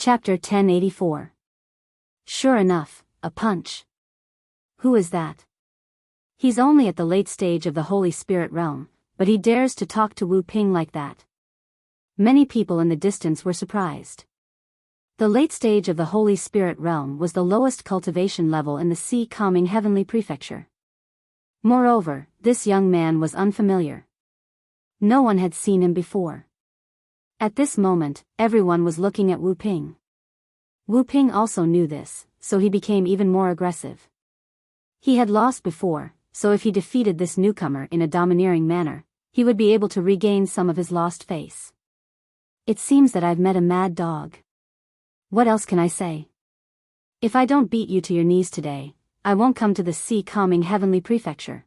Chapter 1084. Sure enough, a punch. Who is that? He's only at the late stage of the Holy Spirit realm, but he dares to talk to Wu Ping like that. Many people in the distance were surprised. The late stage of the Holy Spirit realm was the lowest cultivation level in the sea-calming heavenly prefecture. Moreover, this young man was unfamiliar. No one had seen him before. At this moment, everyone was looking at Wu Ping. Wu Ping also knew this, so he became even more aggressive. He had lost before, so if he defeated this newcomer in a domineering manner, he would be able to regain some of his lost face. It seems that I've met a mad dog. What else can I say? If I don't beat you to your knees today, I won't come to the sea-calming heavenly prefecture.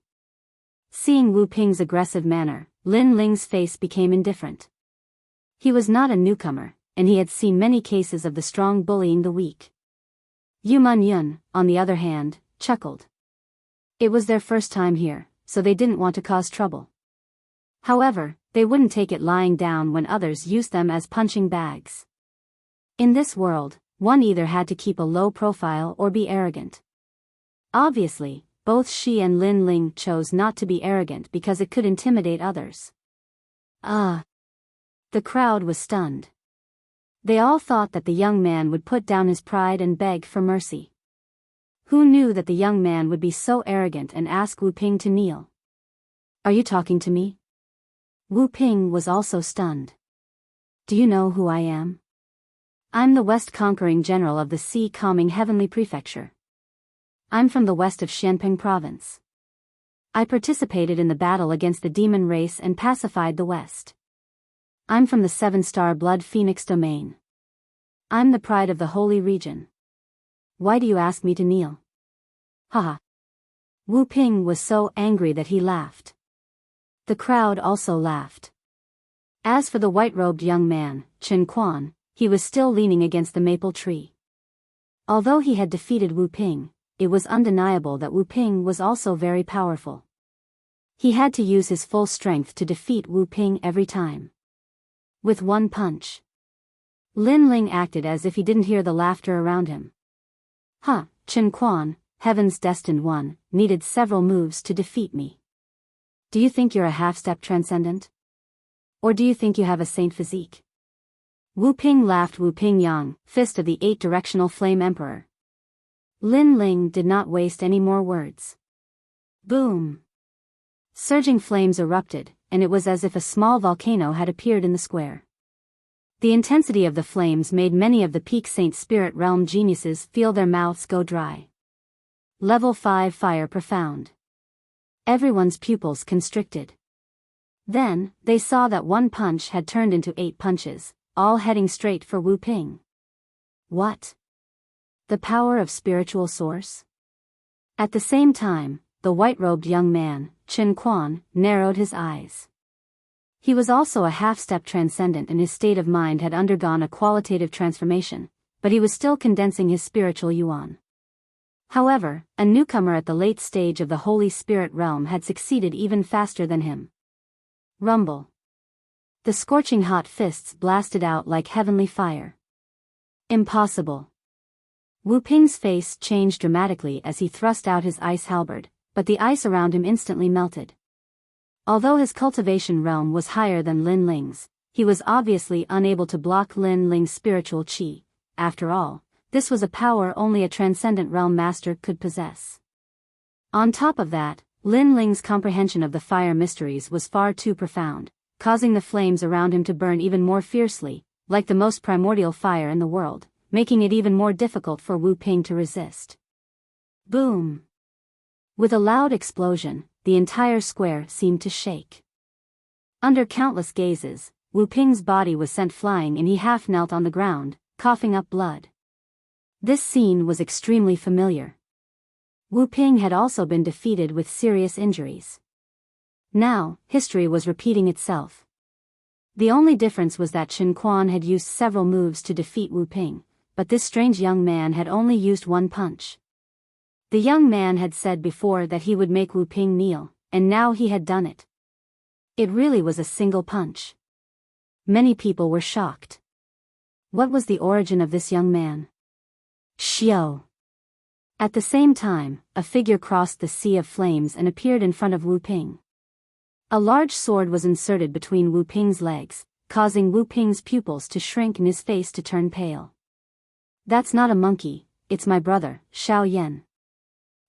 Seeing Wu Ping's aggressive manner, Lin Ling's face became indifferent. He was not a newcomer, and he had seen many cases of the strong bullying the weak. Yu Man Yun, on the other hand, chuckled. It was their first time here, so they didn't want to cause trouble. However, they wouldn't take it lying down when others used them as punching bags. In this world, one either had to keep a low profile or be arrogant. Obviously, both Shi and Lin Ling chose not to be arrogant because it could intimidate others. The crowd was stunned. They all thought that the young man would put down his pride and beg for mercy. Who knew that the young man would be so arrogant and ask Wu Ping to kneel? Are you talking to me? Wu Ping was also stunned. Do you know who I am? I'm the West Conquering General of the Sea-Calming Heavenly Prefecture. I'm from the west of Xianping Province. I participated in the battle against the demon race and pacified the West. I'm from the 7-star Blood Phoenix domain. I'm the pride of the holy region. Why do you ask me to kneel? Haha. Wu Ping was so angry that he laughed. The crowd also laughed. As for the white-robed young man, Chen Quan, he was still leaning against the maple tree. Although he had defeated Wu Ping, it was undeniable that Wu Ping was also very powerful. He had to use his full strength to defeat Wu Ping every time. With one punch. Lin Ling acted as if he didn't hear the laughter around him. Chen Quan, Heaven's destined one, needed several moves to defeat me. Do you think you're a half-step transcendent? Or do you think you have a saint physique? Wu Ping laughed. Wu Ping Yang, fist of the 8-directional flame emperor. Lin Ling did not waste any more words. Boom! Surging flames erupted, and it was as if a small volcano had appeared in the square. The intensity of the flames made many of the Peak Saint Spirit Realm geniuses feel their mouths go dry. Level 5 Fire Profound. Everyone's pupils constricted. Then, they saw that one punch had turned into 8 punches, all heading straight for Wu Ping. What? The power of spiritual source? At the same time, the white-robed young man, Chen Quan, narrowed his eyes. He was also a half-step transcendent and his state of mind had undergone a qualitative transformation, but he was still condensing his spiritual yuan. However, a newcomer at the late stage of the Holy Spirit realm had succeeded even faster than him. Rumble. The scorching hot fists blasted out like heavenly fire. Impossible. Wu Ping's face changed dramatically as he thrust out his ice halberd, but the ice around him instantly melted. Although his cultivation realm was higher than Lin Ling's, he was obviously unable to block Lin Ling's spiritual qi. After all, this was a power only a transcendent realm master could possess. On top of that, Lin Ling's comprehension of the fire mysteries was far too profound, causing the flames around him to burn even more fiercely, like the most primordial fire in the world, making it even more difficult for Wu Ping to resist. Boom! With a loud explosion, the entire square seemed to shake. Under countless gazes, Wu Ping's body was sent flying and he half knelt on the ground, coughing up blood. This scene was extremely familiar. Wu Ping had also been defeated with serious injuries. Now, history was repeating itself. The only difference was that Chen Quan had used several moves to defeat Wu Ping, but this strange young man had only used one punch. The young man had said before that he would make Wu Ping kneel, and now he had done it. It really was a single punch. Many people were shocked. What was the origin of this young man? Xiao. At the same time, a figure crossed the sea of flames and appeared in front of Wu Ping. A large sword was inserted between Wu Ping's legs, causing Wu Ping's pupils to shrink and his face to turn pale. That's not a monkey, it's my brother, Xiao Yan.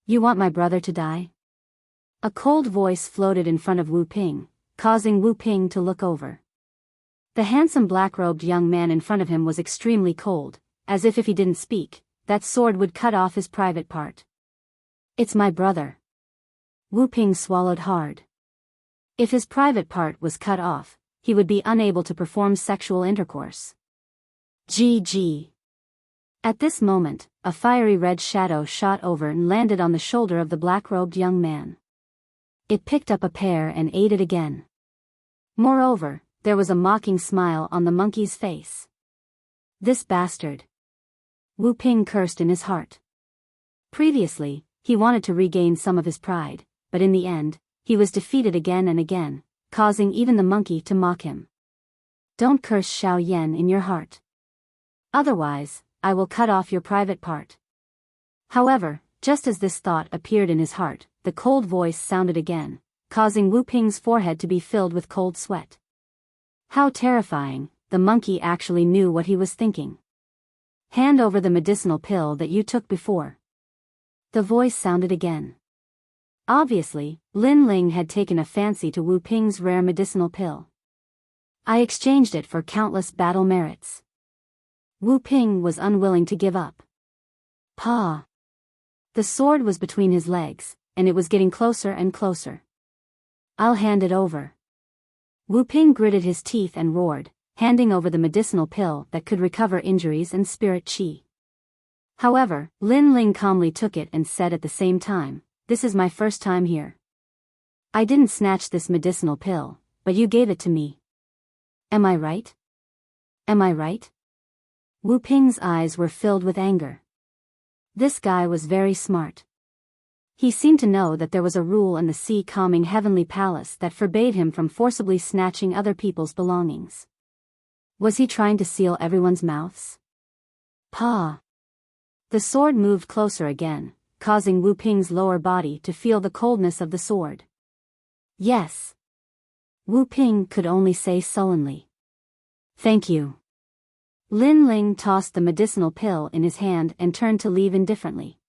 You want my brother to die? A cold voice floated in front of Wu Ping, causing Wu Ping to look over. The handsome black-robed young man in front of him was extremely cold, as if he didn't speak, that sword would cut off his private part. It's my brother. Wu Ping swallowed hard. If his private part was cut off, he would be unable to perform sexual intercourse. GG. At this moment, a fiery red shadow shot over and landed on the shoulder of the black-robed young man. It picked up a pear and ate it again. Moreover, there was a mocking smile on the monkey's face. This bastard. Wu Ping cursed in his heart. Previously, he wanted to regain some of his pride, but in the end, he was defeated again and again, causing even the monkey to mock him. Don't curse Xiao Yan in your heart. Otherwise, I will cut off your private part. However, just as this thought appeared in his heart, the cold voice sounded again, causing Wu Ping's forehead to be filled with cold sweat. How terrifying, the monkey actually knew what he was thinking. Hand over the medicinal pill that you took before. The voice sounded again. Obviously, Lin Ling had taken a fancy to Wu Ping's rare medicinal pill. I exchanged it for countless battle merits. Wu Ping was unwilling to give up. Pa! The sword was between his legs, and it was getting closer and closer. I'll hand it over. Wu Ping gritted his teeth and roared, handing over the medicinal pill that could recover injuries and spirit qi. However, Lin Ling calmly took it and said at the same time, this is my first time here. I didn't snatch this medicinal pill, but you gave it to me. Am I right? Am I right? Wu Ping's eyes were filled with anger. This guy was very smart. He seemed to know that there was a rule in the sea-calming heavenly palace that forbade him from forcibly snatching other people's belongings. Was he trying to seal everyone's mouths? Pa! The sword moved closer again, causing Wu Ping's lower body to feel the coldness of the sword. Yes. Wu Ping could only say sullenly. Thank you. Lin Ling tossed the medicinal pill in his hand and turned to leave indifferently.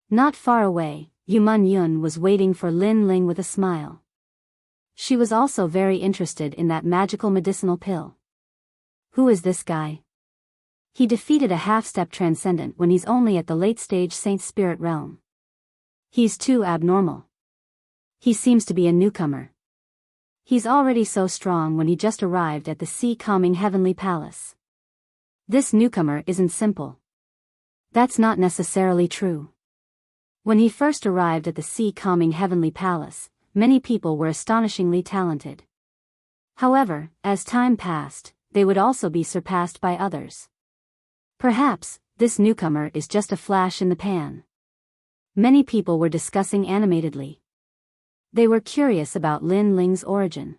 Not far away, Yuman Yun was waiting for Lin Ling with a smile. She was also very interested in that magical medicinal pill. Who is this guy? He defeated a half-step transcendent when he's only at the late-stage Saint Spirit realm. He's too abnormal. He seems to be a newcomer. He's already so strong when he just arrived at the sea-calming heavenly palace. This newcomer isn't simple. That's not necessarily true. When he first arrived at the sea-calming heavenly palace, many people were astonishingly talented. However, as time passed, they would also be surpassed by others. Perhaps, this newcomer is just a flash in the pan. Many people were discussing animatedly. They were curious about Lin Ling's origin.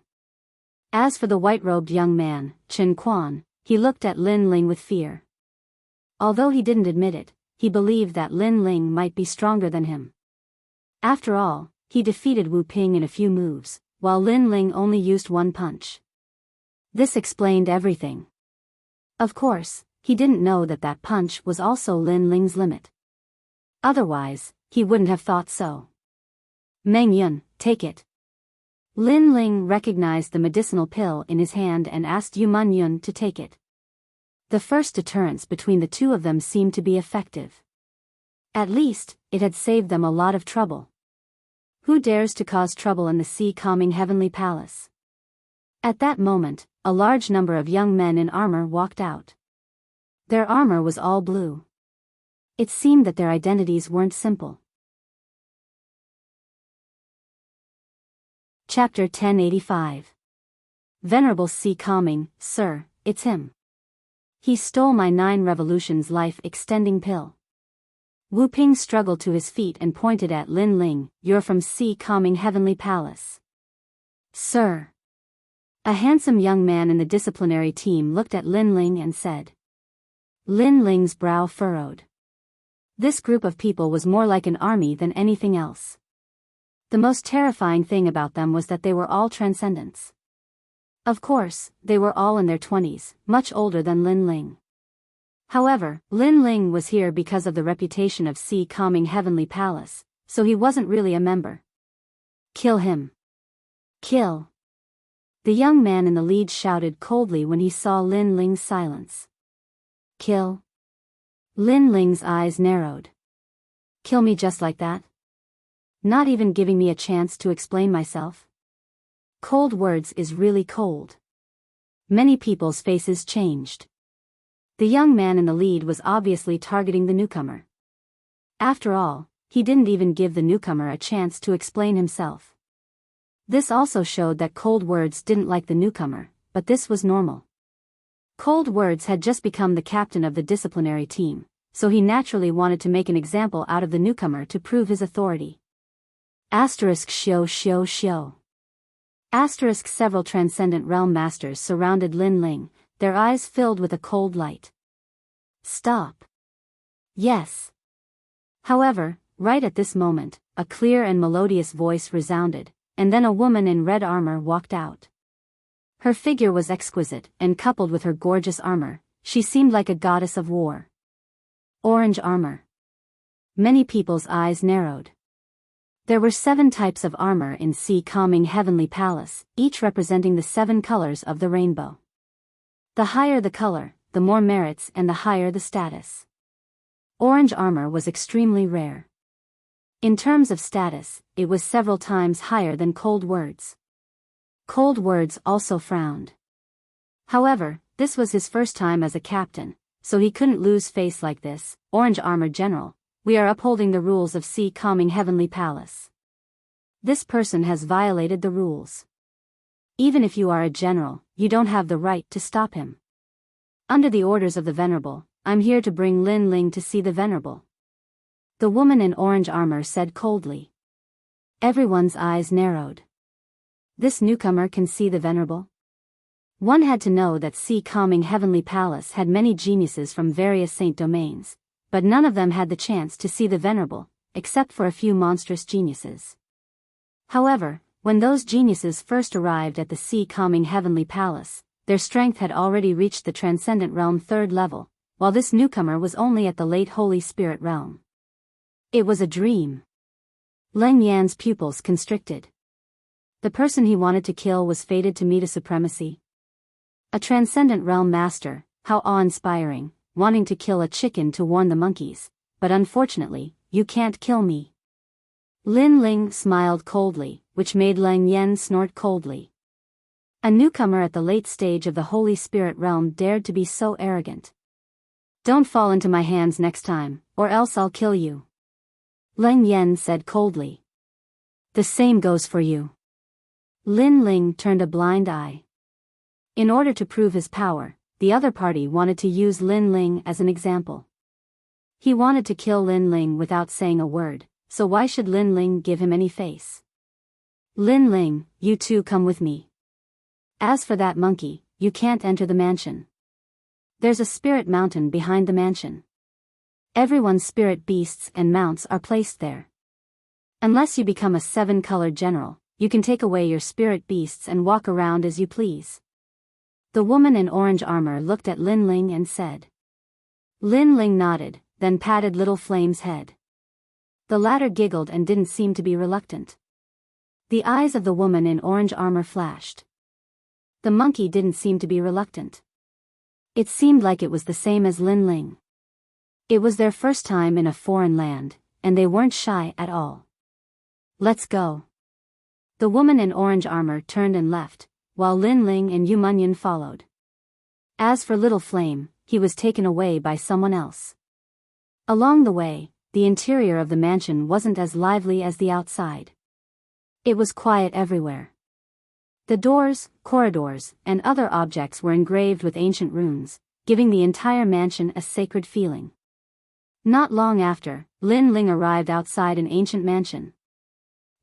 As for the white-robed young man, Chen Quan, he looked at Lin Ling with fear. Although he didn't admit it, he believed that Lin Ling might be stronger than him. After all, he defeated Wu Ping in a few moves, while Lin Ling only used one punch. This explained everything. Of course, he didn't know that that punch was also Lin Ling's limit. Otherwise, he wouldn't have thought so. Meng Yun, take it. Lin Ling recognized the medicinal pill in his hand and asked Yuman Yun to take it. The first deterrence between the two of them seemed to be effective. At least, it had saved them a lot of trouble. Who dares to cause trouble in the sea-calming heavenly palace? At that moment, a large number of young men in armor walked out. Their armor was all blue. It seemed that their identities weren't simple. Chapter 1085. Venerable Sea-Calming, sir, it's him. He stole my 9 revolutions life-extending pill. Wu Ping struggled to his feet and pointed at Lin Ling, you're from Sea-Calming Heavenly Palace. Sir. A handsome young man in the disciplinary team looked at Lin Ling and said. Lin Ling's brow furrowed. This group of people was more like an army than anything else. The most terrifying thing about them was that they were all transcendents. Of course, they were all in their 20s, much older than Lin Ling. However, Lin Ling was here because of the reputation of Sea Calming Heavenly Palace, so he wasn't really a member. Kill him. Kill. The young man in the lead shouted coldly when he saw Lin Ling's silence. Kill. Lin Ling's eyes narrowed. Kill me just like that? Not even giving me a chance to explain myself? Cold words is really cold. Many people's faces changed. The young man in the lead was obviously targeting the newcomer. After all, he didn't even give the newcomer a chance to explain himself. This also showed that cold words didn't like the newcomer, but this was normal. Cold words had just become the captain of the disciplinary team, so he naturally wanted to make an example out of the newcomer to prove his authority. Asterisk shio shio shio. Asterisk several transcendent realm masters surrounded Lin Ling, their eyes filled with a cold light. Stop. Yes. However, right at this moment, a clear and melodious voice resounded, and then a woman in red armor walked out. Her figure was exquisite, and coupled with her gorgeous armor, she seemed like a goddess of war. Orange armor. Many people's eyes narrowed. There were 7 types of armor in Sea Calming Heavenly Palace, each representing the 7 colors of the rainbow. The higher the color, the more merits and the higher the status. Orange armor was extremely rare. In terms of status, it was several times higher than cold words. Cold words also frowned. However, this was his first time as a captain, so he couldn't lose face like this. Orange armor general, we are upholding the rules of Sea Calming Heavenly Palace. This person has violated the rules. Even if you are a general, you don't have the right to stop him. Under the orders of the Venerable, I'm here to bring Lin Ling to see the Venerable. The woman in orange armor said coldly. Everyone's eyes narrowed. This newcomer can see the Venerable? One had to know that Sea Calming Heavenly Palace had many geniuses from various saint domains, but none of them had the chance to see the Venerable, except for a few monstrous geniuses. However, when those geniuses first arrived at the Sea Calming Heavenly Palace, their strength had already reached the Transcendent Realm 3rd level, while this newcomer was only at the late Holy Spirit Realm. It was a dream. Leng Yan's pupils constricted. The person he wanted to kill was fated to meet a supremacy. A Transcendent Realm Master, how awe-inspiring, wanting to kill a chicken to warn the monkeys, but unfortunately, you can't kill me. Lin Ling smiled coldly, which made Leng Yan snort coldly. A newcomer at the late stage of the Holy Spirit Realm dared to be so arrogant. Don't fall into my hands next time, or else I'll kill you. Leng Yan said coldly. The same goes for you. Lin Ling turned a blind eye. In order to prove his power, the other party wanted to use Lin Ling as an example. He wanted to kill Lin Ling without saying a word, so why should Lin Ling give him any face? Lin Ling, you two come with me. As for that monkey, you can't enter the mansion. There's a spirit mountain behind the mansion. Everyone's spirit beasts and mounts are placed there. Unless you become a 7-colored general, you can take away your spirit beasts and walk around as you please. The woman in orange armor looked at Lin Ling and said. Lin Ling nodded, then patted Little Flame's head. The latter giggled and didn't seem to be reluctant. The eyes of the woman in orange armor flashed. The monkey didn't seem to be reluctant. It seemed like it was the same as Lin Ling. It was their first time in a foreign land, and they weren't shy at all. Let's go. The woman in orange armor turned and left, while Lin Ling and Yu Munyan followed. As for Little Flame, he was taken away by someone else. Along the way, the interior of the mansion wasn't as lively as the outside. It was quiet everywhere. The doors, corridors, and other objects were engraved with ancient runes, giving the entire mansion a sacred feeling. Not long after, Lin Ling arrived outside an ancient mansion.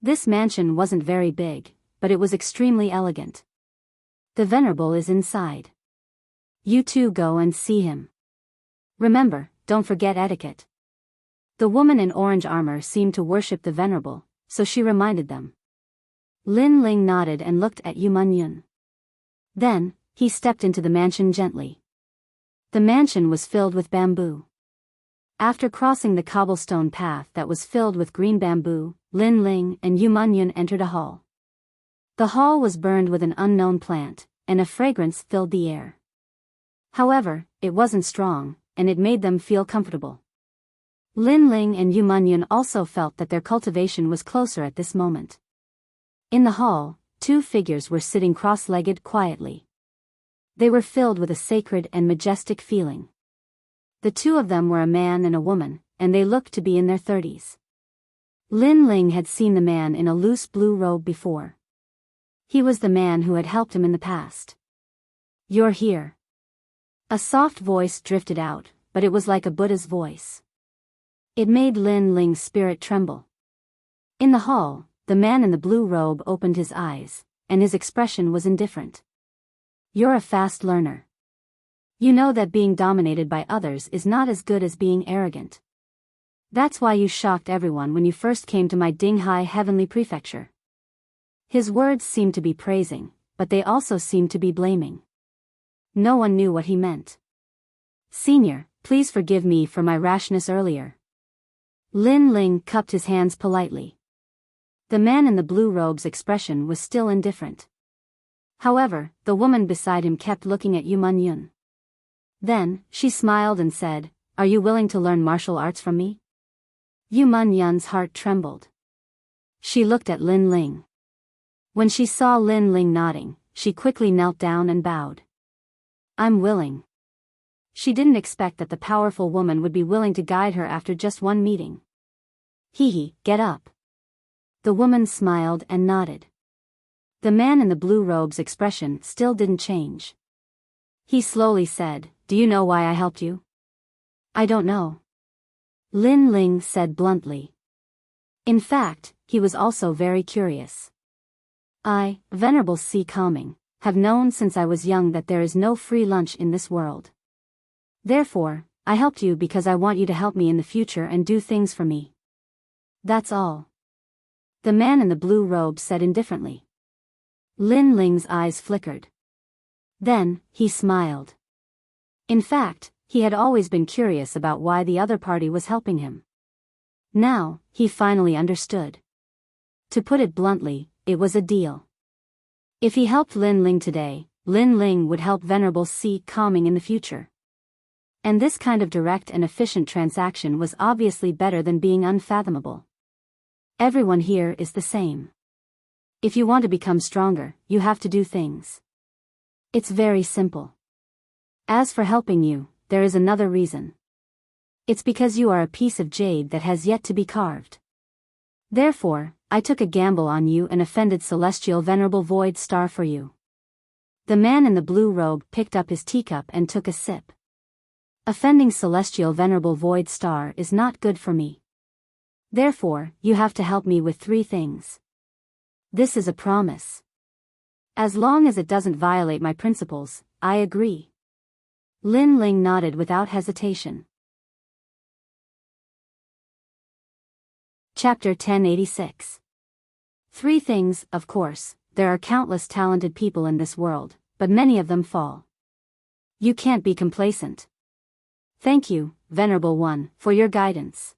This mansion wasn't very big, but it was extremely elegant. The Venerable is inside. You two go and see him. Remember, don't forget etiquette. The woman in orange armor seemed to worship the venerable, so she reminded them. Lin Ling nodded and looked at Yu Yun. Then, he stepped into the mansion gently. The mansion was filled with bamboo. After crossing the cobblestone path that was filled with green bamboo, Lin Ling and Yu Yun entered a hall. The hall was burned with an unknown plant, and a fragrance filled the air. However, it wasn't strong, and it made them feel comfortable. Lin Ling and Yu Yun also felt that their cultivation was closer at this moment. In the hall, two figures were sitting cross-legged quietly. They were filled with a sacred and majestic feeling. The two of them were a man and a woman, and they looked to be in their 30s. Lin Ling had seen the man in a loose blue robe before. He was the man who had helped him in the past. "You're here." A soft voice drifted out, but it was like a Buddha's voice. It made Lin Ling's spirit tremble. In the hall, the man in the blue robe opened his eyes, and his expression was indifferent. "You're a fast learner. You know that being dominated by others is not as good as being arrogant. That's why you shocked everyone when you first came to my Dinghai Heavenly Prefecture." His words seemed to be praising, but they also seemed to be blaming. No one knew what he meant. "Senior, please forgive me for my rashness earlier." Lin Ling cupped his hands politely. The man in the blue robe's expression was still indifferent. However, the woman beside him kept looking at Yu Yun. Then, she smiled and said, "Are you willing to learn martial arts from me?" Yu Yun's heart trembled. She looked at Lin Ling. When she saw Lin Ling nodding, she quickly knelt down and bowed. "I'm willing." She didn't expect that the powerful woman would be willing to guide her after just one meeting. "Hee, get up." The woman smiled and nodded. The man in the blue robe's expression still didn't change. He slowly said, "Do you know why I helped you?" "I don't know." Lin Ling said bluntly. In fact, he was also very curious. "I, Venerable Sea Calming, have known since I was young that there is no free lunch in this world. Therefore, I helped you because I want you to help me in the future and do things for me. That's all." The man in the blue robe said indifferently. Lin Ling's eyes flickered. Then, he smiled. In fact, he had always been curious about why the other party was helping him. Now, he finally understood. To put it bluntly, it was a deal. If he helped Lin Ling today, Lin Ling would help Venerable Sea Calming in the future. And this kind of direct and efficient transaction was obviously better than being unfathomable. Everyone here is the same. If you want to become stronger, you have to do things. It's very simple. As for helping you, there is another reason. It's because you are a piece of jade that has yet to be carved. Therefore, I took a gamble on you and offended Celestial Venerable Void Star for you." The man in the blue robe picked up his teacup and took a sip. "Offending Celestial Venerable Void Star is not good for me. Therefore, you have to help me with 3 things. This is a promise. As long as it doesn't violate my principles, I agree." Lin Ling nodded without hesitation. Chapter 1086. 3 things. Of course, there are countless talented people in this world, but many of them fall. You can't be complacent. "Thank you, Venerable One, for your guidance."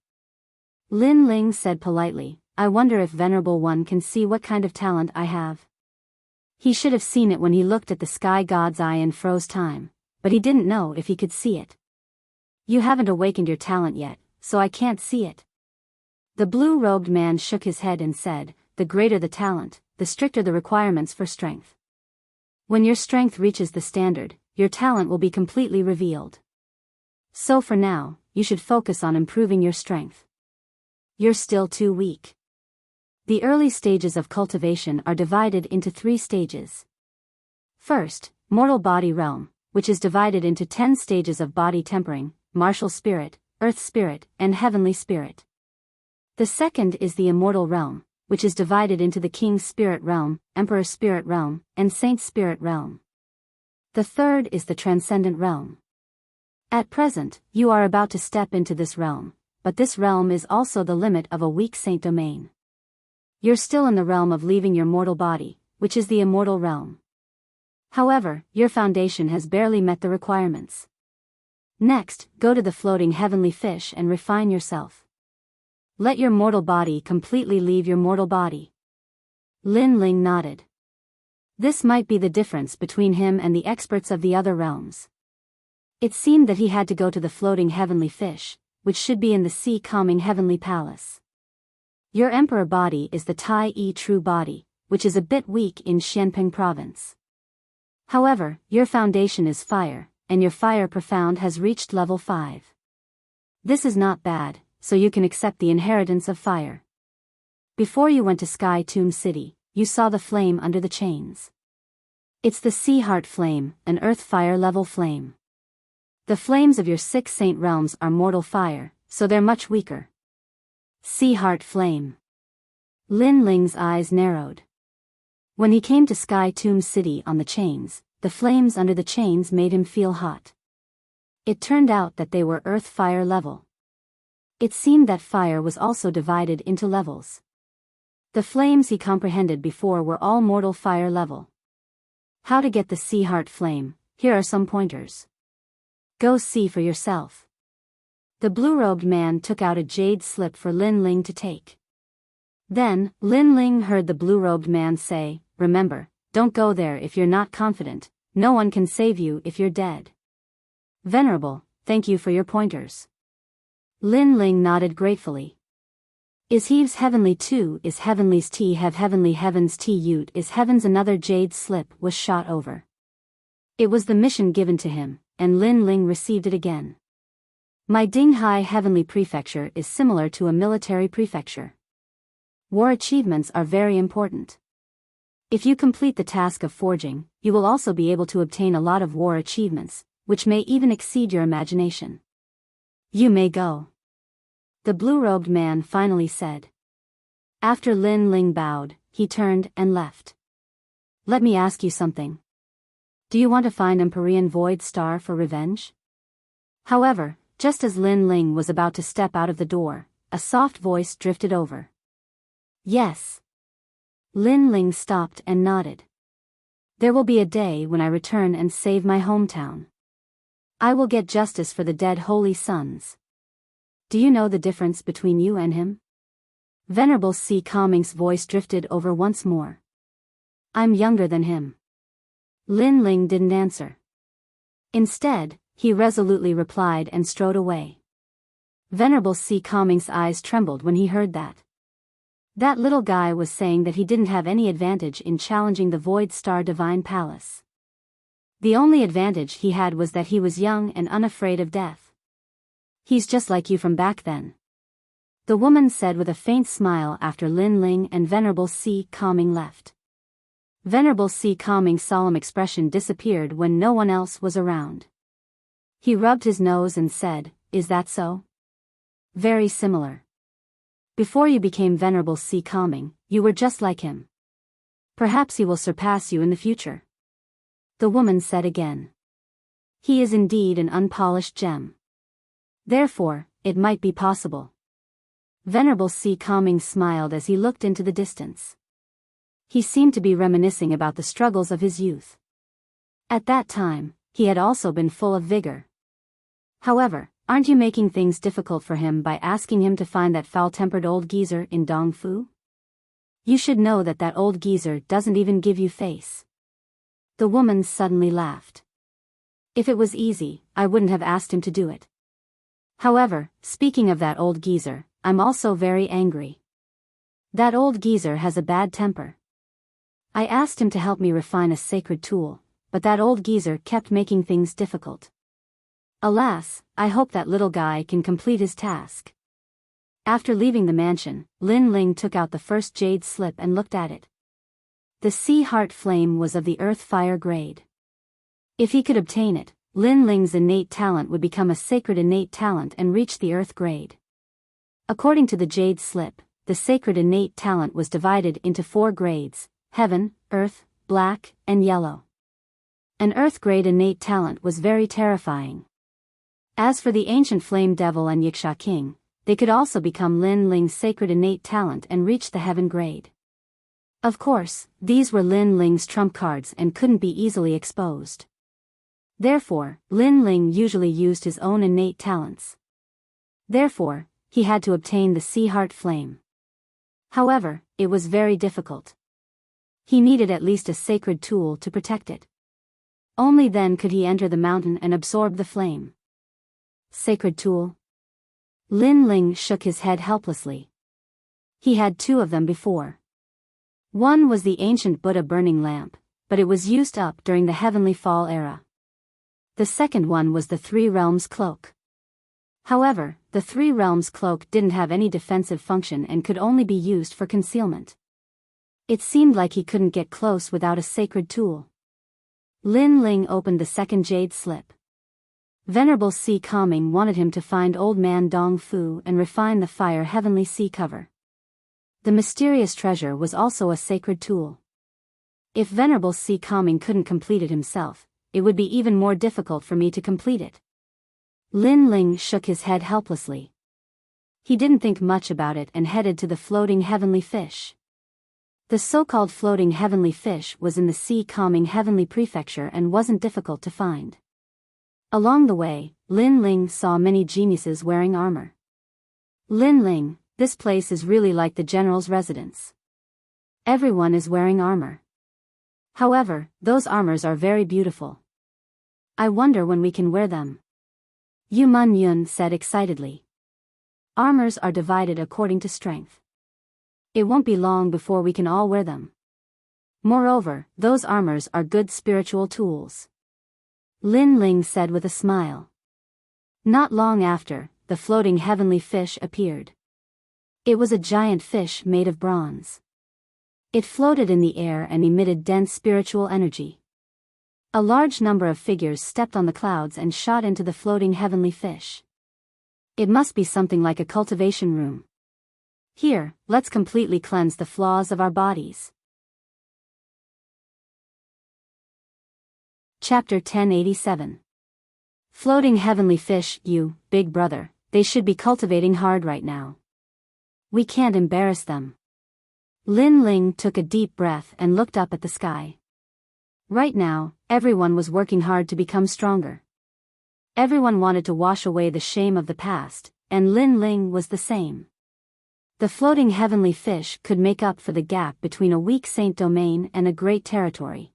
Lin Ling said politely, "I wonder if Venerable One can see what kind of talent I have." He should have seen it when he looked at the sky god's eye and froze time, but he didn't know if he could see it. "You haven't awakened your talent yet, so I can't see it." The blue-robed man shook his head and said, "The greater the talent, the stricter the requirements for strength. When your strength reaches the standard, your talent will be completely revealed. So for now, you should focus on improving your strength. You're still too weak." The early stages of cultivation are divided into 3 stages. First, mortal body realm, which is divided into 10 stages of body tempering, martial spirit, earth spirit, and heavenly spirit. The second is the immortal realm, which is divided into the king's spirit realm, emperor spirit realm, and saint spirit realm. The third is the transcendent realm. At present, you are about to step into this realm, but this realm is also the limit of a weak saint domain. You're still in the realm of leaving your mortal body, which is the immortal realm. However, your foundation has barely met the requirements. Next, go to the floating heavenly fish and refine yourself. Let your mortal body completely leave your mortal body. Lin Ling nodded. This might be the difference between him and the experts of the other realms. It seemed that he had to go to the floating heavenly fish, which should be in the sea calming heavenly palace. Your emperor body is the Tai Yi true body, which is a bit weak in Xianping province. However, your foundation is fire, and your fire profound has reached level 5. This is not bad, so you can accept the inheritance of fire. Before you went to Sky Tomb City, you saw the flame under the chains. It's the Sea Heart Flame, an earth fire level flame. The flames of your 6 saint realms are mortal fire, so they're much weaker. Sea Heart Flame. Lin Ling's eyes narrowed. When he came to Sky Tomb City on the chains, the flames under the chains made him feel hot. It turned out that they were earth fire level. It seemed that fire was also divided into levels. The flames he comprehended before were all mortal fire level. How to get the Sea Heart Flame, here are some pointers. Go see for yourself. The blue-robed man took out a jade slip for Lin Ling to take. Then, Lin Ling heard the blue-robed man say, "Remember, don't go there if you're not confident, no one can save you if you're dead." Venerable, thank you for your pointers. Lin Ling nodded gratefully. Is Heaves heavenly too? Is heavenly's T have heavenly heavens T Ute is heavens? Another jade slip was shot over. It was the mission given to him, and Lin Ling received it again. My Dinghai Heavenly Prefecture is similar to a military prefecture. War achievements are very important. If you complete the task of forging, you will also be able to obtain a lot of war achievements, which may even exceed your imagination. You may go. The blue-robed man finally said. After Lin Ling bowed, he turned and left. Let me ask you something. Do you want to find Empyrean Void Star for revenge? However, just as Lin Ling was about to step out of the door, a soft voice drifted over. Yes. Lin Ling stopped and nodded. There will be a day when I return and save my hometown. I will get justice for the dead holy sons. Do you know the difference between you and him? Venerable C. Calming's voice drifted over once more. I'm younger than him. Lin Ling didn't answer. Instead, he resolutely replied and strode away. Venerable C. Calming's eyes trembled when he heard that. That little guy was saying that he didn't have any advantage in challenging the Void Star Divine Palace. The only advantage he had was that he was young and unafraid of death. He's just like you from back then. The woman said with a faint smile after Lin Ling and Venerable C. Calming left. Venerable C. Calming's solemn expression disappeared when no one else was around. He rubbed his nose and said, "Is that so?" Very similar. Before you became Venerable C. Calming, you were just like him. Perhaps he will surpass you in the future. The woman said again. He is indeed an unpolished gem. Therefore, it might be possible. Venerable C. Calming smiled as he looked into the distance. He seemed to be reminiscing about the struggles of his youth. At that time, he had also been full of vigor. However, aren't you making things difficult for him by asking him to find that foul-tempered old geezer in Dongfu? You should know that that old geezer doesn't even give you face. The woman suddenly laughed. If it was easy, I wouldn't have asked him to do it. However, speaking of that old geezer, I'm also very angry. That old geezer has a bad temper. I asked him to help me refine a sacred tool, but that old geezer kept making things difficult. Alas, I hope that little guy can complete his task. After leaving the mansion, Lin Ling took out the first jade slip and looked at it. The Sea Heart Flame was of the earth fire grade. If he could obtain it, Lin Ling's innate talent would become a sacred innate talent and reach the earth grade. According to the jade slip, the sacred innate talent was divided into 4 grades: heaven, earth, black, and yellow. An earth grade innate talent was very terrifying. As for the ancient flame devil and Yiksha king, they could also become Lin Ling's sacred innate talent and reach the heaven grade. Of course, these were Lin Ling's trump cards and couldn't be easily exposed. Therefore, Lin Ling usually used his own innate talents. Therefore, he had to obtain the Sea Heart Flame. However, it was very difficult. He needed at least a sacred tool to protect it. Only then could he enter the mountain and absorb the flame. Sacred tool? Lin Ling shook his head helplessly. He had 2 of them before. One was the ancient Buddha burning lamp, but it was used up during the Heavenly Fall era. The second one was the 3 Realms Cloak. However, the 3 Realms Cloak didn't have any defensive function and could only be used for concealment. It seemed like he couldn't get close without a sacred tool. Lin Ling opened the second jade slip. Venerable Sea Calming wanted him to find Old Man Dong Fu and refine the fire heavenly sea cover. The mysterious treasure was also a sacred tool. If Venerable Sea Calming couldn't complete it himself, it would be even more difficult for me to complete it. Lin Ling shook his head helplessly. He didn't think much about it and headed to the floating heavenly fish. The so-called floating heavenly fish was in the Sea Calming Heavenly Prefecture and wasn't difficult to find. Along the way, Lin Ling saw many geniuses wearing armor. Lin Ling, this place is really like the general's residence. Everyone is wearing armor. However, those armors are very beautiful. I wonder when we can wear them. Yu Man Yun said excitedly. Armors are divided according to strength. It won't be long before we can all wear them. Moreover, those armors are good spiritual tools. Lin Ling said with a smile. Not long after, the floating heavenly fish appeared. It was a giant fish made of bronze. It floated in the air and emitted dense spiritual energy. A large number of figures stepped on the clouds and shot into the floating heavenly fish. It must be something like a cultivation room. Here, let's completely cleanse the flaws of our bodies. Chapter 1087. Floating heavenly fish, you, big brother, they should be cultivating hard right now. We can't embarrass them. Lin Ling took a deep breath and looked up at the sky. Right now, everyone was working hard to become stronger. Everyone wanted to wash away the shame of the past, and Lin Ling was the same. The floating heavenly fish could make up for the gap between a weak saint domain and a great territory.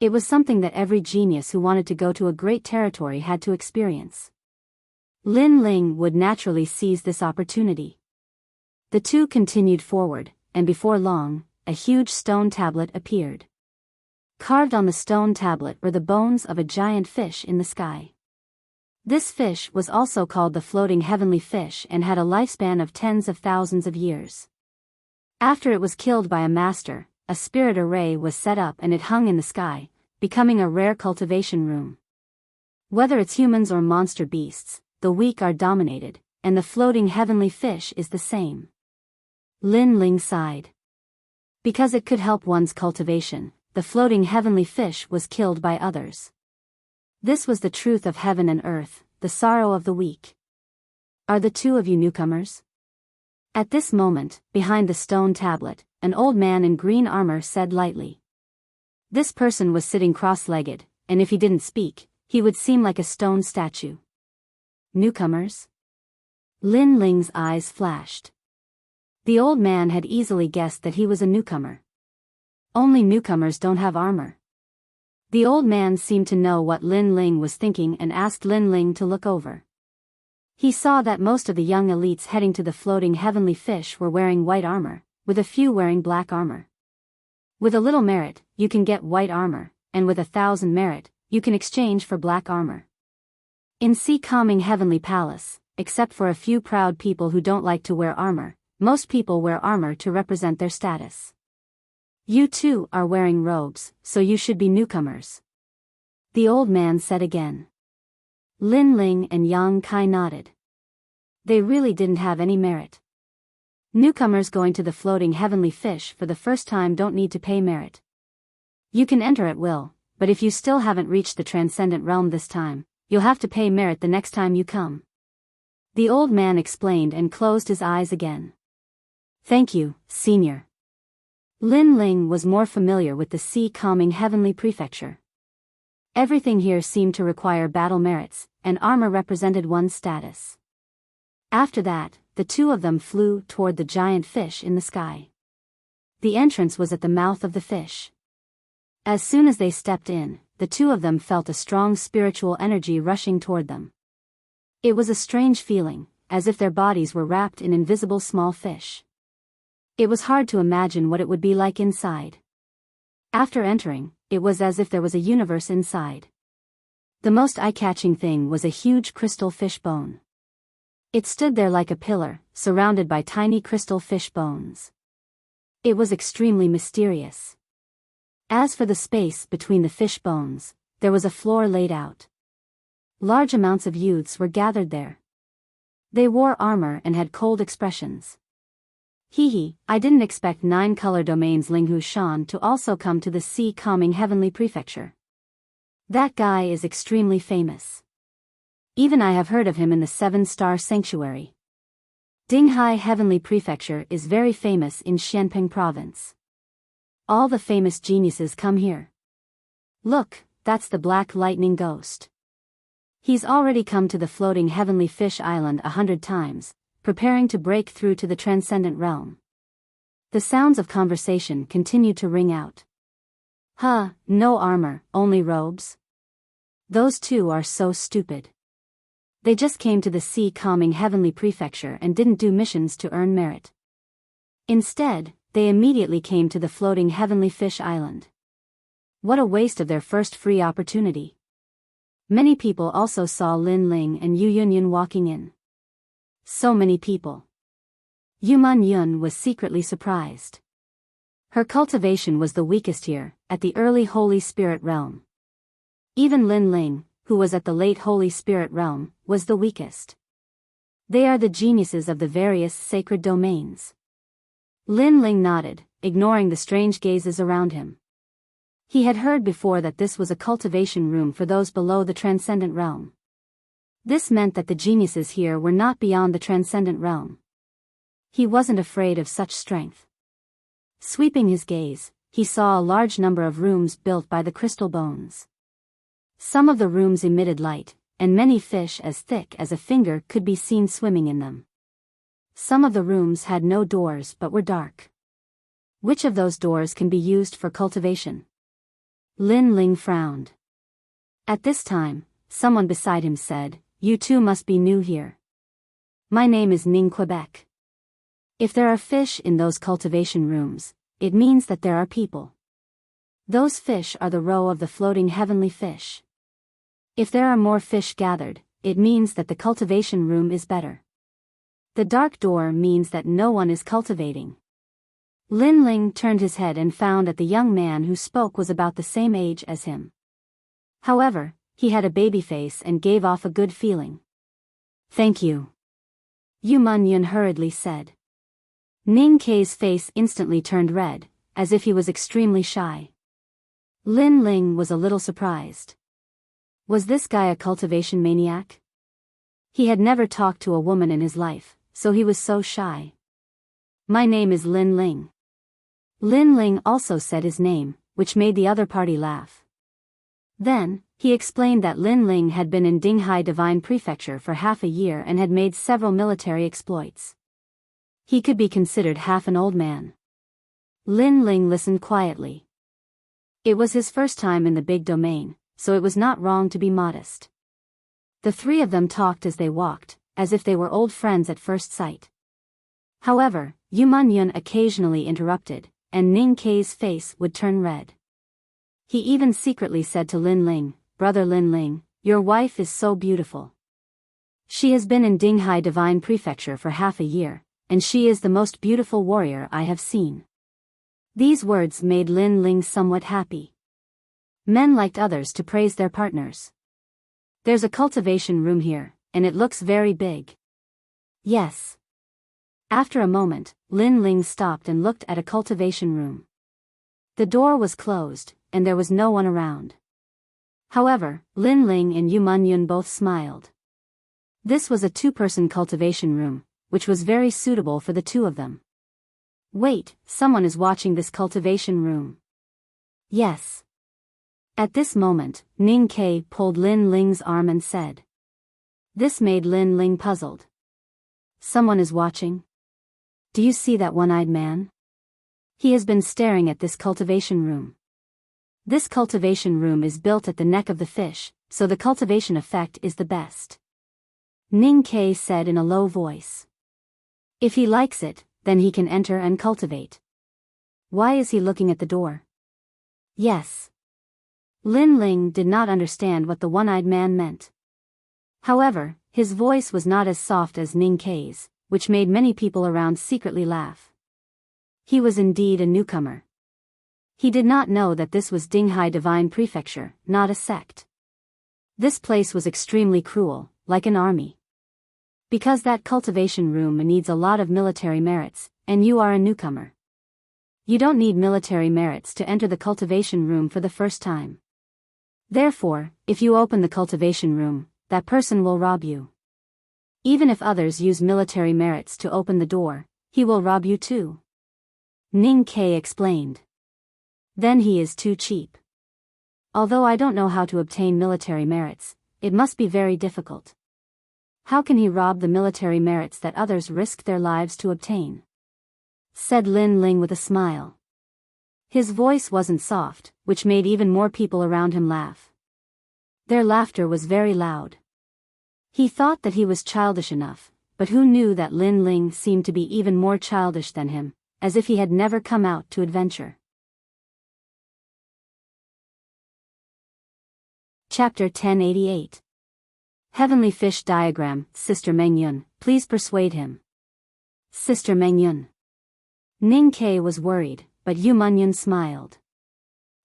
It was something that every genius who wanted to go to a great territory had to experience. Lin Ling would naturally seize this opportunity. The 2 continued forward, and before long, a huge stone tablet appeared. Carved on the stone tablet were the bones of a giant fish in the sky. This fish was also called the floating heavenly fish and had a lifespan of tens of thousands of years. After it was killed by a master, a spirit array was set up and it hung in the sky, becoming a rare cultivation room. Whether it's humans or monster beasts, the weak are dominated, and the floating heavenly fish is the same. Lin Ling sighed. Because it could help one's cultivation, the floating heavenly fish was killed by others. This was the truth of heaven and earth, the sorrow of the weak. Are the 2 of you newcomers? At this moment, behind the stone tablet, an old man in green armor said lightly. This person was sitting cross-legged, and if he didn't speak, he would seem like a stone statue. Newcomers? Lin Ling's eyes flashed. The old man had easily guessed that he was a newcomer. Only newcomers don't have armor. The old man seemed to know what Lin Ling was thinking and asked Lin Ling to look over. He saw that most of the young elites heading to the floating heavenly fish were wearing white armor, with a few wearing black armor. With a little merit, you can get white armor, and with 1,000 merit, you can exchange for black armor. In Sea Calming Heavenly Palace, except for a few proud people who don't like to wear armor, most people wear armor to represent their status. You too are wearing robes, so you should be newcomers. The old man said again. Lin Ling and Yang Kai nodded. They really didn't have any merit. Newcomers going to the floating heavenly fish for the first time don't need to pay merit. You can enter at will, but if you still haven't reached the transcendent realm this time, You'll have to pay merit the next time you come. The old man explained and closed his eyes again. Thank you, senior. Lin Ling was more familiar with the sea-calming heavenly prefecture. Everything here seemed to require battle merits, and armor represented one's status. After that, the two of them flew toward the giant fish in the sky. The entrance was at the mouth of the fish. As soon as they stepped in, the two of them felt a strong spiritual energy rushing toward them. It was a strange feeling, as if their bodies were wrapped in invisible small fish. It was hard to imagine what it would be like inside. After entering, it was as if there was a universe inside. The most eye-catching thing was a huge crystal fish bone. It stood there like a pillar, surrounded by tiny crystal fish bones. It was extremely mysterious. As for the space between the fish bones, there was a floor laid out. Large amounts of youths were gathered there. They wore armor and had cold expressions. I didn't expect 9 color domains Linghu Shan to also come to the sea-calming heavenly prefecture. That guy is extremely famous. Even I have heard of him in the 7-star sanctuary. Dinghai Heavenly Prefecture is very famous in Xianping province. All the famous geniuses come here. Look, that's the Black Lightning Ghost. He's already come to the floating heavenly fish island 100 times, preparing to break through to the transcendent realm. The sounds of conversation continued to ring out. No armor, only robes. Those two are so stupid. They just came to the sea-calming heavenly prefecture and didn't do missions to earn merit. Instead, they immediately came to the floating heavenly fish island. What a waste of their first free opportunity. Many people also saw Lin Ling and Yu Yunyun walking in. So many people. Yu Man Yun was secretly surprised. Her cultivation was the weakest here, at the early Holy Spirit realm. Even Lin Ling, who was at the late Holy Spirit realm, was the weakest. They are the geniuses of the various sacred domains. Lin Ling nodded, ignoring the strange gazes around him. He had heard before that this was a cultivation room for those below the transcendent realm. This meant that the geniuses here were not beyond the transcendent realm. He wasn't afraid of such strength. Sweeping his gaze, he saw a large number of rooms built by the crystal bones. Some of the rooms emitted light, and many fish as thick as a finger could be seen swimming in them. Some of the rooms had no doors but were dark. Which of those doors can be used for cultivation? Lin Ling frowned. At this time, someone beside him said, "You two must be new here. My name is Ning Quebec. If there are fish in those cultivation rooms, it means that there are people. Those fish are the row of the floating heavenly fish. If there are more fish gathered, it means that the cultivation room is better. The dark door means that no one is cultivating." Lin Ling turned his head and found that the young man who spoke was about the same age as him. However, he had a baby face and gave off a good feeling. "Thank you," Yu Man Yun hurriedly said. Ning Kei's face instantly turned red, as if he was extremely shy. Lin Ling was a little surprised. Was this guy a cultivation maniac? He had never talked to a woman in his life, so he was so shy. "My name is Lin Ling." Lin Ling also said his name, which made the other party laugh. Then, he explained that Lin Ling had been in Dinghai Divine Prefecture for half a year and had made several military exploits. He could be considered half an old man. Lin Ling listened quietly. It was his first time in the big domain, so it was not wrong to be modest. The three of them talked as they walked, as if they were old friends at first sight. However, Yu Man Yun occasionally interrupted, and Ning Kei's face would turn red. He even secretly said to Lin Ling, "Brother Lin Ling, your wife is so beautiful. She has been in Dinghai Divine Prefecture for half a year, and she is the most beautiful warrior I have seen." These words made Lin Ling somewhat happy. Men liked others to praise their partners. "There's a cultivation room here, and it looks very big." "Yes." After a moment, Lin Ling stopped and looked at a cultivation room. The door was closed, and there was no one around. However, Lin Ling and Yu Munyun both smiled. This was a two-person cultivation room, which was very suitable for the two of them. Wait, someone is watching this cultivation room. Yes. At this moment, Ning Ke pulled Lin Ling's arm and said. This made Lin Ling puzzled. Someone is watching? Do you see that one-eyed man? He has been staring at this cultivation room. This cultivation room is built at the neck of the fish, so the cultivation effect is the best. Ning Ke said in a low voice. If he likes it, then he can enter and cultivate. Why is he looking at the door? Yes. Lin Ling did not understand what the one-eyed man meant. However, his voice was not as soft as Ning Ke's, which made many people around secretly laugh. He was indeed a newcomer. He did not know that this was Dinghai Divine Prefecture, not a sect. This place was extremely cruel, like an army. Because that cultivation room needs a lot of military merits, and you are a newcomer. You don't need military merits to enter the cultivation room for the first time. Therefore, if you open the cultivation room, that person will rob you. Even if others use military merits to open the door, he will rob you too. Ning Ke explained. Then he is too cheap. Although I don't know how to obtain military merits, it must be very difficult. How can he rob the military merits that others risk their lives to obtain? Said Lin Ling with a smile. His voice wasn't soft, which made even more people around him laugh. Their laughter was very loud. He thought that he was childish enough, but who knew that Lin Ling seemed to be even more childish than him, as if he had never come out to adventure. Chapter 1088. Heavenly Fish Diagram. Sister Mengyun, please persuade him. Sister Mengyun. Ning Ke was worried, but Yu Munyun smiled.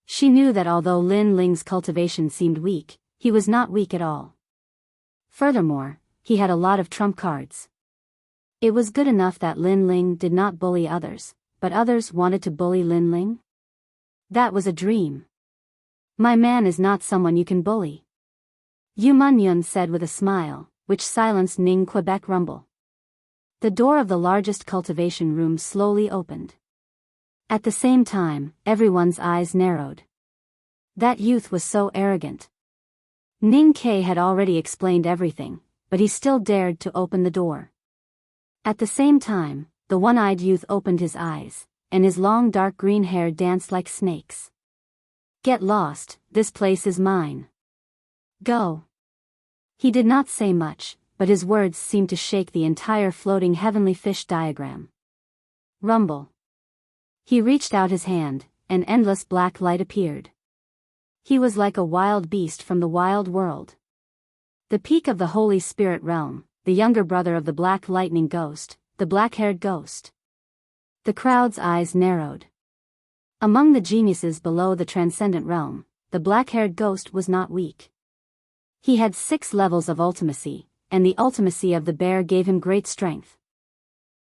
She knew that although Lin Ling's cultivation seemed weak, he was not weak at all. Furthermore, he had a lot of trump cards. It was good enough that Lin Ling did not bully others, but others wanted to bully Lin Ling? That was a dream. My man is not someone you can bully. Yu Munyun said with a smile, which silenced Ning Quebec rumble. The door of the largest cultivation room slowly opened. At the same time, everyone's eyes narrowed. That youth was so arrogant. Ning Ke had already explained everything, but he still dared to open the door. At the same time, the one-eyed youth opened his eyes, and his long dark green hair danced like snakes. Get lost, this place is mine. Go. He did not say much, but his words seemed to shake the entire floating heavenly fish diagram. Rumble. He reached out his hand, and endless black light appeared. He was like a wild beast from the wild world. The peak of the Holy Spirit realm, the younger brother of the Black Lightning Ghost, the black-haired ghost. The crowd's eyes narrowed. Among the geniuses below the transcendent realm, the black-haired ghost was not weak. He had 6 levels of ultimacy, and the ultimacy of the bear gave him great strength.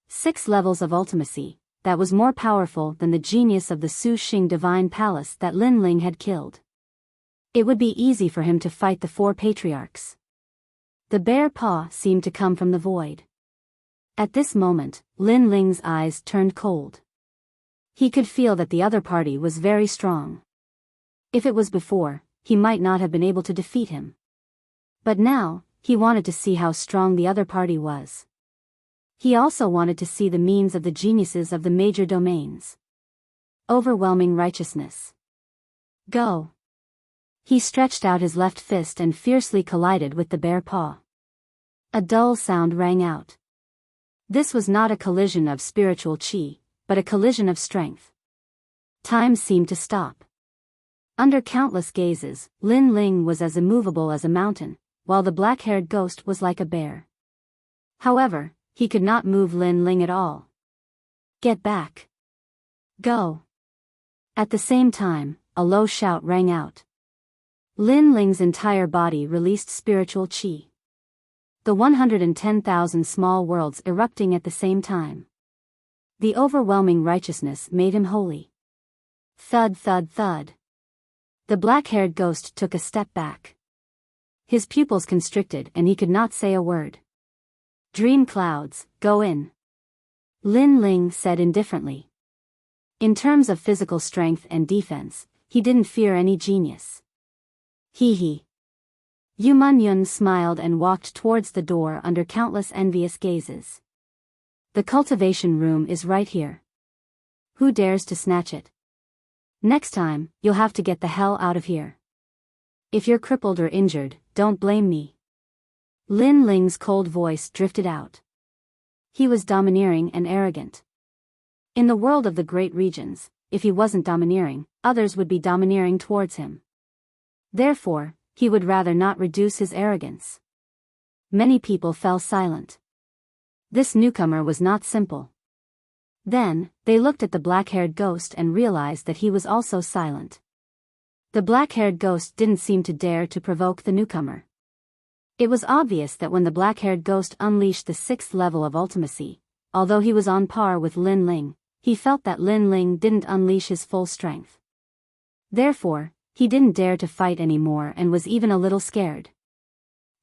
6 levels of ultimacy, that was more powerful than the genius of the Su Xing Divine Palace that Lin Ling had killed. It would be easy for him to fight the 4 patriarchs. The bear paw seemed to come from the void. At this moment, Lin Ling's eyes turned cold. He could feel that the other party was very strong. If it was before, he might not have been able to defeat him. But now, he wanted to see how strong the other party was. He also wanted to see the means of the geniuses of the major domains. Overwhelming righteousness. Go. He stretched out his left fist and fiercely collided with the bear paw. A dull sound rang out. This was not a collision of spiritual chi, but a collision of strength. Time seemed to stop. Under countless gazes, Lin Ling was as immovable as a mountain, while the black-haired ghost was like a bear. However, he could not move Lin Ling at all. Get back. Go. At the same time, a low shout rang out. Lin Ling's entire body released spiritual chi. The 110,000 small worlds erupting at the same time. The overwhelming righteousness made him holy. Thud thud thud. The black-haired ghost took a step back. His pupils constricted and he could not say a word. Dream clouds, go in. Lin Ling said indifferently. In terms of physical strength and defense, he didn't fear any genius. Hee hee. Yu Munyun smiled and walked towards the door under countless envious gazes. The cultivation room is right here. Who dares to snatch it? Next time, you'll have to get the hell out of here. If you're crippled or injured, don't blame me. Lin Ling's cold voice drifted out. He was domineering and arrogant. In the world of the great regions, if he wasn't domineering, others would be domineering towards him. Therefore, he would rather not reduce his arrogance. Many people fell silent. This newcomer was not simple. Then, they looked at the black-haired ghost and realized that he was also silent. The black-haired ghost didn't seem to dare to provoke the newcomer. It was obvious that when the black-haired ghost unleashed the 6th level of ultimacy, although he was on par with Lin Ling, he felt that Lin Ling didn't unleash his full strength. Therefore, he didn't dare to fight anymore and was even a little scared.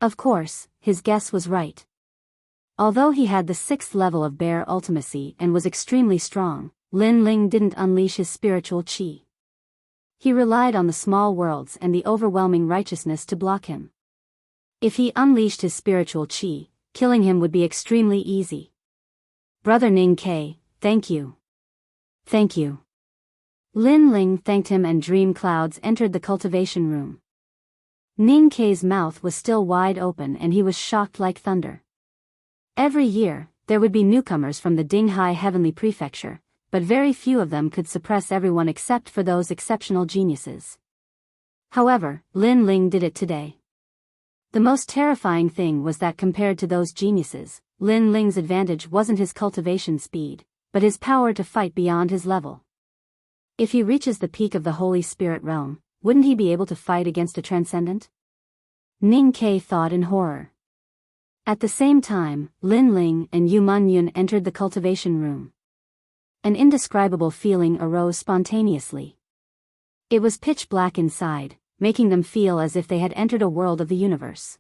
Of course, his guess was right. Although he had the 6th level of bare ultimacy and was extremely strong, Lin Ling didn't unleash his spiritual qi. He relied on the small worlds and the overwhelming righteousness to block him. If he unleashed his spiritual qi, killing him would be extremely easy. Brother Ning Ke, thank you. Thank you. Lin Ling thanked him and dream clouds entered the cultivation room. Ning Ke's mouth was still wide open and he was shocked like thunder. Every year, there would be newcomers from the Dinghai Heavenly Prefecture, but very few of them could suppress everyone except for those exceptional geniuses. However, Lin Ling did it today. The most terrifying thing was that compared to those geniuses, Lin Ling's advantage wasn't his cultivation speed, but his power to fight beyond his level. If he reaches the peak of the Holy Spirit realm, wouldn't he be able to fight against a transcendent? Ning Ke thought in horror. At the same time, Lin Ling and Yu Munyun entered the cultivation room. An indescribable feeling arose spontaneously. It was pitch black inside, making them feel as if they had entered a world of the universe.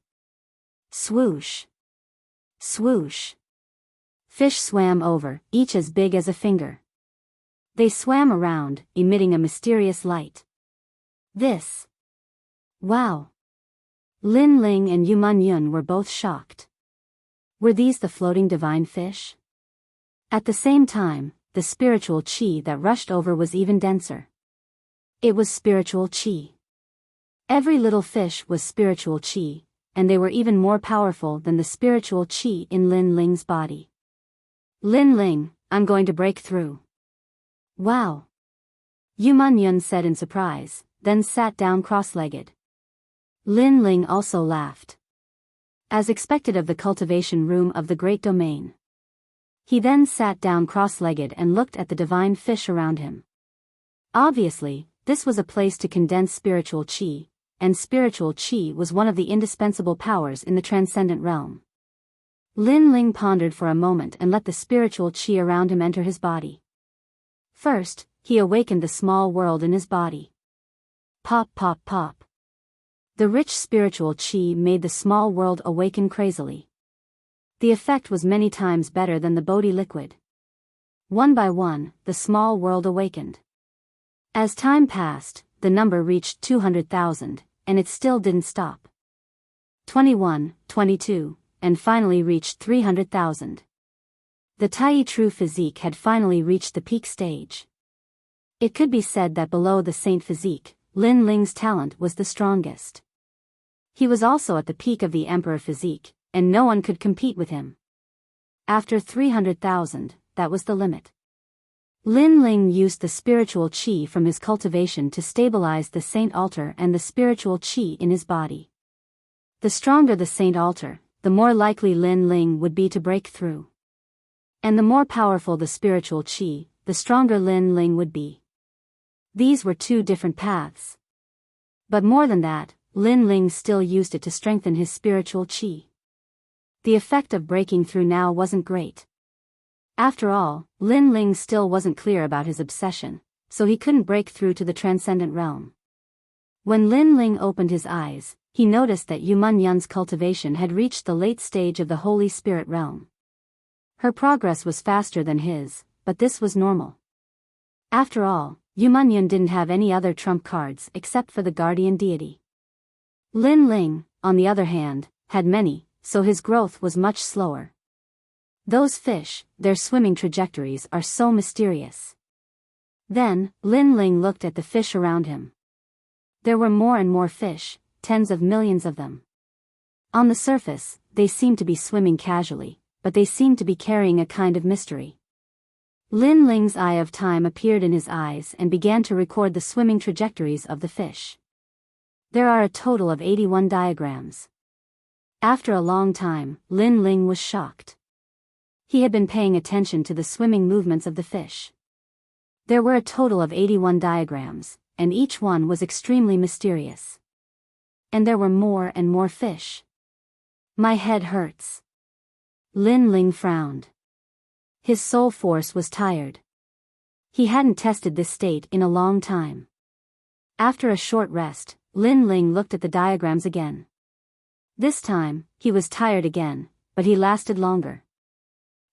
Swoosh. Swoosh. Fish swam over, each as big as a finger. They swam around, emitting a mysterious light. This. Wow. Lin Ling and Yu Munyun were both shocked. Were these the floating divine fish? At the same time, the spiritual qi that rushed over was even denser. It was spiritual qi. Every little fish was spiritual qi, and they were even more powerful than the spiritual qi in Lin Ling's body. Lin Ling, I'm going to break through. Wow. Yu Munyun said in surprise, then sat down cross-legged. Lin Ling also laughed. As expected of the cultivation room of the great domain. He then sat down cross-legged and looked at the divine fish around him. Obviously, this was a place to condense spiritual qi, and spiritual qi was one of the indispensable powers in the transcendent realm. Lin Ling pondered for a moment and let the spiritual qi around him enter his body. First, he awakened the small world in his body. Pop pop pop. The rich spiritual qi made the small world awaken crazily. The effect was many times better than the Bodhi liquid. One by one, the small world awakened. As time passed, the number reached 200,000, and it still didn't stop. 21, 22, and finally reached 300,000. The Tai True physique had finally reached the peak stage. It could be said that below the Saint physique, Lin Ling's talent was the strongest. He was also at the peak of the Emperor physique, and no one could compete with him. After 300,000, that was the limit. Lin Ling used the spiritual qi from his cultivation to stabilize the saint altar and the spiritual qi in his body. The stronger the saint altar, the more likely Lin Ling would be to break through. And the more powerful the spiritual qi, the stronger Lin Ling would be. These were two different paths. But more than that, Lin Ling still used it to strengthen his spiritual qi. The effect of breaking through now wasn't great. After all, Lin Ling still wasn't clear about his obsession, so he couldn't break through to the transcendent realm. When Lin Ling opened his eyes, he noticed that Yu Yun's cultivation had reached the late stage of the Holy Spirit realm. Her progress was faster than his, but this was normal. After all, Yu Yun didn't have any other trump cards except for the guardian deity. Lin Ling, on the other hand, had many, so his growth was much slower. Those fish, their swimming trajectories are so mysterious. Then, Lin Ling looked at the fish around him. There were more and more fish, tens of millions of them. On the surface, they seemed to be swimming casually, but they seemed to be carrying a kind of mystery. Lin Ling's eye of time appeared in his eyes and began to record the swimming trajectories of the fish. There are a total of 81 diagrams. After a long time, Lin Ling was shocked. He had been paying attention to the swimming movements of the fish. There were a total of 81 diagrams, and each one was extremely mysterious. And there were more and more fish. My head hurts. Lin Ling frowned. His soul force was tired. He hadn't tested this state in a long time. After a short rest, Lin Ling looked at the diagrams again. This time, he was tired again, but he lasted longer.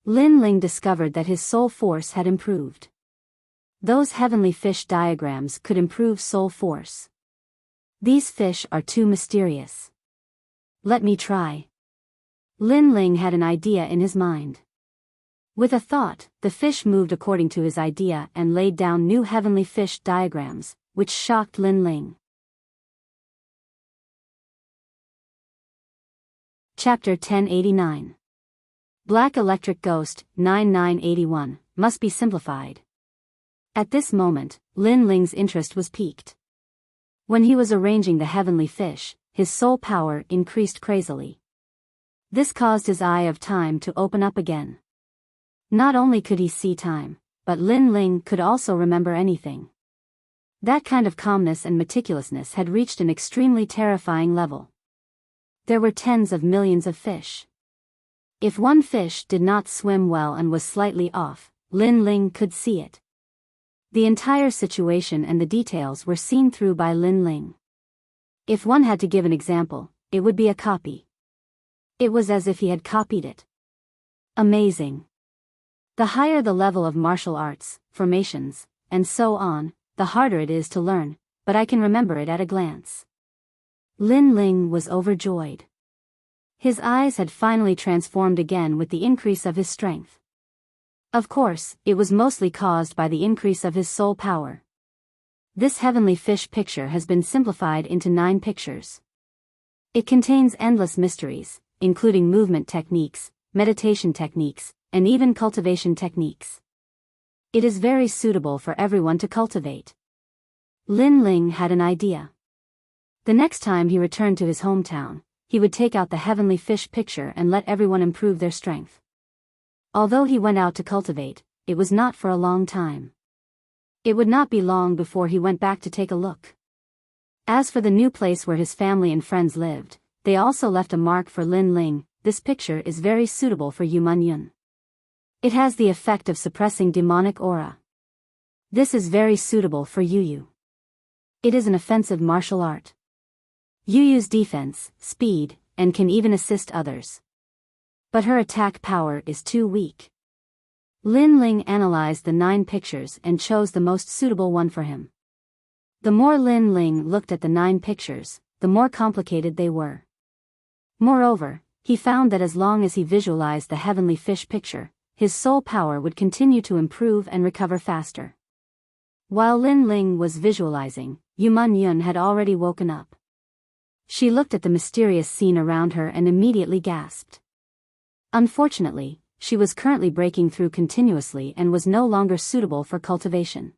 Lin Ling discovered that his soul force had improved. Those heavenly fish diagrams could improve soul force. These fish are too mysterious. Let me try. Lin Ling had an idea in his mind. With a thought, the fish moved according to his idea and laid down new heavenly fish diagrams, which shocked Lin Ling. Chapter 1089. Black Electric Ghost, 9981, must be simplified. At this moment, Lin Ling's interest was piqued. When he was arranging the heavenly fish, his soul power increased crazily. This caused his eye of time to open up again. Not only could he see time, but Lin Ling could also remember anything. That kind of calmness and meticulousness had reached an extremely terrifying level. There were tens of millions of fish. If one fish did not swim well and was slightly off, Lin Ling could see it. The entire situation and the details were seen through by Lin Ling. If one had to give an example, it would be a copy. It was as if he had copied it. Amazing. The higher the level of martial arts, formations, and so on, the harder it is to learn, but I can remember it at a glance. Lin Ling was overjoyed. His eyes had finally transformed again with the increase of his strength. Of course, it was mostly caused by the increase of his soul power. This heavenly fish picture has been simplified into 9 pictures. It contains endless mysteries, including movement techniques, meditation techniques, and even cultivation techniques. It is very suitable for everyone to cultivate. Lin Ling had an idea. The next time he returned to his hometown, he would take out the heavenly fish picture and let everyone improve their strength. Although he went out to cultivate, it was not for a long time. It would not be long before he went back to take a look. As for the new place where his family and friends lived, they also left a mark for Lin Ling. This picture is very suitable for Yu Yun. It has the effect of suppressing demonic aura. This is very suitable for Yu. It is an offensive martial art. Yu's defense, speed, and can even assist others. But her attack power is too weak. Lin Ling analyzed the 9 pictures and chose the most suitable one for him. The more Lin Ling looked at the 9 pictures, the more complicated they were. Moreover, he found that as long as he visualized the heavenly fish picture, his soul power would continue to improve and recover faster. While Lin Ling was visualizing, Yu Yun had already woken up. She looked at the mysterious scene around her and immediately gasped. Unfortunately, she was currently breaking through continuously and was no longer suitable for cultivation.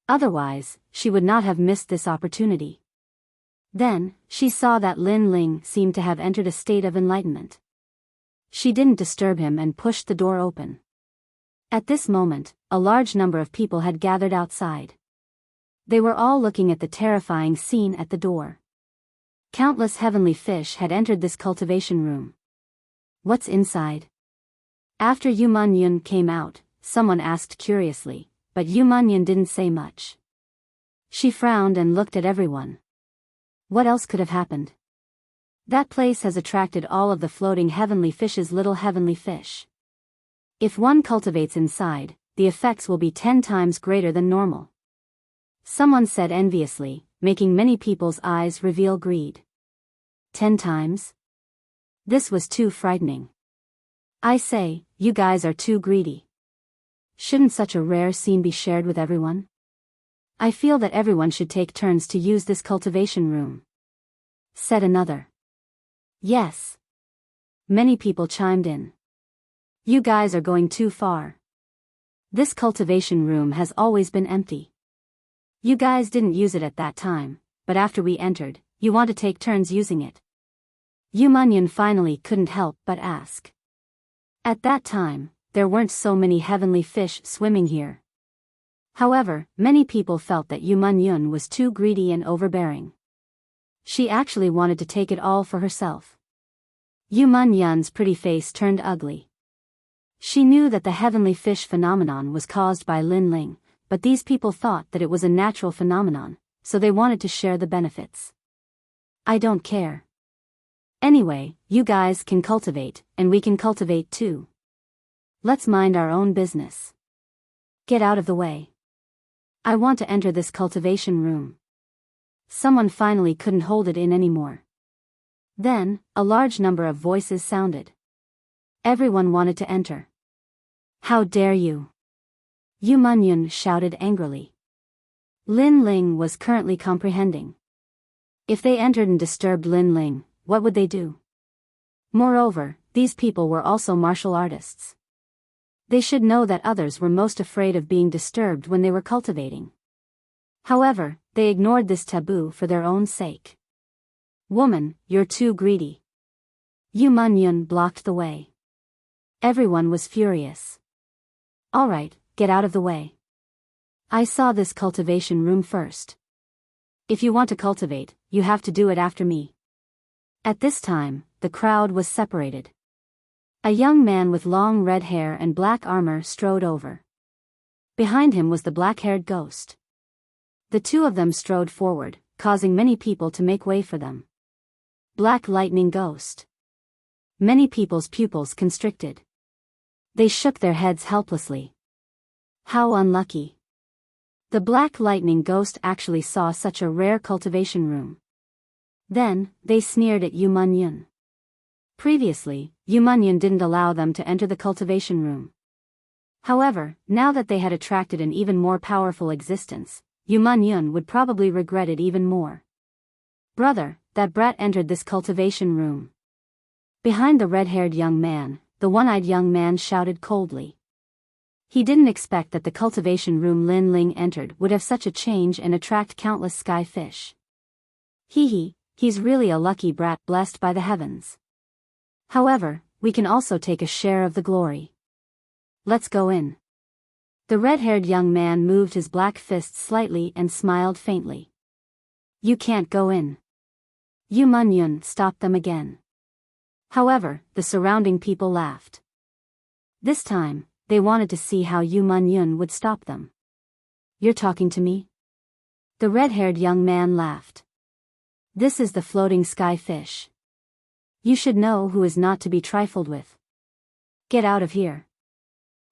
Otherwise, she would not have missed this opportunity. Then, she saw that Lin Ling seemed to have entered a state of enlightenment. She didn't disturb him and pushed the door open. At this moment, a large number of people had gathered outside. They were all looking at the terrifying scene at the door. Countless heavenly fish had entered this cultivation room. What's inside? After Yu Yun came out, someone asked curiously, but Yu Yun didn't say much. She frowned and looked at everyone. What else could have happened? That place has attracted all of the floating heavenly fishes, little heavenly fish. If one cultivates inside, the effects will be 10 times greater than normal. Someone said enviously, making many people's eyes reveal greed. 10 times? This was too frightening. I say, you guys are too greedy. Shouldn't such a rare scene be shared with everyone? I feel that everyone should take turns to use this cultivation room. Said another. Yes. Many people chimed in. You guys are going too far. This cultivation room has always been empty. You guys didn't use it at that time, but after we entered, you want to take turns using it. Yu Munyan finally couldn't help but ask. At that time, there weren't so many heavenly fish swimming here. However, many people felt that Yu Munyan was too greedy and overbearing. She actually wanted to take it all for herself. Yu Munyan's pretty face turned ugly. She knew that the heavenly fish phenomenon was caused by Lin Ling, but these people thought that it was a natural phenomenon, so they wanted to share the benefits. I don't care. Anyway, you guys can cultivate, and we can cultivate too. Let's mind our own business. Get out of the way. I want to enter this cultivation room. Someone finally couldn't hold it in anymore. Then, a large number of voices sounded. Everyone wanted to enter. How dare you? Yu Munyan shouted angrily. Lin Ling was currently comprehending. If they entered and disturbed Lin Ling, what would they do? Moreover, these people were also martial artists. They should know that others were most afraid of being disturbed when they were cultivating. However, they ignored this taboo for their own sake. Woman, you're too greedy. Yu Munyan blocked the way. Everyone was furious. All right, get out of the way. I saw this cultivation room first. If you want to cultivate, you have to do it after me. At this time, the crowd was separated. A young man with long red hair and black armor strode over. Behind him was the black-haired ghost. The two of them strode forward, causing many people to make way for them. Black Lightning Ghost. Many people's pupils constricted. They shook their heads helplessly. How unlucky. The Black Lightning Ghost actually saw such a rare cultivation room. Then, they sneered at Yu Munyan. Previously, Yu Munyan didn't allow them to enter the cultivation room. However, now that they had attracted an even more powerful existence, Yu Munyan would probably regret it even more. Brother, that brat entered this cultivation room. Behind the red-haired young man, the one-eyed young man shouted coldly. He didn't expect that the cultivation room Lin Ling entered would have such a change and attract countless sky fish. He's really a lucky brat blessed by the heavens. However, we can also take a share of the glory. Let's go in. The red-haired young man moved his black fist slightly and smiled faintly. You can't go in. Yu Munyan stopped them again. However, the surrounding people laughed. This time, they wanted to see how Yu Munyan would stop them. You're talking to me? The red-haired young man laughed. This is the floating sky fish. You should know who is not to be trifled with. Get out of here.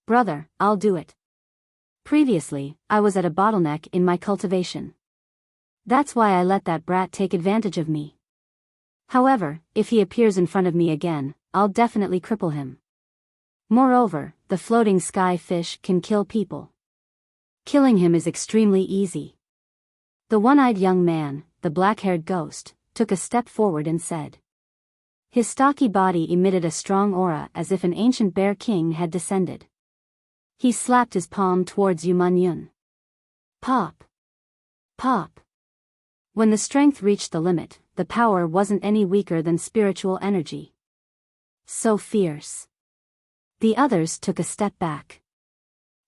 Brother, I'll do it. Previously, I was at a bottleneck in my cultivation. That's why I let that brat take advantage of me. However, if he appears in front of me again, I'll definitely cripple him. Moreover, the floating sky fish can kill people. Killing him is extremely easy. The one-eyed young man, the black-haired ghost, took a step forward and said. His stocky body emitted a strong aura as if an ancient bear king had descended. He slapped his palm towards Yu Munyan. Pop! Pop! When the strength reached the limit, the power wasn't any weaker than spiritual energy. So fierce. The others took a step back.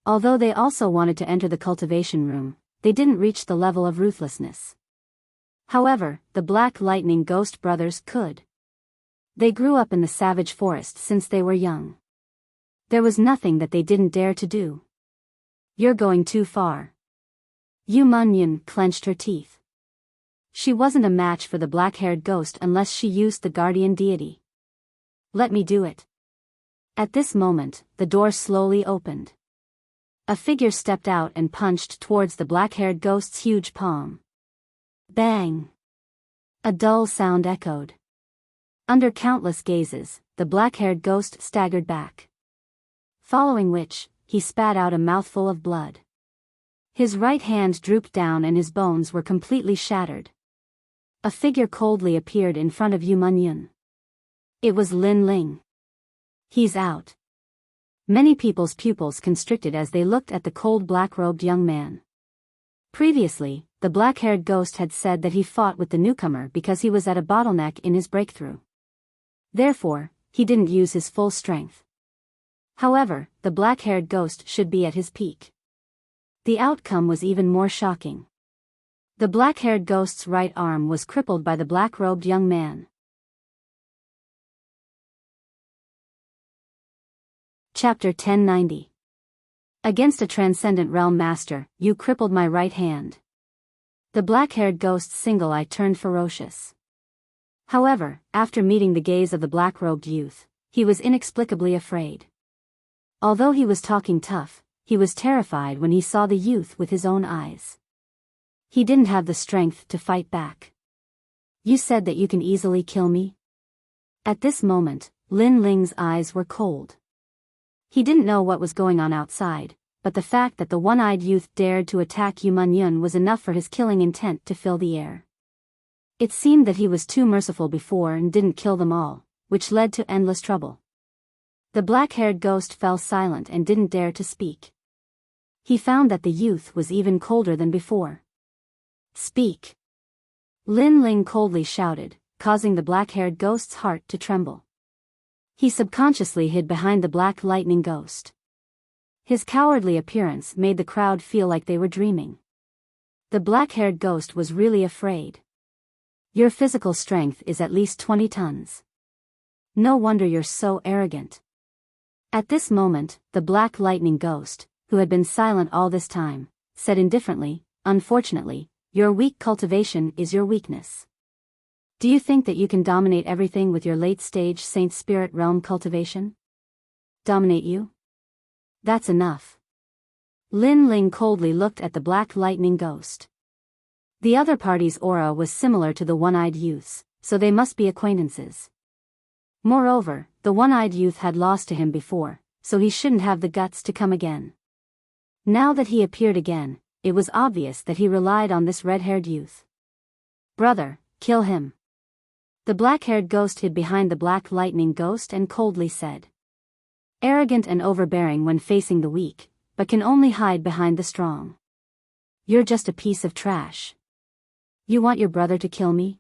Although they also wanted to enter the cultivation room, they didn't reach the level of ruthlessness. However, the Black Lightning Ghost brothers could. They grew up in the savage forest since they were young. There was nothing that they didn't dare to do. You're going too far. Yu Munyan clenched her teeth. She wasn't a match for the black-haired ghost unless she used the guardian deity. Let me do it. At this moment, the door slowly opened. A figure stepped out and punched towards the black-haired ghost's huge palm. Bang! A dull sound echoed. Under countless gazes, the black-haired ghost staggered back. Following which, he spat out a mouthful of blood. His right hand drooped down and his bones were completely shattered. A figure coldly appeared in front of Yu Munyun. It was Lin Ling. He's out. Many people's pupils constricted as they looked at the cold black-robed young man. Previously, the black-haired ghost had said that he fought with the newcomer because he was at a bottleneck in his breakthrough. Therefore, he didn't use his full strength. However, the black-haired ghost should be at his peak. The outcome was even more shocking. The black-haired ghost's right arm was crippled by the black-robed young man. Chapter 1090. Against a transcendent realm master, you crippled my right hand. The black-haired ghost's single eye turned ferocious. However, after meeting the gaze of the black-robed youth, he was inexplicably afraid. Although he was talking tough, he was terrified when he saw the youth with his own eyes. He didn't have the strength to fight back. You said that you can easily kill me? At this moment, Lin Ling's eyes were cold. He didn't know what was going on outside, but the fact that the one-eyed youth dared to attack Yu Munyun was enough for his killing intent to fill the air. It seemed that he was too merciful before and didn't kill them all, which led to endless trouble. The black-haired ghost fell silent and didn't dare to speak. He found that the youth was even colder than before. Speak! Lin Ling coldly shouted, causing the black-haired ghost's heart to tremble. He subconsciously hid behind the black lightning ghost. His cowardly appearance made the crowd feel like they were dreaming. The black-haired ghost was really afraid. Your physical strength is at least 20 tons. No wonder you're so arrogant. At this moment, the black lightning ghost, who had been silent all this time, said indifferently, unfortunately, your weak cultivation is your weakness. Do you think that you can dominate everything with your late-stage Saint Spirit Realm cultivation? Dominate you? That's enough. Lin Ling coldly looked at the black lightning ghost. The other party's aura was similar to the one-eyed youth's, so they must be acquaintances. Moreover, the one-eyed youth had lost to him before, so he shouldn't have the guts to come again. Now that he appeared again, it was obvious that he relied on this red-haired youth. Brother, kill him. The black-haired ghost hid behind the black lightning ghost and coldly said. Arrogant and overbearing when facing the weak, but can only hide behind the strong. You're just a piece of trash. You want your brother to kill me?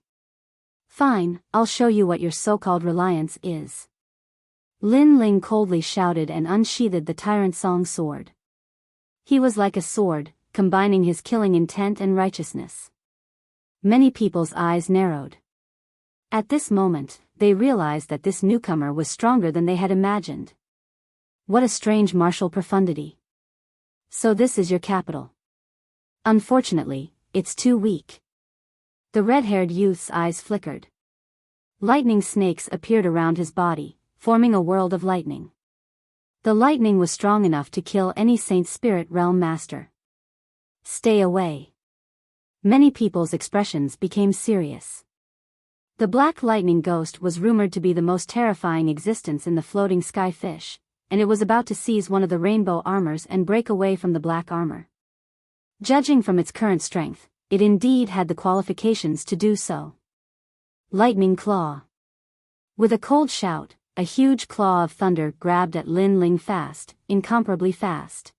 Fine, I'll show you what your so-called reliance is. Lin Ling coldly shouted and unsheathed the Tyrant Song sword. He was like a sword, combining his killing intent and righteousness. Many people's eyes narrowed. At this moment, they realized that this newcomer was stronger than they had imagined. What a strange martial profundity. So this is your capital. Unfortunately, it's too weak. The red-haired youth's eyes flickered. Lightning snakes appeared around his body, forming a world of lightning. The lightning was strong enough to kill any Saint Spirit Realm master. Stay away. Many people's expressions became serious. The black lightning ghost was rumored to be the most terrifying existence in the floating sky fish, and it was about to seize one of the rainbow armors and break away from the black armor. Judging from its current strength, it indeed had the qualifications to do so. Lightning Claw. With a cold shout, a huge claw of thunder grabbed at Lin Ling fast, incomparably fast.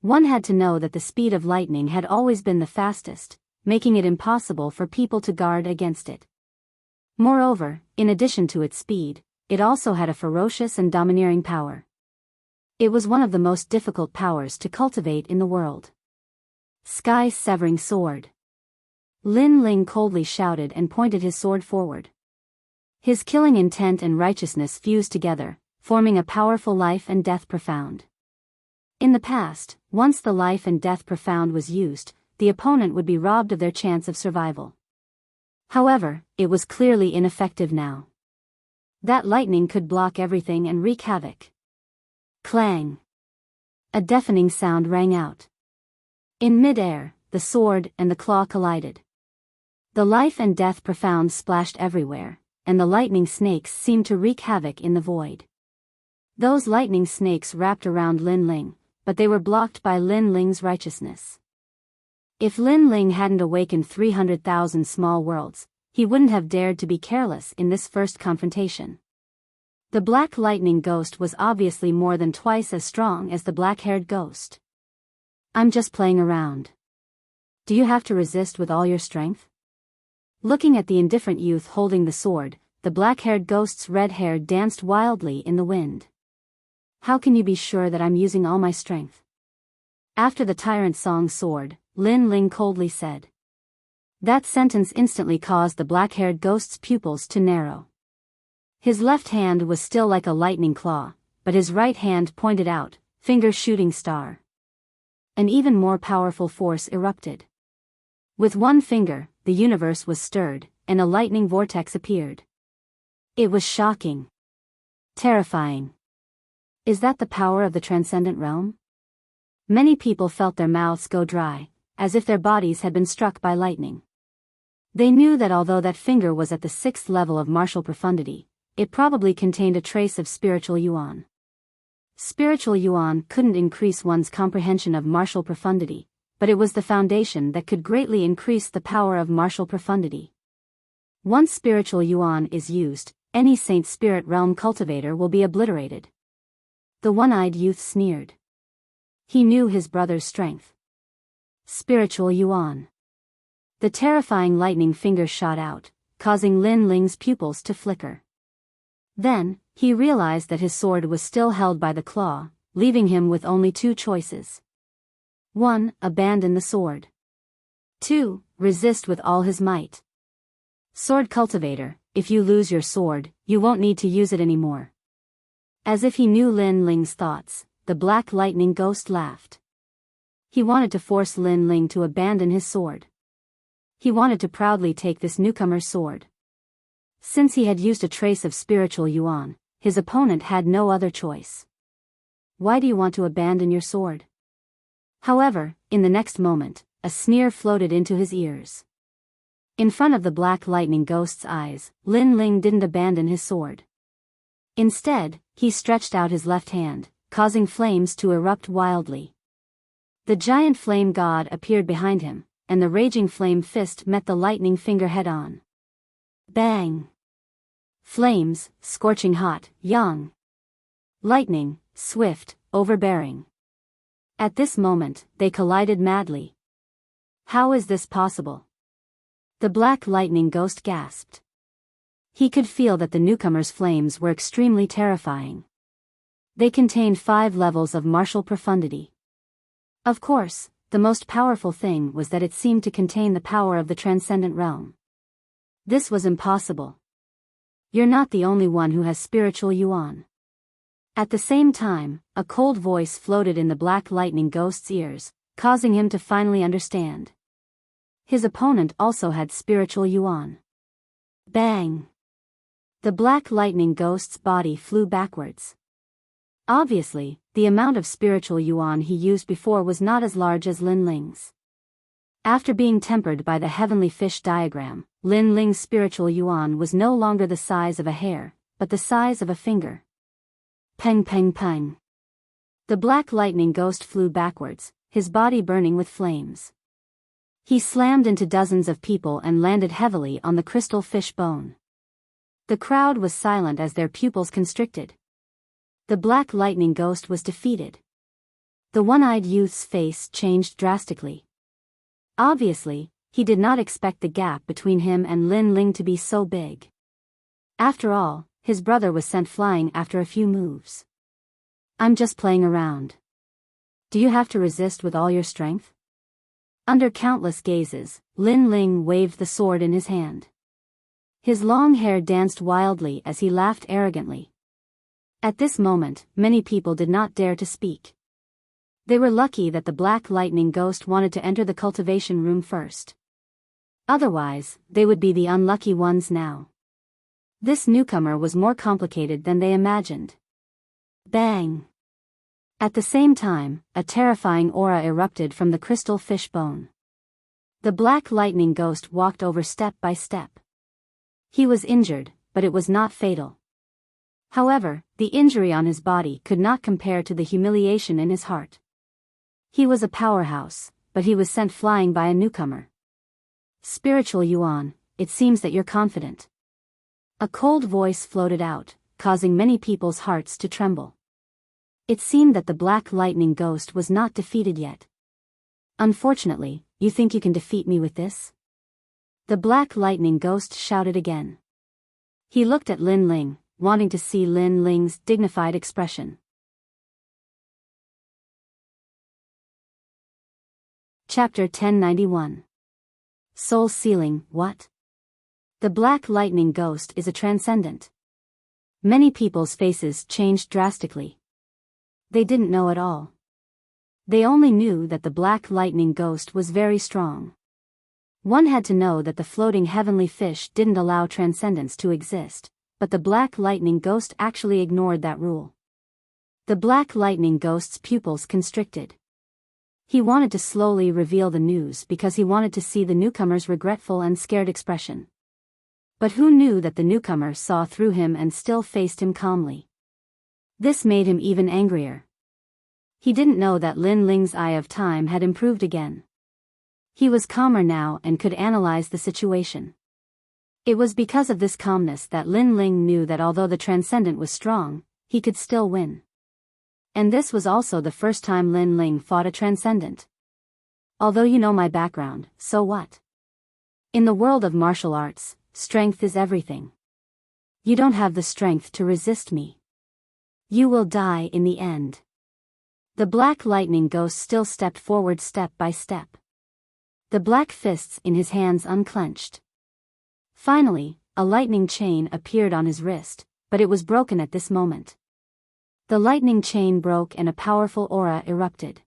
One had to know that the speed of lightning had always been the fastest, making it impossible for people to guard against it. Moreover, in addition to its speed, it also had a ferocious and domineering power. It was one of the most difficult powers to cultivate in the world. Sky-severing sword. Lin Ling coldly shouted and pointed his sword forward. His killing intent and righteousness fused together, forming a powerful life and death profound. In the past, once the life and death profound was used, the opponent would be robbed of their chance of survival. However, it was clearly ineffective now. That lightning could block everything and wreak havoc. Clang! A deafening sound rang out. In mid-air, the sword and the claw collided. The life and death profound splashed everywhere, and the lightning snakes seemed to wreak havoc in the void. Those lightning snakes wrapped around Lin Ling, but they were blocked by Lin Ling's righteousness. If Lin Ling hadn't awakened 300,000 small worlds, he wouldn't have dared to be careless in this first confrontation. The black lightning ghost was obviously more than twice as strong as the black-haired ghost. I'm just playing around. Do you have to resist with all your strength? Looking at the indifferent youth holding the sword, the black-haired ghost's red hair danced wildly in the wind. How can you be sure that I'm using all my strength? After the tyrant song soared, Lin Ling coldly said. That sentence instantly caused the black-haired ghost's pupils to narrow. His left hand was still like a lightning claw, but his right hand pointed out, finger shooting star. An even more powerful force erupted. With one finger, the universe was stirred, and a lightning vortex appeared. It was shocking. Terrifying. Is that the power of the transcendent realm? Many people felt their mouths go dry, as if their bodies had been struck by lightning. They knew that although that finger was at the 6th level of martial profundity, it probably contained a trace of spiritual yuan. Spiritual yuan couldn't increase one's comprehension of martial profundity, but it was the foundation that could greatly increase the power of martial profundity. Once spiritual yuan is used, any saint spirit realm cultivator will be obliterated. The one-eyed youth sneered. He knew his brother's strength. Spiritual yuan. The terrifying lightning finger shot out, causing Lin Ling's pupils to flicker. Then, he realized that his sword was still held by the claw, leaving him with only two choices. 1. Abandon the sword. 2. Resist with all his might. Sword cultivator, if you lose your sword, you won't need to use it anymore. As if he knew Lin Ling's thoughts, the black lightning ghost laughed. He wanted to force Lin Ling to abandon his sword. He wanted to proudly take this newcomer's sword. Since he had used a trace of spiritual yuan, his opponent had no other choice. Why do you want to abandon your sword? However, in the next moment, a sneer floated into his ears. In front of the black lightning ghost's eyes, Lin Ling didn't abandon his sword. Instead, he stretched out his left hand, causing flames to erupt wildly. The giant flame god appeared behind him, and the raging flame fist met the lightning finger head-on. Bang! Flames, scorching hot, young. Lightning, swift, overbearing. At this moment, they collided madly. How is this possible? The black lightning ghost gasped. He could feel that the newcomer's flames were extremely terrifying. They contained 5 levels of martial profundity. Of course, the most powerful thing was that it seemed to contain the power of the transcendent realm. This was impossible. You're not the only one who has spiritual yuan. At the same time, a cold voice floated in the black lightning ghost's ears, causing him to finally understand. His opponent also had spiritual yuan. Bang! The black lightning ghost's body flew backwards. Obviously, the amount of spiritual yuan he used before was not as large as Lin Ling's. After being tempered by the heavenly fish diagram, Lin Ling's spiritual yuan was no longer the size of a hair, but the size of a finger. Peng peng peng. The black lightning ghost flew backwards, his body burning with flames. He slammed into dozens of people and landed heavily on the crystal fish bone. The crowd was silent as their pupils constricted. The black lightning ghost was defeated. The one-eyed youth's face changed drastically. Obviously, he did not expect the gap between him and Lin Ling to be so big. After all, his brother was sent flying after a few moves. I'm just playing around. Do you have to resist with all your strength? Under countless gazes, Lin Ling waved the sword in his hand. His long hair danced wildly as he laughed arrogantly. At this moment, many people did not dare to speak. They were lucky that the black lightning ghost wanted to enter the cultivation room first. Otherwise, they would be the unlucky ones now. This newcomer was more complicated than they imagined. Bang! At the same time, a terrifying aura erupted from the crystal fish bone. The black lightning ghost walked over step by step. He was injured, but it was not fatal. However, the injury on his body could not compare to the humiliation in his heart. He was a powerhouse, but he was sent flying by a newcomer. Spiritual Yuan, it seems that you're confident. A cold voice floated out, causing many people's hearts to tremble. It seemed that the black lightning ghost was not defeated yet. Unfortunately, you think you can defeat me with this? The black lightning ghost shouted again. He looked at Lin Ling, wanting to see Lin Ling's dignified expression. Chapter 1091. Soul Sealing, what? The black lightning ghost is a transcendent. Many people's faces changed drastically. They didn't know at all. They only knew that the black lightning ghost was very strong. One had to know that the floating heavenly fish didn't allow transcendence to exist, but the black lightning ghost actually ignored that rule. The black lightning ghost's pupils constricted. He wanted to slowly reveal the news because he wanted to see the newcomer's regretful and scared expression. But who knew that the newcomer saw through him and still faced him calmly? This made him even angrier. He didn't know that Lin Ling's eye of time had improved again. He was calmer now and could analyze the situation. It was because of this calmness that Lin Ling knew that although the transcendent was strong, he could still win. And this was also the first time Lin Ling fought a transcendent. Although you know my background, so what? In the world of martial arts, strength is everything. You don't have the strength to resist me. You will die in the end. The black lightning ghost still stepped forward step by step. The black fists in his hands unclenched. Finally, a lightning chain appeared on his wrist, but it was broken at this moment. The lightning chain broke and a powerful aura erupted.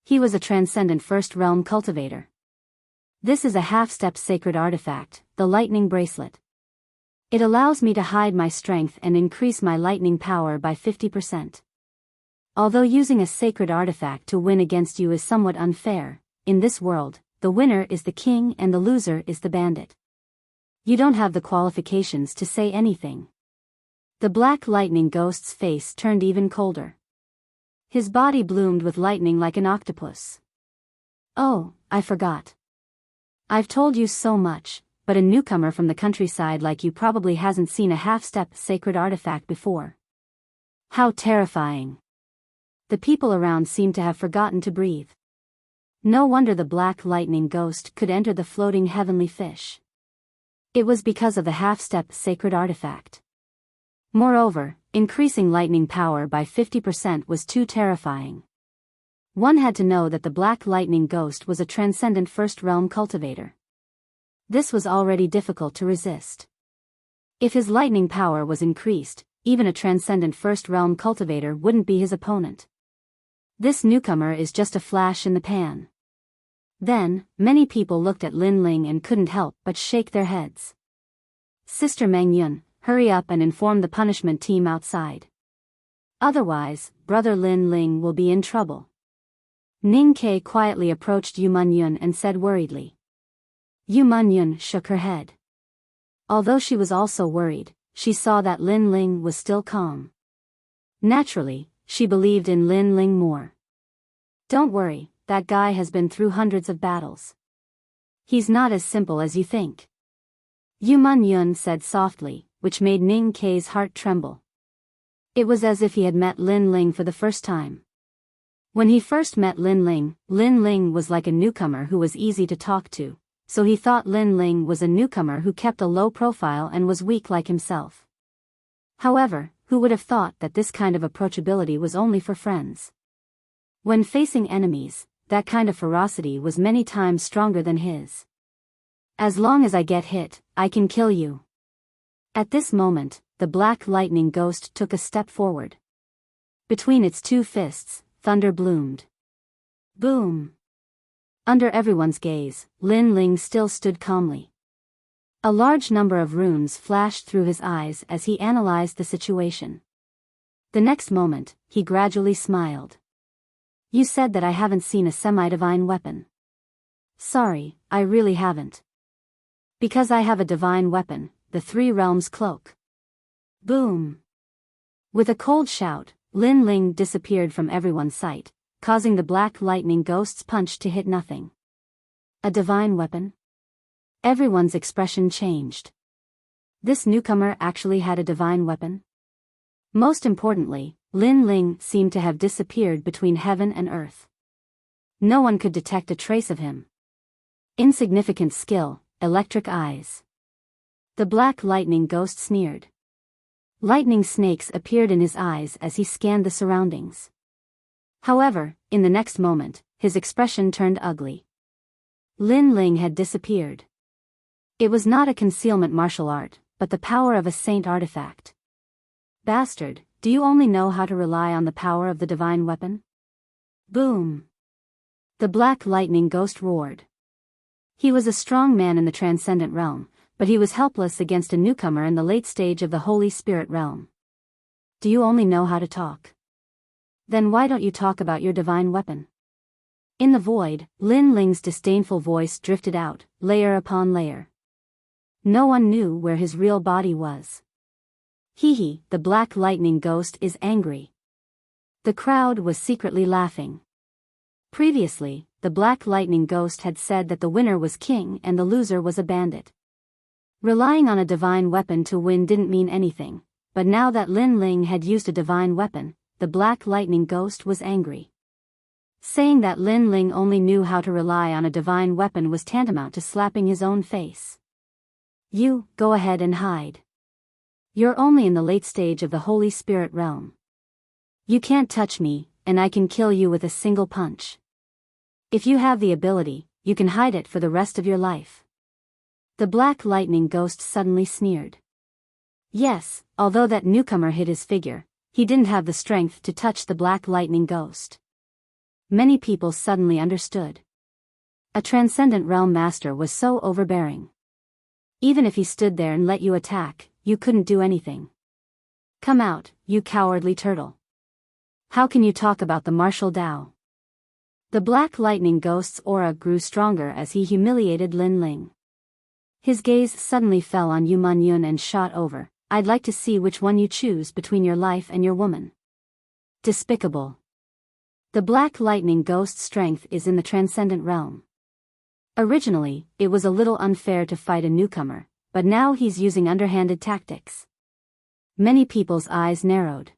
He was a transcendent first realm cultivator. This is a half-step sacred artifact, the lightning bracelet. It allows me to hide my strength and increase my lightning power by 50%. Although using a sacred artifact to win against you is somewhat unfair, in this world, the winner is the king and the loser is the bandit. You don't have the qualifications to say anything. The black lightning ghost's face turned even colder. His body bloomed with lightning like an octopus. Oh, I forgot. I've told you so much, but a newcomer from the countryside like you probably hasn't seen a half-step sacred artifact before. How terrifying. The people around seemed to have forgotten to breathe. No wonder the black lightning ghost could enter the floating heavenly fish. It was because of the half-step sacred artifact. Moreover, increasing lightning power by 50% was too terrifying. One had to know that the black lightning ghost was a transcendent first realm cultivator. This was already difficult to resist. If his lightning power was increased, even a transcendent first realm cultivator wouldn't be his opponent. This newcomer is just a flash in the pan. Then, many people looked at Lin Ling and couldn't help but shake their heads. Sister Meng Yun, hurry up and inform the punishment team outside. Otherwise, brother Lin Ling will be in trouble. Ning Ke quietly approached Yu Munyun and said worriedly. Yu Munyun shook her head. Although she was also worried, she saw that Lin Ling was still calm. Naturally, she believed in Lin Ling more. Don't worry, that guy has been through hundreds of battles. He's not as simple as you think. Yu Munyun said softly, which made Ning Ke's heart tremble. It was as if he had met Lin Ling for the first time. When he first met Lin Ling was like a newcomer who was easy to talk to, so he thought Lin Ling was a newcomer who kept a low profile and was weak like himself. However, who would have thought that this kind of approachability was only for friends? When facing enemies, that kind of ferocity was many times stronger than his. As long as I get hit, I can kill you. At this moment, the black lightning ghost took a step forward. Between its two fists, thunder bloomed. Boom! Under everyone's gaze, Lin Ling still stood calmly. A large number of runes flashed through his eyes as he analyzed the situation. The next moment, he gradually smiled. You said that I haven't seen a semi-divine weapon. Sorry, I really haven't. Because I have a divine weapon, the Three Realms Cloak. Boom! With a cold shout, Lin Ling disappeared from everyone's sight, causing the Black Lightning Ghost's punch to hit nothing. A divine weapon? Everyone's expression changed. This newcomer actually had a divine weapon? Most importantly, Lin Ling seemed to have disappeared between heaven and earth. No one could detect a trace of him. Insignificant skill, electric eyes. The Black Lightning Ghost sneered. Lightning snakes appeared in his eyes as he scanned the surroundings. However, in the next moment, his expression turned ugly. Lin Ling had disappeared. It was not a concealment martial art, but the power of a saint artifact. Bastard, do you only know how to rely on the power of the divine weapon? Boom! The Black Lightning Ghost roared. He was a strong man in the transcendent realm, but he was helpless against a newcomer in the late stage of the Holy Spirit realm. Do you only know how to talk? Then why don't you talk about your divine weapon? In the void, Lin Ling's disdainful voice drifted out, layer upon layer. No one knew where his real body was. Hee, the Black Lightning Ghost is angry. The crowd was secretly laughing. Previously, the Black Lightning Ghost had said that the winner was king and the loser was a bandit. Relying on a divine weapon to win didn't mean anything, but now that Lin Ling had used a divine weapon, the Black Lightning Ghost was angry. Saying that Lin Ling only knew how to rely on a divine weapon was tantamount to slapping his own face. You, go ahead and hide. You're only in the late stage of the Holy Spirit realm. You can't touch me, and I can kill you with a single punch. If you have the ability, you can hide it for the rest of your life. The Black Lightning Ghost suddenly sneered. Yes, although that newcomer hid his figure, he didn't have the strength to touch the Black Lightning Ghost. Many people suddenly understood. A transcendent realm master was so overbearing. Even if he stood there and let you attack, you couldn't do anything. Come out, you cowardly turtle. How can you talk about the martial Tao? The Black Lightning Ghost's aura grew stronger as he humiliated Lin Ling. His gaze suddenly fell on Yu Man Yun and shot over. I'd like to see which one you choose between your life and your woman. Despicable. The Black Lightning Ghost's strength is in the transcendent realm. Originally, it was a little unfair to fight a newcomer, but now he's using underhanded tactics. Many people's eyes narrowed.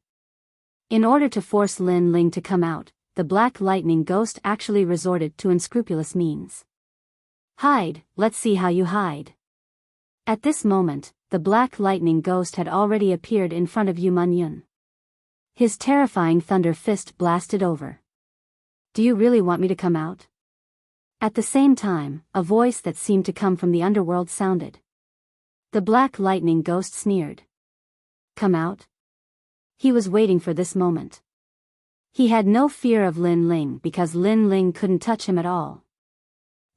In order to force Lin Ling to come out, the Black Lightning Ghost actually resorted to unscrupulous means. Hide, let's see how you hide. At this moment, the Black Lightning Ghost had already appeared in front of Yu Man Yun. His terrifying thunder fist blasted over. Do you really want me to come out? At the same time, a voice that seemed to come from the underworld sounded. The Black Lightning Ghost sneered. Come out? He was waiting for this moment. He had no fear of Lin Ling because Lin Ling couldn't touch him at all.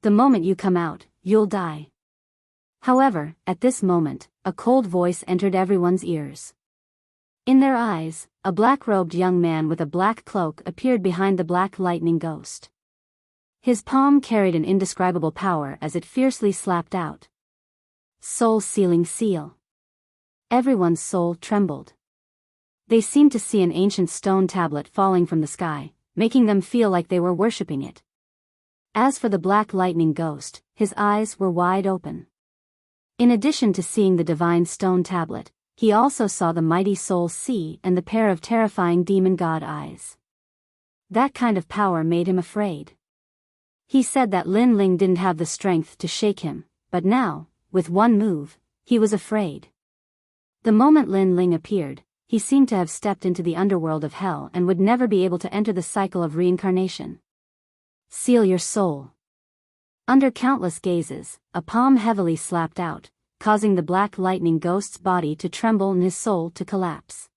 The moment you come out, you'll die. However, at this moment, a cold voice entered everyone's ears. In their eyes, a black-robed young man with a black cloak appeared behind the Black Lightning Ghost. His palm carried an indescribable power as it fiercely slapped out. Soul-sealing seal. Everyone's soul trembled. They seemed to see an ancient stone tablet falling from the sky, making them feel like they were worshipping it. As for the Black Lightning Ghost, his eyes were wide open. In addition to seeing the divine stone tablet, he also saw the mighty soul sea and the pair of terrifying demon god eyes. That kind of power made him afraid. He said that Lin Ling didn't have the strength to shake him, but now, with one move, he was afraid. The moment Lin Ling appeared, he seemed to have stepped into the underworld of hell and would never be able to enter the cycle of reincarnation. Seal your soul. Under countless gazes, a palm heavily slapped out, causing the Black Lightning Ghost's body to tremble and his soul to collapse.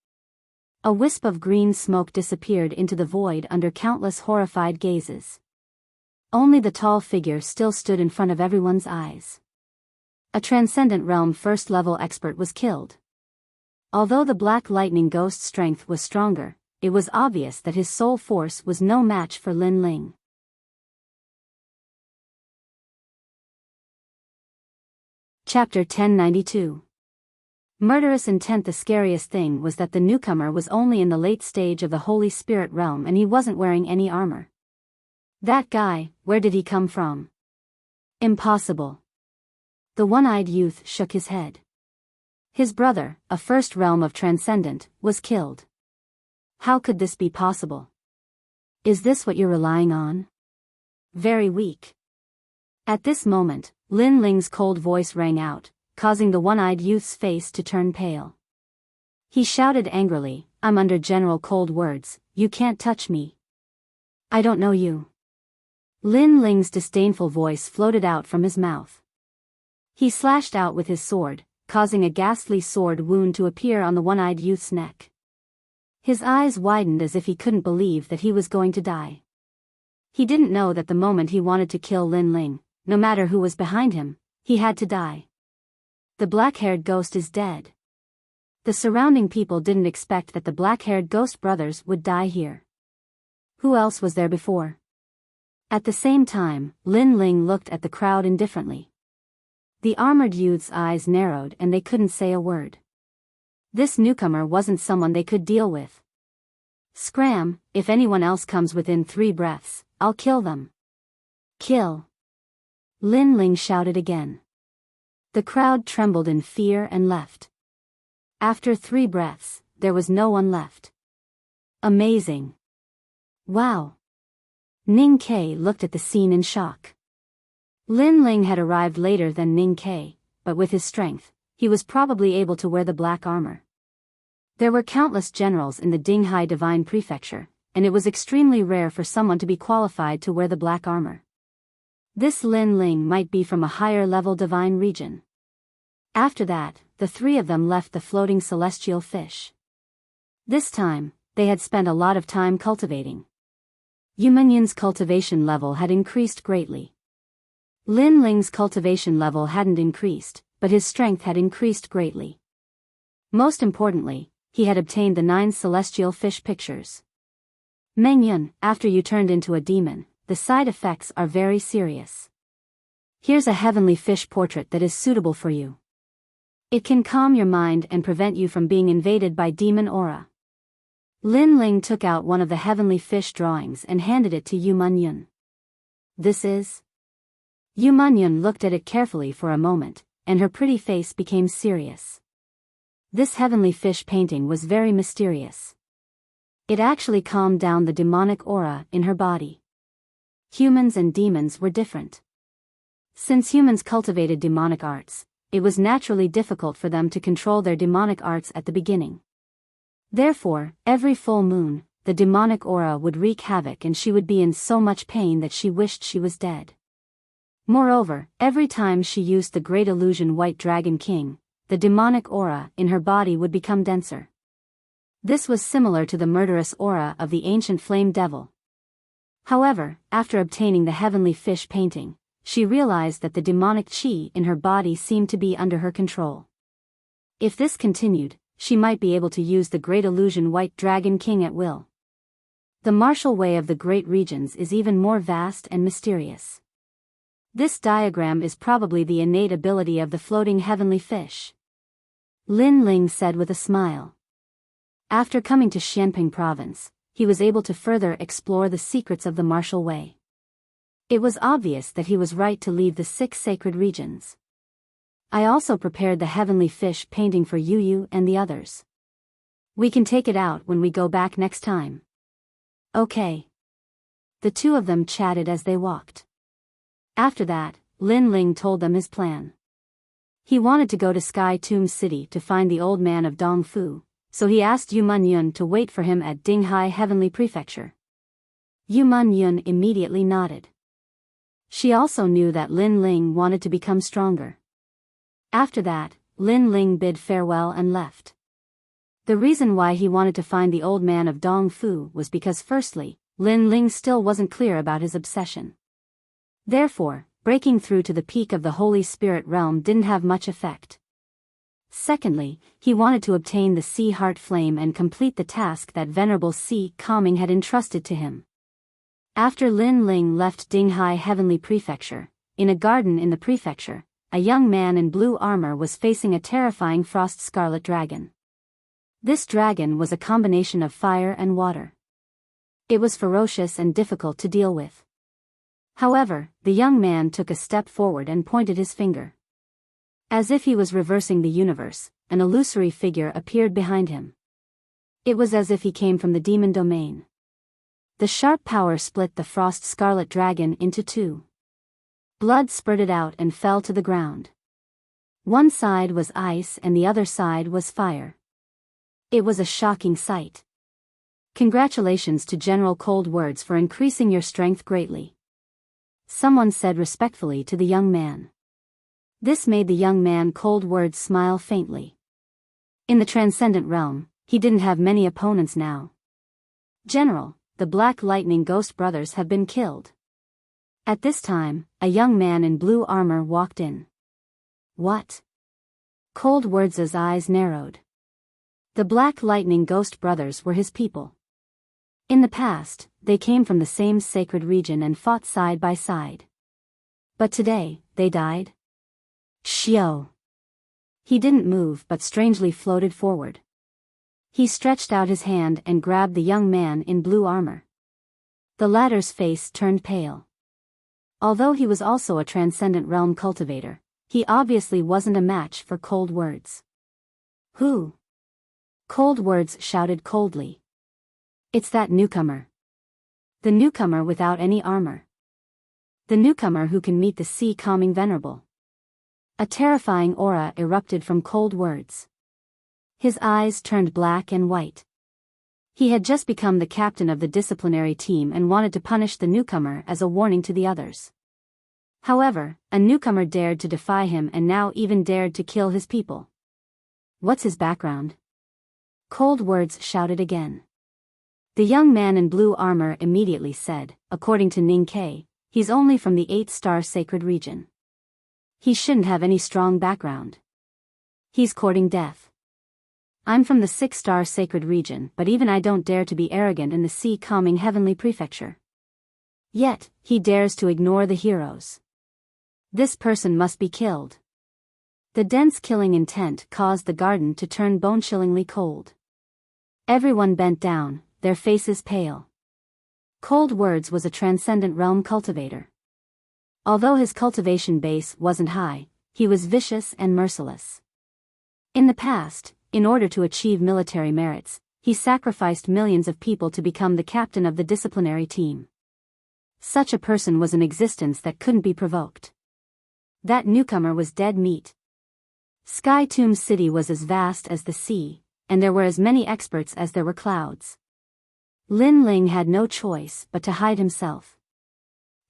A wisp of green smoke disappeared into the void under countless horrified gazes. Only the tall figure still stood in front of everyone's eyes. A Transcendent Realm first-level expert was killed. Although the Black Lightning Ghost's strength was stronger, it was obvious that his soul force was no match for Lin Ling. Chapter 1092. Murderous Intent. The scariest thing was that the newcomer was only in the late stage of the Holy Spirit realm and he wasn't wearing any armor. That guy, where did he come from? Impossible. The one-eyed youth shook his head. His brother, a first realm of Transcendent, was killed. How could this be possible? Is this what you're relying on? Very weak. At this moment, Lin Ling's cold voice rang out, causing the one-eyed youth's face to turn pale. He shouted angrily, "I'm under General Cold Words, you can't touch me. I don't know you." Lin Ling's disdainful voice floated out from his mouth. He slashed out with his sword, causing a ghastly sword wound to appear on the one-eyed youth's neck. His eyes widened as if he couldn't believe that he was going to die. He didn't know that the moment he wanted to kill Lin Ling, no matter who was behind him, he had to die. The black-haired ghost is dead. The surrounding people didn't expect that the black-haired ghost brothers would die here. Who else was there before? At the same time, Lin Ling looked at the crowd indifferently. The armored youth's eyes narrowed and they couldn't say a word. This newcomer wasn't someone they could deal with. Scram, if anyone else comes within 3 breaths, I'll kill them. Kill. Lin Ling shouted again. The crowd trembled in fear and left. After 3 breaths, there was no one left. Amazing. Wow. Ning Ke looked at the scene in shock. Lin Ling had arrived later than Ning Ke, but with his strength, he was probably able to wear the black armor. There were countless generals in the Dinghai Divine Prefecture, and it was extremely rare for someone to be qualified to wear the black armor. This Lin Ling might be from a higher-level divine region. After that, the 3 of them left the floating celestial fish. This time, they had spent a lot of time cultivating. Yumenyun's cultivation level had increased greatly. Lin Ling's cultivation level hadn't increased, but his strength had increased greatly. Most importantly, he had obtained the 9 celestial fish pictures. Mengyun, after you turned into a demon, the side effects are very serious. Here's a heavenly fish portrait that is suitable for you. It can calm your mind and prevent you from being invaded by demon aura. Lin Ling took out one of the heavenly fish drawings and handed it to Yu Menyun. This is? Yu Menyun looked at it carefully for a moment, and her pretty face became serious. This heavenly fish painting was very mysterious. It actually calmed down the demonic aura in her body. Humans and demons were different. Since humans cultivated demonic arts, it was naturally difficult for them to control their demonic arts at the beginning. Therefore, every full moon, the demonic aura would wreak havoc and she would be in so much pain that she wished she was dead. Moreover, every time she used the Great Illusion White Dragon King, the demonic aura in her body would become denser. This was similar to the murderous aura of the ancient flame devil. However, after obtaining the heavenly fish painting, she realized that the demonic chi in her body seemed to be under her control. If this continued, she might be able to use the Great Illusion White Dragon King at will. The martial way of the Great Regions is even more vast and mysterious. This diagram is probably the innate ability of the floating heavenly fish. Lin Ling said with a smile. After coming to Xianping province, he was able to further explore the secrets of the martial way. It was obvious that he was right to leave the 6 sacred regions. I also prepared the heavenly fish painting for Yu Yu and the others. We can take it out when we go back next time. Okay. The 2 of them chatted as they walked. After that, Lin Ling told them his plan. He wanted to go to Sky Tomb City to find the old man of Dongfu, so he asked Yu Menyun to wait for him at Dinghai Heavenly Prefecture. Yu Menyun immediately nodded. She also knew that Lin Ling wanted to become stronger. After that, Lin Ling bid farewell and left. The reason why he wanted to find the old man of Dongfu was because firstly, Lin Ling still wasn't clear about his obsession. Therefore, breaking through to the peak of the Holy Spirit realm didn't have much effect. Secondly, he wanted to obtain the Sea Heart Flame and complete the task that Venerable Sea Calming had entrusted to him. After Lin Ling left Dinghai Heavenly Prefecture, in a garden in the prefecture, a young man in blue armor was facing a terrifying frost scarlet dragon. This dragon was a combination of fire and water. It was ferocious and difficult to deal with. However, the young man took a step forward and pointed his finger. As if he was reversing the universe, an illusory figure appeared behind him. It was as if he came from the demon domain. The sharp power split the frost scarlet dragon into two. Blood spurted out and fell to the ground. One side was ice and the other side was fire. It was a shocking sight. Congratulations to General Cold Words for increasing your strength greatly, someone said respectfully to the young man. This made the young man Cold Words smile faintly. In the transcendent realm, he didn't have many opponents now. General, the Black Lightning Ghost Brothers have been killed. At this time, a young man in blue armor walked in. What? Cold Words' eyes narrowed. The Black Lightning Ghost Brothers were his people. In the past, they came from the same sacred region and fought side by side. But today, they died? Xiao. He didn't move but strangely floated forward. He stretched out his hand and grabbed the young man in blue armor. The latter's face turned pale. Although he was also a transcendent realm cultivator, he obviously wasn't a match for Cold Words. Who? Cold Words shouted coldly. It's that newcomer. The newcomer without any armor. The newcomer who can meet the sea calming venerable. A terrifying aura erupted from Cold Words. His eyes turned black and white. He had just become the captain of the disciplinary team and wanted to punish the newcomer as a warning to the others. However, a newcomer dared to defy him and now even dared to kill his people. What's his background? Cold Words shouted again. The young man in blue armor immediately said, according to Ning Ke, he's only from the 8-star sacred region. He shouldn't have any strong background. He's courting death. I'm from the 6-star sacred region, but even I don't dare to be arrogant in the sea calming heavenly prefecture. Yet, he dares to ignore the heroes. This person must be killed. The dense killing intent caused the garden to turn bone-chillingly cold. Everyone bent down, their faces pale. Cold Words was a transcendent realm cultivator. Although his cultivation base wasn't high, he was vicious and merciless. In the past, in order to achieve military merits, he sacrificed millions of people to become the captain of the disciplinary team. Such a person was an existence that couldn't be provoked. That newcomer was dead meat. Sky Tomb City was as vast as the sea, and there were as many experts as there were clouds. Lin Ling had no choice but to hide himself.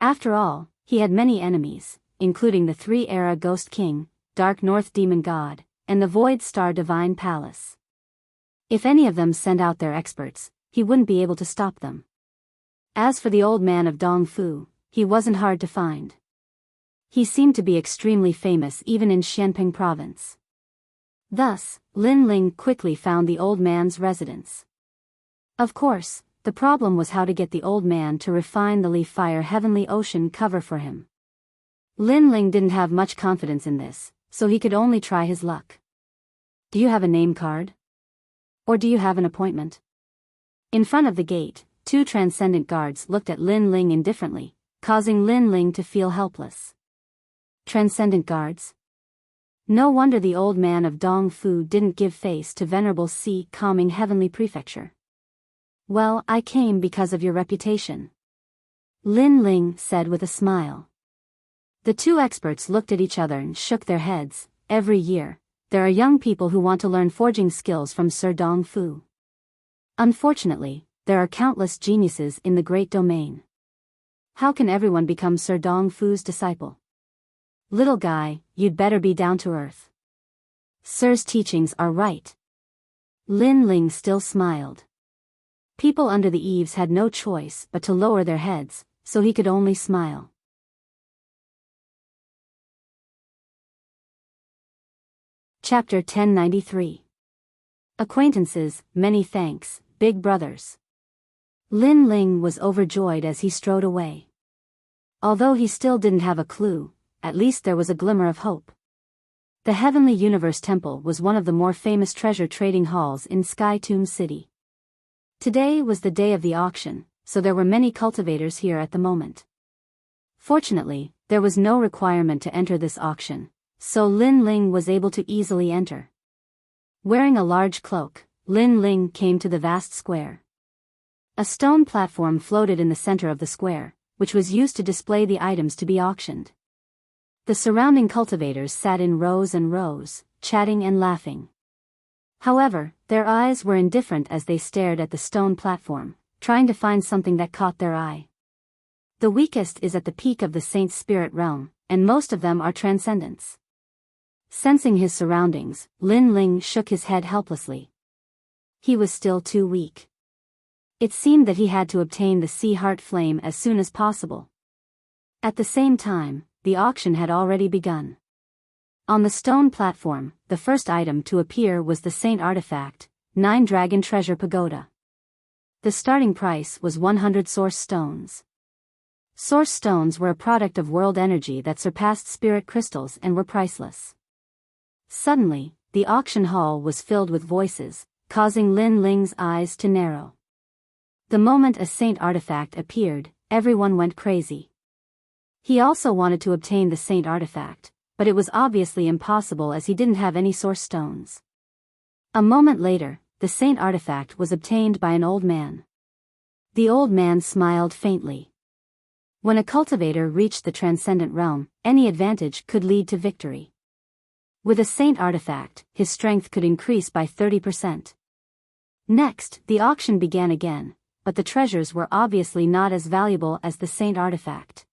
After all, he had many enemies, including the 3-era Ghost King, Dark North Demon God, and the Void Star Divine Palace. If any of them sent out their experts, he wouldn't be able to stop them. As for the old man of Dongfu, he wasn't hard to find. He seemed to be extremely famous even in Xianping province. Thus, Lin Ling quickly found the old man's residence. Of course, the problem was how to get the old man to refine the leaf fire heavenly ocean cover for him. Lin Ling didn't have much confidence in this, so he could only try his luck. Do you have a name card? Or do you have an appointment? In front of the gate, 2 transcendent guards looked at Lin Ling indifferently, causing Lin Ling to feel helpless. Transcendent guards? No wonder the old man of Dongfu didn't give face to Venerable Sea Calming Heavenly Prefecture. Well, I came because of your reputation, Lin Ling said with a smile. The 2 experts looked at each other and shook their heads. Every year, there are young people who want to learn forging skills from Sir Dongfu. Unfortunately, there are countless geniuses in the great domain. How can everyone become Sir Dongfu's disciple? Little guy, you'd better be down to earth. Sir's teachings are right. Lin Ling still smiled. People under the eaves had no choice but to lower their heads, so he could only smile. Chapter 1093. Acquaintances, many thanks, big brothers. Lin Ling was overjoyed as he strode away. Although he still didn't have a clue, at least there was a glimmer of hope. The Heavenly Universe Temple was one of the more famous treasure trading halls in Sky Tomb City. Today was the day of the auction, so there were many cultivators here at the moment. Fortunately, there was no requirement to enter this auction, so Lin Ling was able to easily enter. Wearing a large cloak, Lin Ling came to the vast square. A stone platform floated in the center of the square, which was used to display the items to be auctioned. The surrounding cultivators sat in rows and rows, chatting and laughing. However, their eyes were indifferent as they stared at the stone platform, trying to find something that caught their eye. The weakest is at the peak of the Saint's spirit realm, and most of them are transcendents. Sensing his surroundings, Lin Ling shook his head helplessly. He was still too weak. It seemed that he had to obtain the Sea Heart Flame as soon as possible. At the same time, the auction had already begun. On the stone platform, the first item to appear was the Saint Artifact, 9 Dragon Treasure Pagoda. The starting price was 100 Source Stones. Source Stones were a product of world energy that surpassed spirit crystals and were priceless. Suddenly, the auction hall was filled with voices, causing Lin Ling's eyes to narrow. The moment a Saint Artifact appeared, everyone went crazy. He also wanted to obtain the Saint Artifact, but it was obviously impossible as he didn't have any Source Stones. A moment later, the Saint Artifact was obtained by an old man. The old man smiled faintly. When a cultivator reached the Transcendent Realm, any advantage could lead to victory. With a Saint Artifact, his strength could increase by 30%. Next, the auction began again, but the treasures were obviously not as valuable as the Saint Artifact.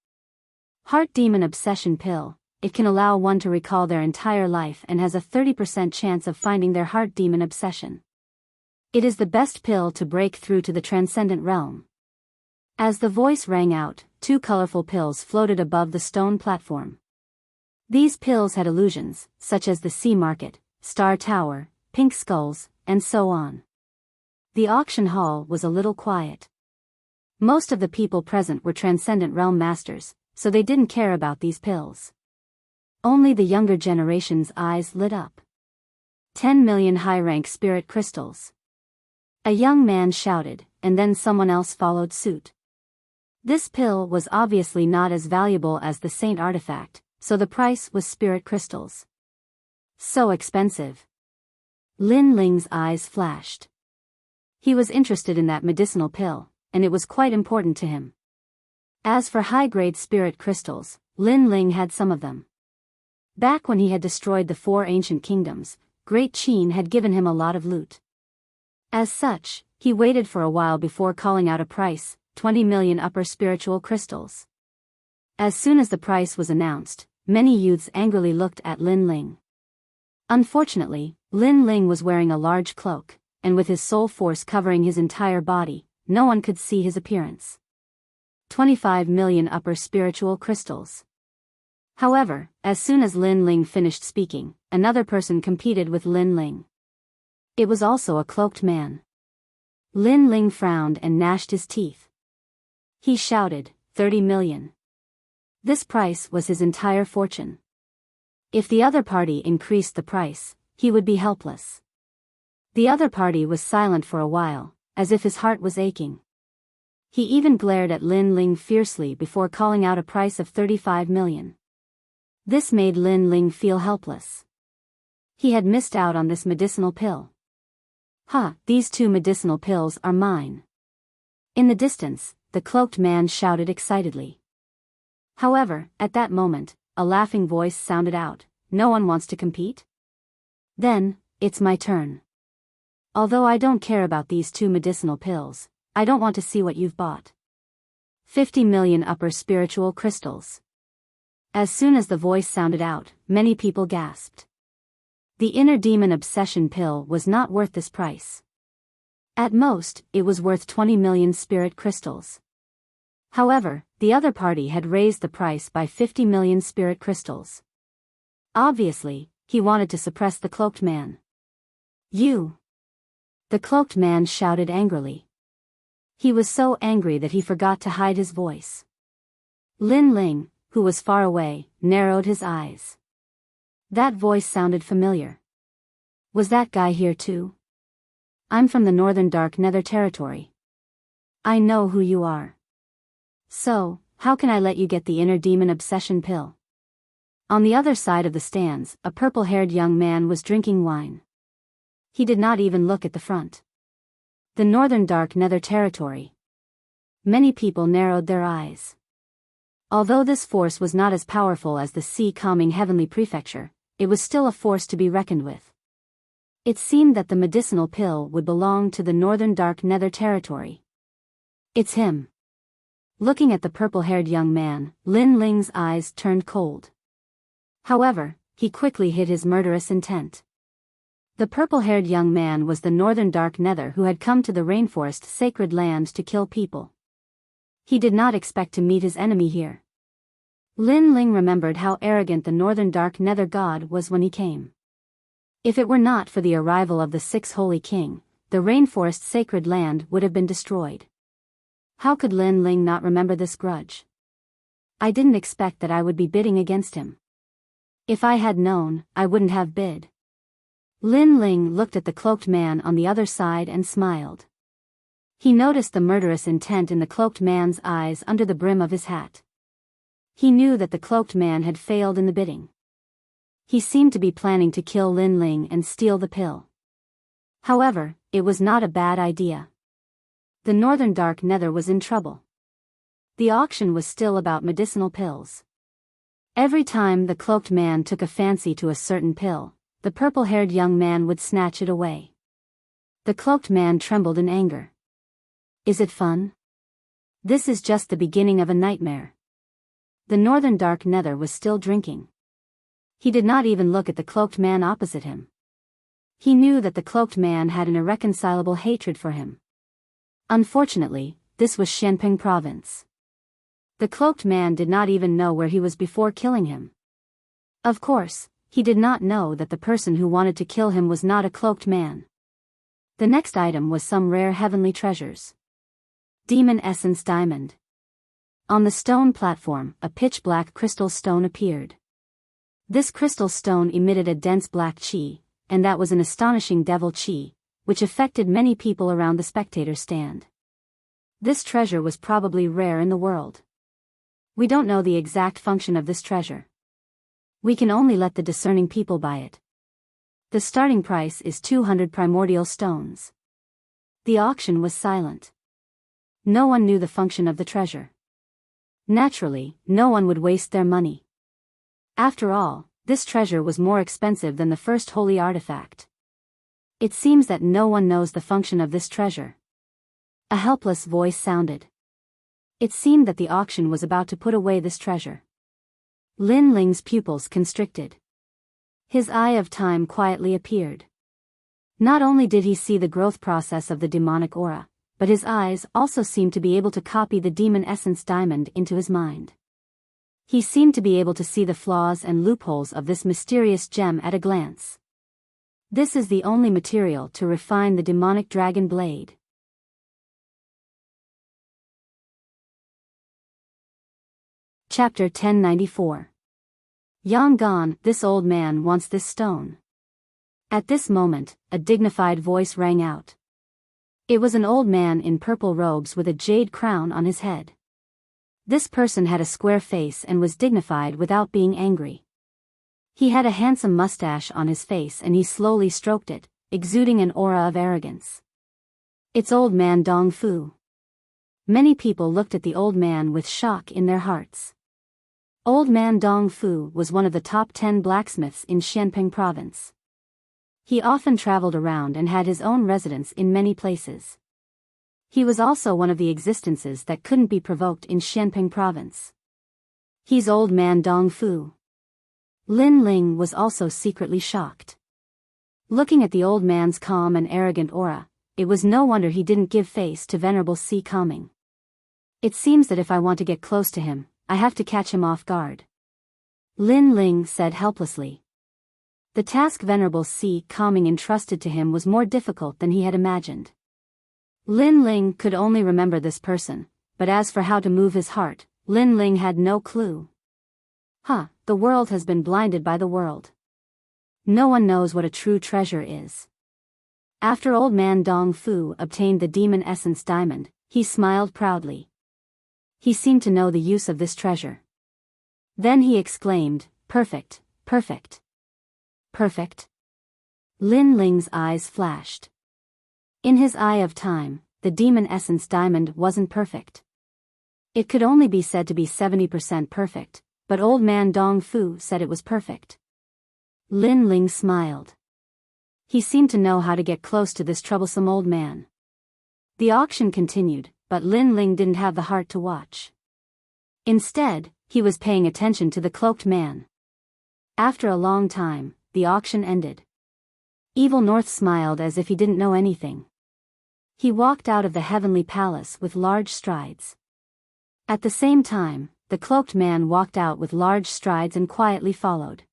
Heart Demon Obsession Pill. It can allow one to recall their entire life and has a 30% chance of finding their heart demon obsession. It is the best pill to break through to the Transcendent Realm. As the voice rang out, 2 colorful pills floated above the stone platform. These pills had illusions, such as the Sea Market, Star Tower, Pink Skulls, and so on. The auction hall was a little quiet. Most of the people present were Transcendent Realm Masters, so they didn't care about these pills. Only the younger generation's eyes lit up. 10 million high-rank spirit crystals. A young man shouted, and then someone else followed suit. This pill was obviously not as valuable as the Saint Artifact, so the price was spirit crystals. So expensive. Lin Ling's eyes flashed. He was interested in that medicinal pill, and it was quite important to him. As for high-grade spirit crystals, Lin Ling had some of them. Back when he had destroyed the 4 ancient kingdoms, Great Qin had given him a lot of loot. As such, he waited for a while before calling out a price, 20 million upper spiritual crystals. As soon as the price was announced, many youths angrily looked at Lin Ling. Unfortunately, Lin Ling was wearing a large cloak, and with his soul force covering his entire body, no one could see his appearance. 25 million upper spiritual crystals. However, as soon as Lin Ling finished speaking, another person competed with Lin Ling. It was also a cloaked man. Lin Ling frowned and gnashed his teeth. He shouted, 30 million. This price was his entire fortune. If the other party increased the price, he would be helpless. The other party was silent for a while, as if his heart was aching. He even glared at Lin Ling fiercely before calling out a price of 35 million. This made Lin Ling feel helpless. He had missed out on this medicinal pill. These 2 medicinal pills are mine. In the distance, the cloaked man shouted excitedly. However, at that moment, a laughing voice sounded out, no one wants to compete? Then, it's my turn. Although I don't care about these 2 medicinal pills, I don't want to see what you've bought. 50 million upper spiritual crystals. As soon as the voice sounded out, many people gasped. The inner demon obsession pill was not worth this price. At most, it was worth 20 million spirit crystals. However, the other party had raised the price by 50 million spirit crystals. Obviously, he wanted to suppress the cloaked man. You! The cloaked man shouted angrily. He was so angry that he forgot to hide his voice. Lin Ling, who was far away, narrowed his eyes. That voice sounded familiar. Was that guy here too? I'm from the Northern Dark Nether territory. I know who you are. So, how can I let you get the inner demon obsession pill? On the other side of the stands, a purple-haired young man was drinking wine. He did not even look at the front. The Northern Dark Nether territory. Many people narrowed their eyes. Although this force was not as powerful as the sea-calming heavenly prefecture, it was still a force to be reckoned with. It seemed that the medicinal pill would belong to the Northern Dark Nether territory. It's him. Looking at the purple-haired young man, Lin Ling's eyes turned cold. However, he quickly hid his murderous intent. The purple-haired young man was the Northern Dark Nether who had come to the rainforest sacred land to kill people. He did not expect to meet his enemy here. Lin Ling remembered how arrogant the Northern Dark Nether god was when he came. If it were not for the arrival of the Sixth Holy King, the rainforest sacred land would have been destroyed. How could Lin Ling not remember this grudge? I didn't expect that I would be bidding against him. If I had known, I wouldn't have bid. Lin Ling looked at the cloaked man on the other side and smiled. He noticed the murderous intent in the cloaked man's eyes under the brim of his hat. He knew that the cloaked man had failed in the bidding. He seemed to be planning to kill Lin Ling and steal the pill. However, it was not a bad idea. The Northern Dark Nether was in trouble. The auction was still about medicinal pills. Every time the cloaked man took a fancy to a certain pill, the purple-haired young man would snatch it away. The cloaked man trembled in anger. Is it fun? This is just the beginning of a nightmare. The Northern Dark Nether was still drinking. He did not even look at the cloaked man opposite him. He knew that the cloaked man had an irreconcilable hatred for him. Unfortunately, this was Xianping province. The cloaked man did not even know where he was before killing him. Of course, he did not know that the person who wanted to kill him was not a cloaked man. The next item was some rare heavenly treasures. Demon Essence Diamond. On the stone platform, a pitch-black crystal stone appeared. This crystal stone emitted a dense black chi, and that was an astonishing devil chi, which affected many people around the spectator stand. This treasure was probably rare in the world. We don't know the exact function of this treasure. We can only let the discerning people buy it. The starting price is 200 primordial stones. The auction was silent. No one knew the function of the treasure. Naturally, no one would waste their money. After all, this treasure was more expensive than the first holy artifact. It seems that no one knows the function of this treasure. A helpless voice sounded. It seemed that the auction was about to put away this treasure. Lin Ling's pupils constricted. His eye of time quietly appeared. Not only did he see the growth process of the demonic aura, but his eyes also seemed to be able to copy the demon essence diamond into his mind. He seemed to be able to see the flaws and loopholes of this mysterious gem at a glance. This is the only material to refine the demonic dragon blade. Chapter 1094. Yang Gan, this old man wants this stone. At this moment, a dignified voice rang out. It was an old man in purple robes with a jade crown on his head. This person had a square face and was dignified without being angry. He had a handsome mustache on his face and he slowly stroked it, exuding an aura of arrogance. It's old man Dong Fu. Many people looked at the old man with shock in their hearts. Old man Dong Fu was one of the top 10 blacksmiths in Xianping province. He often traveled around and had his own residence in many places. He was also one of the existences that couldn't be provoked in Xianping province. He's old man Dong Fu. Lin Ling was also secretly shocked. Looking at the old man's calm and arrogant aura, it was no wonder he didn't give face to venerable sea calming. It seems that if I want to get close to him, I have to catch him off guard. Lin Ling said helplessly. The task Venerable Si Calming entrusted to him was more difficult than he had imagined. Lin Ling could only remember this person, but as for how to move his heart, Lin Ling had no clue. The world has been blinded by the world. No one knows what a true treasure is. After old man Dong Fu obtained the demon essence diamond, he smiled proudly. He seemed to know the use of this treasure. Then he exclaimed, "Perfect, perfect, perfect." Lin Ling's eyes flashed. In his eye of time, the demon essence diamond wasn't perfect. It could only be said to be 70% perfect, but old man Dong Fu said it was perfect. Lin Ling smiled. He seemed to know how to get close to this troublesome old man. The auction continued, but Lin Ling didn't have the heart to watch. Instead, he was paying attention to the cloaked man. After a long time, the auction ended. Evil North smiled as if he didn't know anything. He walked out of the heavenly palace with large strides. At the same time, the cloaked man walked out with large strides and quietly followed.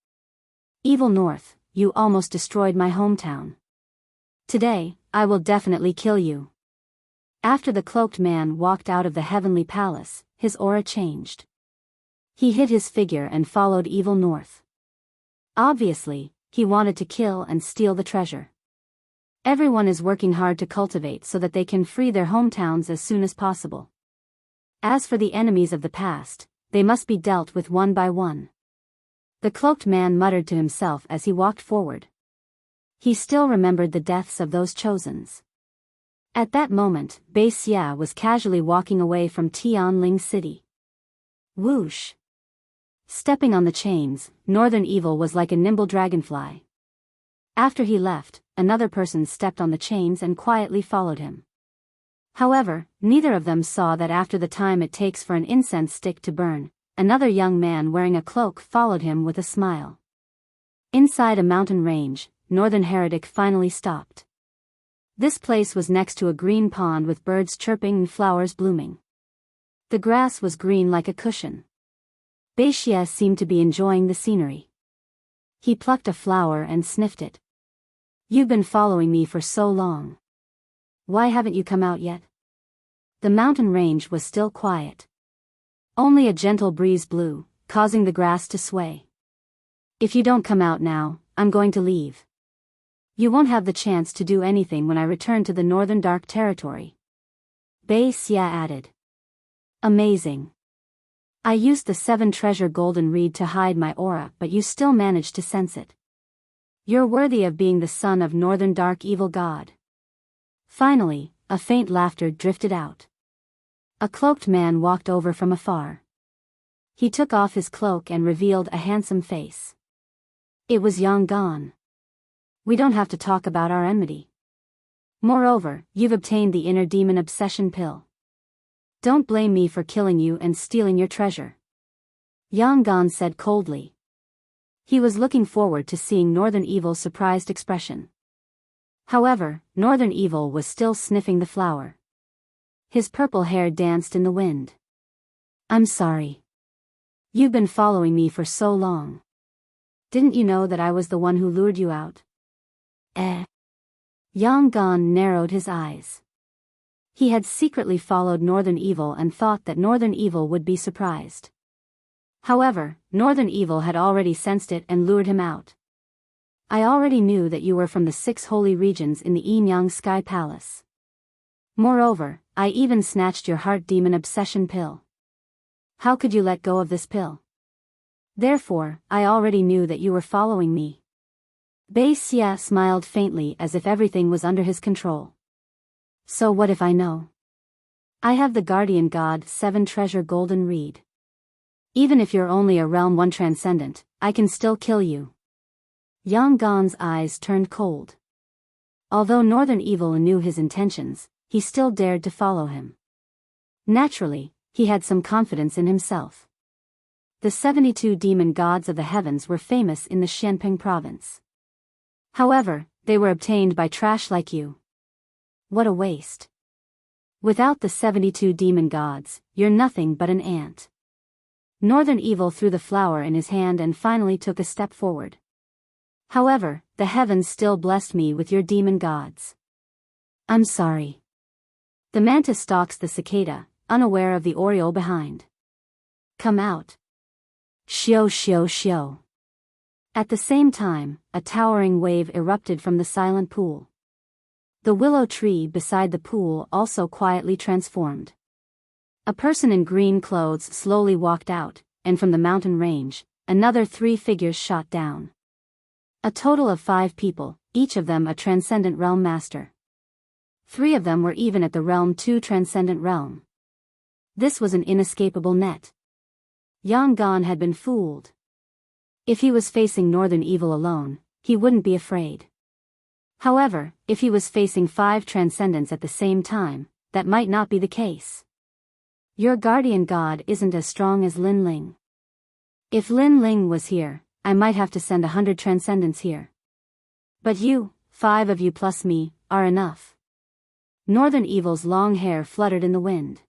Evil North, you almost destroyed my hometown. Today, I will definitely kill you. After the cloaked man walked out of the heavenly palace, his aura changed. He hid his figure and followed Evil North. Obviously, he wanted to kill and steal the treasure. Everyone is working hard to cultivate so that they can free their hometowns as soon as possible. As for the enemies of the past, they must be dealt with one by one. The cloaked man muttered to himself as he walked forward. He still remembered the deaths of those chosens. At that moment, Bei Xia was casually walking away from Tianling City. Whoosh! Stepping on the chains, Northern Evil was like a nimble dragonfly. After he left, another person stepped on the chains and quietly followed him. However, neither of them saw that after the time it takes for an incense stick to burn, another young man wearing a cloak followed him with a smile. Inside a mountain range, Northern Heretic finally stopped. This place was next to a green pond with birds chirping and flowers blooming. The grass was green like a cushion. Bei Xia seemed to be enjoying the scenery. He plucked a flower and sniffed it. "You've been following me for so long. Why haven't you come out yet?" The mountain range was still quiet. Only a gentle breeze blew, causing the grass to sway. "If you don't come out now, I'm going to leave. You won't have the chance to do anything when I return to the Northern Dark Territory." Bei Xia added. "Amazing. I used the 7 treasure golden reed to hide my aura, but you still managed to sense it. You're worthy of being the son of Northern Dark Evil God." Finally, a faint laughter drifted out. A cloaked man walked over from afar. He took off his cloak and revealed a handsome face. It was Yang Gan. "We don't have to talk about our enmity. Moreover, you've obtained the inner demon obsession pill. Don't blame me for killing you and stealing your treasure," Yang Gan said coldly. He was looking forward to seeing Northern Evil's surprised expression. However, Northern Evil was still sniffing the flower. His purple hair danced in the wind. "I'm sorry. You've been following me for so long. Didn't you know that I was the one who lured you out?" Yang Gan narrowed his eyes. He had secretly followed Northern Evil and thought that Northern Evil would be surprised. However, Northern Evil had already sensed it and lured him out. "I already knew that you were from the 6 holy regions in the Yin-Yang Sky Palace. Moreover, I even snatched your heart demon obsession pill. How could you let go of this pill? Therefore, I already knew that you were following me." Bei Xia smiled faintly as if everything was under his control. "So what if I know? I have the Guardian God 7 treasure golden reed. Even if you're only a realm 1 transcendent, I can still kill you." Yang Gan's eyes turned cold. Although Northern Evil knew his intentions, he still dared to follow him. Naturally, he had some confidence in himself. The 72 demon gods of the heavens were famous in the Xianping province. However, they were obtained by trash like you. What a waste. Without the 72 demon gods, you're nothing but an ant. Northern Evil threw the flower in his hand and finally took a step forward. However, the heavens still blessed me with your demon gods. I'm sorry. The mantis stalks the cicada, unaware of the oriole behind. Come out. Shio shio shio. At the same time, a towering wave erupted from the silent pool. The willow tree beside the pool also quietly transformed. A person in green clothes slowly walked out, and from the mountain range, another 3 figures shot down. A total of 5 people, each of them a transcendent realm master. 3 of them were even at the realm 2 transcendent realm. This was an inescapable net. Yangon had been fooled. If he was facing northern evil alone, he wouldn't be afraid. However, if he was facing 5 transcendents at the same time, that might not be the case. Your guardian god isn't as strong as Lin Ling. If Lin Ling was here, I might have to send 100 transcendents here. But you, 5 of you plus me, are enough. Northern Evil's long hair fluttered in the wind.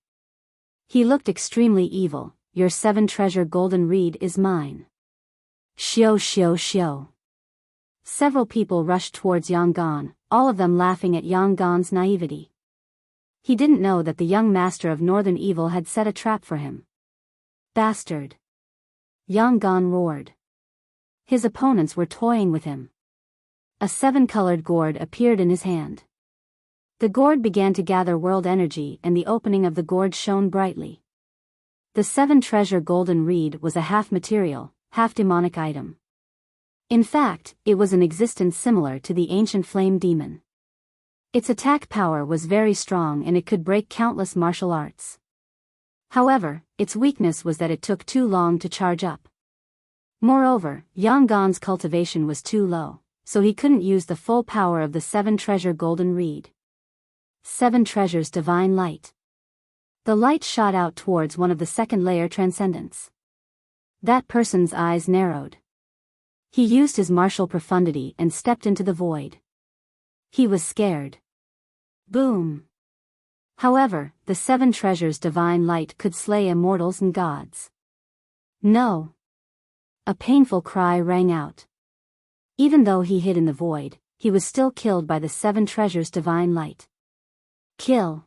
He looked extremely evil. Your 7 treasure golden reed is mine. Shio shio shio. Several people rushed towards Yangon, all of them laughing at Yangon's naivety. He didn't know that the young master of Northern Evil had set a trap for him. Bastard! Yangon roared. His opponents were toying with him. A 7-colored gourd appeared in his hand. The gourd began to gather world energy and the opening of the gourd shone brightly. The 7 treasure golden reed was a half-material, half-demonic item. In fact, it was an existence similar to the ancient flame demon. Its attack power was very strong and it could break countless martial arts. However, its weakness was that it took too long to charge up. Moreover, Yangon's cultivation was too low, so he couldn't use the full power of the 7 treasure golden reed. 7 treasures divine light. The light shot out towards one of the second-layer transcendents. That person's eyes narrowed. He used his martial profundity and stepped into the void. He was scared. Boom! However, the 7 treasures divine light could slay immortals and gods. No! A painful cry rang out. Even though he hid in the void, he was still killed by the 7 treasures divine light. Kill!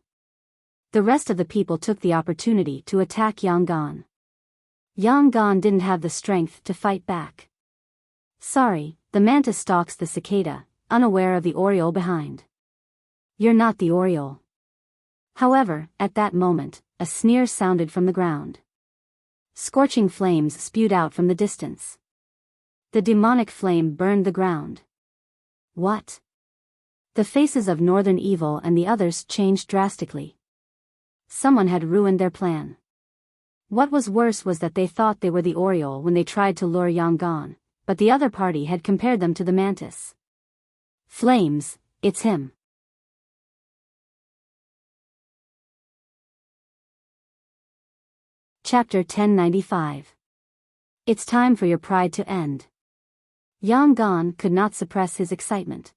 The rest of the people took the opportunity to attack Yangon. Yangon didn't have the strength to fight back. Sorry, the mantis stalks the cicada, unaware of the oriole behind. You're not the oriole. However, at that moment, a sneer sounded from the ground. Scorching flames spewed out from the distance. The demonic flame burned the ground. What? The faces of Northern Evil and the others changed drastically. Someone had ruined their plan. What was worse was that they thought they were the oriole when they tried to lure Yangon, but the other party had compared them to the mantis. Flames, it's him. Chapter 1095. It's time for your pride to end. Yangon could not suppress his excitement.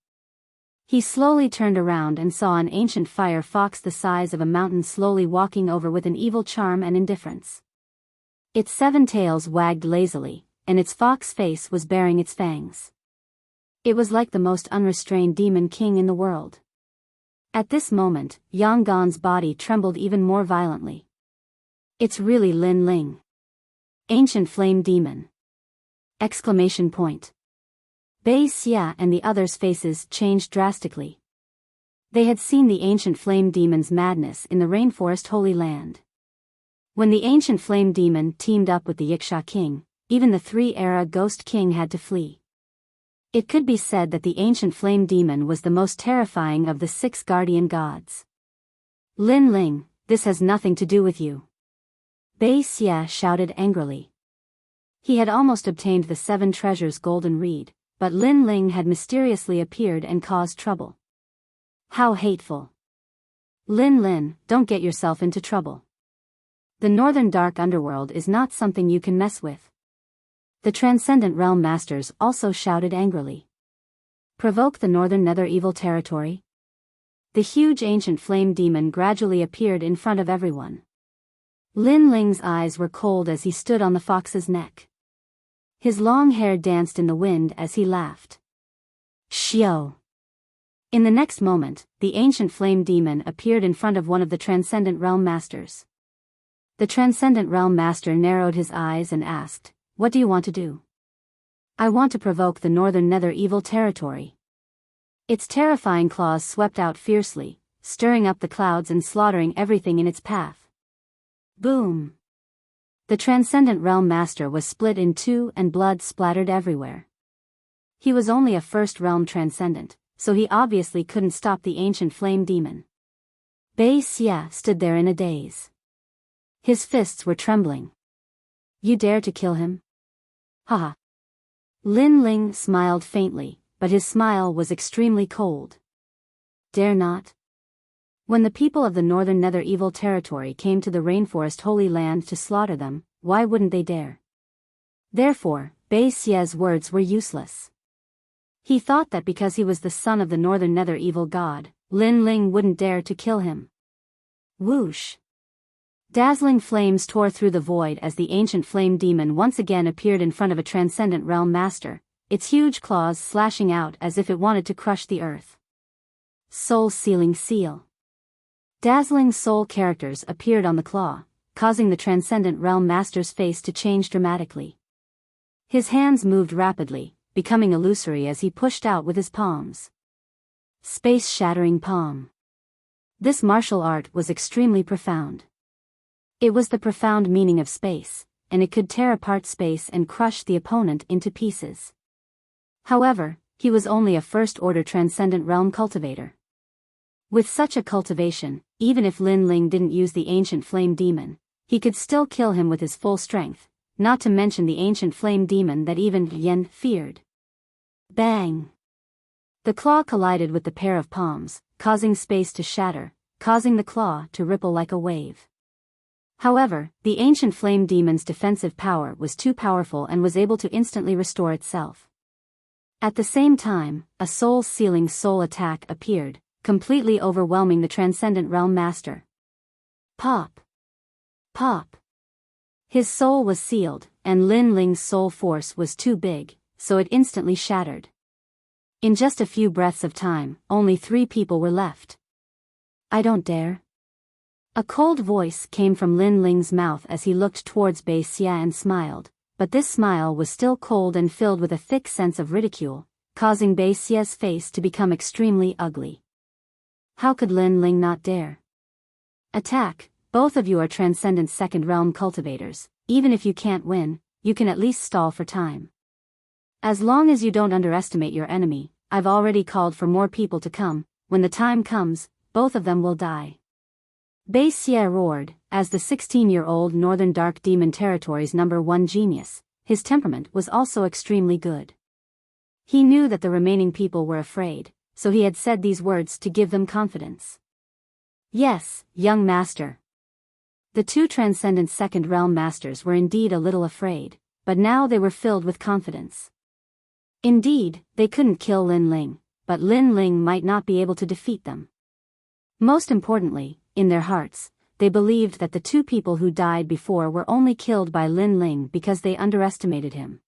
He slowly turned around and saw an ancient fire fox the size of a mountain slowly walking over with an evil charm and indifference. Its 7 tails wagged lazily, and its fox face was baring its fangs. It was like the most unrestrained demon king in the world. At this moment, Yangon's body trembled even more violently. It's really Lin Ling. Ancient flame demon! Exclamation point. Bei Xia and the others' faces changed drastically. They had seen the ancient flame demon's madness in the rainforest Holy Land. When the ancient flame demon teamed up with the Yiksha king, even the 3-era ghost king had to flee. It could be said that the ancient flame demon was the most terrifying of the 6 guardian gods. Lin Ling, this has nothing to do with you. Bei Xia shouted angrily. He had almost obtained the 7 treasures golden reed, but Lin Ling had mysteriously appeared and caused trouble. How hateful. Lin Lin, don't get yourself into trouble. The northern dark underworld is not something you can mess with. The transcendent realm masters also shouted angrily. Provoke the northern nether evil territory? The huge ancient flame demon gradually appeared in front of everyone. Lin Ling's eyes were cold as he stood on the fox's neck. His long hair danced in the wind as he laughed. Xiao. In the next moment, the ancient flame demon appeared in front of one of the Transcendent Realm Masters. The Transcendent Realm Master narrowed his eyes and asked, "What do you want to do?" "I want to provoke the Northern Nether Evil territory." Its terrifying claws swept out fiercely, stirring up the clouds and slaughtering everything in its path. Boom! The Transcendent Realm Master was split in two and blood splattered everywhere. He was only a First Realm Transcendent, so he obviously couldn't stop the ancient flame demon. Bei Xia stood there in a daze. His fists were trembling. "You dare to kill him?" Haha. Lin Ling smiled faintly, but his smile was extremely cold. "Dare not?" When the people of the Northern Nether Evil territory came to the Rainforest Holy Land to slaughter them, why wouldn't they dare? Therefore, Bei Xia's words were useless. He thought that because he was the son of the Northern Nether Evil God, Lin Ling wouldn't dare to kill him. Whoosh! Dazzling flames tore through the void as the ancient flame demon once again appeared in front of a Transcendent Realm Master, its huge claws slashing out as if it wanted to crush the earth. Soul-sealing seal. Dazzling soul characters appeared on the claw, causing the Transcendent Realm Master's face to change dramatically. His hands moved rapidly, becoming illusory as he pushed out with his palms. Space-shattering palm. This martial art was extremely profound. It was the profound meaning of space, and it could tear apart space and crush the opponent into pieces. However, he was only a first-order Transcendent Realm cultivator. With such a cultivation, even if Lin Ling didn't use the ancient flame demon, he could still kill him with his full strength, not to mention the ancient flame demon that even Yen feared. Bang! The claw collided with the pair of palms, causing space to shatter, causing the claw to ripple like a wave. However, the ancient flame demon's defensive power was too powerful and was able to instantly restore itself. At the same time, a soul-sealing soul attack appeared, completely overwhelming the Transcendent Realm Master. Pop! Pop! His soul was sealed, and Lin Ling's soul force was too big, so it instantly shattered. In just a few breaths of time, only 3 people were left. "I don't dare." A cold voice came from Lin Ling's mouth as he looked towards Bei Xia and smiled, but this smile was still cold and filled with a thick sense of ridicule, causing Bei Xia's face to become extremely ugly. How could Lin Ling not dare? "Attack, both of you are Transcendent Second Realm cultivators, even if you can't win, you can at least stall for time. As long as you don't underestimate your enemy, I've already called for more people to come, when the time comes, both of them will die." Bei Xia roared, as the 16-year-old Northern Dark Demon Territory's #1 genius, his temperament was also extremely good. He knew that the remaining people were afraid, so he had said these words to give them confidence. "Yes, young master." The 2 Transcendent Second Realm Masters were indeed a little afraid, but now they were filled with confidence. Indeed, they couldn't kill Lin Ling, but Lin Ling might not be able to defeat them. Most importantly, in their hearts, they believed that the 2 people who died before were only killed by Lin Ling because they underestimated him.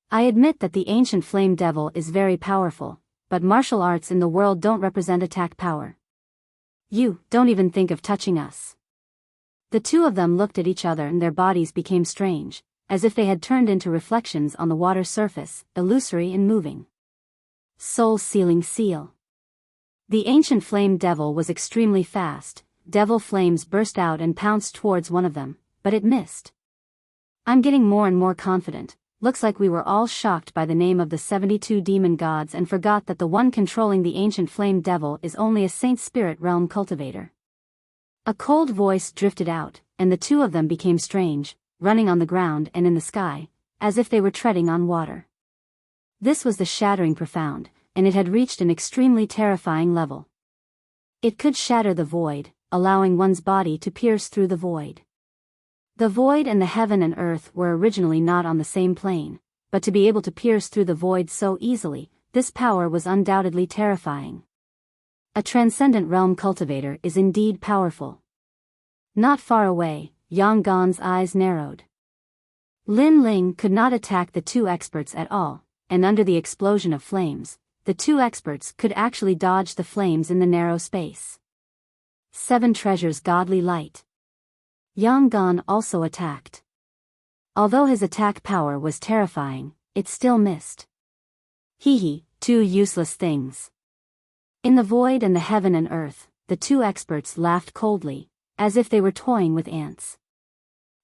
I admit that the ancient flame devil is very powerful, but martial arts in the world don't represent attack power. You don't even think of touching us. The 2 of them looked at each other and their bodies became strange, as if they had turned into reflections on the water surface, illusory and moving. Soul-sealing seal. The ancient flame devil was extremely fast. Devil flames burst out and pounced towards one of them, but it missed. "I'm getting more and more confident. Looks like we were all shocked by the name of the 72 demon gods and forgot that the one controlling the ancient flame devil is only a Saint Spirit Realm cultivator." A cold voice drifted out, and the 2 of them became strange, running on the ground and in the sky, as if they were treading on water. This was the shattering profound, and it had reached an extremely terrifying level. It could shatter the void, allowing one's body to pierce through the void. The void and the heaven and earth were originally not on the same plane, but to be able to pierce through the void so easily, this power was undoubtedly terrifying. A Transcendent Realm cultivator is indeed powerful. Not far away, Yang Gan's eyes narrowed. Lin Ling could not attack the 2 experts at all, and under the explosion of flames, the two experts could actually dodge the flames in the narrow space. 7 Treasures Godly Light. Yangon also attacked. Although his attack power was terrifying, it still missed. Hee, 2 useless things. In the void and the heaven and earth, the two experts laughed coldly, as if they were toying with ants.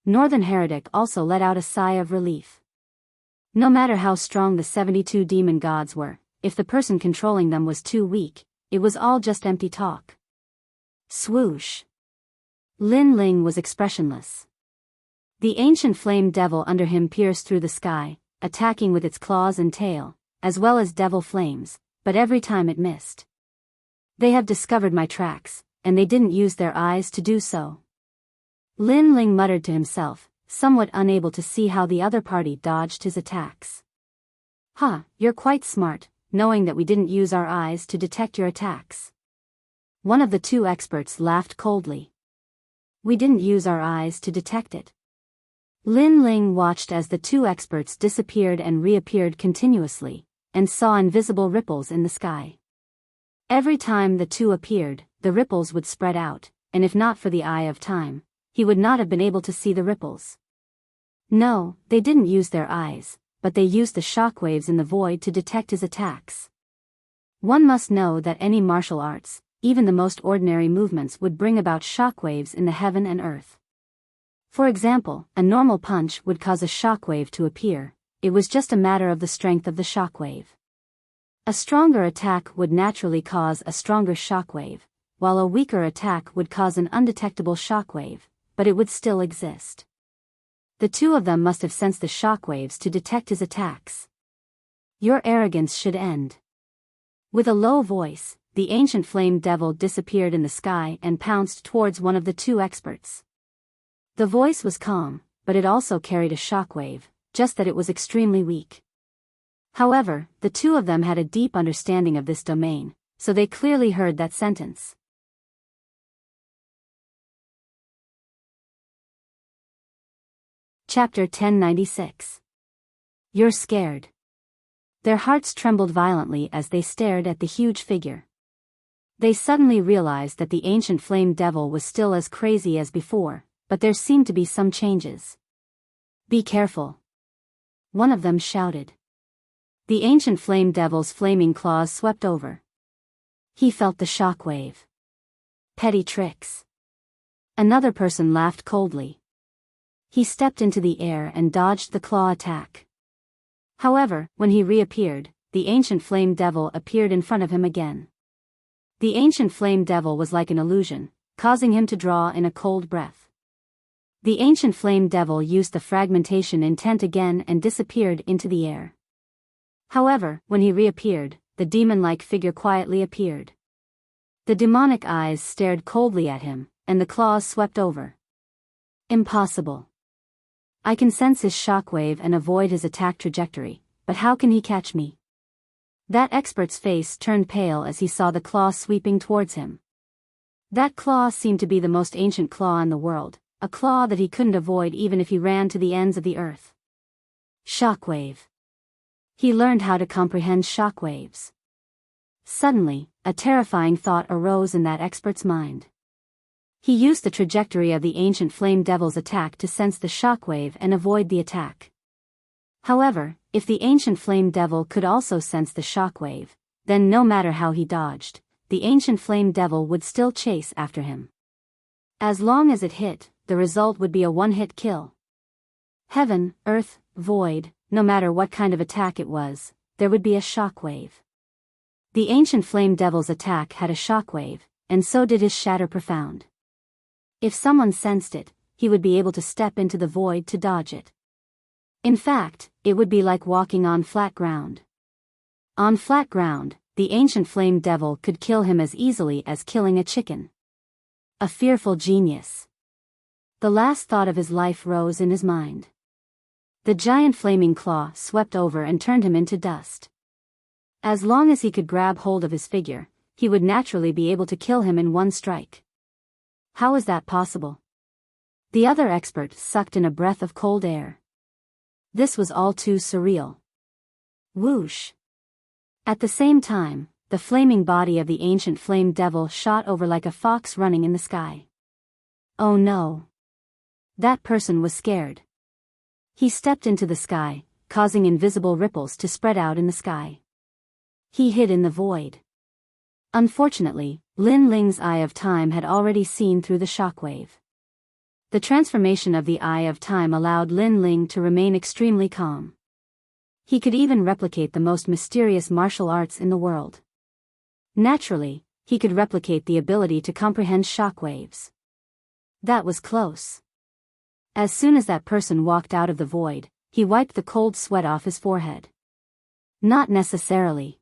Northern Heretic also let out a sigh of relief. No matter how strong the 72 demon gods were, if the person controlling them was too weak, it was all just empty talk. Swoosh. Lin Ling was expressionless. The ancient flame devil under him pierced through the sky, attacking with its claws and tail, as well as devil flames, but every time it missed. They have discovered my tracks, and they didn't use their eyes to do so. Lin Ling muttered to himself, somewhat unable to see how the other party dodged his attacks. You're quite smart, knowing that we didn't use our eyes to detect your attacks. One of the two experts laughed coldly. We didn't use our eyes to detect it. Lin Ling watched as the two experts disappeared and reappeared continuously, and saw invisible ripples in the sky. Every time the two appeared, the ripples would spread out, and if not for the eye of time, he would not have been able to see the ripples. No, they didn't use their eyes, but they used the shockwaves in the void to detect his attacks. One must know that any martial arts, even the most ordinary movements, would bring about shockwaves in the heaven and earth. For example, a normal punch would cause a shockwave to appear, it was just a matter of the strength of the shockwave. A stronger attack would naturally cause a stronger shockwave, while a weaker attack would cause an undetectable shockwave, but it would still exist. The two of them must have sensed the shockwaves to detect his attacks. Your arrogance should end. With a low voice, the ancient flame devil disappeared in the sky and pounced towards one of the two experts. The voice was calm, but it also carried a shockwave, just that it was extremely weak. However, the two of them had a deep understanding of this domain, so they clearly heard that sentence. Chapter 1096. You're scared. Their hearts trembled violently as they stared at the huge figure. They suddenly realized that the ancient flame devil was still as crazy as before, but there seemed to be some changes. Be careful. One of them shouted. The ancient flame devil's flaming claws swept over. He felt the shockwave. Petty tricks. Another person laughed coldly. He stepped into the air and dodged the claw attack. However, when he reappeared, the ancient flame devil appeared in front of him again. The ancient flame devil was like an illusion, causing him to draw in a cold breath. The ancient flame devil used the fragmentation intent again and disappeared into the air. However, when he reappeared, the demon-like figure quietly appeared. The demonic eyes stared coldly at him, and the claws swept over. Impossible. I can sense his shockwave and avoid his attack trajectory, but how can he catch me? That expert's face turned pale as he saw the claw sweeping towards him. That claw seemed to be the most ancient claw in the world, a claw that he couldn't avoid even if he ran to the ends of the earth. Shockwave. He learned how to comprehend shockwaves. Suddenly, a terrifying thought arose in that expert's mind. He used the trajectory of the ancient flame devil's attack to sense the shockwave and avoid the attack. However, if the ancient flame devil could also sense the shockwave, then no matter how he dodged, the ancient flame devil would still chase after him. As long as it hit, the result would be a one-hit kill. Heaven, earth, void, no matter what kind of attack it was, there would be a shockwave. The ancient flame devil's attack had a shockwave, and so did his shatter profound. If someone sensed it, he would be able to step into the void to dodge it. In fact, it would be like walking on flat ground. On flat ground, the ancient flame devil could kill him as easily as killing a chicken. A fearful genius. The last thought of his life rose in his mind. The giant flaming claw swept over and turned him into dust. As long as he could grab hold of his figure, he would naturally be able to kill him in one strike. How is that possible? The other expert sucked in a breath of cold air. This was all too surreal. Whoosh. At the same time, the flaming body of the ancient flame devil shot over like a fox running in the sky. Oh no! That person was scared. He stepped into the sky, causing invisible ripples to spread out in the sky. He hid in the void. Unfortunately, Lin Ling's Eye of Time had already seen through the shockwave. The transformation of the Eye of Time allowed Lin Ling to remain extremely calm. He could even replicate the most mysterious martial arts in the world. Naturally, he could replicate the ability to comprehend shockwaves. That was close. As soon as that person walked out of the void, he wiped the cold sweat off his forehead. Not necessarily.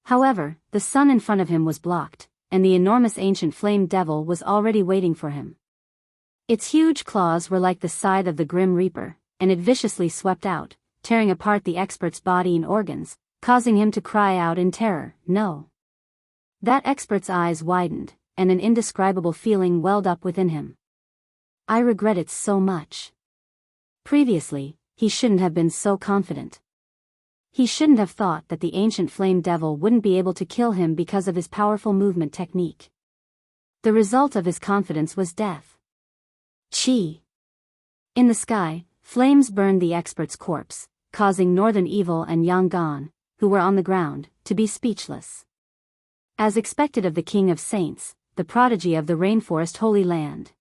However, the sun in front of him was blocked, and the enormous ancient flame devil was already waiting for him. Its huge claws were like the scythe of the Grim Reaper, and it viciously swept out, tearing apart the expert's body and organs, causing him to cry out in terror, "No!" That expert's eyes widened, and an indescribable feeling welled up within him. I regret it so much. Previously, he shouldn't have been so confident. He shouldn't have thought that the ancient flame devil wouldn't be able to kill him because of his powerful movement technique. The result of his confidence was death. Chi. In the sky, flames burned the expert's corpse, causing Northern Evil and Yang Gan, who were on the ground, to be speechless. As expected of the King of Saints, the prodigy of the Rainforest Holy Land.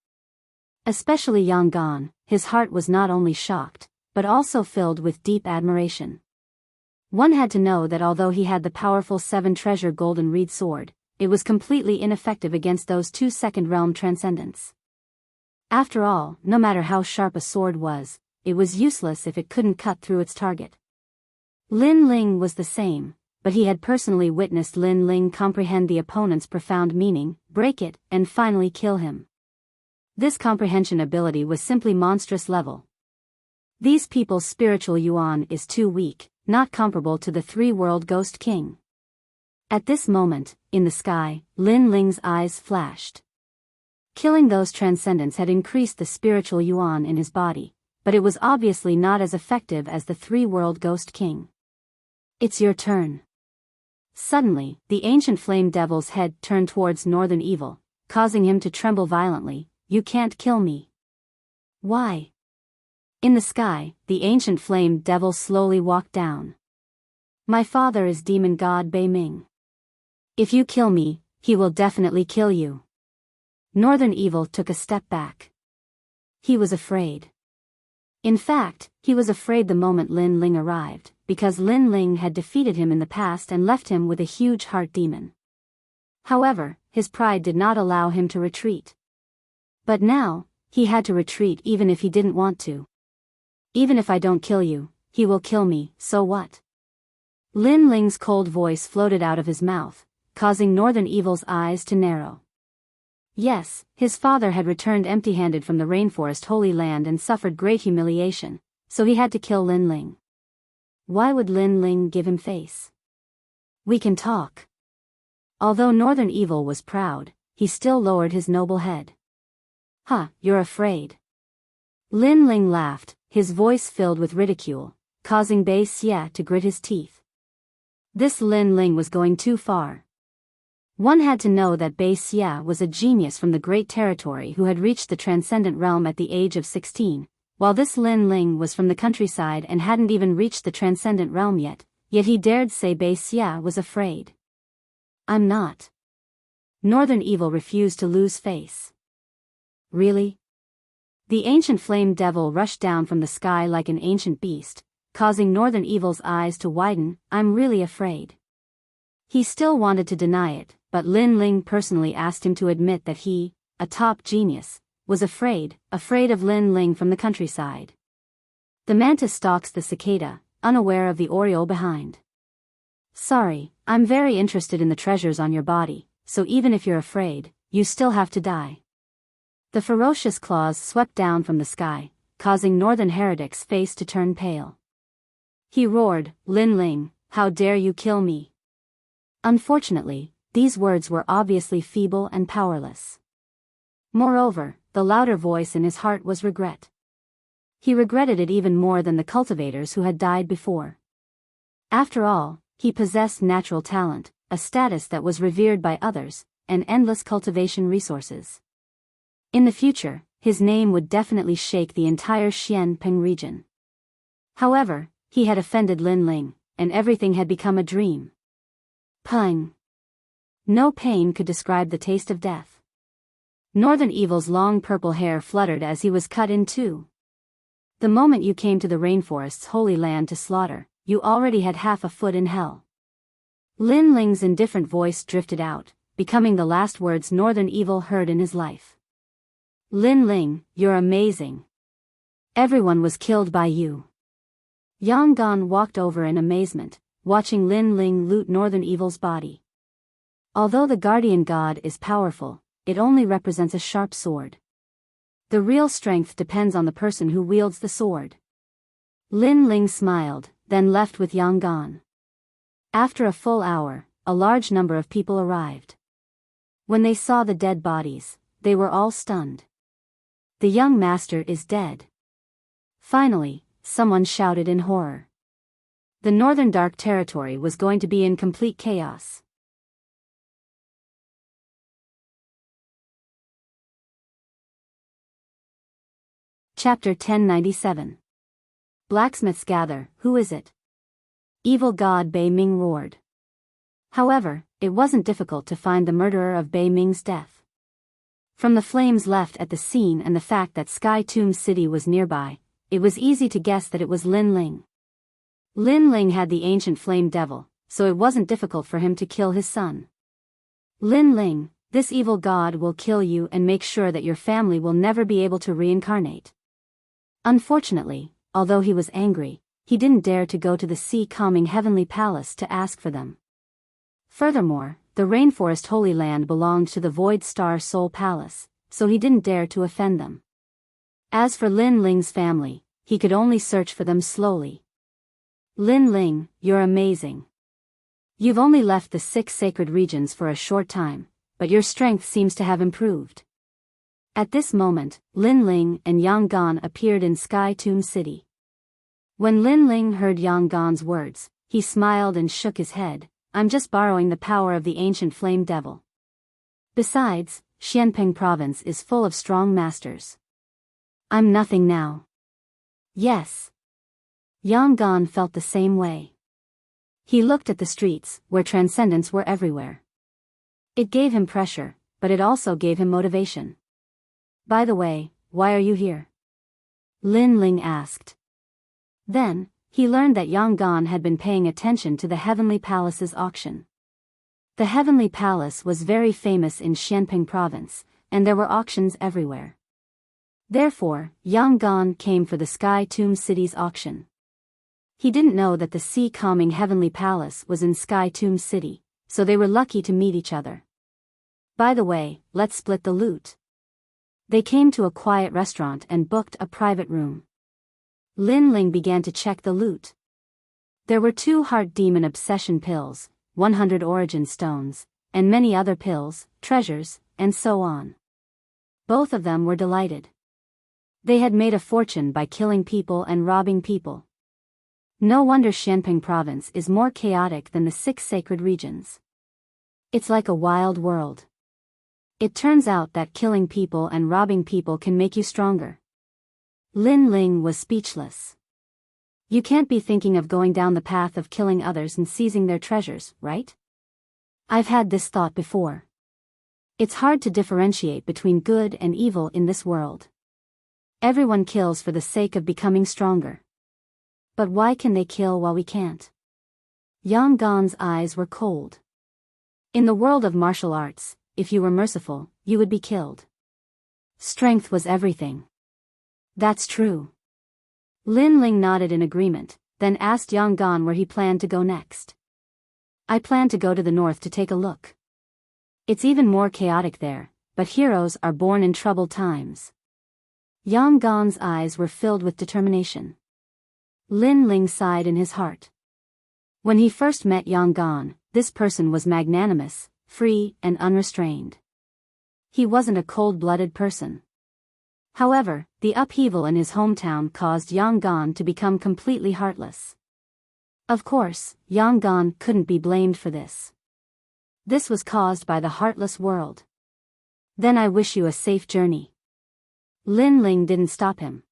Especially Yang Gan, his heart was not only shocked, but also filled with deep admiration. One had to know that although he had the powerful 7-treasure golden reed sword, it was completely ineffective against those 2 second-realm transcendents. After all, no matter how sharp a sword was, it was useless if it couldn't cut through its target. Lin Ling was the same, but he had personally witnessed Lin Ling comprehend the opponent's profound meaning, break it, and finally kill him. This comprehension ability was simply monstrous level. These people's spiritual yuan is too weak, not comparable to the 3-world Ghost King. At this moment, in the sky, Lin Ling's eyes flashed. Killing those transcendents had increased the spiritual yuan in his body, but it was obviously not as effective as the 3-world Ghost King. It's your turn. Suddenly, the ancient flame devil's head turned towards Northern Evil, causing him to tremble violently. "You can't kill me." "Why?" In the sky, the ancient flame devil slowly walked down. "My father is demon god Bei Ming. If you kill me, he will definitely kill you." Northern Evil took a step back. He was afraid. In fact, he was afraid the moment Lin Ling arrived, because Lin Ling had defeated him in the past and left him with a huge heart demon. However, his pride did not allow him to retreat. But now, he had to retreat even if he didn't want to. "Even if I don't kill you, he will kill me, so what?" Lin Ling's cold voice floated out of his mouth, causing Northern Evil's eyes to narrow. Yes, his father had returned empty-handed from the Rainforest Holy Land and suffered great humiliation, so he had to kill Lin Ling. Why would Lin Ling give him face? "We can talk." Although Northern Evil was proud, he still lowered his noble head. "Huh, you're afraid." Lin Ling laughed, his voice filled with ridicule, causing Bei Xia to grit his teeth. This Lin Ling was going too far. One had to know that Bei Xia was a genius from the Great Territory who had reached the Transcendent Realm at the age of 16, while this Lin Ling was from the countryside and hadn't even reached the Transcendent Realm yet he dared say Bei Xia was afraid. "I'm not." Northern Evil refused to lose face. "Really?" The ancient flame devil rushed down from the sky like an ancient beast, causing Northern Evil's eyes to widen. "I'm really afraid." He still wanted to deny it, but Lin Ling personally asked him to admit that he, a top genius, was afraid of Lin Ling from the countryside. The mantis stalks the cicada, unaware of the oriole behind. "Sorry, I'm very interested in the treasures on your body, so even if you're afraid, you still have to die." The ferocious claws swept down from the sky, causing Northern Heretic's face to turn pale. He roared, "Lin Ling, how dare you kill me?" Unfortunately, these words were obviously feeble and powerless. Moreover, the louder voice in his heart was regret. He regretted it even more than the cultivators who had died before. After all, He possessed natural talent, a status that was revered by others, and endless cultivation resources. In the future, his name would definitely shake the entire Xianpeng region. However, he had offended Lin Ling, and everything had become a dream. Pang! No pain could describe the taste of death. Northern Evil's long purple hair fluttered as he was cut in two. The moment you came to the rainforest's holy land to slaughter, you already had half a foot in hell. Lin Ling's indifferent voice drifted out, becoming the last words Northern Evil heard in his life. Lin Ling, you're amazing. Everyone was killed by you. Yang Gan walked over in amazement, watching Lin Ling loot Northern Evil's body. Although the guardian god is powerful, it only represents a sharp sword. The real strength depends on the person who wields the sword. Lin Ling smiled, then left with Yang Gan. After a full hour, a large number of people arrived. When they saw the dead bodies, they were all stunned. The young master is dead. Finally, someone shouted in horror. The Northern Dark Territory was going to be in complete chaos. Chapter 1097. Blacksmiths gather, who is it? Evil god Bei Ming roared. However, it wasn't difficult to find the murderer of Bei Ming's death. From the flames left at the scene and the fact that Sky Tomb City was nearby, it was easy to guess that it was Lin Ling. Lin Ling had the ancient flame devil, so it wasn't difficult for him to kill his son. Lin Ling, this evil god will kill you and make sure that your family will never be able to reincarnate. Unfortunately, although he was angry, he didn't dare to go to the sea-calming heavenly palace to ask for them. Furthermore, the rainforest Holy Land belonged to the Void Star Soul Palace, so he didn't dare to offend them. As for Lin Ling's family, he could only search for them slowly. Lin Ling, you're amazing. You've only left the 6 sacred regions for a short time, but your strength seems to have improved. At this moment, Lin Ling and Yang Gan appeared in Sky Tomb City. When Lin Ling heard Yang Gan's words, he smiled and shook his head. I'm just borrowing the power of the ancient flame devil. Besides, Xianpeng province is full of strong masters. I'm nothing now. Yes. Yang Gan felt the same way. He looked at the streets, where transcendents were everywhere. It gave him pressure, but it also gave him motivation. By the way, why are you here? Lin Ling asked. Then, he learned that Yang Gan had been paying attention to the Heavenly Palace's auction. The Heavenly Palace was very famous in Xianpeng province, and there were auctions everywhere. Therefore, Yang Gan came for the Sky Tomb City's auction. He didn't know that the sea-calming Heavenly Palace was in Sky Tomb City, so they were lucky to meet each other. By the way, let's split the loot. They came to a quiet restaurant and booked a private room. Lin Ling began to check the loot. There were 2 heart demon obsession pills, 100 origin stones, and many other pills, treasures, and so on. Both of them were delighted. They had made a fortune by killing people and robbing people. No wonder Xianpeng province is more chaotic than the 6 sacred regions. It's like a wild world. It turns out that killing people and robbing people can make you stronger. Lin Ling was speechless. You can't be thinking of going down the path of killing others and seizing their treasures, right? I've had this thought before. It's hard to differentiate between good and evil in this world. Everyone kills for the sake of becoming stronger. But why can they kill while we can't? Yang Gan's eyes were cold. In the world of martial arts, if you were merciful, you would be killed. Strength was everything. That's true. Lin Ling nodded in agreement, then asked Yang Gan where he planned to go next. I plan to go to the north to take a look. It's even more chaotic there, but heroes are born in troubled times. Yang Gan's eyes were filled with determination. Lin Ling sighed in his heart. When he first met Yang Gan, this person was magnanimous, free, and unrestrained. He wasn't a cold-blooded person. However, the upheaval in his hometown caused Yang Gan to become completely heartless. Of course, Yang Gan couldn't be blamed for this. This was caused by the heartless world. Then I wish you a safe journey. Lin Ling didn't stop him.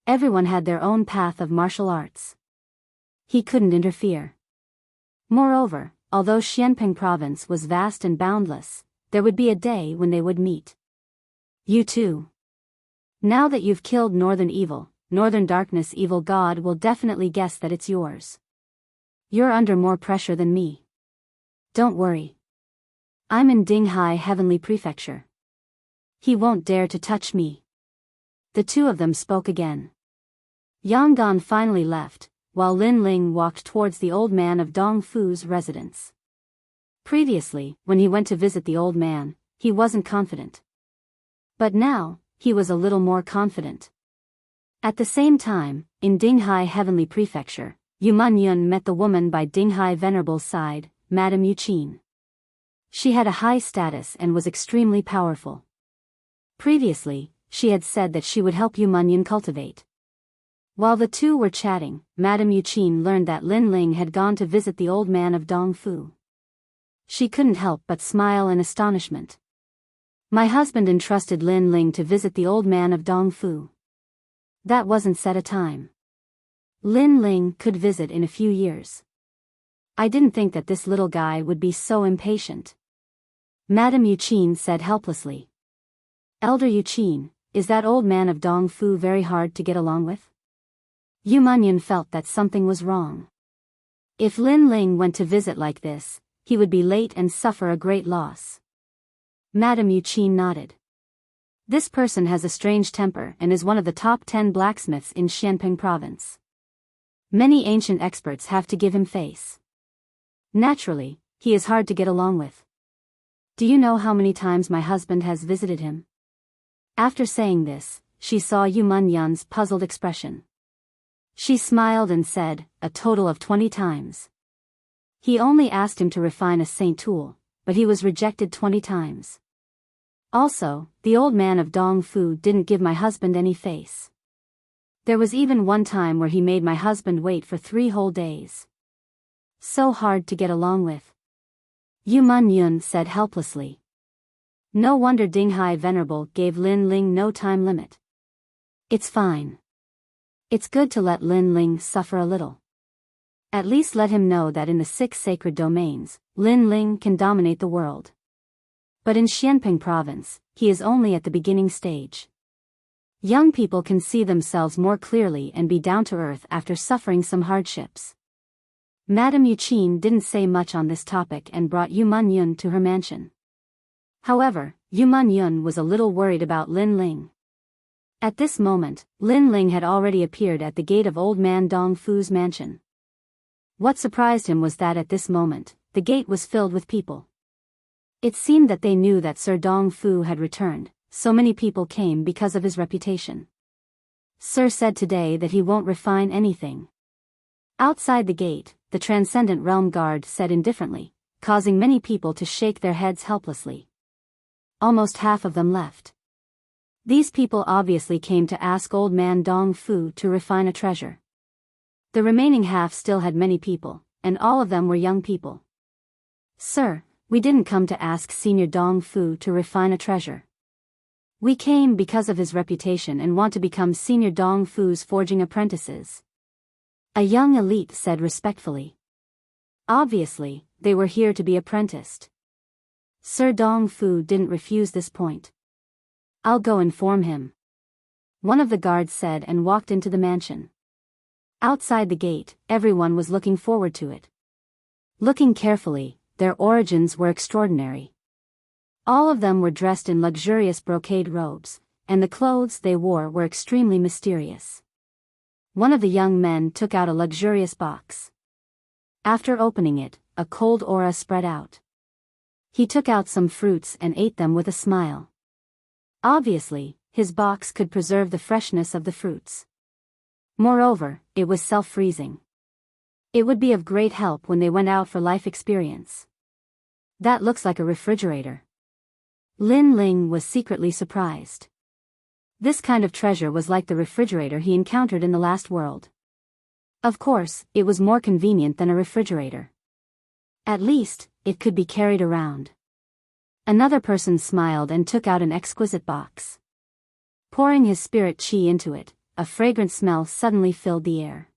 Everyone had their own path of martial arts. He couldn't interfere. Moreover, although Xianping province was vast and boundless, there would be a day when they would meet. You too. Now that you've killed Northern Evil, Northern Darkness Evil God will definitely guess that it's yours. You're under more pressure than me. Don't worry. I'm in Dinghai Heavenly Prefecture. He won't dare to touch me. The two of them spoke again. Yang Gan finally left, while Lin Ling walked towards the old man of Dong Fu's residence. Previously, when he went to visit the old man, he wasn't confident. But now, he was a little more confident. At the same time, in Dinghai Heavenly Prefecture, Yu Munyun met the woman by Dinghai Venerable's side, Madame Yuqin. She had a high status and was extremely powerful. Previously, she had said that she would help Yu Munyun cultivate. While the two were chatting, Madame Yuqin learned that Lin Ling had gone to visit the old man of Dong Fu. She couldn't help but smile in astonishment. My husband entrusted Lin Ling to visit the old man of Dong Fu. That wasn't set a time. Lin Ling could visit in a few years. I didn't think that this little guy would be so impatient. Madame Yuqin said helplessly. Elder Yuqin, is that old man of Dong Fu very hard to get along with? Yu Munyun felt that something was wrong. If Lin Ling went to visit like this, he would be late and suffer a great loss. Madame Yuqin nodded. This person has a strange temper and is one of the top 10 blacksmiths in Xianping province. Many ancient experts have to give him face. Naturally, he is hard to get along with. Do you know how many times my husband has visited him? After saying this, she saw Yu Munyun's puzzled expression. She smiled and said, a total of 20 times. He only asked him to refine a saint tool, but he was rejected 20 times. Also, the old man of Dong Fu didn't give my husband any face. There was even one time where he made my husband wait for 3 whole days. So hard to get along with. Yu Munyun said helplessly. No wonder Dinghai Venerable gave Lin Ling no time limit. It's fine. It's good to let Lin Ling suffer a little. At least let him know that in the 6 sacred domains, Lin Ling can dominate the world. But in Xianping province, he is only at the beginning stage. Young people can see themselves more clearly and be down to earth after suffering some hardships. Madame Yuqin didn't say much on this topic and brought Yu Munyun to her mansion. However, Yu Munyun was a little worried about Lin Ling. At this moment, Lin Ling had already appeared at the gate of old man Dong Fu's mansion. What surprised him was that at this moment, the gate was filled with people. It seemed that they knew that Sir Dong Fu had returned, so many people came because of his reputation. Sir said today that he won't refine anything. Outside the gate, the Transcendent Realm Guard said indifferently, causing many people to shake their heads helplessly. Almost half of them left. These people obviously came to ask old man Dong Fu to refine a treasure. The remaining half still had many people, and all of them were young people. Sir, we didn't come to ask Senior Dong Fu to refine a treasure. We came because of his reputation and want to become Senior Dong Fu's forging apprentices. A young elite said respectfully. Obviously, they were here to be apprenticed. Sir Dong Fu didn't refuse this point. I'll go inform him. One of the guards said and walked into the mansion. Outside the gate, everyone was looking forward to it. Looking carefully, their origins were extraordinary. All of them were dressed in luxurious brocade robes, and the clothes they wore were extremely mysterious. One of the young men took out a luxurious box. After opening it, a cold aura spread out. He took out some fruits and ate them with a smile. Obviously, his box could preserve the freshness of the fruits. Moreover, it was self-freezing. It would be of great help when they went out for life experience. That looks like a refrigerator. Lin Ling was secretly surprised. This kind of treasure was like the refrigerator he encountered in the last world. Of course, it was more convenient than a refrigerator. At least, it could be carried around. Another person smiled and took out an exquisite box. Pouring his spirit chi into it, a fragrant smell suddenly filled the air.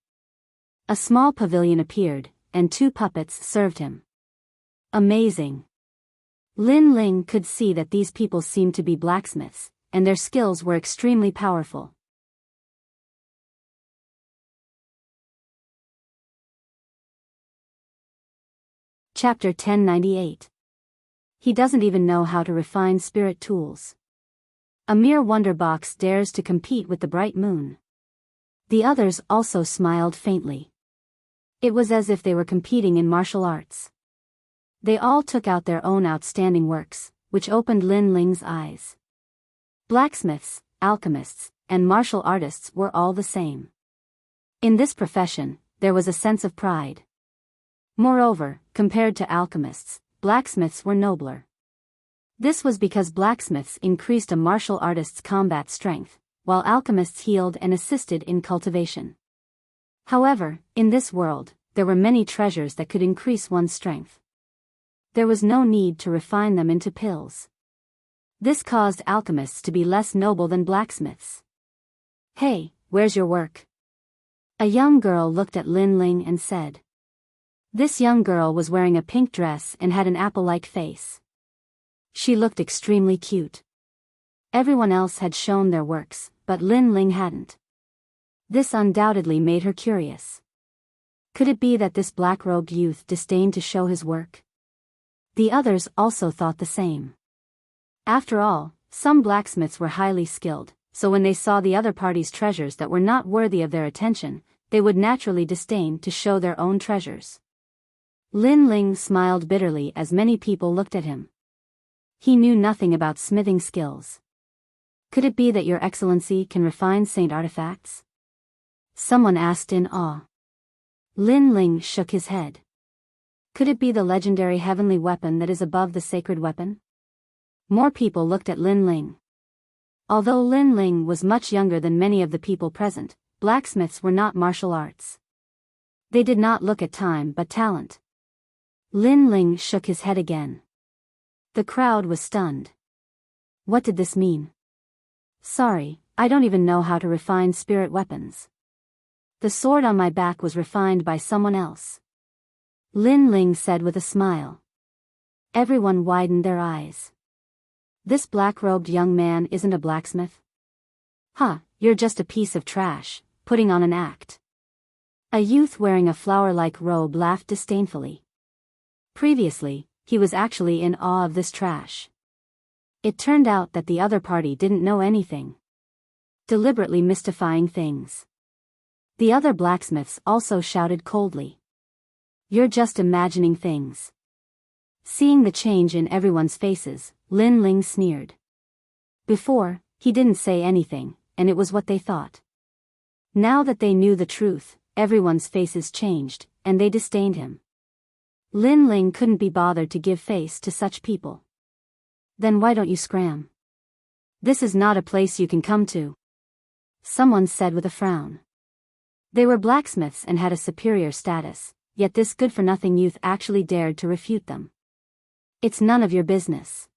A small pavilion appeared, and 2 puppets served him. Amazing. Lin Ling could see that these people seemed to be blacksmiths, and their skills were extremely powerful. Chapter 1098. He doesn't even know how to refine spirit tools. A mere wonder box dares to compete with the bright moon. The others also smiled faintly. It was as if they were competing in martial arts. They all took out their own outstanding works, which opened Lin Ling's eyes. Blacksmiths, alchemists, and martial artists were all the same. In this profession, there was a sense of pride. Moreover, compared to alchemists, blacksmiths were nobler. This was because blacksmiths increased a martial artist's combat strength, while alchemists healed and assisted in cultivation. However, in this world, there were many treasures that could increase one's strength. There was no need to refine them into pills. This caused alchemists to be less noble than blacksmiths. "Hey, where's your work?" A young girl looked at Lin Ling and said. This young girl was wearing a pink dress and had an apple-like face. She looked extremely cute. Everyone else had shown their works, but Lin Ling hadn't. This undoubtedly made her curious. Could it be that this black-robed youth disdained to show his work? The others also thought the same. After all, some blacksmiths were highly skilled, so when they saw the other party's treasures that were not worthy of their attention, they would naturally disdain to show their own treasures. Lin Ling smiled bitterly as many people looked at him. He knew nothing about smithing skills. Could it be that your excellency can refine saint artifacts? Someone asked in awe. Lin Ling shook his head. Could it be the legendary heavenly weapon that is above the sacred weapon? More people looked at Lin Ling. Although Lin Ling was much younger than many of the people present, blacksmiths were not martial arts. They did not look at time but talent. Lin Ling shook his head again. The crowd was stunned. What did this mean? Sorry, I don't even know how to refine spirit weapons. The sword on my back was refined by someone else. Lin Ling said with a smile. Everyone widened their eyes. This black-robed young man isn't a blacksmith? Huh, you're just a piece of trash, putting on an act. A youth wearing a flower-like robe laughed disdainfully. Previously, he was actually in awe of this trash. It turned out that the other party didn't know anything. Deliberately mystifying things. The other blacksmiths also shouted coldly. You're just imagining things. Seeing the change in everyone's faces, Lin Ling sneered. Before, he didn't say anything, and it was what they thought. Now that they knew the truth, everyone's faces changed, and they disdained him. Lin Ling couldn't be bothered to give face to such people. Then why don't you scram? This is not a place you can come to. Someone said with a frown. They were blacksmiths and had a superior status, yet this good-for-nothing youth actually dared to refute them. It's none of your business.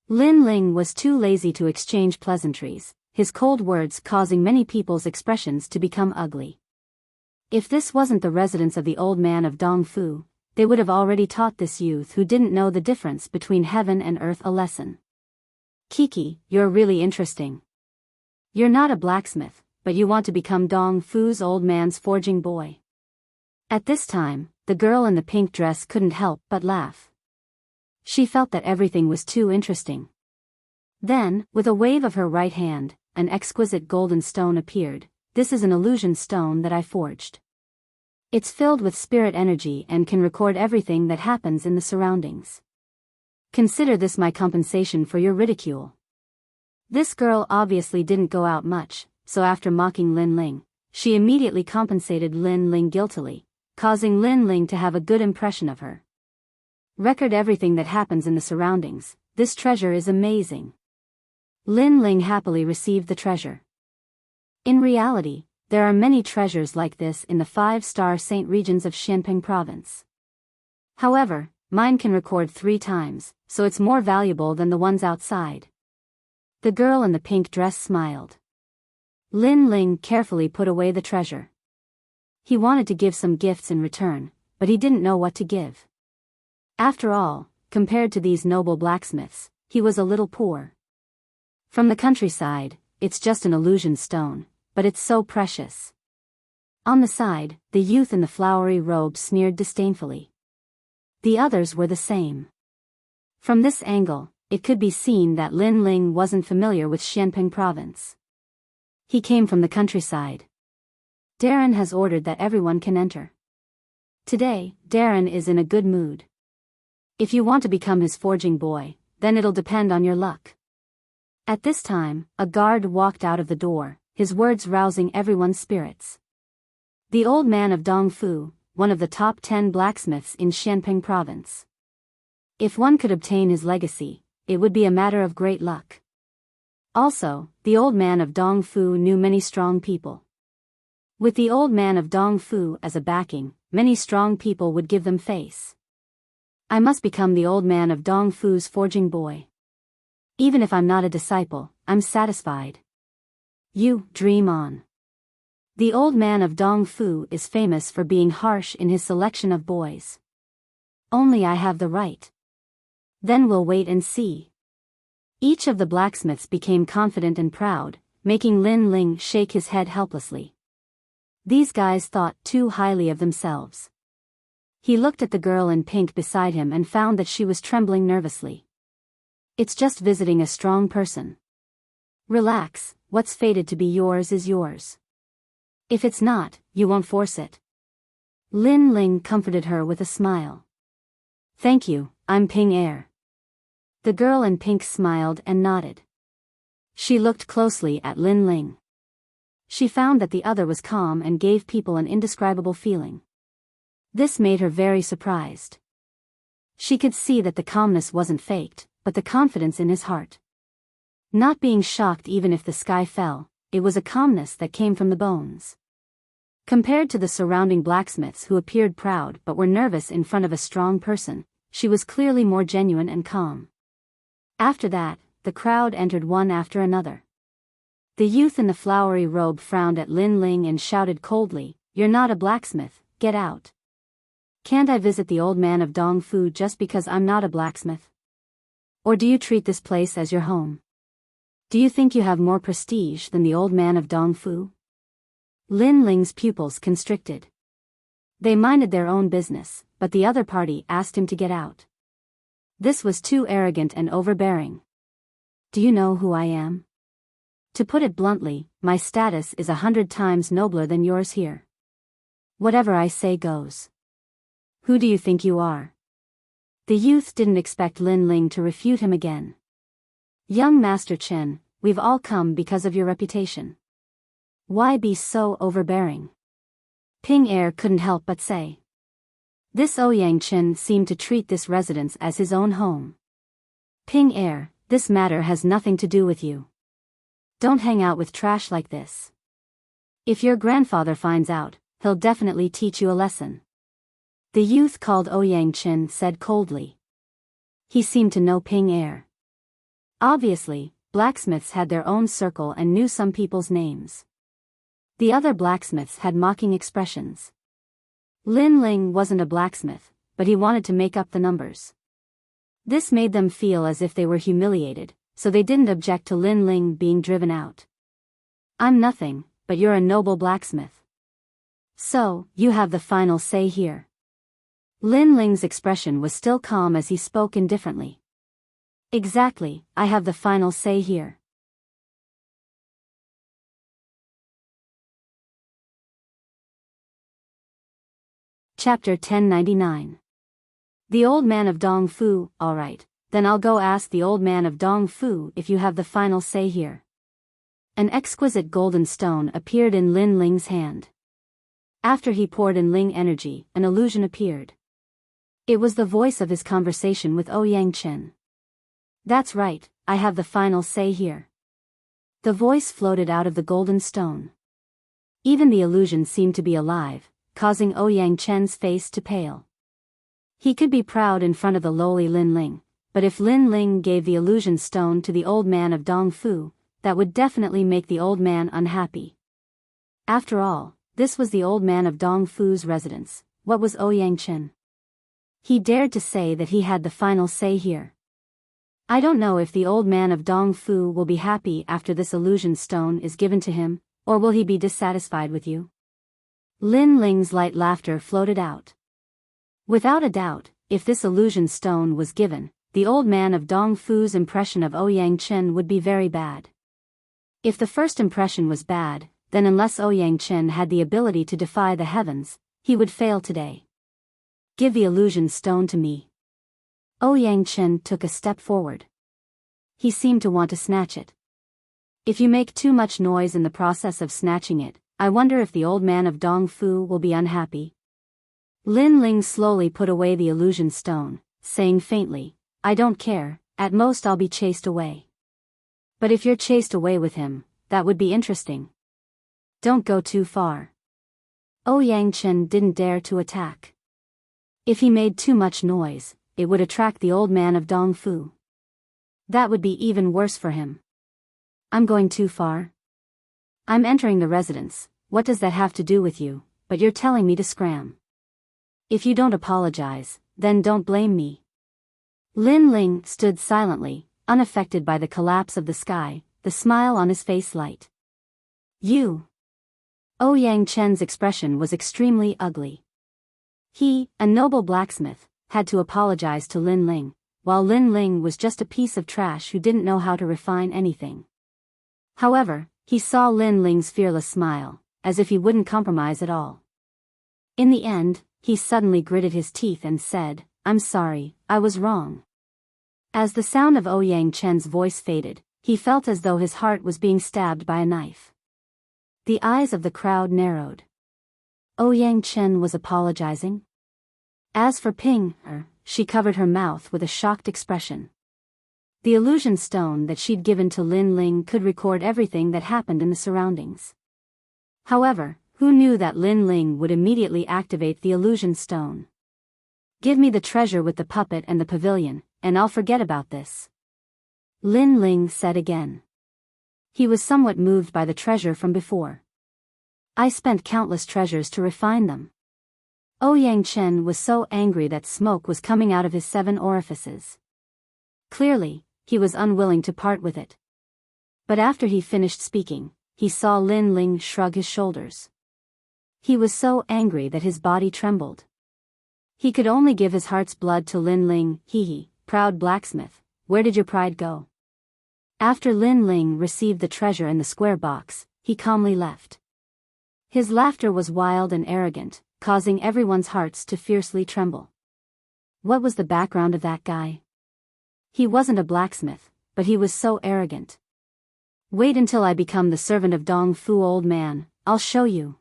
Lin Ling was too lazy to exchange pleasantries, his cold words causing many people's expressions to become ugly. If this wasn't the residence of the old man of Dongfu, they would have already taught this youth who didn't know the difference between heaven and earth a lesson. Kiki, you're really interesting. You're not a blacksmith, but you want to become Dongfu's old man's forging boy. At this time, the girl in the pink dress couldn't help but laugh. She felt that everything was too interesting. Then, with a wave of her right hand, an exquisite golden stone appeared. This is an illusion stone that I forged. It's filled with spirit energy and can record everything that happens in the surroundings. Consider this my compensation for your ridicule. This girl obviously didn't go out much, so after mocking Lin Ling, she immediately compensated Lin Ling guiltily, causing Lin Ling to have a good impression of her. Record everything that happens in the surroundings. This treasure is amazing. Lin Ling happily received the treasure. In reality, There are many treasures like this in the 5-star Saint regions of Xianping province. However, mine can record 3 times, so it's more valuable than the ones outside. The girl in the pink dress smiled. Lin Ling carefully put away the treasure. He wanted to give some gifts in return, but he didn't know what to give. After all, compared to these noble blacksmiths, he was a little poor. From the countryside, it's just an illusion stone, but it's so precious. On the side, the youth in the flowery robe sneered disdainfully. The others were the same. From this angle, it could be seen that Lin Ling wasn't familiar with Xianping province. He came from the countryside. Darren has ordered that everyone can enter. Today, Darren is in a good mood. If you want to become his forging boy, then it'll depend on your luck. At this time, a guard walked out of the door, his words rousing everyone's spirits. The old man of Dongfu, one of the top 10 blacksmiths in Xianping province. If one could obtain his legacy, it would be a matter of great luck. Also, the old man of Dongfu knew many strong people. With the old man of Dongfu as a backing, many strong people would give them face. I must become the old man of Dongfu's forging boy. Even if I'm not a disciple, I'm satisfied. You, dream on. The old man of Dongfu is famous for being harsh in his selection of boys. Only I have the right. Then we'll wait and see. Each of the blacksmiths became confident and proud, making Lin Ling shake his head helplessly. These guys thought too highly of themselves. He looked at the girl in pink beside him and found that she was trembling nervously. It's just visiting a strong person. Relax, what's fated to be yours is yours. If it's not, you won't force it. Lin Ling comforted her with a smile. Thank you, I'm Ping Air. The girl in pink smiled and nodded. She looked closely at Lin Ling. She found that the other was calm and gave people an indescribable feeling. This made her very surprised. She could see that the calmness wasn't faked, but the confidence in his heart. Not being shocked even if the sky fell, it was a calmness that came from the bones. Compared to the surrounding blacksmiths who appeared proud but were nervous in front of a strong person, she was clearly more genuine and calm. After that, the crowd entered one after another. The youth in the flowery robe frowned at Lin Ling and shouted coldly, "You're not a blacksmith, get out. Can't I visit the old man of Dongfu just because I'm not a blacksmith? Or do you treat this place as your home? Do you think you have more prestige than the old man of Dongfu?" Lin Ling's pupils constricted. They minded their own business, but the other party asked him to get out. This was too arrogant and overbearing. Do you know who I am? To put it bluntly, my status is 100 times nobler than yours here. Whatever I say goes. Who do you think you are? The youth didn't expect Lin Ling to refute him again. Young Master Chen, we've all come because of your reputation. Why be so overbearing? Ping Air couldn't help but say. This Ouyang Chen seemed to treat this residence as his own home. Ping Air, this matter has nothing to do with you. Don't hang out with trash like this. If your grandfather finds out, he'll definitely teach you a lesson. The youth called Ouyang Chen said coldly. He seemed to know Ping Air. Obviously, blacksmiths had their own circle and knew some people's names. The other blacksmiths had mocking expressions. Lin Ling wasn't a blacksmith, but he wanted to make up the numbers. This made them feel as if they were humiliated, so they didn't object to Lin Ling being driven out. I'm nothing, but you're a noble blacksmith. So, you have the final say here. Lin Ling's expression was still calm as he spoke indifferently. Exactly, I have the final say here. Chapter 1099. The old man of Dongfu, alright, then I'll go ask the old man of Dongfu if you have the final say here. An exquisite golden stone appeared in Lin Ling's hand. After he poured in Ling energy, an illusion appeared. It was the voice of his conversation with Ouyang Chen. That's right, I have the final say here. The voice floated out of the golden stone. Even the illusion seemed to be alive, causing Ouyang Chen's face to pale. He could be proud in front of the lowly Lin Ling, but if Lin Ling gave the illusion stone to the old man of Dongfu, that would definitely make the old man unhappy. After all, this was the old man of Dongfu's residence. What was Ouyang Chen? He dared to say that he had the final say here. I don't know if the old man of Dongfu will be happy after this illusion stone is given to him, or will he be dissatisfied with you? Lin Ling's light laughter floated out. Without a doubt, if this illusion stone was given, the old man of Dongfu's impression of Ouyang Chen would be very bad. If the first impression was bad, then unless Ouyang Chen had the ability to defy the heavens, he would fail today. Give the illusion stone to me. Ouyang Chen took a step forward. He seemed to want to snatch it. If you make too much noise in the process of snatching it, I wonder if the old man of Dongfu will be unhappy. Lin Ling slowly put away the illusion stone, saying faintly, I don't care, at most I'll be chased away. But if you're chased away with him, that would be interesting. Don't go too far. Ouyang Chen didn't dare to attack. If he made too much noise, it would attract the old man of Dongfu. That would be even worse for him. I'm going too far? I'm entering the residence, what does that have to do with you, but you're telling me to scram. If you don't apologize, then don't blame me. Lin Ling stood silently, unaffected by the collapse of the sky, the smile on his face light. You. Ouyang Chen's expression was extremely ugly. He, a noble blacksmith, had to apologize to Lin Ling, while Lin Ling was just a piece of trash who didn't know how to refine anything. However, he saw Lin Ling's fearless smile, as if he wouldn't compromise at all. In the end, he suddenly gritted his teeth and said, I'm sorry, I was wrong. As the sound of Ouyang Chen's voice faded, he felt as though his heart was being stabbed by a knife. The eyes of the crowd narrowed. Ouyang Chen was apologizing? As for Ping Er, she covered her mouth with a shocked expression. The illusion stone that she'd given to Lin Ling could record everything that happened in the surroundings. However, who knew that Lin Ling would immediately activate the illusion stone? Give me the treasure with the puppet and the pavilion, and I'll forget about this. Lin Ling said again. He was somewhat moved by the treasure from before. I spent countless treasures to refine them. Ouyang Chen was so angry that smoke was coming out of his 7 orifices. Clearly, he was unwilling to part with it. But after he finished speaking, he saw Lin Ling shrug his shoulders. He was so angry that his body trembled. He could only give his heart's blood to Lin Ling. Hee, proud blacksmith, where did your pride go? After Lin Ling received the treasure in the square box, he calmly left. His laughter was wild and arrogant, causing everyone's hearts to fiercely tremble. What was the background of that guy? He wasn't a blacksmith, but he was so arrogant. Wait until I become the servant of Dongfu, old man, I'll show you.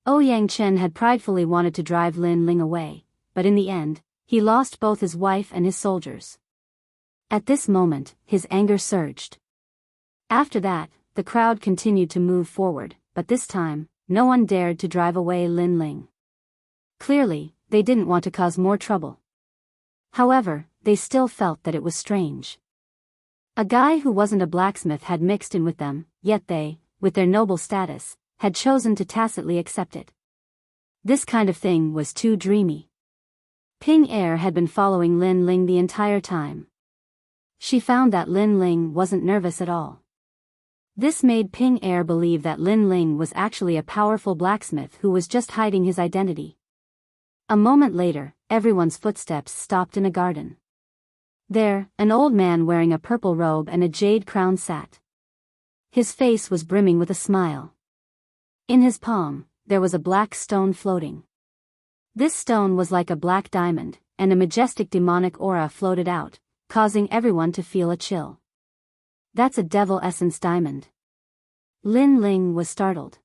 Ouyang Chen had pridefully wanted to drive Lin Ling away, but in the end, he lost both his wife and his soldiers. At this moment, his anger surged. After that, the crowd continued to move forward, but this time, no one dared to drive away Lin Ling. Clearly, they didn't want to cause more trouble. However, they still felt that it was strange. A guy who wasn't a blacksmith had mixed in with them, yet they, with their noble status, had chosen to tacitly accept it. This kind of thing was too dreamy. Ping Er had been following Lin Ling the entire time. She found that Lin Ling wasn't nervous at all. This made Ping Er believe that Lin Ling was actually a powerful blacksmith who was just hiding his identity. A moment later, everyone's footsteps stopped in a garden. There, an old man wearing a purple robe and a jade crown sat. His face was brimming with a smile. In his palm, there was a black stone floating. This stone was like a black diamond, and a majestic demonic aura floated out, causing everyone to feel a chill. That's a devil essence diamond. Lin Ling was startled.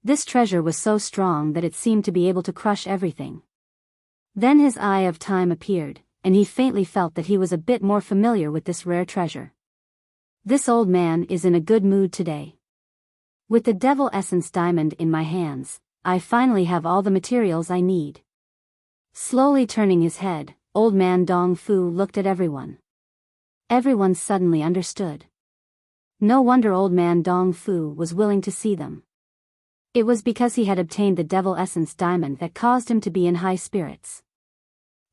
This treasure was so strong that it seemed to be able to crush everything. Then his eye of time appeared, and he faintly felt that he was a bit more familiar with this rare treasure. This old man is in a good mood today. With the devil essence diamond in my hands, I finally have all the materials I need. Slowly turning his head, old man Dong Fu looked at everyone. Everyone suddenly understood. No wonder old man Dong Fu was willing to see them. It was because he had obtained the devil essence diamond that caused him to be in high spirits.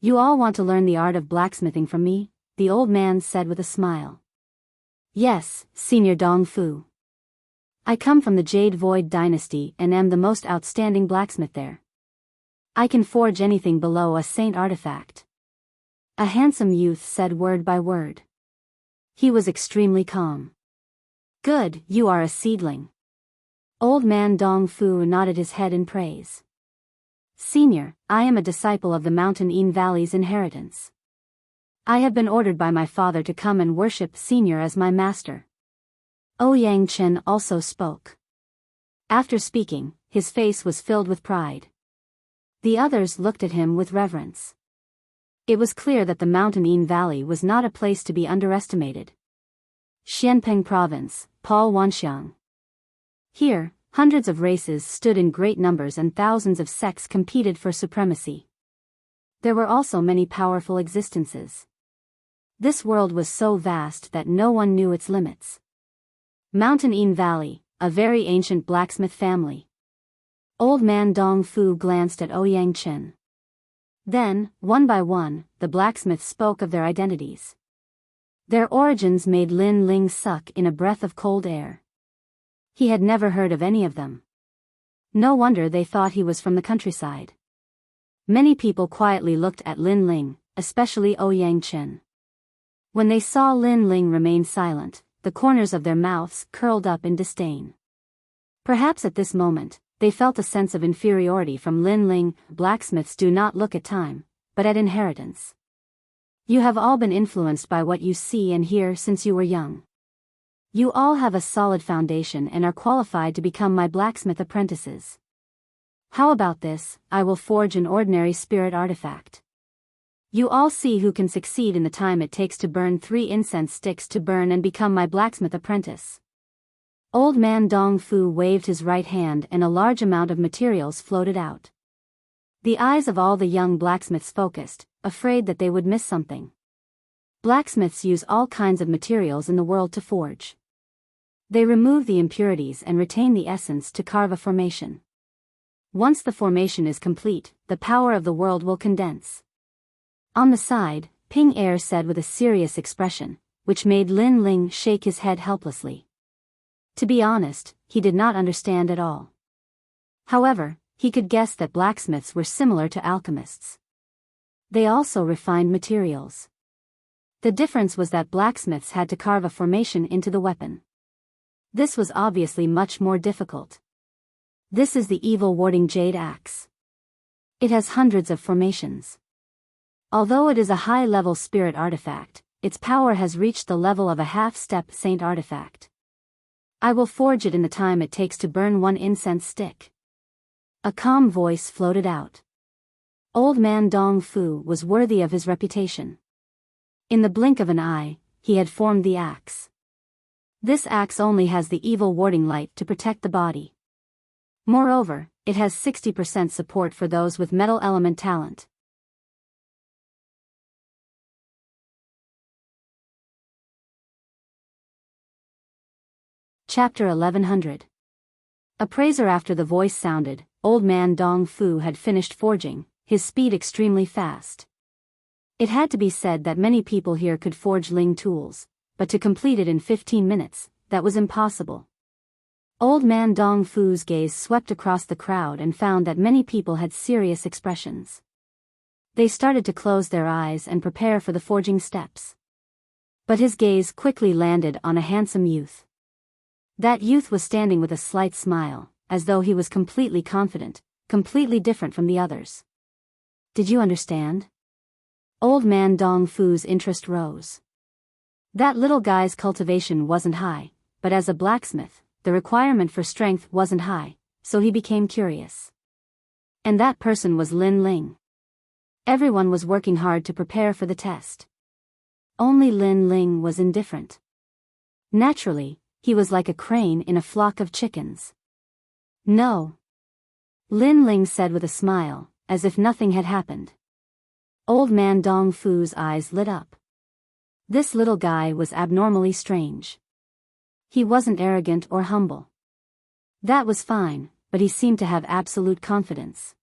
You all want to learn the art of blacksmithing from me? The old man said with a smile. Yes, Senior Dong Fu. I come from the Jade Void dynasty and am the most outstanding blacksmith there. I can forge anything below a saint artifact. A handsome youth said word by word. He was extremely calm. Good, you are a seedling. Old man Dong Fu nodded his head in praise. Senior, I am a disciple of the Mountain Een Valley's inheritance. I have been ordered by my father to come and worship Senior as my master. Ouyang Chen also spoke. After speaking, his face was filled with pride. The others looked at him with reverence. It was clear that the Mountain Een Valley was not a place to be underestimated. Xianpeng Province, Paul Wanxiang. Here, hundreds of races stood in great numbers and thousands of sects competed for supremacy. There were also many powerful existences. This world was so vast that no one knew its limits. Mountain Een Valley, a very ancient blacksmith family. Old man Dong Fu glanced at Ouyang Chen. Then, one by one, the blacksmiths spoke of their identities. Their origins made Lin Ling suck in a breath of cold air. He had never heard of any of them. No wonder they thought he was from the countryside. Many people quietly looked at Lin Ling, especially Ouyang Chen. When they saw Lin Ling remain silent, the corners of their mouths curled up in disdain. Perhaps at this moment, they felt a sense of inferiority from Lin Ling. Blacksmiths do not look at time, but at inheritance. You have all been influenced by what you see and hear since you were young. You all have a solid foundation and are qualified to become my blacksmith apprentices. How about this? I will forge an ordinary spirit artifact. You all see who can succeed in the time it takes to burn 3 incense sticks to burn and become my blacksmith apprentice. Old man Dong Fu waved his right hand and a large amount of materials floated out. The eyes of all the young blacksmiths focused, afraid that they would miss something. Blacksmiths use all kinds of materials in the world to forge. They remove the impurities and retain the essence to carve a formation. Once the formation is complete, the power of the world will condense. On the side, Ping Er said with a serious expression, which made Lin Ling shake his head helplessly. To be honest, he did not understand at all. However, he could guess that blacksmiths were similar to alchemists. They also refined materials. The difference was that blacksmiths had to carve a formation into the weapon. This was obviously much more difficult. This is the evil warding jade axe. It has hundreds of formations. Although it is a high-level spirit artifact, its power has reached the level of a half-step saint artifact. I will forge it in the time it takes to burn 1 incense stick. A calm voice floated out. Old man Dong Fu was worthy of his reputation. In the blink of an eye, he had formed the axe. This axe only has the evil warding light to protect the body. Moreover, it has 60% support for those with metal element talent. Chapter 1100. Appraiser. After the voice sounded, old man Dong Fu had finished forging, his speed extremely fast. It had to be said that many people here could forge Ling tools, but to complete it in 15 minutes, that was impossible. Old man Dong Fu's gaze swept across the crowd and found that many people had serious expressions. They started to close their eyes and prepare for the forging steps. But his gaze quickly landed on a handsome youth. That youth was standing with a slight smile, as though he was completely confident, completely different from the others. Did you understand? Old man Dong Fu's interest rose. That little guy's cultivation wasn't high, but as a blacksmith, the requirement for strength wasn't high, so he became curious. And that person was Lin Ling. Everyone was working hard to prepare for the test. Only Lin Ling was indifferent. Naturally, he was like a crane in a flock of chickens. No. Lin Ling said with a smile, as if nothing had happened. Old man Dong Fu's eyes lit up. This little guy was abnormally strange. He wasn't arrogant or humble. That was fine, but he seemed to have absolute confidence.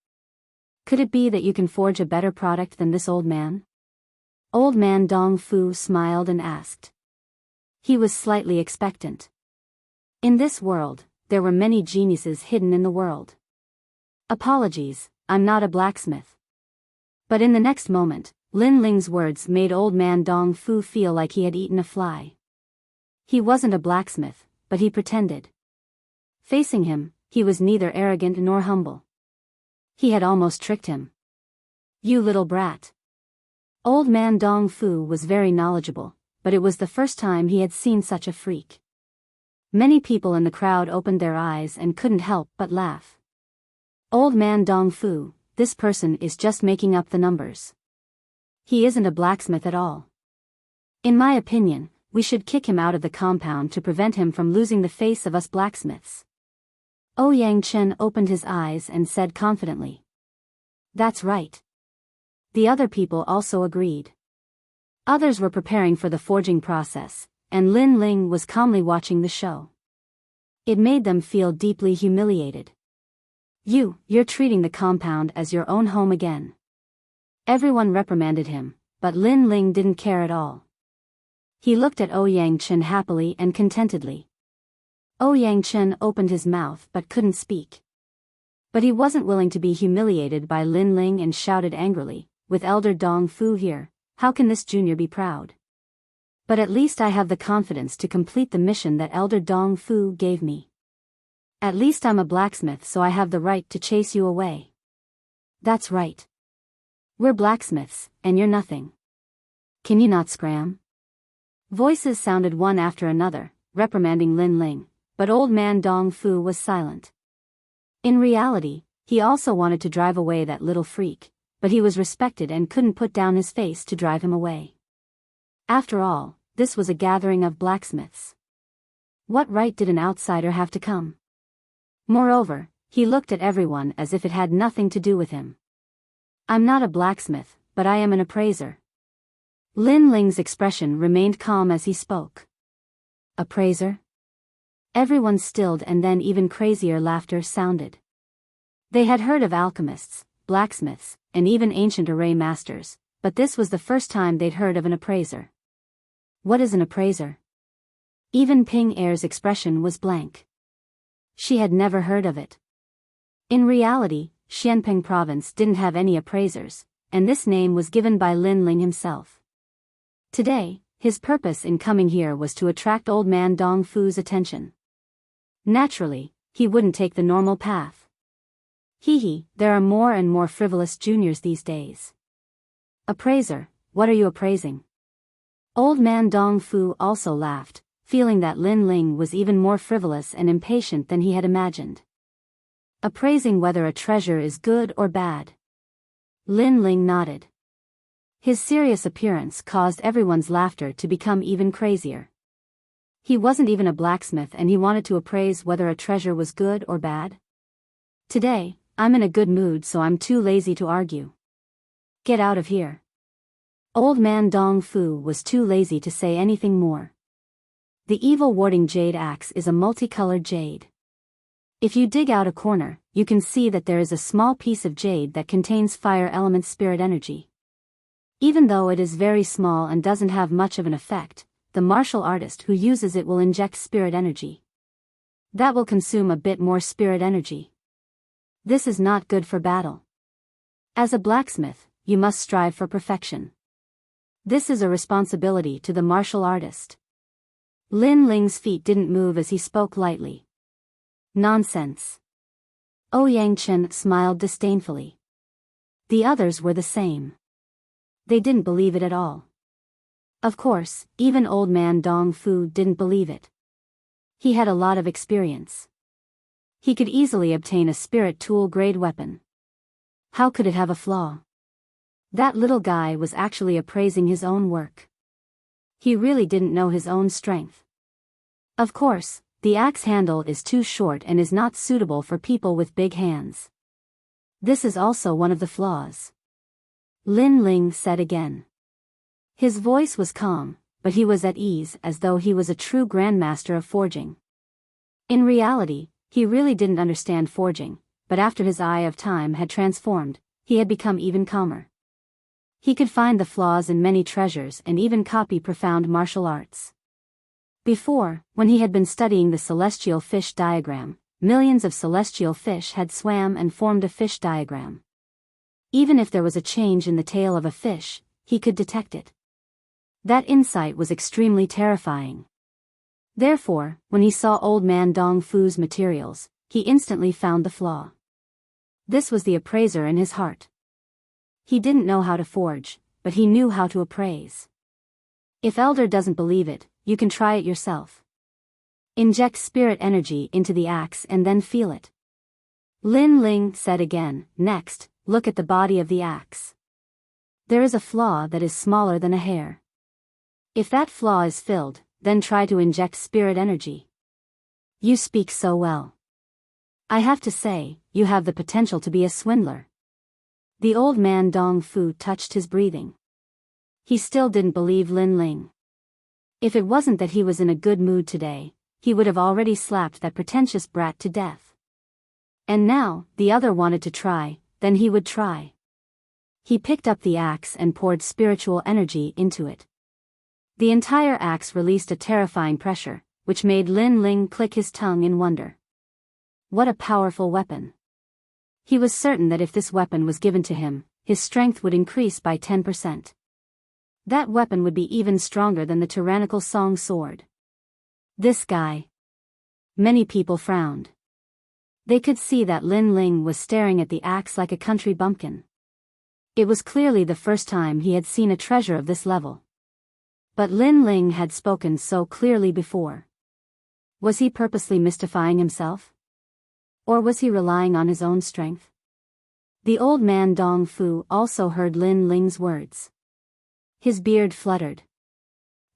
Could it be that you can forge a better product than this old man? Old man Dong Fu smiled and asked. He was slightly expectant. In this world, there were many geniuses hidden in the world. Apologies, I'm not a blacksmith. But in the next moment, Lin Ling's words made old man Dong Fu feel like he had eaten a fly. He wasn't a blacksmith, but he pretended. Facing him, he was neither arrogant nor humble. He had almost tricked him. You little brat. Old man Dong Fu was very knowledgeable, but it was the first time he had seen such a freak. Many people in the crowd opened their eyes and couldn't help but laugh. Old man Dong Fu, this person is just making up the numbers. He isn't a blacksmith at all. In my opinion, we should kick him out of the compound to prevent him from losing the face of us blacksmiths. Ouyang Chen opened his eyes and said confidently. That's right. The other people also agreed. Others were preparing for the forging process, and Lin Ling was calmly watching the show. It made them feel deeply humiliated. You're treating the compound as your own home again. Everyone reprimanded him, but Lin Ling didn't care at all. He looked at Ouyang Chen happily and contentedly. Ouyang Chen opened his mouth but couldn't speak. But he wasn't willing to be humiliated by Lin Ling and shouted angrily, with Elder Dong Fu here, how can this junior be proud? But at least I have the confidence to complete the mission that Elder Dong Fu gave me. At least I'm a blacksmith, so I have the right to chase you away. That's right. We're blacksmiths, and you're nothing. Can you not scram? Voices sounded one after another, reprimanding Lin Ling, but old man Dong Fu was silent. In reality, he also wanted to drive away that little freak, but he was respected and couldn't put down his face to drive him away. After all, this was a gathering of blacksmiths. What right did an outsider have to come? Moreover, he looked at everyone as if it had nothing to do with him. I'm not a blacksmith, but I am an appraiser. Lin Ling's expression remained calm as he spoke. Appraiser? Everyone stilled, and then even crazier laughter sounded. They had heard of alchemists, blacksmiths, and even ancient array masters, but this was the first time they'd heard of an appraiser. What is an appraiser? Even Ping Er's expression was blank. She had never heard of it. In reality, Xianping province didn't have any appraisers, and this name was given by Lin Ling himself. Today, his purpose in coming here was to attract old man Dong Fu's attention. Naturally, he wouldn't take the normal path. There are more and more frivolous juniors these days. Appraiser, what are you appraising? Old man Dong Fu also laughed, feeling that Lin Ling was even more frivolous and impatient than he had imagined. Appraising whether a treasure is good or bad. Lin Ling nodded. His serious appearance caused everyone's laughter to become even crazier. He wasn't even a blacksmith, and he wanted to appraise whether a treasure was good or bad? Today, I'm in a good mood, so I'm too lazy to argue. Get out of here. Old man Dong Fu was too lazy to say anything more. The evil warding jade axe is a multicolored jade. If you dig out a corner, you can see that there is a small piece of jade that contains fire element spirit energy. Even though it is very small and doesn't have much of an effect, the martial artist who uses it will inject spirit energy. That will consume a bit more spirit energy. This is not good for battle. As a blacksmith, you must strive for perfection. This is a responsibility to the martial artist. Lin Ling's feet didn't move as he spoke lightly. Nonsense. Ouyang Chen smiled disdainfully. The others were the same. They didn't believe it at all. Of course, even old man Dong Fu didn't believe it. He had a lot of experience. He could easily obtain a spirit tool grade weapon. How could it have a flaw? That little guy was actually appraising his own work. He really didn't know his own strength. Of course, the axe handle is too short and is not suitable for people with big hands. This is also one of the flaws. Lin Ling said again. His voice was calm, but he was at ease as though he was a true grandmaster of forging. In reality, he really didn't understand forging, but after his eye of time had transformed, he had become even calmer. He could find the flaws in many treasures and even copy profound martial arts. Before, when he had been studying the celestial fish diagram, millions of celestial fish had swam and formed a fish diagram. Even if there was a change in the tail of a fish, he could detect it. That insight was extremely terrifying. Therefore, when he saw Old Man Dong Fu's materials, he instantly found the flaw. This was the appraiser in his heart. He didn't know how to forge, but he knew how to appraise. If Elder doesn't believe it, you can try it yourself. Inject spirit energy into the axe and then feel it. Lin Ling said again. Next, look at the body of the axe. There is a flaw that is smaller than a hair. If that flaw is filled, then try to inject spirit energy. You speak so well. I have to say, you have the potential to be a swindler. The Old Man Dong Fu touched his breathing. He still didn't believe Lin Ling. If it wasn't that he was in a good mood today, he would have already slapped that pretentious brat to death. And now, the other wanted to try, then he would try. He picked up the axe and poured spiritual energy into it. The entire axe released a terrifying pressure, which made Lin Ling click his tongue in wonder. What a powerful weapon. He was certain that if this weapon was given to him, his strength would increase by 10%. That weapon would be even stronger than the tyrannical Song sword. This guy. Many people frowned. They could see that Lin Ling was staring at the axe like a country bumpkin. It was clearly the first time he had seen a treasure of this level. But Lin Ling had spoken so clearly before. Was he purposely mystifying himself? Or was he relying on his own strength? The Old Man Dong Fu also heard Lin Ling's words. His beard fluttered.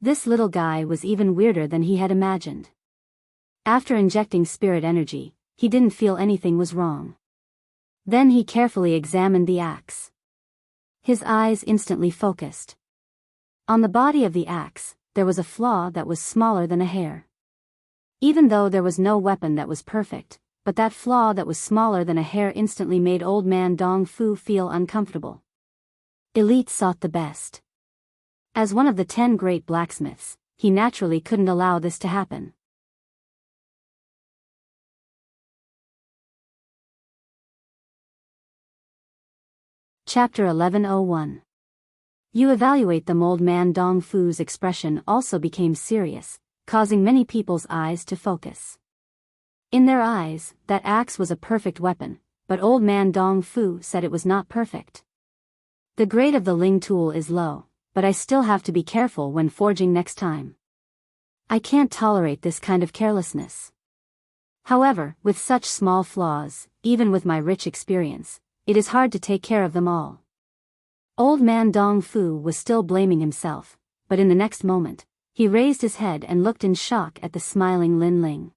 This little guy was even weirder than he had imagined. After injecting spirit energy, he didn't feel anything was wrong. Then he carefully examined the axe. His eyes instantly focused. On the body of the axe, there was a flaw that was smaller than a hair. Even though there was no weapon that was perfect, but that flaw that was smaller than a hair instantly made Old Man Dong Fu feel uncomfortable. Elite sought the best. As one of the 10 great blacksmiths, he naturally couldn't allow this to happen. Chapter 1101. You evaluate them. Old Man Dong Fu's expression also became serious, causing many people's eyes to focus. In their eyes, that axe was a perfect weapon, but Old Man Dong Fu said it was not perfect. The grade of the Ling tool is low, but I still have to be careful when forging next time. I can't tolerate this kind of carelessness. However, with such small flaws, even with my rich experience, it is hard to take care of them all. Old Man Dong Fu was still blaming himself, but in the next moment, he raised his head and looked in shock at the smiling Lin Ling.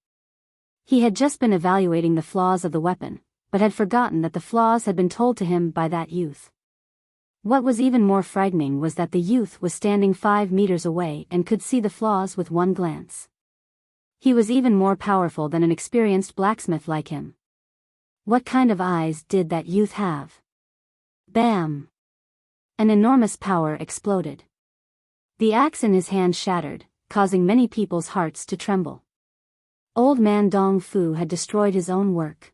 He had just been evaluating the flaws of the weapon, but had forgotten that the flaws had been told to him by that youth. What was even more frightening was that the youth was standing 5 meters away and could see the flaws with one glance. He was even more powerful than an experienced blacksmith like him. What kind of eyes did that youth have? Bam! An enormous power exploded. The axe in his hand shattered, causing many people's hearts to tremble. Old Man Dong Fu had destroyed his own work.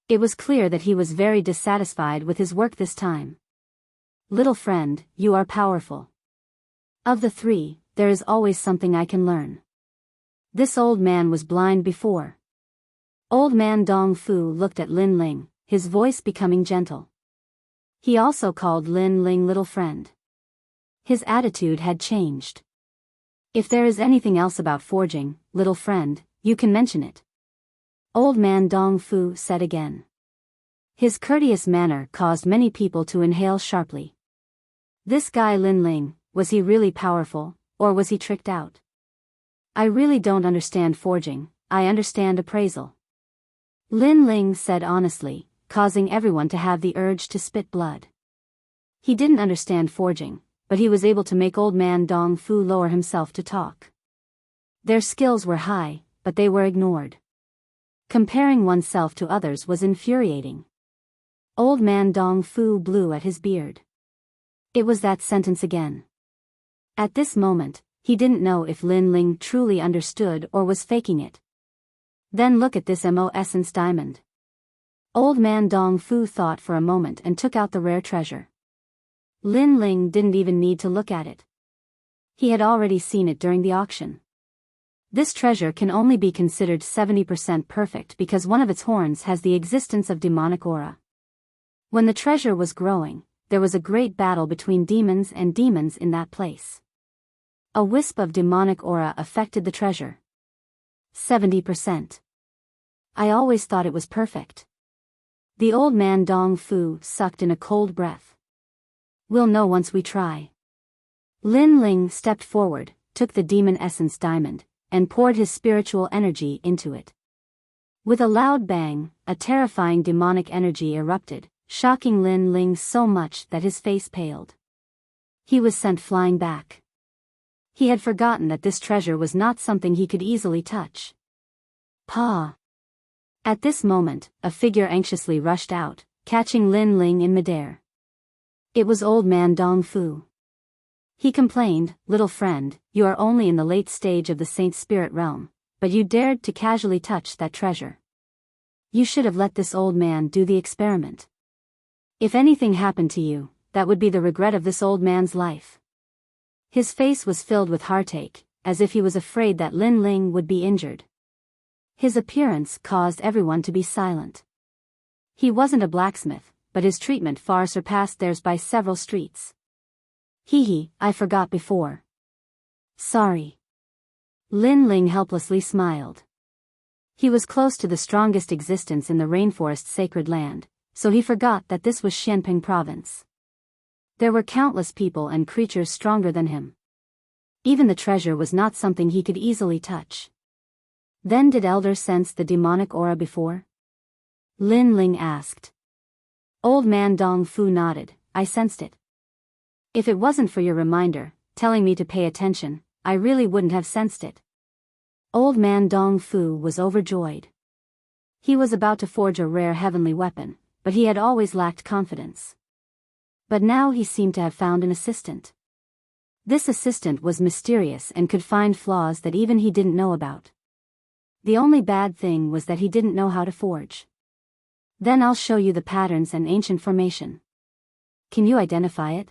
It was clear that he was very dissatisfied with his work this time. Little friend, you are powerful. Of the 3, there is always something I can learn. This old man was blind before. Old Man Dong Fu looked at Lin Ling, his voice becoming gentle. He also called Lin Ling little friend. His attitude had changed. If there is anything else about forging, little friend, you can mention it. Old Man Dong Fu said again. His courteous manner caused many people to inhale sharply. This guy Lin Ling, was he really powerful, or was he tricked out? I really don't understand forging, I understand appraisal. Lin Ling said honestly, causing everyone to have the urge to spit blood. He didn't understand forging, but he was able to make old man Dong Fu lower himself to talk. Their skills were high, but they were ignored. Comparing oneself to others was infuriating. Old man Dong Fu blew at his beard. It was that sentence again. At this moment, he didn't know if Lin Ling truly understood or was faking it. Then look at this Mo Essence diamond. Old man Dong Fu thought for a moment and took out the rare treasure. Lin Ling didn't even need to look at it. He had already seen it during the auction. This treasure can only be considered 70% perfect because one of its horns has the existence of demonic aura. When the treasure was growing, there was a great battle between demons and demons in that place. A wisp of demonic aura affected the treasure. 70%. I always thought it was perfect. The old man Dong Fu sucked in a cold breath. We'll know once we try. Lin Ling stepped forward, took the demon essence diamond, and poured his spiritual energy into it. With a loud bang, a terrifying demonic energy erupted, shocking Lin Ling so much that his face paled. He was sent flying back. He had forgotten that this treasure was not something he could easily touch. Pa! At this moment, a figure anxiously rushed out, catching Lin Ling in midair. It was old man Dong Fu. He complained, "Little friend, you are only in the late stage of the Saint Spirit realm, but you dared to casually touch that treasure. You should have let this old man do the experiment. If anything happened to you, that would be the regret of this old man's life." His face was filled with heartache, as if he was afraid that Lin Ling would be injured. His appearance caused everyone to be silent. He wasn't a blacksmith, but his treatment far surpassed theirs by several streets. Hee, I forgot before. Sorry. Lin Ling helplessly smiled. He was close to the strongest existence in the rainforest's sacred land, so he forgot that this was Xianping province. There were countless people and creatures stronger than him. Even the treasure was not something he could easily touch. Then did Elder sense the demonic aura before? Lin Ling asked. Old man Dong Fu nodded, I sensed it. If it wasn't for your reminder, telling me to pay attention, I really wouldn't have sensed it. Old man Dong Fu was overjoyed. He was about to forge a rare heavenly weapon, but he had always lacked confidence. But now he seemed to have found an assistant. This assistant was mysterious and could find flaws that even he didn't know about. The only bad thing was that he didn't know how to forge. Then I'll show you the patterns and ancient formation. Can you identify it?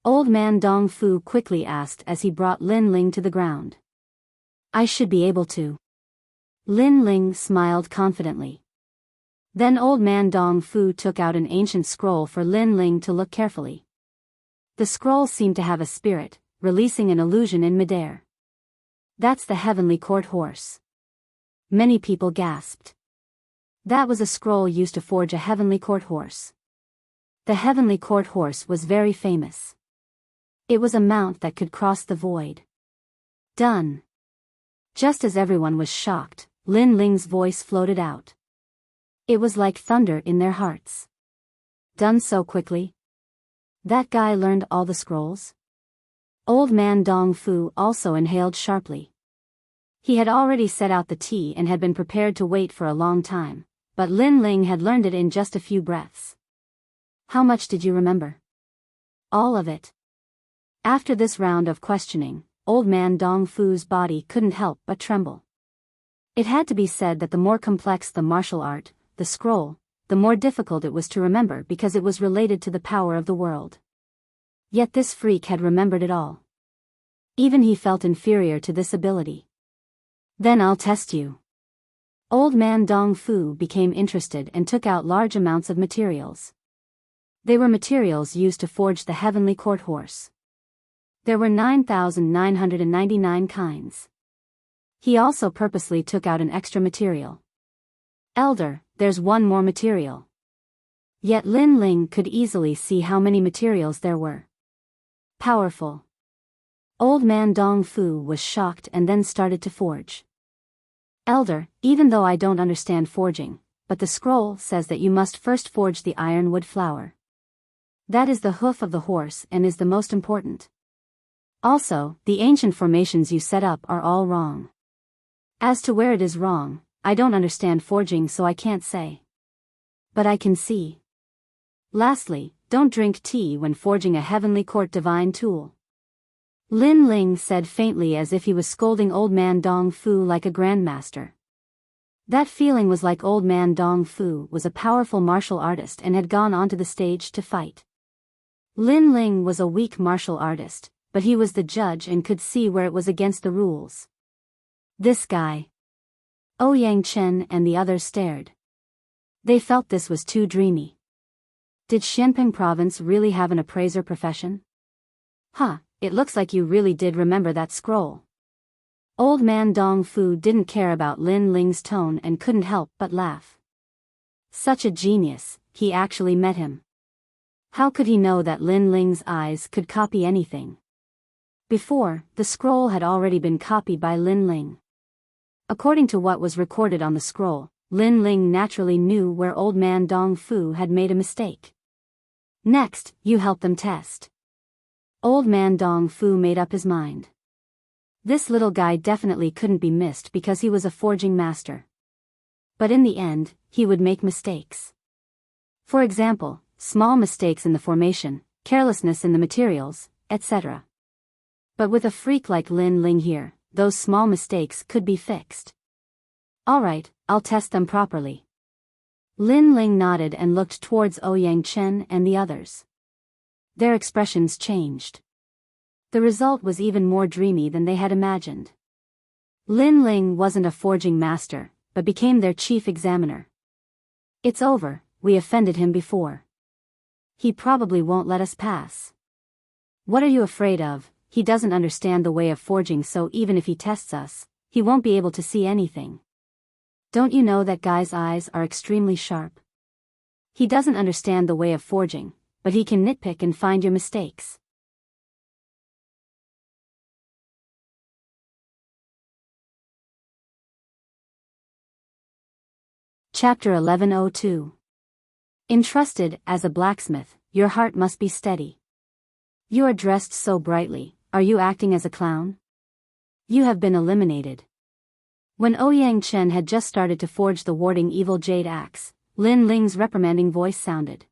Old man Dong Fu quickly asked as he brought Lin Ling to the ground. I should be able to. Lin Ling smiled confidently. Then old man Dong Fu took out an ancient scroll for Lin Ling to look carefully. The scroll seemed to have a spirit, releasing an illusion in midair. That's the heavenly court horse. Many people gasped. That was a scroll used to forge a heavenly court horse. The heavenly court horse was very famous. It was a mount that could cross the void. Done. Just as everyone was shocked, Lin Ling's voice floated out. It was like thunder in their hearts. Done so quickly? That guy learned all the scrolls? Old man Dong Fu also inhaled sharply. He had already set out the tea and had been prepared to wait for a long time, but Lin Ling had learned it in just a few breaths. How much did you remember? All of it. After this round of questioning, old man Dong Fu's body couldn't help but tremble. It had to be said that the more complex the martial art, the scroll, the more difficult it was to remember because it was related to the power of the world. Yet this freak had remembered it all. Even he felt inferior to this ability. Then I'll test you. Old man Dong Fu became interested and took out large amounts of materials. They were materials used to forge the heavenly court horse. There were 9,999 kinds. He also purposely took out an extra material. Elder, there's one more material. Yet Lin Ling could easily see how many materials there were. Powerful. Old man Dong Fu was shocked and then started to forge. Elder, even though I don't understand forging, but the scroll says that you must first forge the ironwood flower. That is the hoof of the horse and is the most important. Also, the ancient formations you set up are all wrong. As to where it is wrong, I don't understand forging, so I can't say. But I can see. Lastly, don't drink tea when forging a heavenly court divine tool. Lin Ling said faintly, as if he was scolding old man Dong Fu like a grandmaster. That feeling was like old man Dong Fu was a powerful martial artist and had gone onto the stage to fight. Lin Ling was a weak martial artist, but he was the judge and could see where it was against the rules. This guy. Ouyang Chen and the others stared. They felt this was too dreamy. Did Xianping province really have an appraiser profession? Huh, it looks like you really did remember that scroll. Old man Dong Fu didn't care about Lin Ling's tone and couldn't help but laugh. Such a genius, he actually met him. How could he know that Lin Ling's eyes could copy anything? Before, the scroll had already been copied by Lin Ling. According to what was recorded on the scroll, Lin Ling naturally knew where old man Dong Fu had made a mistake. Next, you help them test. Old man Dong Fu made up his mind. This little guy definitely couldn't be missed because he was a forging master. But in the end, he would make mistakes. For example, small mistakes in the formation, carelessness in the materials, etc. But with a freak like Lin Ling here, those small mistakes could be fixed. Alright, I'll test them properly. Lin Ling nodded and looked towards Ouyang Chen and the others. Their expressions changed. The result was even more dreamy than they had imagined. Lin Ling wasn't a forging master, but became their chief examiner. It's over, we offended him before. He probably won't let us pass. What are you afraid of? He doesn't understand the way of forging, so even if he tests us, he won't be able to see anything. Don't you know that guy's eyes are extremely sharp? He doesn't understand the way of forging, but he can nitpick and find your mistakes. Chapter 1102. Entrusted as a blacksmith, your heart must be steady. You are dressed so brightly, are you acting as a clown? You have been eliminated. When Ouyang Chen had just started to forge the warding evil jade axe, Lin Ling's reprimanding voice sounded.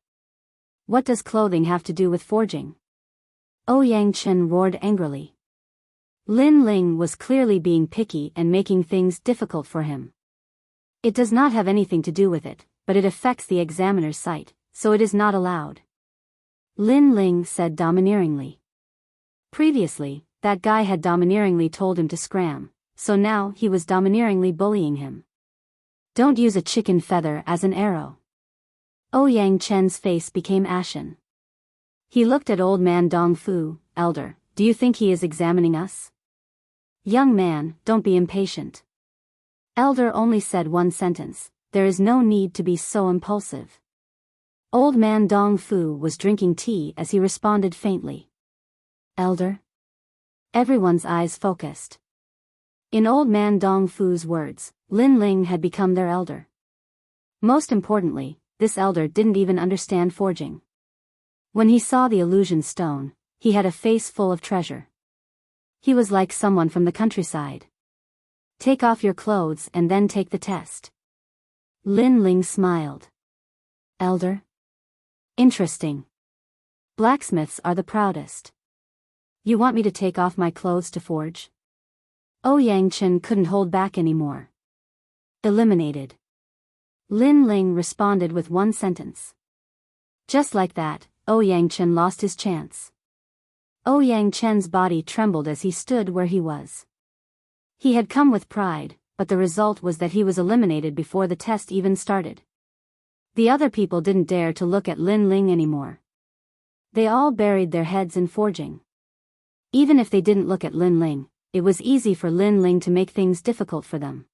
What does clothing have to do with forging? Ouyang Chen roared angrily. Lin Ling was clearly being picky and making things difficult for him. It does not have anything to do with it, but it affects the examiner's sight, so it is not allowed. Lin Ling said domineeringly. Previously, that guy had domineeringly told him to scram, so now he was domineeringly bullying him. Don't use a chicken feather as an arrow. Ouyang Chen's face became ashen. He looked at old man Dong Fu. Elder, do you think he is examining us? Young man, don't be impatient. Elder only said one sentence, there is no need to be so impulsive. Old man Dong Fu was drinking tea as he responded faintly. Elder? Everyone's eyes focused. In old man Dong Fu's words, Lin Ling had become their elder. Most importantly, this elder didn't even understand forging. When he saw the illusion stone, he had a face full of treasure. He was like someone from the countryside. Take off your clothes and then take the test. Lin Ling smiled. Elder? Interesting. Blacksmiths are the proudest. You want me to take off my clothes to forge? Ouyang Chen couldn't hold back anymore. Eliminated. Lin Ling responded with one sentence. Just like that, Ouyang Chen lost his chance. Ouyang Chen's body trembled as he stood where he was. He had come with pride, but the result was that he was eliminated before the test even started. The other people didn't dare to look at Lin Ling anymore. They all buried their heads in forging. Even if they didn't look at Lin Ling, it was easy for Lin Ling to make things difficult for them.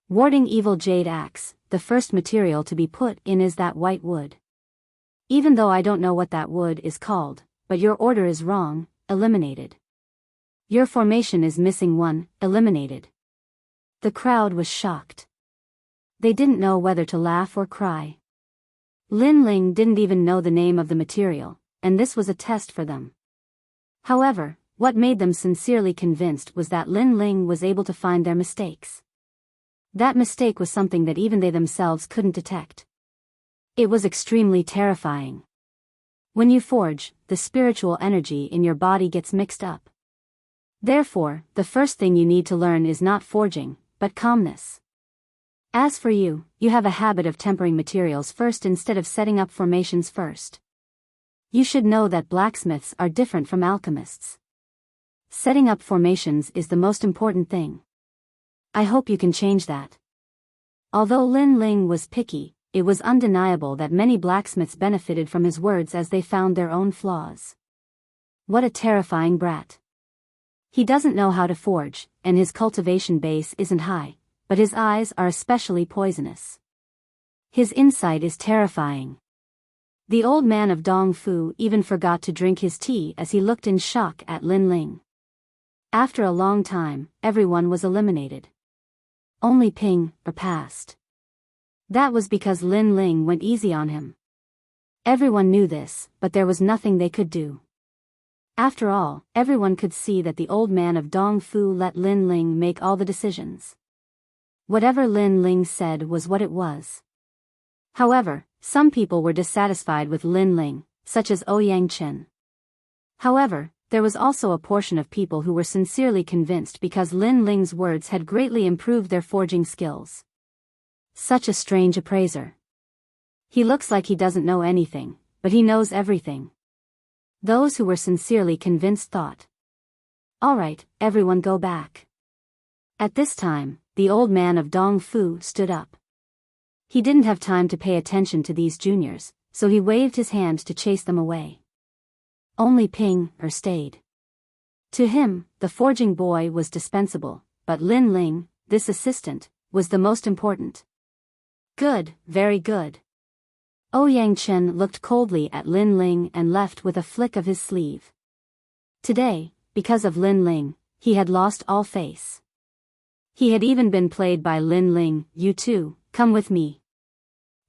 Warding evil jade axe, the first material to be put in is that white wood. Even though I don't know what that wood is called, but your order is wrong, eliminated. Your formation is missing one, eliminated. The crowd was shocked. They didn't know whether to laugh or cry. Lin Ling didn't even know the name of the material, and this was a test for them. However, what made them sincerely convinced was that Lin Ling was able to find their mistakes. That mistake was something that even they themselves couldn't detect. It was extremely terrifying. When you forge, the spiritual energy in your body gets mixed up. Therefore, the first thing you need to learn is not forging, but calmness. As for you, you have a habit of tempering materials first instead of setting up formations first. You should know that blacksmiths are different from alchemists. Setting up formations is the most important thing. I hope you can change that. Although Lin Ling was picky, it was undeniable that many blacksmiths benefited from his words as they found their own flaws. What a terrifying brat. He doesn't know how to forge, and his cultivation base isn't high, but his eyes are especially poisonous. His insight is terrifying. The old man of Dongfu even forgot to drink his tea as he looked in shock at Lin Ling. After a long time, everyone was eliminated. Only Ping passed. That was because Lin Ling went easy on him. Everyone knew this, but there was nothing they could do. After all, everyone could see that the old man of Dongfu let Lin Ling make all the decisions. Whatever Lin Ling said was what it was. However, some people were dissatisfied with Lin Ling, such as Ouyang Chen. However, there was also a portion of people who were sincerely convinced because Lin Ling's words had greatly improved their forging skills. Such a strange appraiser. He looks like he doesn't know anything, but he knows everything. Those who were sincerely convinced thought. All right, everyone go back. At this time, the old man of Dongfu stood up. He didn't have time to pay attention to these juniors, so he waved his hand to chase them away. Only Ping stayed. To him, the forging boy was dispensable, but Lin Ling, this assistant, was the most important. Good, very good. Ouyang Chen looked coldly at Lin Ling and left with a flick of his sleeve. Today, because of Lin Ling, he had lost all face. He had even been played by Lin Ling. You too, come with me.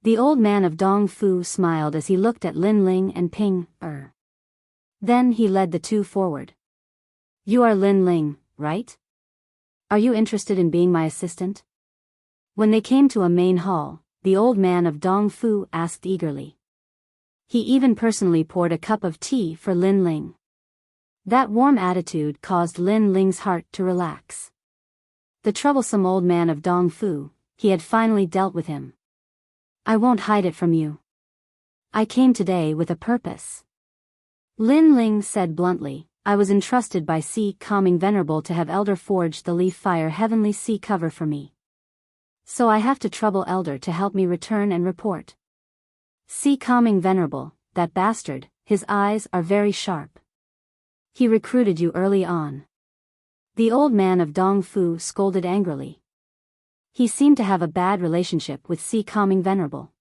The old man of Dongfu smiled as he looked at Lin Ling and Ping. Then he led the two forward. You are Lin Ling, right? Are you interested in being my assistant? When they came to a main hall, the old man of Dongfu asked eagerly. He even personally poured a cup of tea for Lin Ling. That warm attitude caused Lin Ling's heart to relax. The troublesome old man of Dongfu, he had finally dealt with him. I won't hide it from you. I came today with a purpose. Lin Ling said bluntly, I was entrusted by Sea Calming Venerable to have Elder forge the Leaf Fire Heavenly Sea cover for me. So I have to trouble Elder to help me return and report. Sea Calming Venerable, that bastard, his eyes are very sharp. He recruited you early on. The old man of Dongfu scolded angrily. He seemed to have a bad relationship with Sea Calming Venerable.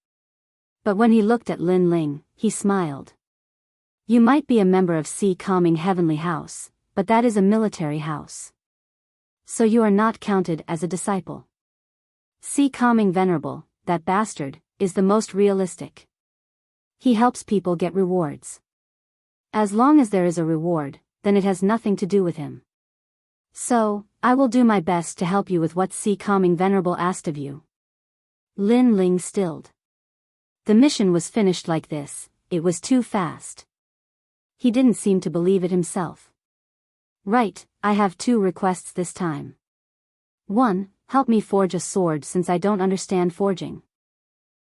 But when he looked at Lin Ling, he smiled. You might be a member of Sea Calming Heavenly House, but that is a military house. So you are not counted as a disciple. Sea Calming Venerable, that bastard, is the most realistic. He helps people get rewards. As long as there is a reward, then it has nothing to do with him. So, I will do my best to help you with what Sea Calming Venerable asked of you. Lin Ling stilled. The mission was finished like this, it was too fast. He didn't seem to believe it himself. Right, I have 2 requests this time. 1. Help me forge a sword since I don't understand forging.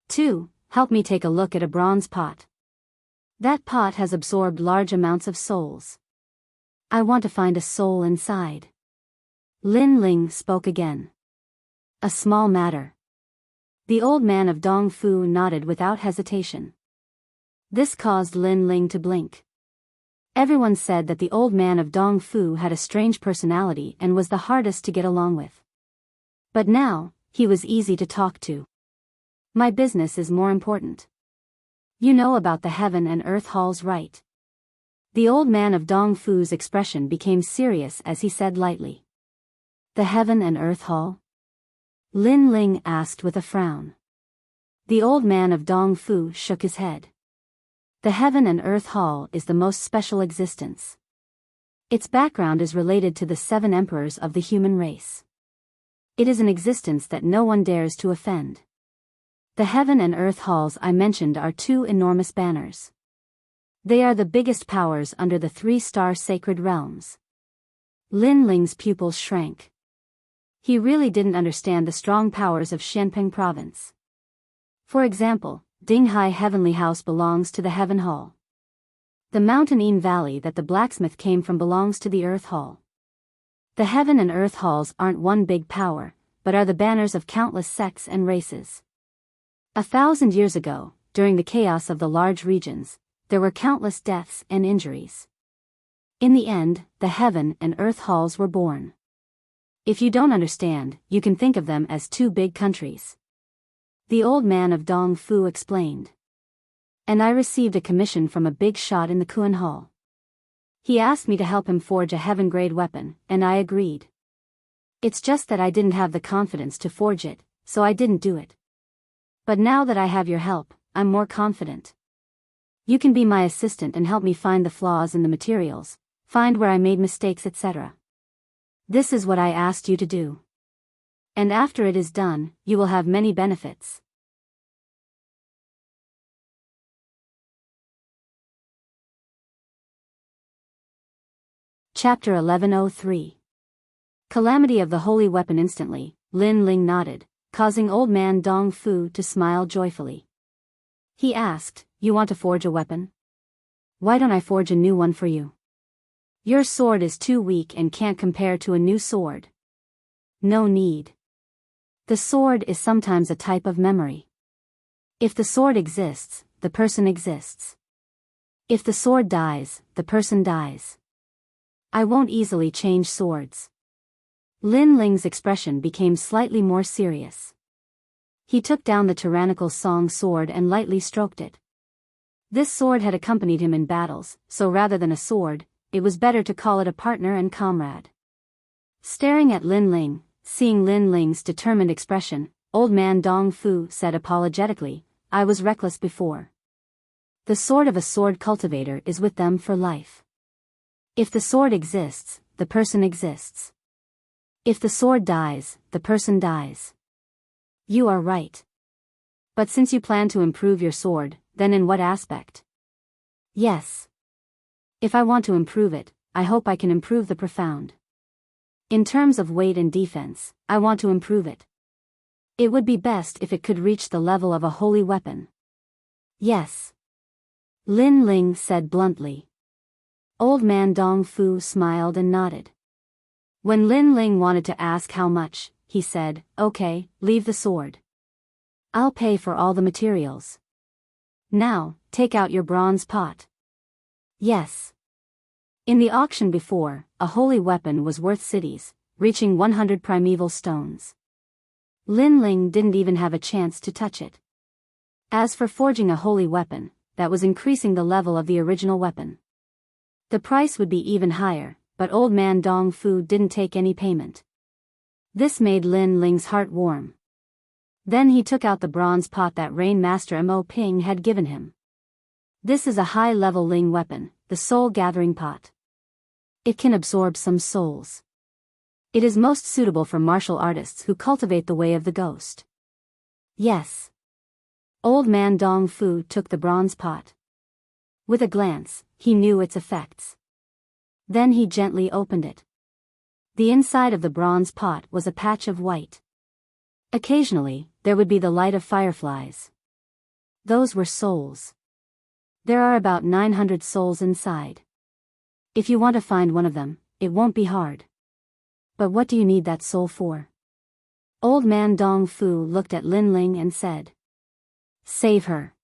2. Help me take a look at a bronze pot. That pot has absorbed large amounts of souls. I want to find a soul inside. Lin Ling spoke again. A small matter. The old man of Dongfu nodded without hesitation. This caused Lin Ling to blink. Everyone said that the old man of Dongfu had a strange personality and was the hardest to get along with. But now, he was easy to talk to. My business is more important. You know about the heaven and earth halls, right? The old man of Dong Fu's expression became serious as he said lightly. The Heaven and Earth Hall? Lin Ling asked with a frown. The old man of Dong Fu shook his head. The Heaven and Earth Hall is the most special existence. Its background is related to the 7 emperors of the human race. It is an existence that no one dares to offend. The Heaven and Earth Halls I mentioned are 2 enormous banners. They are the biggest powers under the 3-star sacred realms. Lin Ling's pupils shrank. He really didn't understand the strong powers of Xianpeng province. For example, Dinghai Heavenly House belongs to the Heaven Hall. The mountain valley that the blacksmith came from belongs to the Earth Hall. The Heaven and Earth Halls aren't one big power, but are the banners of countless sects and races. 1,000 years ago, during the chaos of the large regions, there were countless deaths and injuries. In the end, the Heaven and Earth Halls were born. If you don't understand, you can think of them as 2 big countries. The old man of Dong Fu explained. And I received a commission from a big shot in the Kuan Hall. He asked me to help him forge a heaven-grade weapon, and I agreed. It's just that I didn't have the confidence to forge it, so I didn't do it. But now that I have your help, I'm more confident. You can be my assistant and help me find the flaws in the materials, find where I made mistakes, etc. This is what I asked you to do. And after it is done, you will have many benefits. Chapter 1103. Calamity of the Holy Weapon. Instantly, Lin Ling nodded, causing old man Dong Fu to smile joyfully. He asked, You want to forge a weapon? Why don't I forge a new one for you? Your sword is too weak and can't compare to a new sword. No need. The sword is sometimes a type of memory. If the sword exists, the person exists. If the sword dies, the person dies. I won't easily change swords. Lin Ling's expression became slightly more serious. He took down the tyrannical Song sword and lightly stroked it. This sword had accompanied him in battles, so rather than a sword, it was better to call it a partner and comrade. Staring at Lin Ling, seeing Lin Ling's determined expression, old man Dong Fu said apologetically, I was reckless before. The sword of a sword cultivator is with them for life. If the sword exists, the person exists. If the sword dies, the person dies. You are right. But since you plan to improve your sword, then in what aspect? Yes. If I want to improve it, I hope I can improve the profound. In terms of weight and defense, I want to improve it. It would be best if it could reach the level of a holy weapon. Yes. Lin Ling said bluntly. Old man Dong Fu smiled and nodded. When Lin Ling wanted to ask how much, he said, Okay, leave the sword. I'll pay for all the materials. Now, take out your bronze pot. Yes. In the auction before, a holy weapon was worth cities, reaching 100 primeval stones. Lin Ling didn't even have a chance to touch it. As for forging a holy weapon, that was increasing the level of the original weapon. The price would be even higher, but old man Dong Fu didn't take any payment. This made Lin Ling's heart warm. Then he took out the bronze pot that Rain Master Mo Ping had given him. This is a high-level Ling weapon, the soul-gathering pot. It can absorb some souls. It is most suitable for martial artists who cultivate the way of the ghost. Yes. Old man Dong Fu took the bronze pot. With a glance, he knew its effects. Then he gently opened it. The inside of the bronze pot was a patch of white. Occasionally, there would be the light of fireflies. Those were souls. There are about 900 souls inside. If you want to find one of them, it won't be hard. But what do you need that soul for? Old man Dong Fu looked at Lin Ling and said. Save her.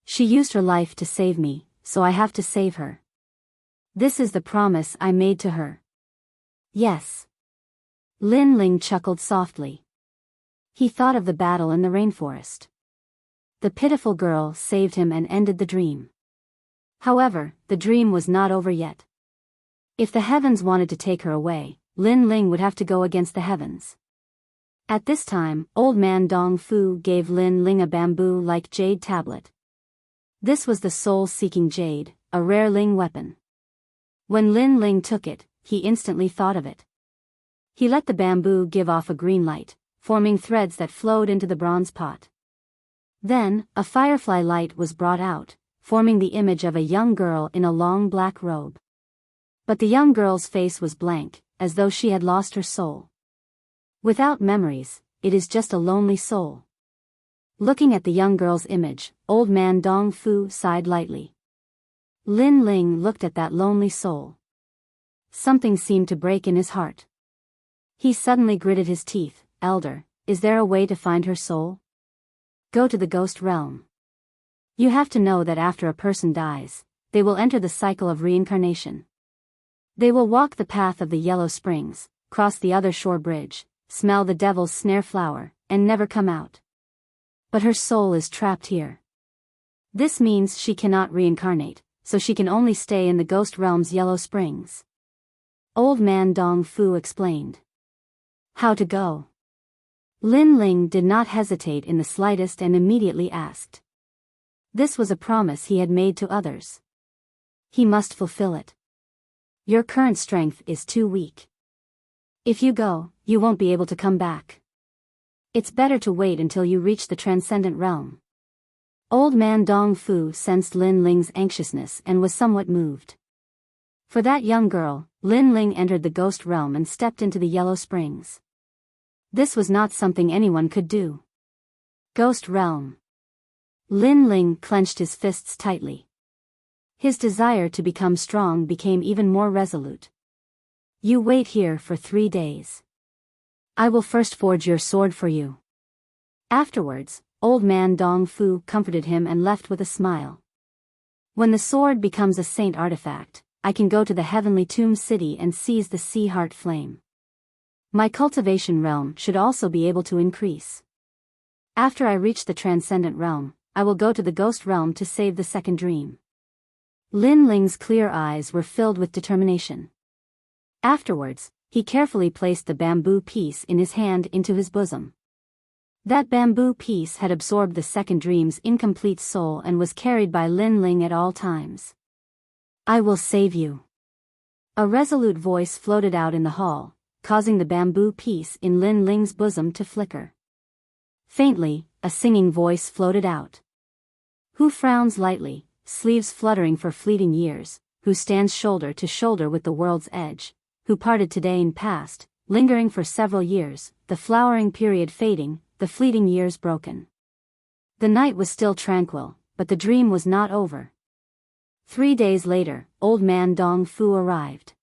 She used her life to save me, so I have to save her. This is the promise I made to her. Yes. Lin Ling chuckled softly. He thought of the battle in the rainforest. The pitiful girl saved him and ended the dream. However, the dream was not over yet. If the heavens wanted to take her away, Lin Ling would have to go against the heavens. At this time, Old Man Dong Fu gave Lin Ling a bamboo-like jade tablet. This was the soul-seeking jade, a rare Ling weapon. When Lin Ling took it, he instantly thought of it. He let the bamboo give off a green light, forming threads that flowed into the bronze pot. Then, a firefly light was brought out, forming the image of a young girl in a long black robe. But the young girl's face was blank, as though she had lost her soul. Without memories, it is just a lonely soul. Looking at the young girl's image, Old Man Dong Fu sighed lightly. Lin Ling looked at that lonely soul. Something seemed to break in his heart. He suddenly gritted his teeth. Elder, is there a way to find her soul? Go to the ghost realm. You have to know that after a person dies, they will enter the cycle of reincarnation. They will walk the path of the Yellow Springs, cross the other shore bridge, smell the devil's snare flower, and never come out. But her soul is trapped here. This means she cannot reincarnate, so she can only stay in the ghost realm's Yellow Springs. Old Man Dong Fu explained. How to go? Lin Ling did not hesitate in the slightest and immediately asked. This was a promise he had made to others. He must fulfill it. Your current strength is too weak. If you go, you won't be able to come back. It's better to wait until you reach the transcendent realm. Old Man Dong Fu sensed Lin Ling's anxiousness and was somewhat moved. For that young girl, Lin Ling entered the ghost realm and stepped into the Yellow Springs. This was not something anyone could do. Ghost realm. Lin Ling clenched his fists tightly. His desire to become strong became even more resolute. You wait here for 3 days. I will first forge your sword for you. Afterwards, Old Man Dong Fu comforted him and left with a smile. When the sword becomes a saint artifact, I can go to the heavenly tomb city and seize the sea heart flame. My cultivation realm should also be able to increase. After I reach the transcendent realm, I will go to the ghost realm to save the second dream. Lin Ling's clear eyes were filled with determination. Afterwards, he carefully placed the bamboo piece in his hand into his bosom. That bamboo piece had absorbed the second dream's incomplete soul and was carried by Lin Ling at all times. I will save you. A resolute voice floated out in the hall, causing the bamboo piece in Lin Ling's bosom to flicker. Faintly, a singing voice floated out. Who frowns lightly, sleeves fluttering for fleeting years, who stands shoulder to shoulder with the world's edge, who parted today and past, lingering for several years, the flowering period fading, the fleeting years broken. The night was still tranquil, but the dream was not over. 3 days later, Old Man Dong Fu arrived.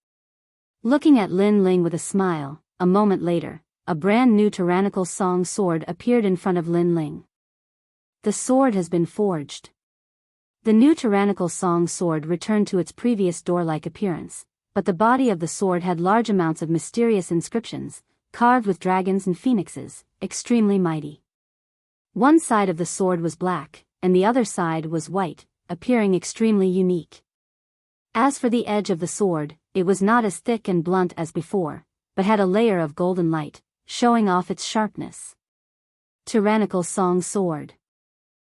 Looking at Lin Ling with a smile, a moment later, a brand new tyrannical song sword appeared in front of Lin Ling. The sword has been forged. The new tyrannical song sword returned to its previous door-like appearance, but the body of the sword had large amounts of mysterious inscriptions, carved with dragons and phoenixes, extremely mighty. One side of the sword was black, and the other side was white, appearing extremely unique. As for the edge of the sword, it was not as thick and blunt as before, but had a layer of golden light, showing off its sharpness. Tyrannical Song Sword.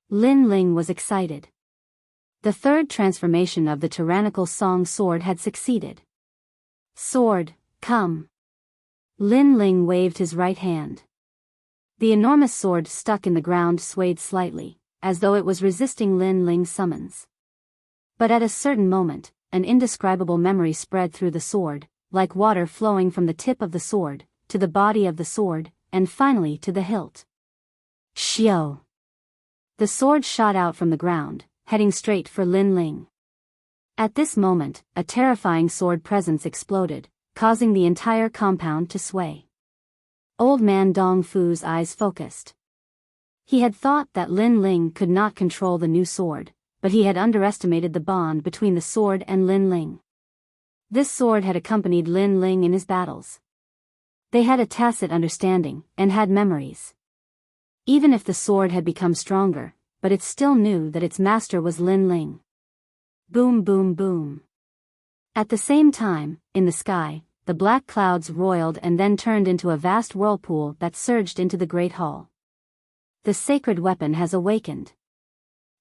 Lin Ling was excited. The third transformation of the tyrannical song sword had succeeded. Sword, come. Lin Ling waved his right hand. The enormous sword stuck in the ground swayed slightly, as though it was resisting Lin Ling's summons. But at a certain moment, an indescribable memory spread through the sword, like water flowing from the tip of the sword, to the body of the sword, and finally to the hilt. Xiao! The sword shot out from the ground, heading straight for Lin Ling. At this moment, a terrifying sword presence exploded, causing the entire compound to sway. Old Man Dong Fu's eyes focused. He had thought that Lin Ling could not control the new sword, but he had underestimated the bond between the sword and Lin Ling. This sword had accompanied Lin Ling in his battles. They had a tacit understanding, and had memories. Even if the sword had become stronger, but it still knew that its master was Lin Ling. Boom, boom, boom. At the same time, in the sky, the black clouds roiled and then turned into a vast whirlpool that surged into the great hall. The sacred weapon has awakened.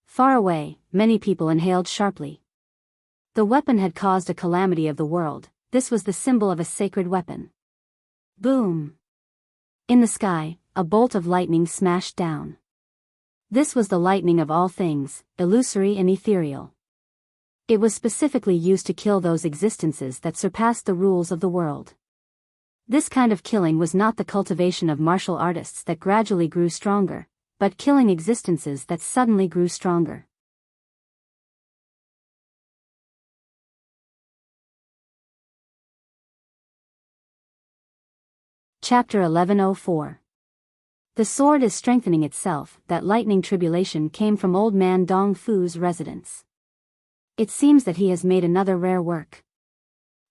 Far away, many people inhaled sharply. The weapon had caused a calamity of the world. This was the symbol of a sacred weapon. Boom! In the sky, a bolt of lightning smashed down. This was the lightning of all things, illusory and ethereal. It was specifically used to kill those existences that surpassed the rules of the world. This kind of killing was not the cultivation of martial artists that gradually grew stronger, but killing existences that suddenly grew stronger. Chapter 1104. The sword is strengthening itself. That lightning tribulation came from Old Man Dong Fu's residence. It seems that he has made another rare work.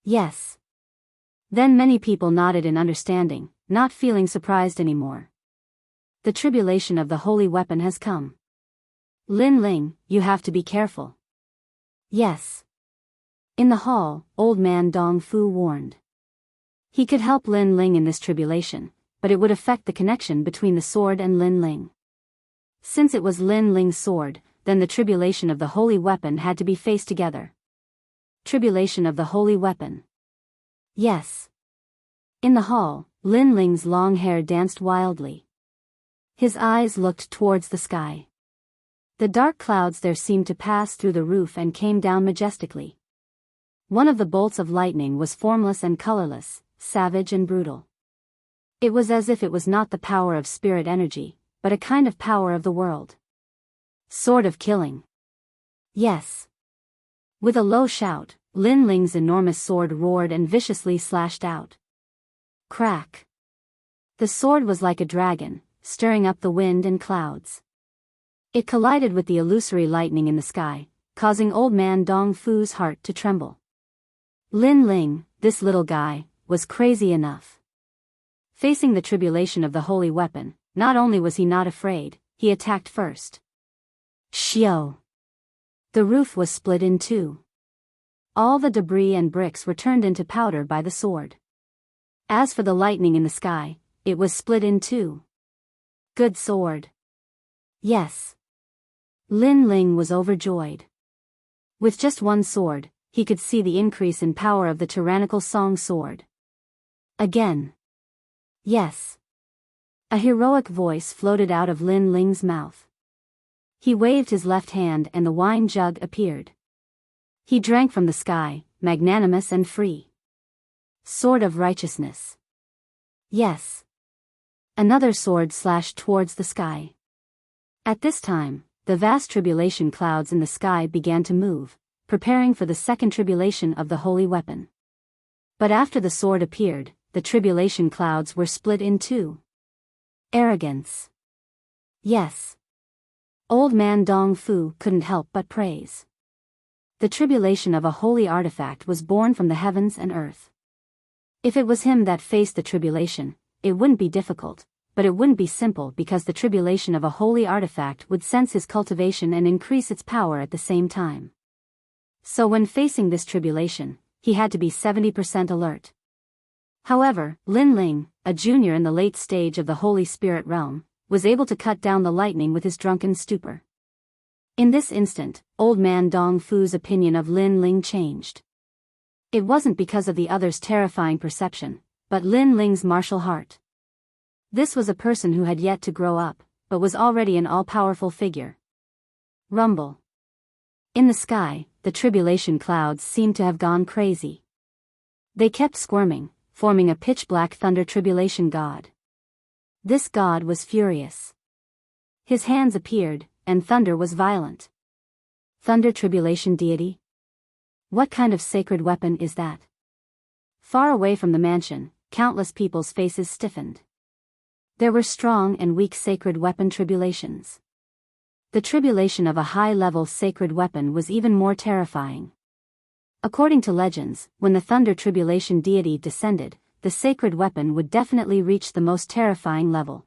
Yes. Then many people nodded in understanding, not feeling surprised anymore. The tribulation of the holy weapon has come. Lin Ling, you have to be careful. Yes. In the hall, Old Man Dong Fu warned. He could help Lin Ling in this tribulation, but it would affect the connection between the sword and Lin Ling. Since it was Lin Ling's sword, then the tribulation of the holy weapon had to be faced together. Tribulation of the holy weapon. Yes. In the hall, Lin Ling's long hair danced wildly. His eyes looked towards the sky. The dark clouds there seemed to pass through the roof and came down majestically. One of the bolts of lightning was formless and colorless, savage and brutal. It was as if it was not the power of spirit energy, but a kind of power of the world. Sword of killing. Yes. With a low shout, Lin Ling's enormous sword roared and viciously slashed out. Crack. The sword was like a dragon, stirring up the wind and clouds. It collided with the illusory lightning in the sky, causing Old Man Dong Fu's heart to tremble. Lin Ling, this little guy, was crazy enough. Facing the tribulation of the holy weapon, not only was he not afraid, he attacked first. Xiao. The roof was split in two. All the debris and bricks were turned into powder by the sword. As for the lightning in the sky, it was split in two. Good sword. Yes. Lin Ling was overjoyed. With just one sword, he could see the increase in power of the tyrannical Song sword. Again. Yes. A heroic voice floated out of Lin Ling's mouth. He waved his left hand and the wine jug appeared. He drank from the sky, magnanimous and free. Sword of righteousness. Yes. Another sword slashed towards the sky. At this time, the vast tribulation clouds in the sky began to move, preparing for the second tribulation of the holy weapon. But after the sword appeared, the tribulation clouds were split in two. Arrogance. Yes. Old Man Dong Fu couldn't help but praise. The tribulation of a holy artifact was born from the heavens and earth. If it was him that faced the tribulation, it wouldn't be difficult, but it wouldn't be simple because the tribulation of a holy artifact would sense his cultivation and increase its power at the same time. So when facing this tribulation, he had to be 70% alert. However, Lin Ling, a junior in the late stage of the Holy Spirit realm, was able to cut down the lightning with his drunken stupor. In this instant, Old Man Dong Fu's opinion of Lin Ling changed. It wasn't because of the other's terrifying perception, but Lin Ling's martial heart. This was a person who had yet to grow up, but was already an all-powerful figure. Rumble. In the sky, the tribulation clouds seemed to have gone crazy. They kept squirming, forming a pitch-black thunder tribulation god. This god was furious. His hands appeared, and thunder was violent. Thunder tribulation deity? What kind of sacred weapon is that? Far away from the mansion, countless people's faces stiffened. There were strong and weak sacred weapon tribulations. The tribulation of a high-level sacred weapon was even more terrifying. According to legends, when the thunder tribulation deity descended, the sacred weapon would definitely reach the most terrifying level.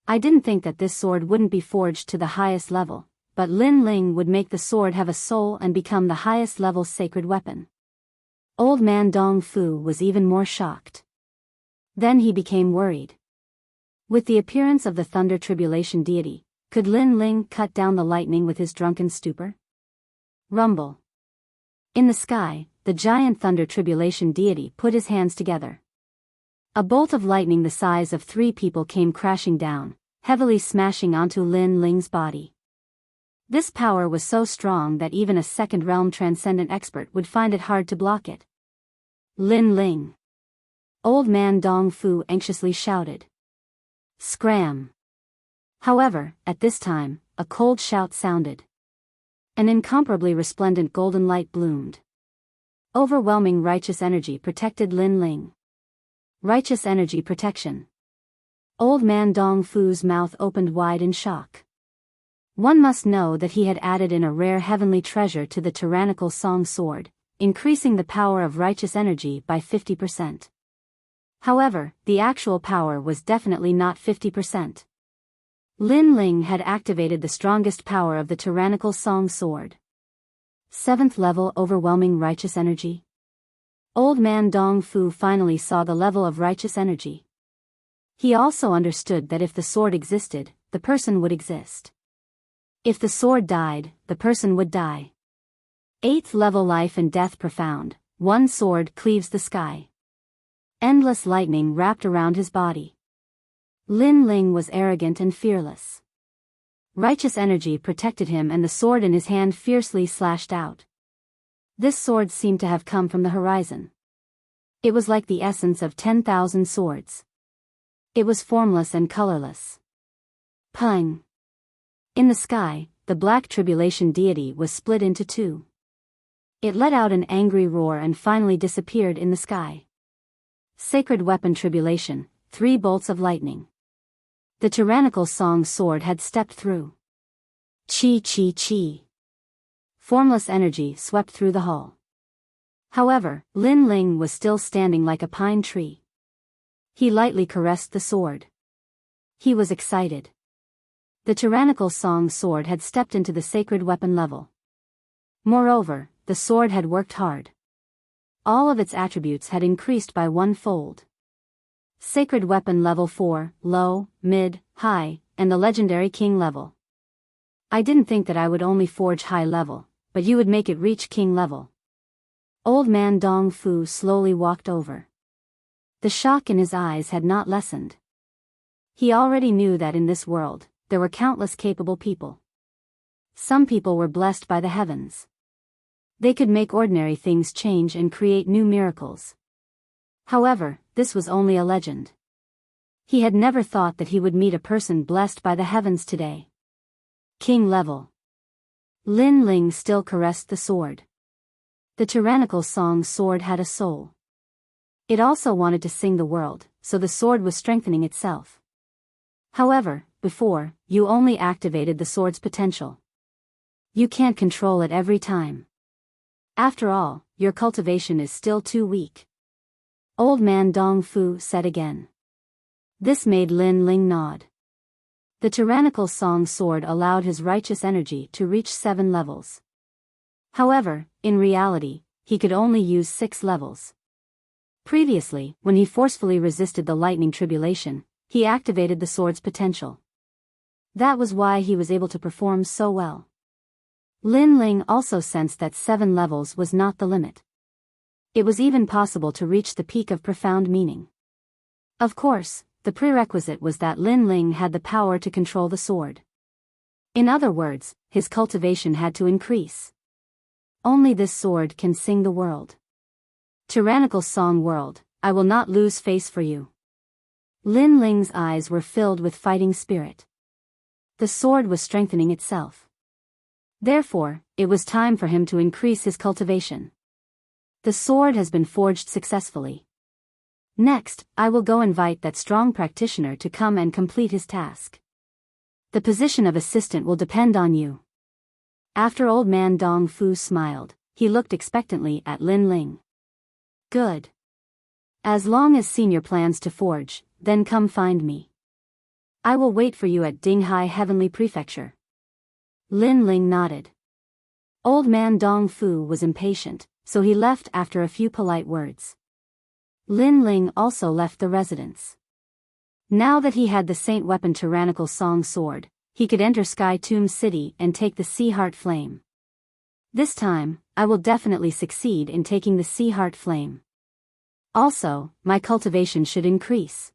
I didn't think that this sword wouldn't be forged to the highest level, but Lin Ling would make the sword have a soul and become the highest level sacred weapon. Old man Dong Fu was even more shocked. Then he became worried. With the appearance of the thunder tribulation deity, could Lin Ling cut down the lightning with his drunken stupor? Rumble. In the sky, the giant thunder tribulation deity put his hands together. A bolt of lightning the size of 3 people came crashing down, heavily smashing onto Lin Ling's body. This power was so strong that even a second realm transcendent expert would find it hard to block it. Lin Ling. Old man Dong Fu anxiously shouted. Scram. However, at this time, a cold shout sounded. An incomparably resplendent golden light bloomed. Overwhelming righteous energy protected Lin Ling. Righteous energy protection. Old man Dong Fu's mouth opened wide in shock. One must know that he had added in a rare heavenly treasure to the tyrannical song sword, increasing the power of righteous energy by 50%. However, the actual power was definitely not 50%. Lin Ling had activated the strongest power of the tyrannical song sword. 7th level overwhelming righteous energy. Old man Dong Fu finally saw the level of righteous energy. He also understood that if the sword existed, the person would exist. If the sword died, the person would die. 8th level life and death profound, one sword cleaves the sky. Endless lightning wrapped around his body. Lin Ling was arrogant and fearless. Righteous energy protected him and the sword in his hand fiercely slashed out. This sword seemed to have come from the horizon. It was like the essence of 10,000 swords. It was formless and colorless. Pung. In the sky, the black tribulation deity was split into 2. It let out an angry roar and finally disappeared in the sky. Sacred weapon tribulation, 3 bolts of lightning. The tyrannical song sword had stepped through. Chi chi chi. Formless energy swept through the hall. However, Lin Ling was still standing like a pine tree. He lightly caressed the sword. He was excited. The tyrannical song sword had stepped into the sacred weapon level. Moreover, the sword had worked hard. All of its attributes had increased by 1-fold. Sacred weapon level 4, low, mid, high, and the legendary king level. I didn't think that I would only forge high level, but you would make it reach king level. Old man Dong Fu slowly walked over. The shock in his eyes had not lessened. He already knew that in this world, there were countless capable people. Some people were blessed by the heavens. They could make ordinary things change and create new miracles. However, this was only a legend. He had never thought that he would meet a person blessed by the heavens today. King level. Lin Ling still caressed the sword. The tyrannical song sword had a soul. It also wanted to sing the world, so the sword was strengthening itself. However, before, you only activated the sword's potential. You can't control it every time. After all, your cultivation is still too weak. Old man Dong Fu said again. This made Lin Ling nod. The tyrannical song sword allowed his righteous energy to reach 7 levels. However, in reality, he could only use 6 levels. Previously, when he forcefully resisted the lightning tribulation, he activated the sword's potential. That was why he was able to perform so well. Lin Ling also sensed that 7 levels was not the limit. It was even possible to reach the peak of profound meaning. Of course, the prerequisite was that Lin Ling had the power to control the sword. In other words, his cultivation had to increase. Only this sword can sing the world. Tyrannical song world, I will not lose face for you. Lin Ling's eyes were filled with fighting spirit. The sword was strengthening itself. Therefore, it was time for him to increase his cultivation. The sword has been forged successfully. Next, I will go invite that strong practitioner to come and complete his task. The position of assistant will depend on you. After old man Dong Fu smiled, he looked expectantly at Lin Ling. Good. As long as senior plans to forge, then come find me. I will wait for you at Dinghai Heavenly Prefecture. Lin Ling nodded. Old man Dong Fu was impatient, so he left after a few polite words. Lin Ling also left the residence. Now that he had the saint weapon tyrannical song sword, he could enter Sky Tomb City and take the Sea Heart Flame. This time, I will definitely succeed in taking the Sea Heart Flame. Also, my cultivation should increase.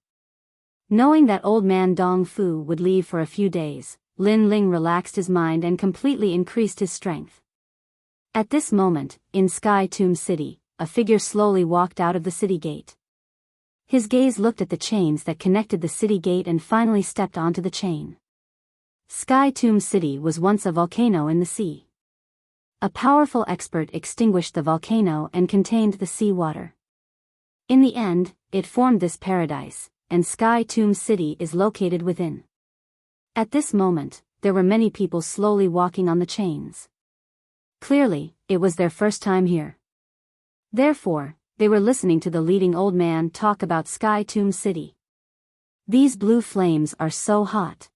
Knowing that old man Dong Fu would leave for a few days, Lin Ling relaxed his mind and completely increased his strength. At this moment, in Sky Tomb City, a figure slowly walked out of the city gate. His gaze looked at the chains that connected the city gate and finally stepped onto the chain. Sky Tomb City was once a volcano in the sea. A powerful expert extinguished the volcano and contained the sea water. In the end, it formed this paradise, and Sky Tomb City is located within. At this moment, there were many people slowly walking on the chains. Clearly, it was their first time here. Therefore, they were listening to the leading old man talk about Sky Tomb City. These blue flames are so hot.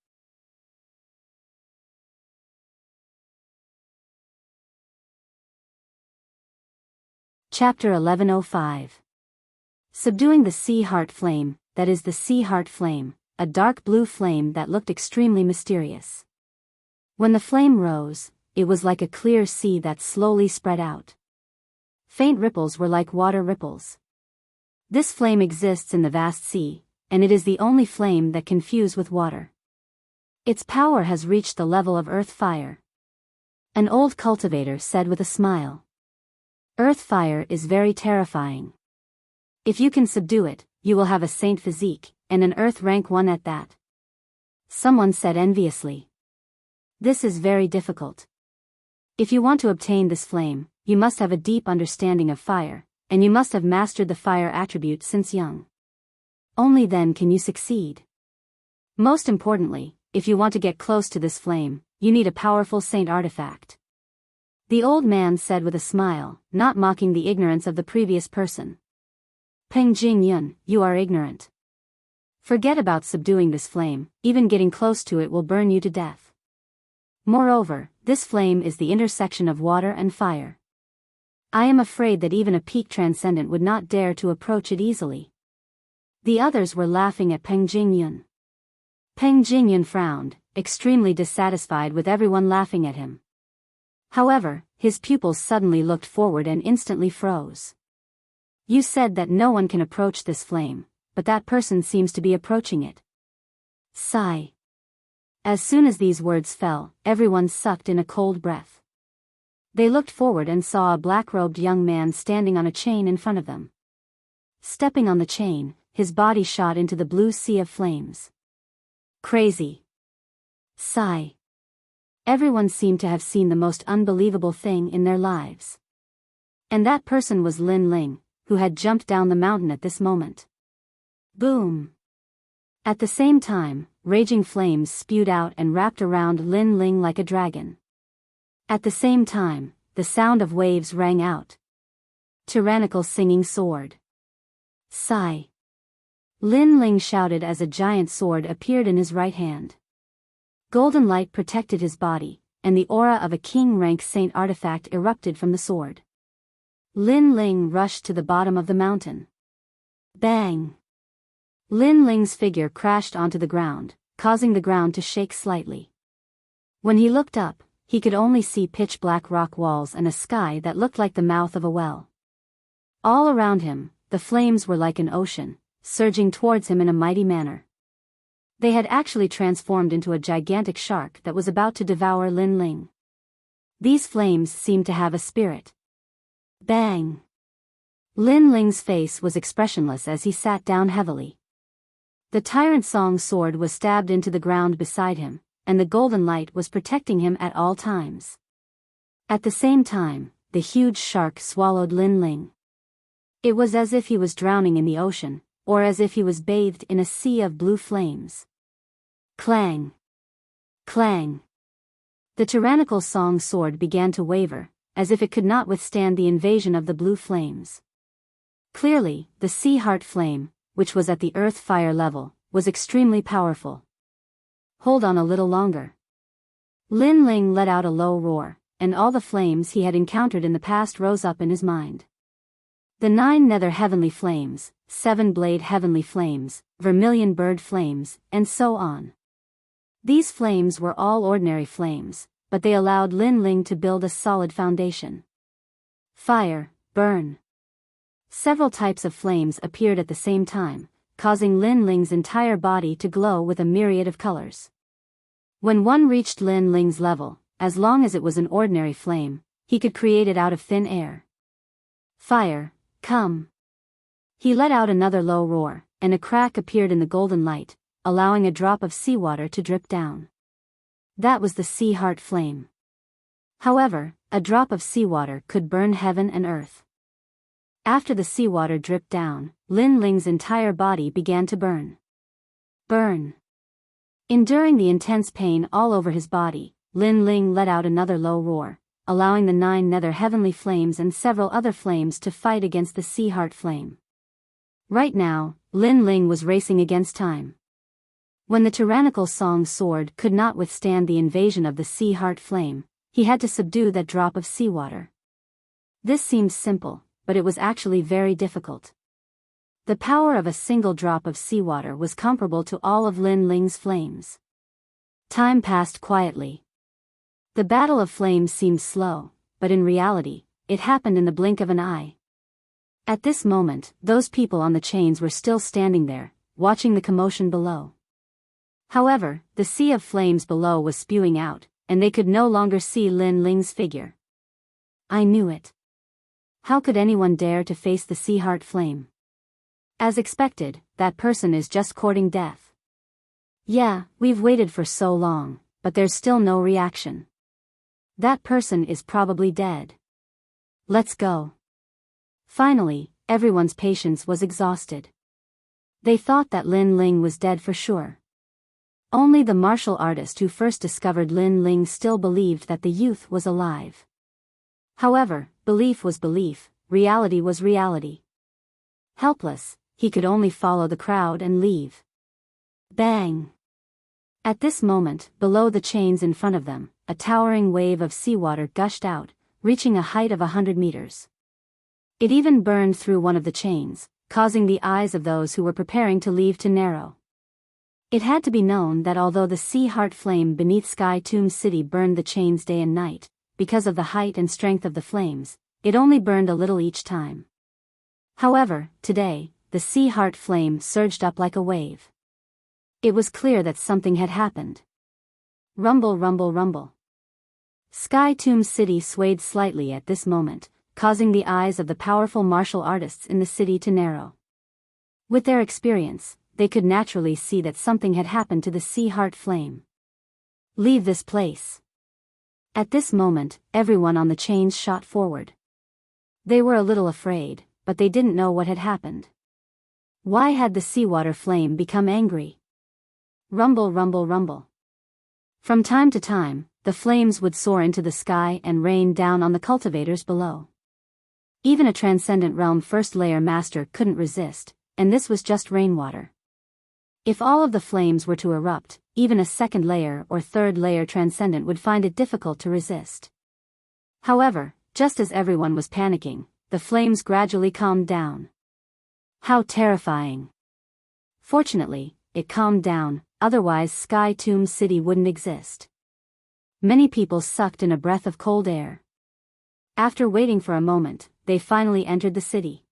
Chapter 1105. Subduing the Sea Heart Flame, that is the Sea Heart Flame, a dark blue flame that looked extremely mysterious. When the flame rose, it was like a clear sea that slowly spread out. Faint ripples were like water ripples. This flame exists in the vast sea, and it is the only flame that can fuse with water. Its power has reached the level of earth fire. An old cultivator said with a smile. Earth fire is very terrifying. If you can subdue it, you will have a saint physique, and an earth rank 1 at that. Someone said enviously. This is very difficult. If you want to obtain this flame, you must have a deep understanding of fire, and you must have mastered the fire attribute since young. Only then can you succeed. Most importantly, if you want to get close to this flame, you need a powerful saint artifact. The old man said with a smile, not mocking the ignorance of the previous person. Peng Jingyun, you are ignorant. Forget about subduing this flame, even getting close to it will burn you to death. Moreover, this flame is the intersection of water and fire. I am afraid that even a peak transcendent would not dare to approach it easily. The others were laughing at Peng Jingyun. Peng Jingyun frowned, extremely dissatisfied with everyone laughing at him. However, his pupils suddenly looked forward and instantly froze. You said that no one can approach this flame, but that person seems to be approaching it. Sigh. As soon as these words fell, everyone sucked in a cold breath. They looked forward and saw a black-robed young man standing on a chain in front of them. Stepping on the chain, his body shot into the blue sea of flames. Crazy. Sigh. Everyone seemed to have seen the most unbelievable thing in their lives. And that person was Lin Ling, who had jumped down the mountain at this moment. Boom! At the same time, raging flames spewed out and wrapped around Lin Ling like a dragon. At the same time, the sound of waves rang out. Tyrannical singing sword. Sigh. Lin Ling shouted as a giant sword appeared in his right hand. Golden light protected his body, and the aura of a king-rank saint artifact erupted from the sword. Lin Ling rushed to the bottom of the mountain. Bang! Lin Ling's figure crashed onto the ground, causing the ground to shake slightly. When he looked up, he could only see pitch-black rock walls and a sky that looked like the mouth of a well. All around him, the flames were like an ocean, surging towards him in a mighty manner. They had actually transformed into a gigantic shark that was about to devour Lin Ling. These flames seemed to have a spirit. Bang! Lin Ling's face was expressionless as he sat down heavily. The Tyrant Song sword was stabbed into the ground beside him, and the golden light was protecting him at all times. At the same time, the huge shark swallowed Lin Ling. It was as if he was drowning in the ocean, or as if he was bathed in a sea of blue flames. Clang! Clang! The tyrannical song sword began to waver, as if it could not withstand the invasion of the blue flames. Clearly, the Sea Heart Flame, which was at the earth fire level, was extremely powerful. Hold on a little longer. Lin Ling let out a low roar, and all the flames he had encountered in the past rose up in his mind. The 9 nether heavenly flames, 7 blade heavenly flames, vermilion bird flames, and so on. These flames were all ordinary flames, but they allowed Lin Ling to build a solid foundation. Fire, burn. Several types of flames appeared at the same time, causing Lin Ling's entire body to glow with a myriad of colors. When one reached Lin Ling's level, as long as it was an ordinary flame, he could create it out of thin air. Fire, come. He let out another low roar, and a crack appeared in the golden light, allowing a drop of seawater to drip down. That was the sea heart flame. However, a drop of seawater could burn heaven and earth. After the seawater dripped down, Lin Ling's entire body began to burn. Burn. Enduring the intense pain all over his body, Lin Ling let out another low roar, allowing the 9 nether heavenly flames and several other flames to fight against the sea heart flame. Right now, Lin Ling was racing against time. When the tyrannical song sword could not withstand the invasion of the sea heart flame, he had to subdue that drop of seawater. This seemed simple, but it was actually very difficult. The power of a single drop of seawater was comparable to all of Lin Ling's flames. Time passed quietly. The battle of flames seemed slow, but in reality, it happened in the blink of an eye. At this moment, those people on the chains were still standing there, watching the commotion below. However, the sea of flames below was spewing out, and they could no longer see Lin Ling's figure. I knew it. How could anyone dare to face the sea heart flame? As expected, that person is just courting death. Yeah, we've waited for so long, but there's still no reaction. That person is probably dead. Let's go. Finally, everyone's patience was exhausted. They thought that Lin Ling was dead for sure. Only the martial artist who first discovered Lin Ling still believed that the youth was alive. However, belief was belief, reality was reality. Helpless, he could only follow the crowd and leave. Bang! At this moment, below the chains in front of them, a towering wave of seawater gushed out, reaching a height of 100 meters. It even burned through one of the chains, causing the eyes of those who were preparing to leave to narrow. It had to be known that although the sea heart flame beneath Sky Tomb City burned the chains day and night, because of the height and strength of the flames, it only burned a little each time. However, today, the sea heart flame surged up like a wave. It was clear that something had happened. Rumble, rumble, rumble. Sky Tomb City swayed slightly at this moment, causing the eyes of the powerful martial artists in the city to narrow. With their experience, they could naturally see that something had happened to the sea heart flame. Leave this place. At this moment, everyone on the chains shot forward. They were a little afraid, but they didn't know what had happened. Why had the seawater flame become angry? Rumble, rumble, rumble. From time to time, the flames would soar into the sky and rain down on the cultivators below. Even a transcendent realm first layer master couldn't resist, and this was just rainwater. If all of the flames were to erupt, even a second layer or third layer transcendent would find it difficult to resist. However, just as everyone was panicking, the flames gradually calmed down. How terrifying! Fortunately, it calmed down, otherwise Sky Tomb City wouldn't exist. Many people sucked in a breath of cold air. After waiting for a moment, they finally entered the city.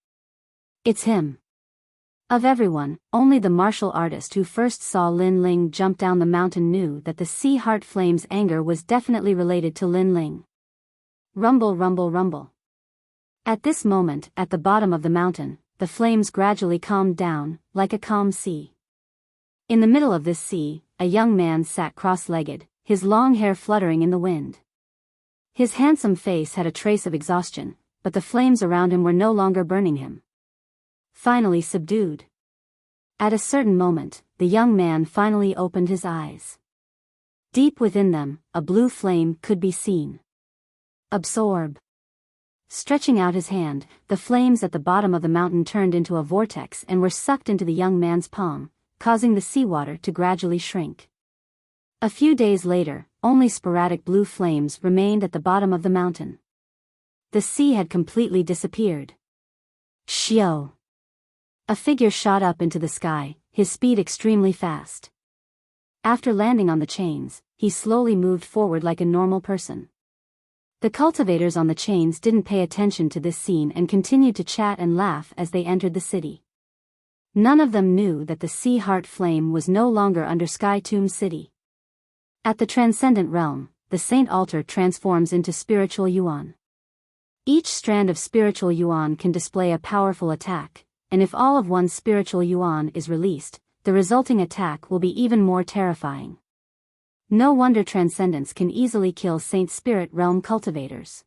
It's him. Of everyone, only the martial artist who first saw Lin Ling jump down the mountain knew that the sea heart flame's anger was definitely related to Lin Ling. Rumble, rumble, rumble. At this moment, at the bottom of the mountain, the flames gradually calmed down, like a calm sea. In the middle of this sea, a young man sat cross-legged, his long hair fluttering in the wind. His handsome face had a trace of exhaustion, but the flames around him were no longer burning him. Finally subdued. At a certain moment, the young man finally opened his eyes. Deep within them, a blue flame could be seen. Absorb. Stretching out his hand, the flames at the bottom of the mountain turned into a vortex and were sucked into the young man's palm, causing the seawater to gradually shrink. A few days later, only sporadic blue flames remained at the bottom of the mountain. The sea had completely disappeared. Xiao! A figure shot up into the sky, his speed extremely fast. After landing on the chains, he slowly moved forward like a normal person. The cultivators on the chains didn't pay attention to this scene and continued to chat and laugh as they entered the city. None of them knew that the Sea Heart Flame was no longer under Sky Tomb City. At the Transcendent Realm, the Saint Altar transforms into Spiritual Yuan. Each strand of Spiritual Yuan can display a powerful attack, and if all of one's Spiritual Yuan is released, the resulting attack will be even more terrifying. No wonder Transcendence can easily kill Saint Spirit Realm cultivators.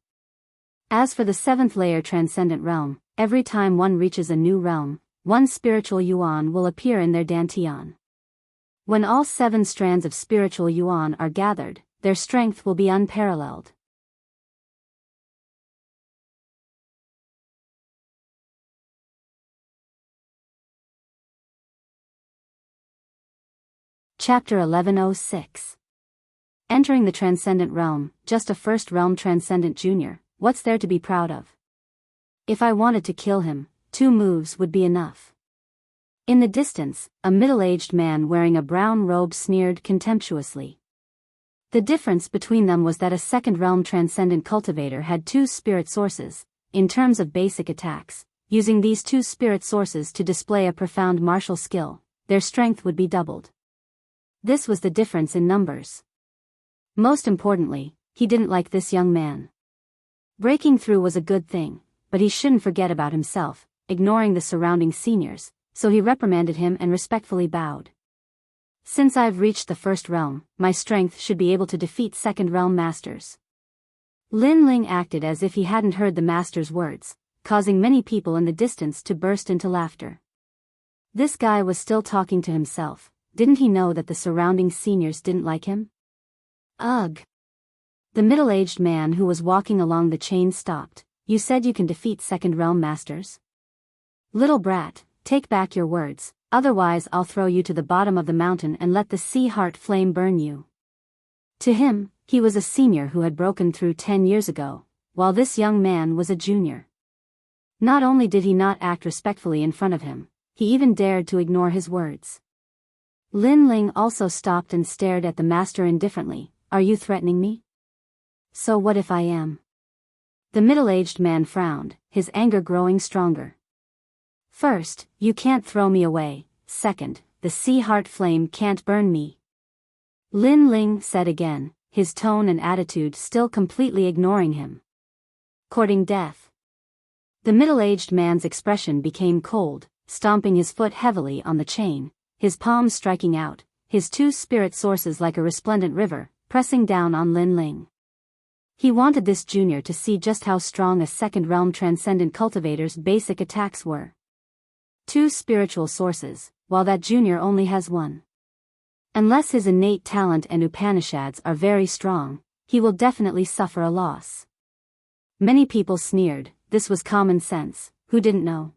As for the 7th layer Transcendent Realm, every time one reaches a new realm, one Spiritual Yuan will appear in their Dantian. When all 7 strands of Spiritual Yuan are gathered, their strength will be unparalleled. Chapter 1106. Entering the Transcendent Realm, just a First Realm Transcendent Junior, what's there to be proud of? If I wanted to kill him, 2 moves would be enough. In the distance, a middle-aged man wearing a brown robe sneered contemptuously. The difference between them was that a Second Realm Transcendent cultivator had 2 spirit sources. In terms of basic attacks, using these 2 spirit sources to display a profound martial skill, their strength would be doubled. This was the difference in numbers. Most importantly, he didn't like this young man. Breaking through was a good thing, but he shouldn't forget about himself, ignoring the surrounding seniors, so he reprimanded him and respectfully bowed. Since I've reached the First Realm, my strength should be able to defeat Second Realm Masters. Lin Ling acted as if he hadn't heard the Master's words, causing many people in the distance to burst into laughter. This guy was still talking to himself. Didn't he know that the surrounding seniors didn't like him? Ugh! The middle-aged man who was walking along the chain stopped. You said you can defeat Second Realm Masters? Little brat, take back your words, otherwise I'll throw you to the bottom of the mountain and let the Sea Heart Flame burn you. To him, he was a senior who had broken through 10 years ago, while this young man was a junior. Not only did he not act respectfully in front of him, he even dared to ignore his words. Lin Ling also stopped and stared at the master indifferently. Are you threatening me? So what if I am? The middle-aged man frowned, his anger growing stronger. First, you can't throw me away. Second, the Sea Heart Flame can't burn me. Lin Ling said again, his tone and attitude still completely ignoring him. Courting death. The middle-aged man's expression became cold, stomping his foot heavily on the chain, his palms striking out, his 2 spirit sources like a resplendent river, pressing down on Lin Ling. He wanted this junior to see just how strong a Second Realm Transcendent cultivator's basic attacks were. 2 spiritual sources, while that junior only has 1. Unless his innate talent and Upanishads are very strong, he will definitely suffer a loss. Many people sneered. This was common sense. Who didn't know?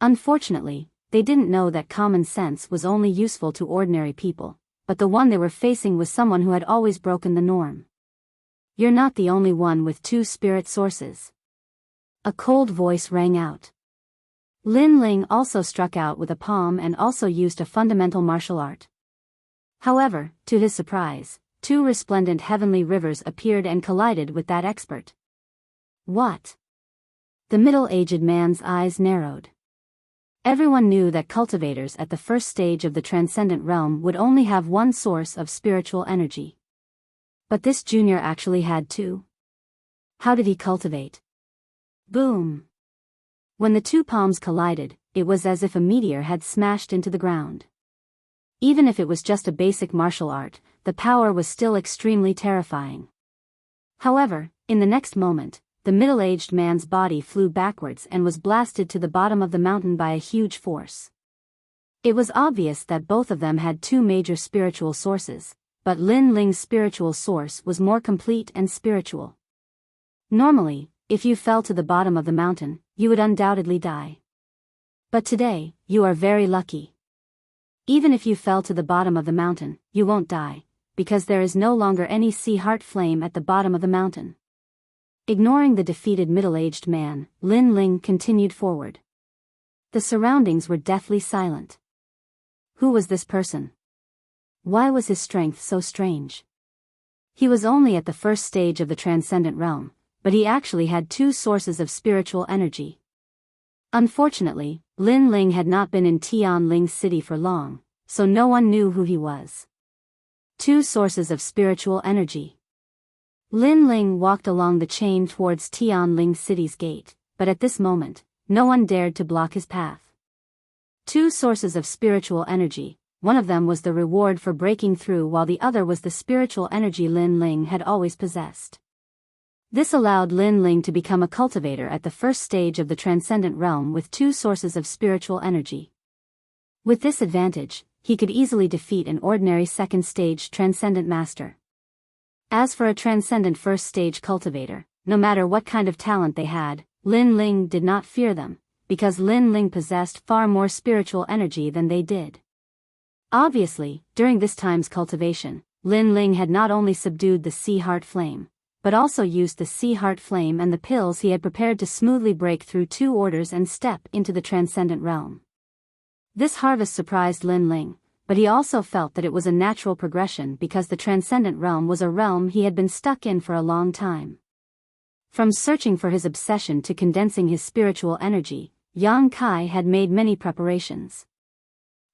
Unfortunately, they didn't know that common sense was only useful to ordinary people, but the one they were facing was someone who had always broken the norm. You're not the only one with 2 spirit sources. A cold voice rang out. Lin Ling also struck out with a palm and also used a fundamental martial art. However, to his surprise, 2 resplendent heavenly rivers appeared and collided with that expert. What? The middle-aged man's eyes narrowed. Everyone knew that cultivators at the first stage of the Transcendent Realm would only have 1 source of spiritual energy. But this junior actually had 2. How did he cultivate? Boom! When the 2 palms collided, it was as if a meteor had smashed into the ground. Even if it was just a basic martial art, the power was still extremely terrifying. However, in the next moment, the middle-aged man's body flew backwards and was blasted to the bottom of the mountain by a huge force. It was obvious that both of them had 2 major spiritual sources, but Lin Ling's spiritual source was more complete and spiritual. Normally, if you fell to the bottom of the mountain, you would undoubtedly die. But today, you are very lucky. Even if you fell to the bottom of the mountain, you won't die, because there is no longer any sea heart flame at the bottom of the mountain. Ignoring the defeated middle-aged man, Lin Ling continued forward. The surroundings were deathly silent. Who was this person? Why was his strength so strange? He was only at the first stage of the transcendent realm, but he actually had two sources of spiritual energy. Unfortunately, Lin Ling had not been in Tianling City for long, so no one knew who he was. Two sources of spiritual energy. Lin Ling walked along the chain towards Tianling City's gate, but at this moment, no one dared to block his path. Two sources of spiritual energy, one of them was the reward for breaking through while the other was the spiritual energy Lin Ling had always possessed. This allowed Lin Ling to become a cultivator at the first stage of the transcendent realm with two sources of spiritual energy. With this advantage, he could easily defeat an ordinary second-stage transcendent master. As for a transcendent first-stage cultivator, no matter what kind of talent they had, Lin Ling did not fear them, because Lin Ling possessed far more spiritual energy than they did. Obviously, during this time's cultivation, Lin Ling had not only subdued the sea heart flame, but also used the sea heart flame and the pills he had prepared to smoothly break through two orders and step into the transcendent realm. This harvest surprised Lin Ling, but he also felt that it was a natural progression because the transcendent realm was a realm he had been stuck in for a long time. From searching for his obsession to condensing his spiritual energy, Yang Kai had made many preparations.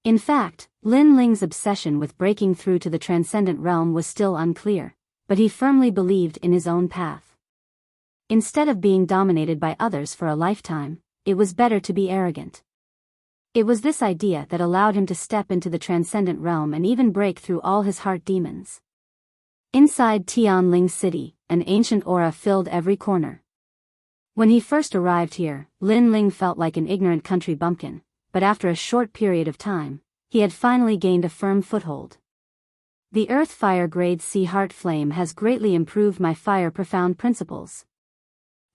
In fact, Lin Ling's obsession with breaking through to the transcendent realm was still unclear, but he firmly believed in his own path. Instead of being dominated by others for a lifetime, it was better to be arrogant. It was this idea that allowed him to step into the transcendent realm and even break through all his heart demons. Inside Tianling City, an ancient aura filled every corner. When he first arrived here, Lin Ling felt like an ignorant country bumpkin, but after a short period of time, he had finally gained a firm foothold. The Earth Fire Grade C Heart Flame has greatly improved my Fire Profound Principles.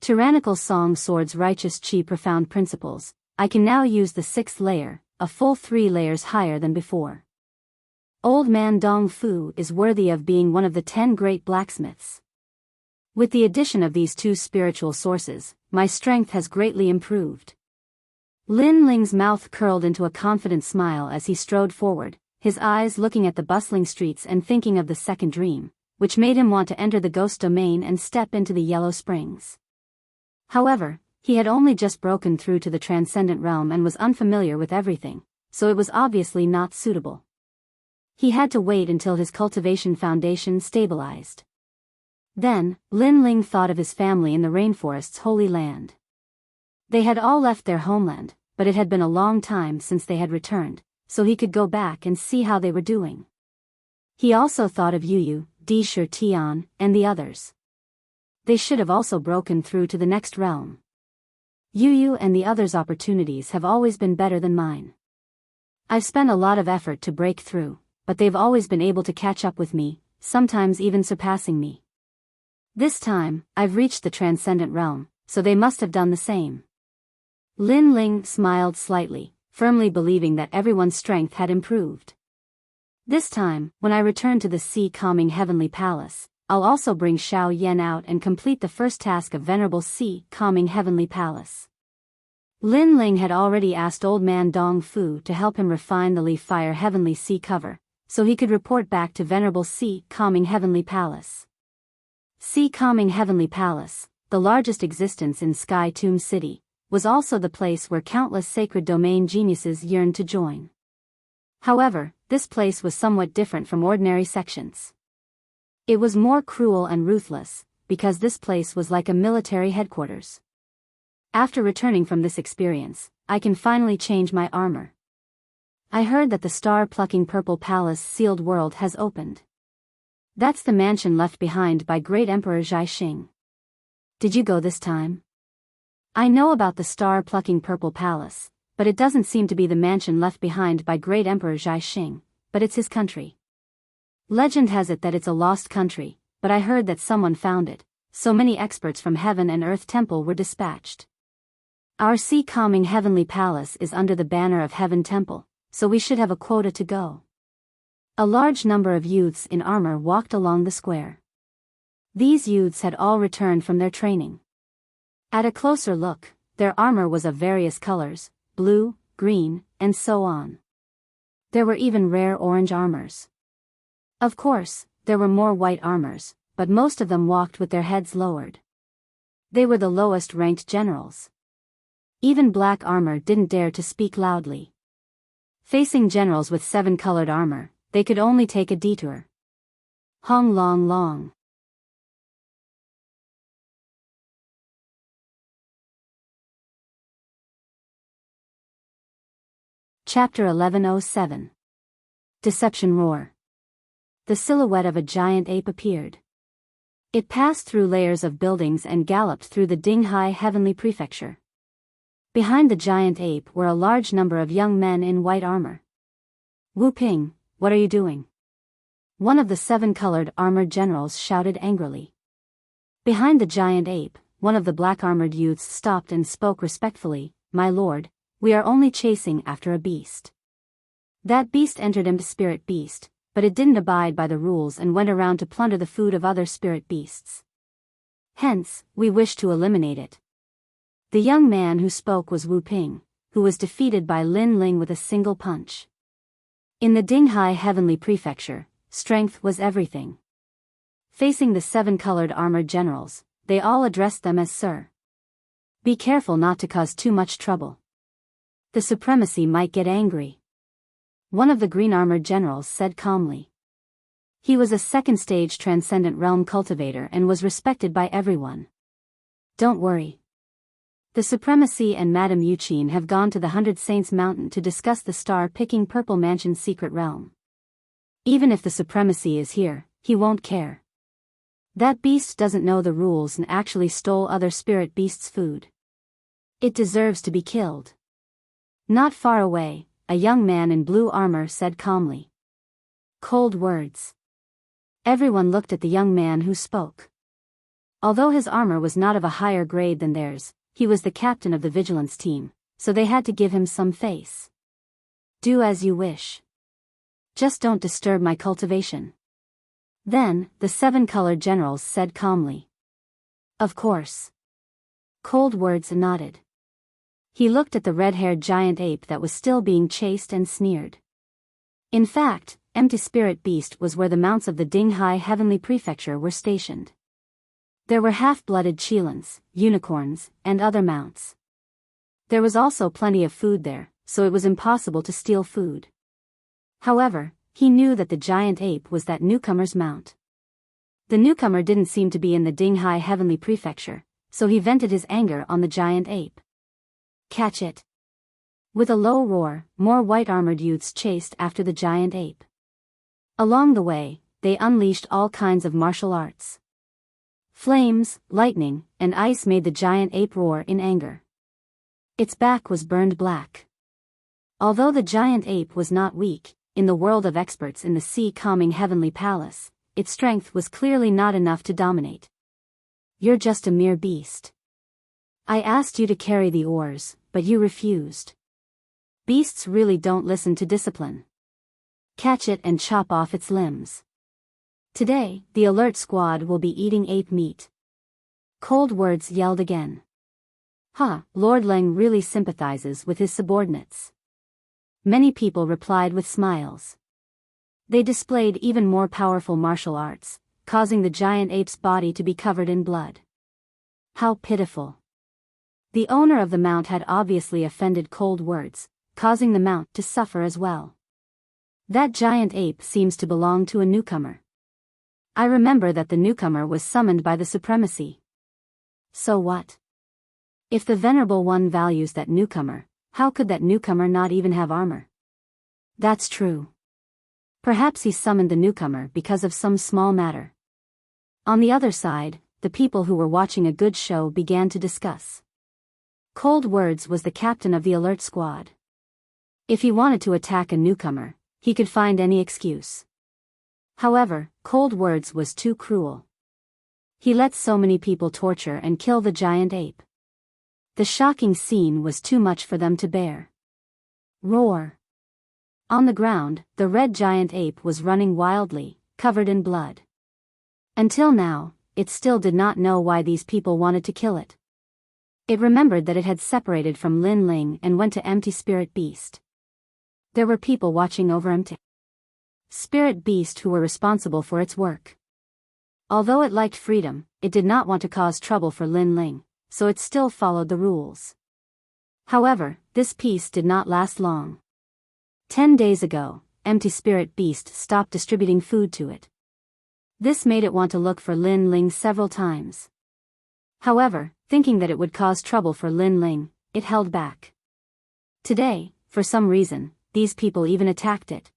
Tyrannical Song Sword's Righteous Chi Profound Principles. I can now use the 6th layer, a full 3 layers higher than before. Old Man Dong Fu is worthy of being one of the 10 great blacksmiths. With the addition of these two spiritual sources, my strength has greatly improved. Lin Ling's mouth curled into a confident smile as he strode forward, his eyes looking at the bustling streets and thinking of the second dream, which made him want to enter the ghost domain and step into the Yellow Springs. However, he had only just broken through to the transcendent realm and was unfamiliar with everything, so it was obviously not suitable. He had to wait until his cultivation foundation stabilized. Then, Lin Ling thought of his family in the rainforest's holy land. They had all left their homeland, but it had been a long time since they had returned, so he could go back and see how they were doing. He also thought of Yu, Di Shi Tian, and the others. They should have also broken through to the next realm. Yu and the others' opportunities have always been better than mine. I've spent a lot of effort to break through, but they've always been able to catch up with me, sometimes even surpassing me. This time, I've reached the transcendent realm, so they must have done the same. Lin Ling smiled slightly, firmly believing that everyone's strength had improved. This time, when I return to the Sea Calming Heavenly Palace, I'll also bring Xiao Yan out and complete the first task of Venerable Sea Calming Heavenly Palace. Lin Ling had already asked Old Man Dong Fu to help him refine the Leaf Fire Heavenly Sea cover, so he could report back to Venerable Sea Calming Heavenly Palace. Sea Calming Heavenly Palace, the largest existence in Sky Tomb City, was also the place where countless sacred domain geniuses yearned to join. However, this place was somewhat different from ordinary sections. It was more cruel and ruthless, because this place was like a military headquarters. After returning from this experience, I can finally change my armor. I heard that the star-plucking Purple Palace sealed world has opened. That's the mansion left behind by Great Emperor Zhaixing. Did you go this time? I know about the star-plucking Purple Palace, but it doesn't seem to be the mansion left behind by Great Emperor Zhaixing, but it's his country. Legend has it that it's a lost country, but I heard that someone found it, so many experts from Heaven and Earth Temple were dispatched. Our Sea Calming Heavenly Palace is under the banner of Heaven Temple, so we should have a quota to go. A large number of youths in armor walked along the square. These youths had all returned from their training. At a closer look, their armor was of various colors, blue, green, and so on. There were even rare orange armors. Of course, there were more white armors, but most of them walked with their heads lowered. They were the lowest ranked generals. Even black armor didn't dare to speak loudly. Facing generals with 7-colored armor, they could only take a detour. Hong long long. Chapter 1107. Deception Roar. The silhouette of a giant ape appeared. It passed through layers of buildings and galloped through the Dinghai Heavenly Prefecture. Behind the giant ape were a large number of young men in white armor. Wu Ping, what are you doing? One of the 7-colored armored generals shouted angrily. Behind the giant ape, one of the black-armored youths stopped and spoke respectfully, "My lord, we are only chasing after a beast." That beast entered into Spirit Beast, but it didn't abide by the rules and went around to plunder the food of other spirit beasts. Hence, we wish to eliminate it. The young man who spoke was Wu Ping, who was defeated by Lin Ling with a single punch. In the Dinghai Heavenly Prefecture, strength was everything. Facing the 7-colored armored generals, they all addressed them as Sir. Be careful not to cause too much trouble. The supremacy might get angry. One of the green-armored generals said calmly. He was a second-stage transcendent realm cultivator and was respected by everyone. Don't worry. The Supremacy and Madame Yuqin have gone to the 100 Saints Mountain to discuss the star-picking Purple Mansion's secret realm. Even if the Supremacy is here, he won't care. That beast doesn't know the rules and actually stole other spirit beasts' food. It deserves to be killed. Not far away, a young man in blue armor said calmly. Cold words. Everyone looked at the young man who spoke. Although his armor was not of a higher grade than theirs, he was the captain of the vigilance team, so they had to give him some face. Do as you wish. Just don't disturb my cultivation. Then, the 7-colored generals said calmly. Of course. Cold words nodded. He looked at the red-haired giant ape that was still being chased and sneered. In fact, Empty Spirit Beast was where the mounts of the Dinghai Heavenly Prefecture were stationed. There were half-blooded Qilins, unicorns, and other mounts. There was also plenty of food there, so it was impossible to steal food. However, he knew that the giant ape was that newcomer's mount. The newcomer didn't seem to be in the Dinghai Heavenly Prefecture, so he vented his anger on the giant ape. Catch it! With a low roar, more white-armored youths chased after the giant ape. Along the way, they unleashed all kinds of martial arts. Flames, lightning, and ice made the giant ape roar in anger. Its back was burned black. Although the giant ape was not weak, in the world of experts in the sea-calming Heavenly Palace, its strength was clearly not enough to dominate. You're just a mere beast. I asked you to carry the oars, but you refused. Beasts really don't listen to discipline. Catch it and chop off its limbs. Today, the alert squad will be eating ape meat. Cold words yelled again. Lord Leng really sympathizes with his subordinates. Many people replied with smiles. They displayed even more powerful martial arts, causing the giant ape's body to be covered in blood. How pitiful. The owner of the mount had obviously offended cold words, causing the mount to suffer as well. That giant ape seems to belong to a newcomer. I remember that the newcomer was summoned by the Supremacy. So what? If the Venerable One values that newcomer, how could that newcomer not even have armor? That's true. Perhaps he summoned the newcomer because of some small matter. On the other side, the people who were watching a good show began to discuss. Cold Words was the captain of the alert squad. If he wanted to attack a newcomer, he could find any excuse. However, Cold Words was too cruel. He let so many people torture and kill the giant ape. The shocking scene was too much for them to bear. Roar. On the ground, the red giant ape was running wildly, covered in blood. Until now, it still did not know why these people wanted to kill it. It remembered that it had separated from Lin Ling and went to empty Spirit Beast. There were people watching over empty Spirit Beast who were responsible for its work. Although it liked freedom, it did not want to cause trouble for Lin Ling, so it still followed the rules. However, this peace did not last long. 10 days ago, empty Spirit Beast stopped distributing food to it. This made it want to look for Lin Ling several times. However, thinking that it would cause trouble for Lin Ling, it held back. Today, for some reason, these people even attacked it.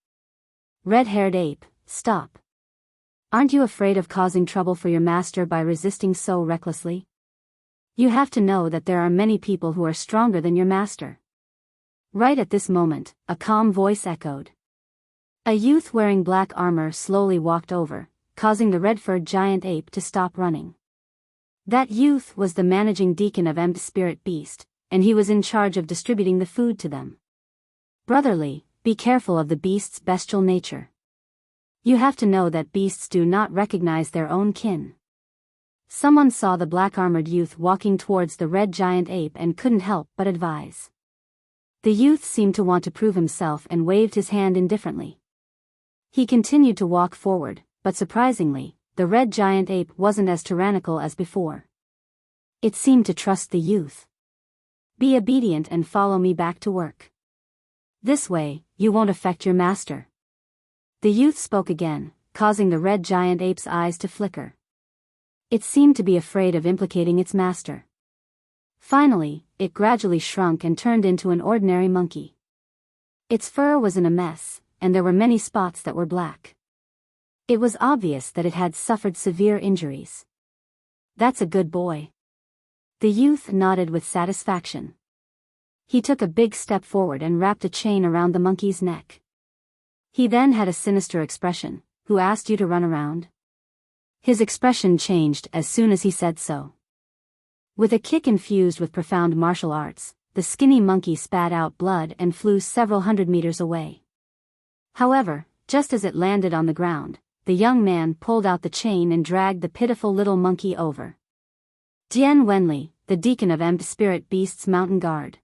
Red-haired ape, stop. Aren't you afraid of causing trouble for your master by resisting so recklessly? You have to know that there are many people who are stronger than your master. Right at this moment, a calm voice echoed. A youth wearing black armor slowly walked over, causing the red-furred giant ape to stop running. That youth was the managing deacon of Empty Spirit Beast, and he was in charge of distributing the food to them. Brotherly, be careful of the beast's bestial nature. You have to know that beasts do not recognize their own kin. Someone saw the black-armored youth walking towards the red giant ape and couldn't help but advise. The youth seemed to want to prove himself and waved his hand indifferently. He continued to walk forward, but surprisingly, the red giant ape wasn't as tyrannical as before. It seemed to trust the youth. Be obedient and follow me back to work. This way, you won't affect your master. The youth spoke again, causing the red giant ape's eyes to flicker. It seemed to be afraid of implicating its master. Finally, it gradually shrunk and turned into an ordinary monkey. Its fur was in a mess, and there were many spots that were black. It was obvious that it had suffered severe injuries. That's a good boy. The youth nodded with satisfaction. He took a big step forward and wrapped a chain around the monkey's neck. He then had a sinister expression. Who asked you to run around? His expression changed as soon as he said so. With a kick infused with profound martial arts, the skinny monkey spat out blood and flew several hundred meters away. However, just as it landed on the ground, the young man pulled out the chain and dragged the pitiful little monkey over. Dian Wenli, the deacon of Empty Spirit Beast's mountain guard.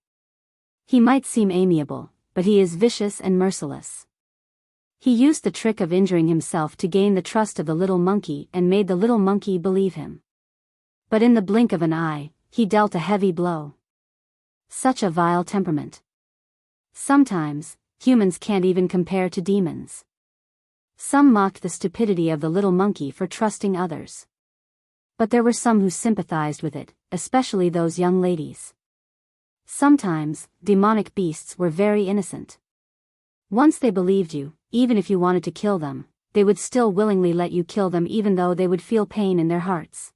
He might seem amiable, but he is vicious and merciless. He used the trick of injuring himself to gain the trust of the little monkey and made the little monkey believe him. But in the blink of an eye, he dealt a heavy blow. Such a vile temperament. Sometimes, humans can't even compare to demons. Some mocked the stupidity of the little monkey for trusting others. But there were some who sympathized with it, especially those young ladies. Sometimes, demonic beasts were very innocent. Once they believed you, even if you wanted to kill them, they would still willingly let you kill them even though they would feel pain in their hearts.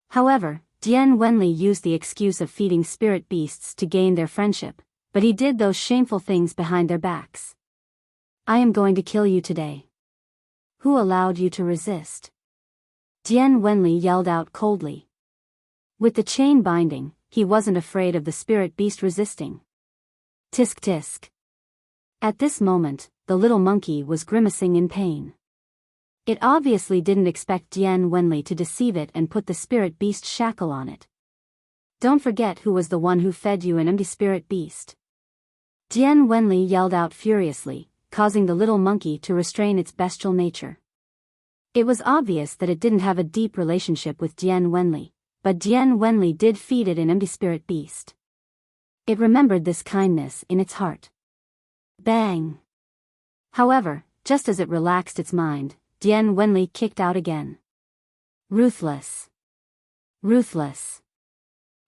However, Dian Wenli used the excuse of feeding spirit beasts to gain their friendship, but he did those shameful things behind their backs. I am going to kill you today. Who allowed you to resist? Dian Wenli yelled out coldly. With the chain binding, he wasn't afraid of the spirit beast resisting. Tisk tisk. At this moment, the little monkey was grimacing in pain. It obviously didn't expect Dian Wenli to deceive it and put the spirit beast shackle on it. Don't forget who was the one who fed you an empty spirit beast. Dian Wenli yelled out furiously, causing the little monkey to restrain its bestial nature. It was obvious that it didn't have a deep relationship with Dian Wenli, but Dian Wenli did feed it an empty spirit beast. It remembered this kindness in its heart. Bang! However, just as it relaxed its mind, Dian Wenli kicked out again. Ruthless. Ruthless.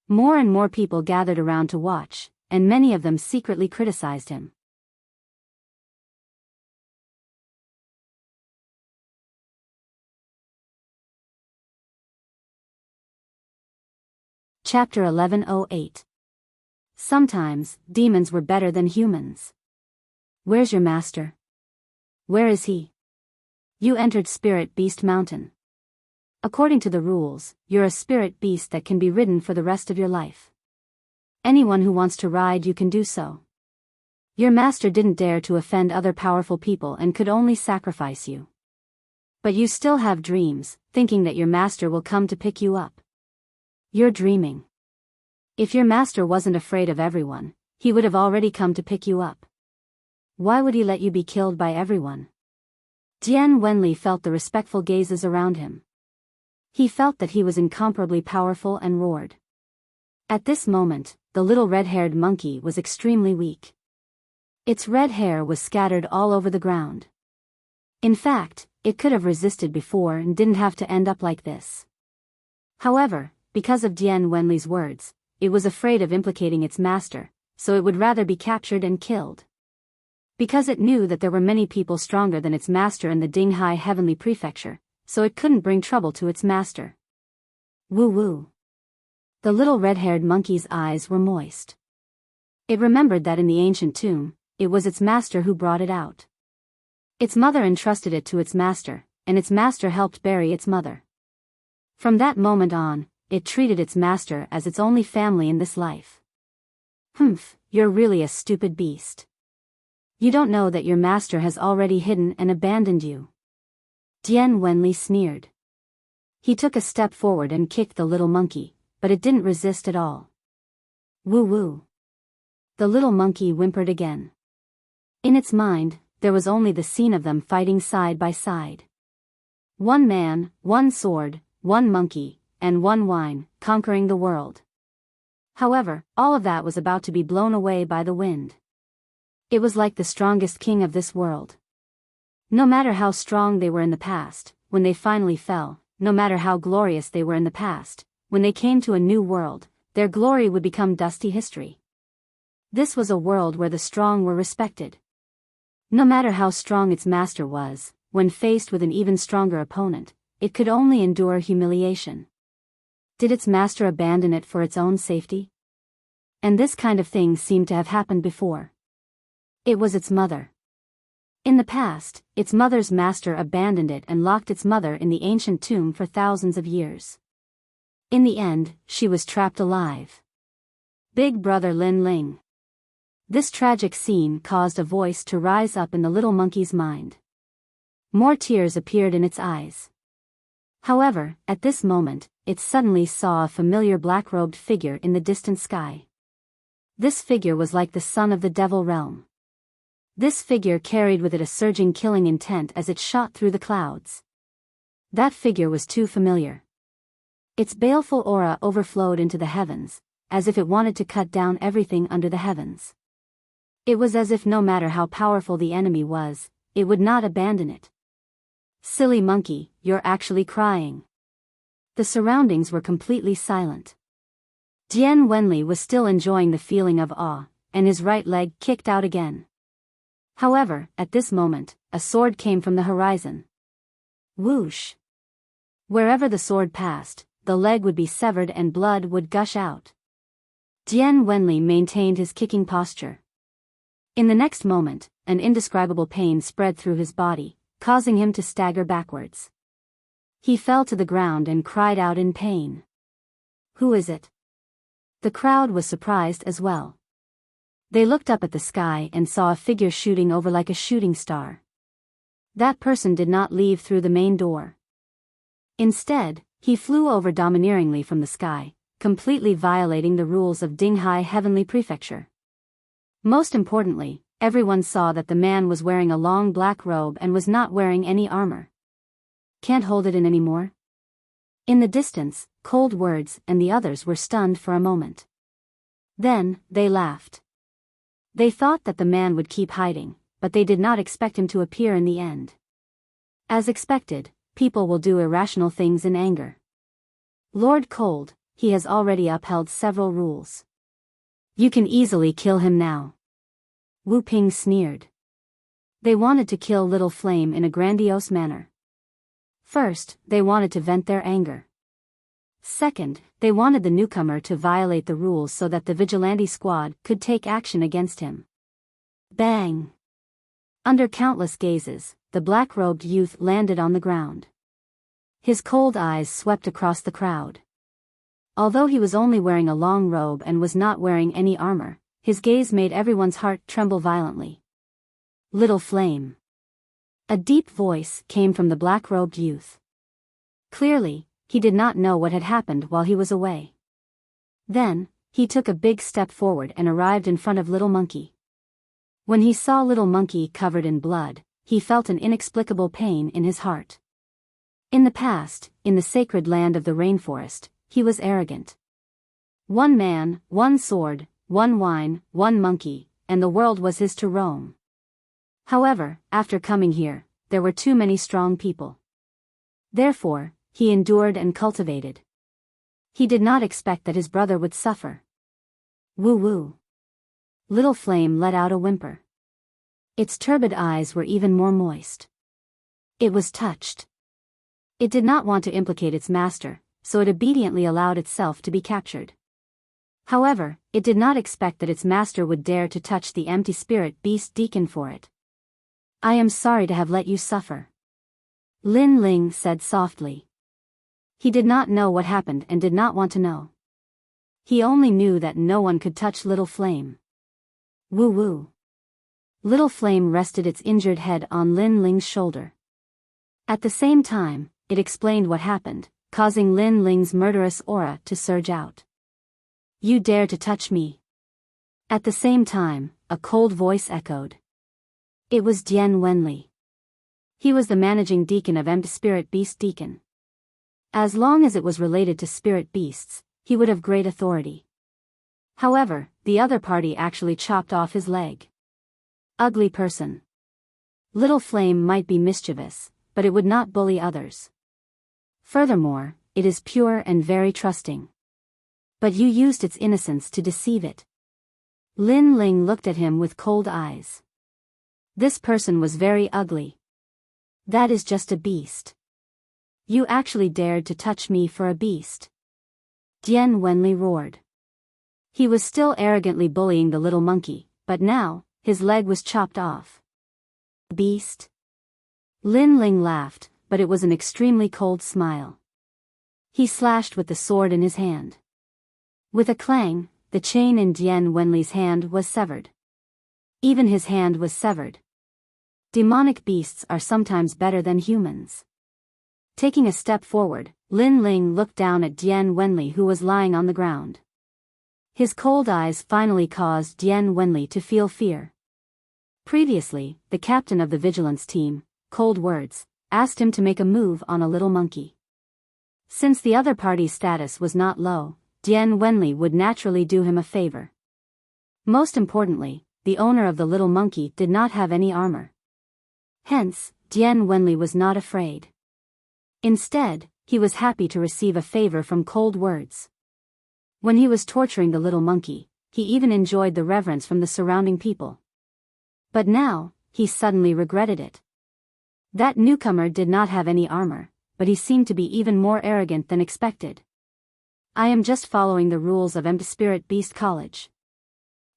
More and more people gathered around to watch, and many of them secretly criticized him. Chapter 1108. Sometimes, demons were better than humans. Where's your master? Where is he? You entered Spirit Beast Mountain. According to the rules, you're a spirit beast that can be ridden for the rest of your life. Anyone who wants to ride you can do so. Your master didn't dare to offend other powerful people and could only sacrifice you. But you still have dreams, thinking that your master will come to pick you up. You're dreaming. If your master wasn't afraid of everyone, he would have already come to pick you up. Why would he let you be killed by everyone? Dian Wenli felt the respectful gazes around him. He felt that he was incomparably powerful and roared. At this moment, the little red-haired monkey was extremely weak. Its red hair was scattered all over the ground. In fact, it could have resisted before and didn't have to end up like this. However, because of Dian Wenli's words, it was afraid of implicating its master, so it would rather be captured and killed. Because it knew that there were many people stronger than its master in the Dinghai Heavenly Prefecture, so it couldn't bring trouble to its master. Woo woo. The little red-haired monkey's eyes were moist. It remembered that in the ancient tomb, it was its master who brought it out. Its mother entrusted it to its master, and its master helped bury its mother. From that moment on, it treated its master as its only family in this life. Humph, you're really a stupid beast. You don't know that your master has already hidden and abandoned you. Dian Wenli sneered. He took a step forward and kicked the little monkey, but it didn't resist at all. Woo woo. The little monkey whimpered again. In its mind, there was only the scene of them fighting side by side. One man, one sword, one monkey, and one wine, conquering the world. However, all of that was about to be blown away by the wind. It was like the strongest king of this world. No matter how strong they were in the past, when they finally fell, no matter how glorious they were in the past, when they came to a new world, their glory would become dusty history. This was a world where the strong were respected. No matter how strong its master was, when faced with an even stronger opponent, it could only endure humiliation. Did its master abandon it for its own safety? And this kind of thing seemed to have happened before. It was its mother. In the past, its mother's master abandoned it and locked its mother in the ancient tomb for thousands of years. In the end, she was trapped alive. Big brother Lin Ling. This tragic scene caused a voice to rise up in the little monkey's mind. More tears appeared in its eyes. However, at this moment, it suddenly saw a familiar black-robed figure in the distant sky. This figure was like the son of the devil realm. This figure carried with it a surging killing intent as it shot through the clouds. That figure was too familiar. Its baleful aura overflowed into the heavens, as if it wanted to cut down everything under the heavens. It was as if no matter how powerful the enemy was, it would not abandon it. Silly monkey, you're actually crying. The surroundings were completely silent. Dian Wenli was still enjoying the feeling of awe, and his right leg kicked out again. However, at this moment, a sword came from the horizon. Whoosh! Wherever the sword passed, the leg would be severed and blood would gush out. Dian Wenli maintained his kicking posture. In the next moment, an indescribable pain spread through his body, causing him to stagger backwards. He fell to the ground and cried out in pain. Who is it? The crowd was surprised as well. They looked up at the sky and saw a figure shooting over like a shooting star. That person did not leave through the main door. Instead, he flew over domineeringly from the sky, completely violating the rules of Dinghai Heavenly Prefecture. Most importantly, everyone saw that the man was wearing a long black robe and was not wearing any armor. Can't hold it in anymore? In the distance, Cold Words and the others were stunned for a moment. Then, they laughed. They thought that the man would keep hiding, but they did not expect him to appear in the end. As expected, people will do irrational things in anger. Lord Cold, he has already upheld several rules. You can easily kill him now. Wu Ping sneered. They wanted to kill Little Flame in a grandiose manner. First, they wanted to vent their anger. Second, they wanted the newcomer to violate the rules so that the vigilante squad could take action against him. Bang! Under countless gazes, the black-robed youth landed on the ground. His cold eyes swept across the crowd. Although he was only wearing a long robe and was not wearing any armor, his gaze made everyone's heart tremble violently. Little flame. A deep voice came from the black-robed youth. Clearly, he did not know what had happened while he was away. Then, he took a big step forward and arrived in front of Little Monkey. When he saw Little Monkey covered in blood, he felt an inexplicable pain in his heart. In the past, in the sacred land of the rainforest, he was arrogant. One man, one sword, one wine, one monkey, and the world was his to roam. However, after coming here, there were too many strong people. Therefore, he endured and cultivated. He did not expect that his brother would suffer. Woo-woo. Little Flame let out a whimper. Its turbid eyes were even more moist. It was touched. It did not want to implicate its master, so it obediently allowed itself to be captured. However, it did not expect that its master would dare to touch the empty spirit beast deacon for it. I am sorry to have let you suffer. Lin Ling said softly. He did not know what happened and did not want to know. He only knew that no one could touch Little Flame. Woo-woo. Little Flame rested its injured head on Lin Ling's shoulder. At the same time, it explained what happened, causing Lin Ling's murderous aura to surge out. You dare to touch me? At the same time, a cold voice echoed. It was Dian Wenli. He was the managing deacon of Empty Spirit Beast Deacon. As long as it was related to spirit beasts, he would have great authority. However, the other party actually chopped off his leg. Ugly person. Little Flame might be mischievous, but it would not bully others. Furthermore, it is pure and very trusting. But you used its innocence to deceive it. Lin Ling looked at him with cold eyes. This person was very ugly. That is just a beast. You actually dared to touch me for a beast. Dian Wenli roared. He was still arrogantly bullying the little monkey, but now, his leg was chopped off. Beast? Lin Ling laughed, but it was an extremely cold smile. He slashed with the sword in his hand. With a clang, the chain in Dian Wenli's hand was severed. Even his hand was severed. Demonic beasts are sometimes better than humans. Taking a step forward, Lin Ling looked down at Dian Wenli who was lying on the ground. His cold eyes finally caused Dian Wenli to feel fear. Previously, the captain of the vigilance team, Cold Words, asked him to make a move on a little monkey. Since the other party's status was not low, Dian Wenli would naturally do him a favor. Most importantly, the owner of the little monkey did not have any armor. Hence, Dian Wenli was not afraid. Instead, he was happy to receive a favor from Cold Words. When he was torturing the little monkey, he even enjoyed the reverence from the surrounding people. But now, he suddenly regretted it. That newcomer did not have any armor, but he seemed to be even more arrogant than expected. I am just following the rules of Empty Spirit Beast College.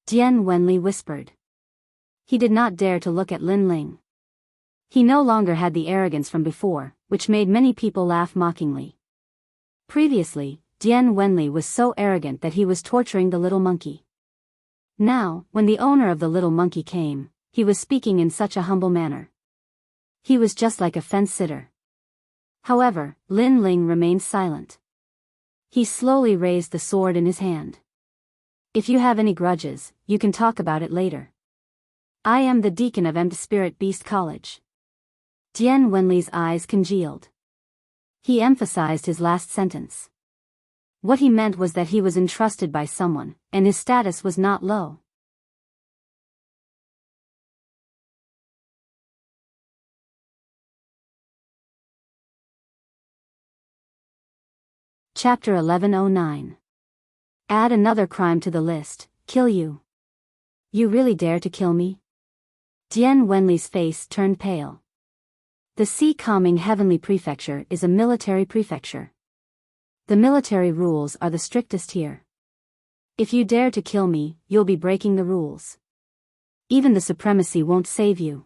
Dian Wenli whispered. He did not dare to look at Lin Ling. He no longer had the arrogance from before, which made many people laugh mockingly. Previously, Dian Wenli was so arrogant that he was torturing the little monkey. Now, when the owner of the little monkey came, he was speaking in such a humble manner. He was just like a fence-sitter. However, Lin Ling remained silent. He slowly raised the sword in his hand. If you have any grudges, you can talk about it later. I am the deacon of Empty Spirit Beast College. Dian Wenli's eyes congealed. He emphasized his last sentence. What he meant was that he was entrusted by someone, and his status was not low. Chapter 1109. Add another crime to the list, kill you. You really dare to kill me? Dian Wenli's face turned pale. The Sea Calming Heavenly Prefecture is a military prefecture. The military rules are the strictest here. If you dare to kill me, you'll be breaking the rules. Even the supremacy won't save you.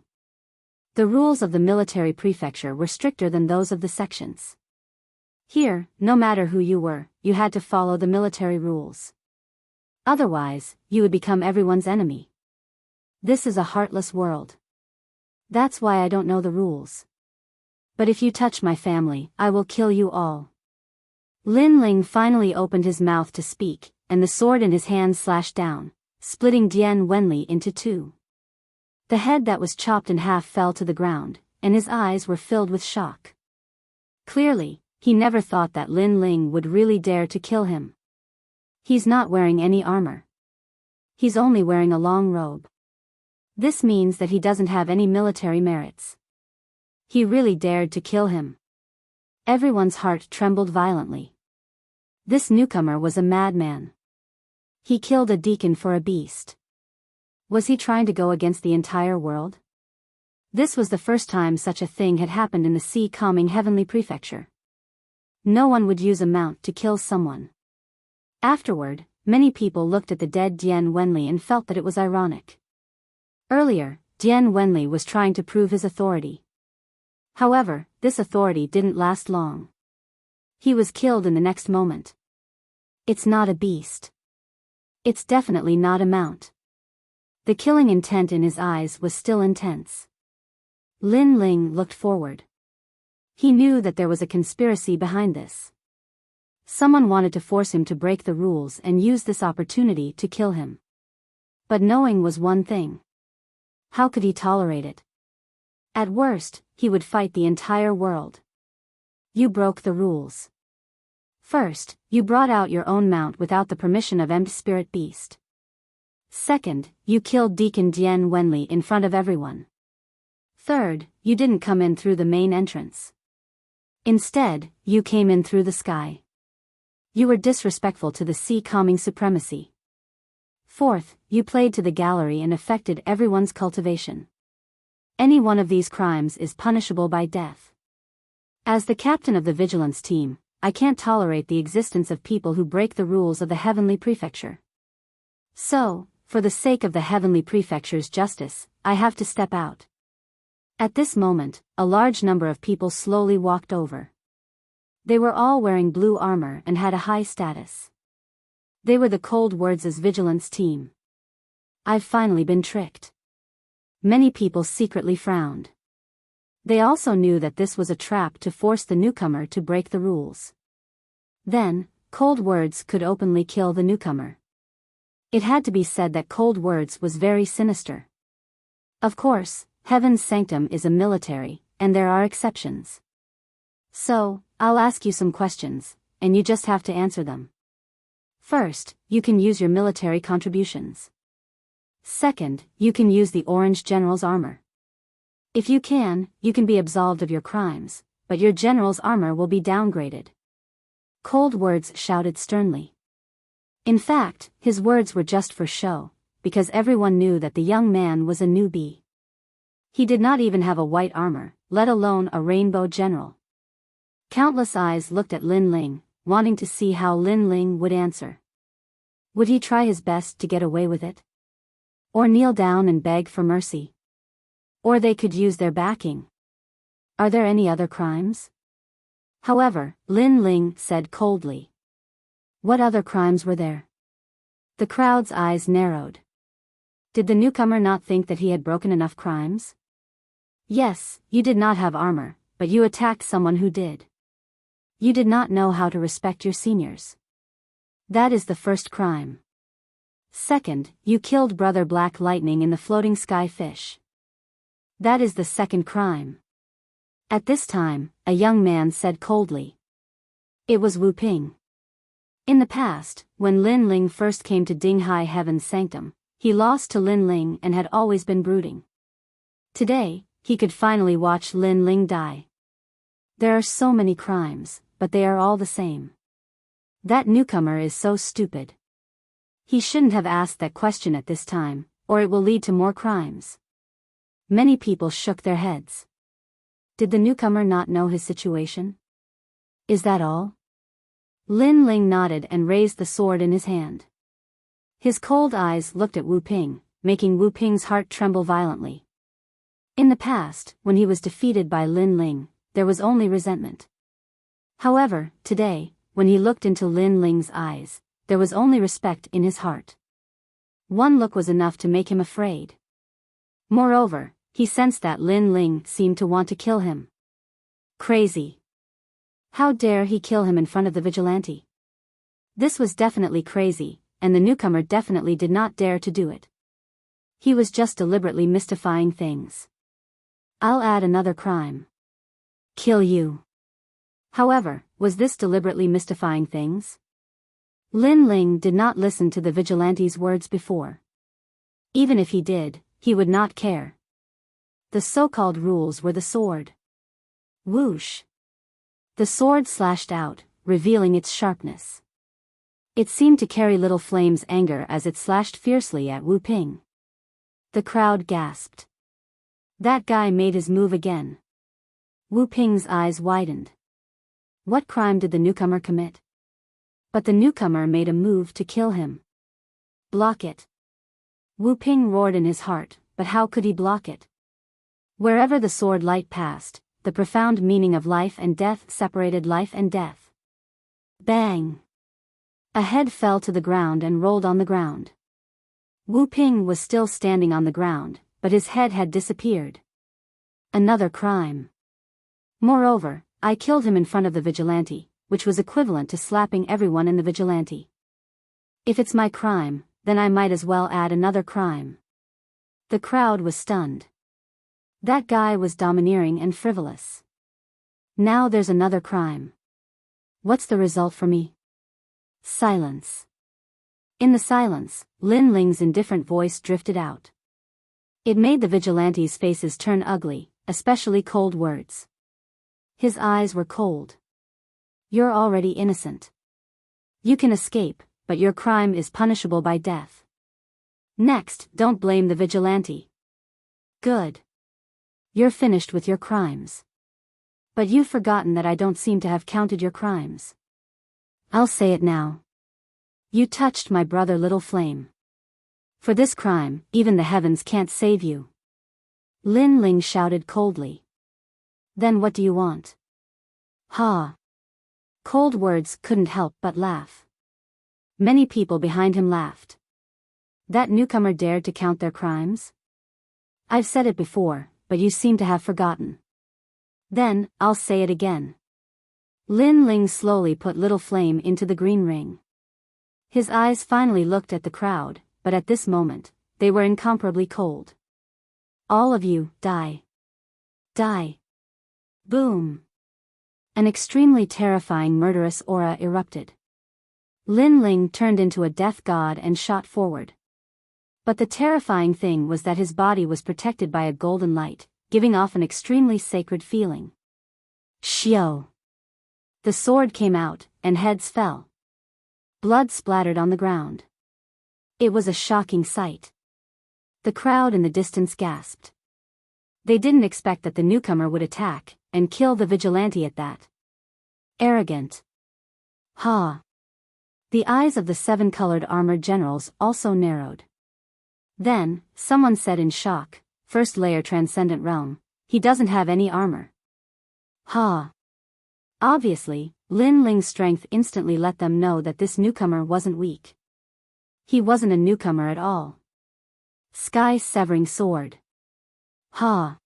The rules of the military prefecture were stricter than those of the sections. Here, no matter who you were, you had to follow the military rules. Otherwise, you would become everyone's enemy. This is a heartless world. That's why I don't know the rules. But if you touch my family, I will kill you all. Lin Ling finally opened his mouth to speak, and the sword in his hand slashed down, splitting Dian Wenli into two. The head that was chopped in half fell to the ground, and his eyes were filled with shock. Clearly, he never thought that Lin Ling would really dare to kill him. He's not wearing any armor. He's only wearing a long robe. This means that he doesn't have any military merits. He really dared to kill him. Everyone's heart trembled violently. This newcomer was a madman. He killed a deacon for a beast. Was he trying to go against the entire world? This was the first time such a thing had happened in the sea-calming heavenly prefecture. No one would use a mount to kill someone. Afterward, many people looked at the dead Dian Wenli and felt that it was ironic. Earlier, Dian Wenli was trying to prove his authority. However, this authority didn't last long. He was killed in the next moment. It's not a beast. It's definitely not a mount. The killing intent in his eyes was still intense. Lin Ling looked forward. He knew that there was a conspiracy behind this. Someone wanted to force him to break the rules and use this opportunity to kill him. But knowing was one thing. How could he tolerate it? At worst, he would fight the entire world. You broke the rules. First, you brought out your own mount without the permission of Spirit Beast. Second, you killed Deacon Dian Wenli in front of everyone. Third, you didn't come in through the main entrance. Instead, you came in through the sky. You were disrespectful to the sea-calming supremacy. Fourth, you played to the gallery and affected everyone's cultivation. Any one of these crimes is punishable by death. As the captain of the vigilance team, I can't tolerate the existence of people who break the rules of the heavenly prefecture. So, for the sake of the heavenly prefecture's justice, I have to step out. At this moment, a large number of people slowly walked over. They were all wearing blue armor and had a high status. They were the Cold Words' vigilance team. I've finally been tricked. Many people secretly frowned. They also knew that this was a trap to force the newcomer to break the rules. Then, Cold Words could openly kill the newcomer. It had to be said that Cold Words was very sinister. Of course, Heaven's Sanctum is a military, and there are exceptions. So, I'll ask you some questions, and you just have to answer them. First, you can use your military contributions. Second, you can use the Orange General's armor. If you can be absolved of your crimes, but your general's armor will be downgraded. Cold Words shouted sternly. In fact, his words were just for show, because everyone knew that the young man was a newbie. He did not even have a white armor, let alone a rainbow general. Countless eyes looked at Lin Ling, wanting to see how Lin Ling would answer. Would he try his best to get away with it? Or kneel down and beg for mercy? Or they could use their backing. Are there any other crimes? However, Lin Ling said coldly. What other crimes were there? The crowd's eyes narrowed. Did the newcomer not think that he had broken enough crimes? Yes, you did not have armor, but you attacked someone who did. You did not know how to respect your seniors. That is the first crime. Second, you killed Brother Black Lightning in the floating sky fish. That is the second crime. At this time, a young man said coldly. It was Wu Ping. In the past, when Lin Ling first came to Dinghai Heaven's Sanctum, he lost to Lin Ling and had always been brooding. Today, he could finally watch Lin Ling die. There are so many crimes, but they are all the same. That newcomer is so stupid. He shouldn't have asked that question at this time, or it will lead to more crimes. Many people shook their heads. Did the newcomer not know his situation? Is that all? Lin Ling nodded and raised the sword in his hand. His cold eyes looked at Wu Ping, making Wu Ping's heart tremble violently. In the past, when he was defeated by Lin Ling, there was only resentment. However, today, when he looked into Lin Ling's eyes, there was only respect in his heart. One look was enough to make him afraid. Moreover, he sensed that Lin Ling seemed to want to kill him. Crazy. How dare he kill him in front of the vigilante? This was definitely crazy, and the newcomer definitely did not dare to do it. He was just deliberately mystifying things. I'll add another crime. Kill you. However, was this deliberately mystifying things? Lin Ling did not listen to the vigilante's words before. Even if he did, he would not care. The so-called rules were the sword. Whoosh. The sword slashed out, revealing its sharpness. It seemed to carry Little Flame's anger as it slashed fiercely at Wu Ping. The crowd gasped. That guy made his move again. Wu Ping's eyes widened. What crime did the newcomer commit? But the newcomer made a move to kill him. Block it. Wu Ping roared in his heart, but how could he block it? Wherever the sword light passed, the profound meaning of life and death separated life and death. Bang! A head fell to the ground and rolled on the ground. Wu Ping was still standing on the ground, but his head had disappeared. Another crime. Moreover, I killed him in front of the vigilante, which was equivalent to slapping everyone in the vigilante. If it's my crime, then I might as well add another crime. The crowd was stunned. That guy was domineering and frivolous. Now there's another crime. What's the result for me? Silence. In the silence, Lin Ling's indifferent voice drifted out. It made the vigilantes' faces turn ugly, especially cold words. His eyes were cold. You're already innocent. You can escape, but your crime is punishable by death. Next, don't blame the vigilante. Good. You're finished with your crimes. But you've forgotten that I don't seem to have counted your crimes. I'll say it now. You touched my brother Little Flame. For this crime, even the heavens can't save you. Lin Ling shouted coldly. Then what do you want? Ha! Cold words couldn't help but laugh. Many people behind him laughed. That newcomer dared to count their crimes? I've said it before, but you seem to have forgotten. Then, I'll say it again. Lin Ling slowly put Little Flame into the green ring. His eyes finally looked at the crowd, but at this moment, they were incomparably cold. All of you, die. Die. Boom. An extremely terrifying murderous aura erupted. Lin Ling turned into a death god and shot forward. But the terrifying thing was that his body was protected by a golden light, giving off an extremely sacred feeling. Xiao. The sword came out, and heads fell. Blood splattered on the ground. It was a shocking sight. The crowd in the distance gasped. They didn't expect that the newcomer would attack, and kill the vigilante at that. Arrogant. Ha. The eyes of the seven-colored armored generals also narrowed. Then, someone said in shock, First layer transcendent realm, he doesn't have any armor. Ha. Obviously, Lin Ling's strength instantly let them know that this newcomer wasn't weak. He wasn't a newcomer at all. Sky-severing sword. Ha.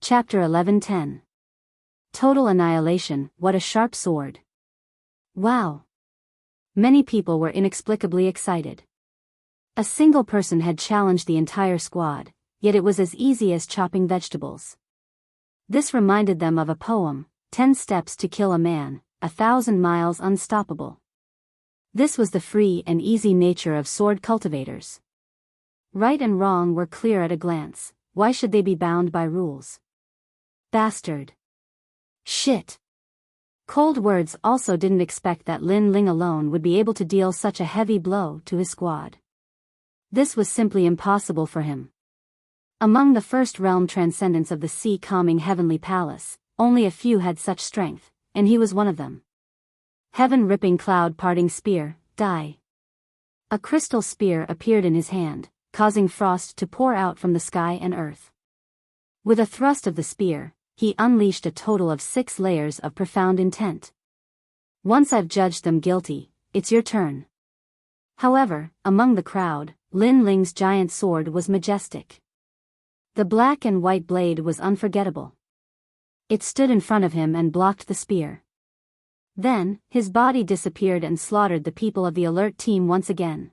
Chapter 11:10. Total annihilation, what a sharp sword. Wow. Many people were inexplicably excited. A single person had challenged the entire squad, yet it was as easy as chopping vegetables. This reminded them of a poem, 10 Steps to Kill a Man, 1,000 Miles Unstoppable. This was the free and easy nature of sword cultivators. Right and wrong were clear at a glance, why should they be bound by rules? Bastard. Shit. Cold words also didn't expect that Lin Ling alone would be able to deal such a heavy blow to his squad. This was simply impossible for him. Among the first realm transcendents of the sea-calming heavenly palace, only a few had such strength, and he was one of them. Heaven-ripping cloud-parting spear, die. A crystal spear appeared in his hand, causing frost to pour out from the sky and earth. With a thrust of the spear, he unleashed a total of 6 layers of profound intent. Once I've judged them guilty, it's your turn. However, among the crowd, Lin Ling's giant sword was majestic. The black and white blade was unforgettable. It stood in front of him and blocked the spear. Then, his body disappeared and slaughtered the people of the alert team once again.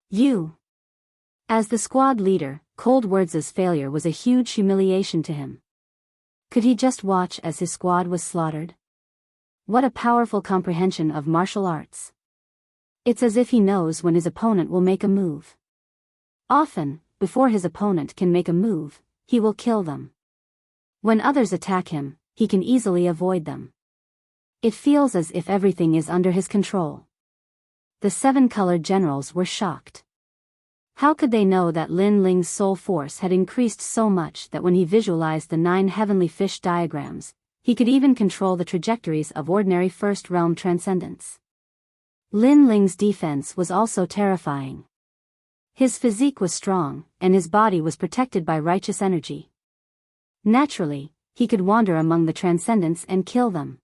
You. As the squad leader, Cold Words' failure was a huge humiliation to him. Could he just watch as his squad was slaughtered? What a powerful comprehension of martial arts. It's as if he knows when his opponent will make a move. Often, before his opponent can make a move, he will kill them. When others attack him, he can easily avoid them. It feels as if everything is under his control. The 7 colored generals were shocked. How could they know that Lin Ling's soul force had increased so much that when he visualized the 9 heavenly fish diagrams, he could even control the trajectories of ordinary first realm transcendence? Lin Ling's defense was also terrifying. His physique was strong, and his body was protected by righteous energy. Naturally, he could wander among the transcendents and kill them.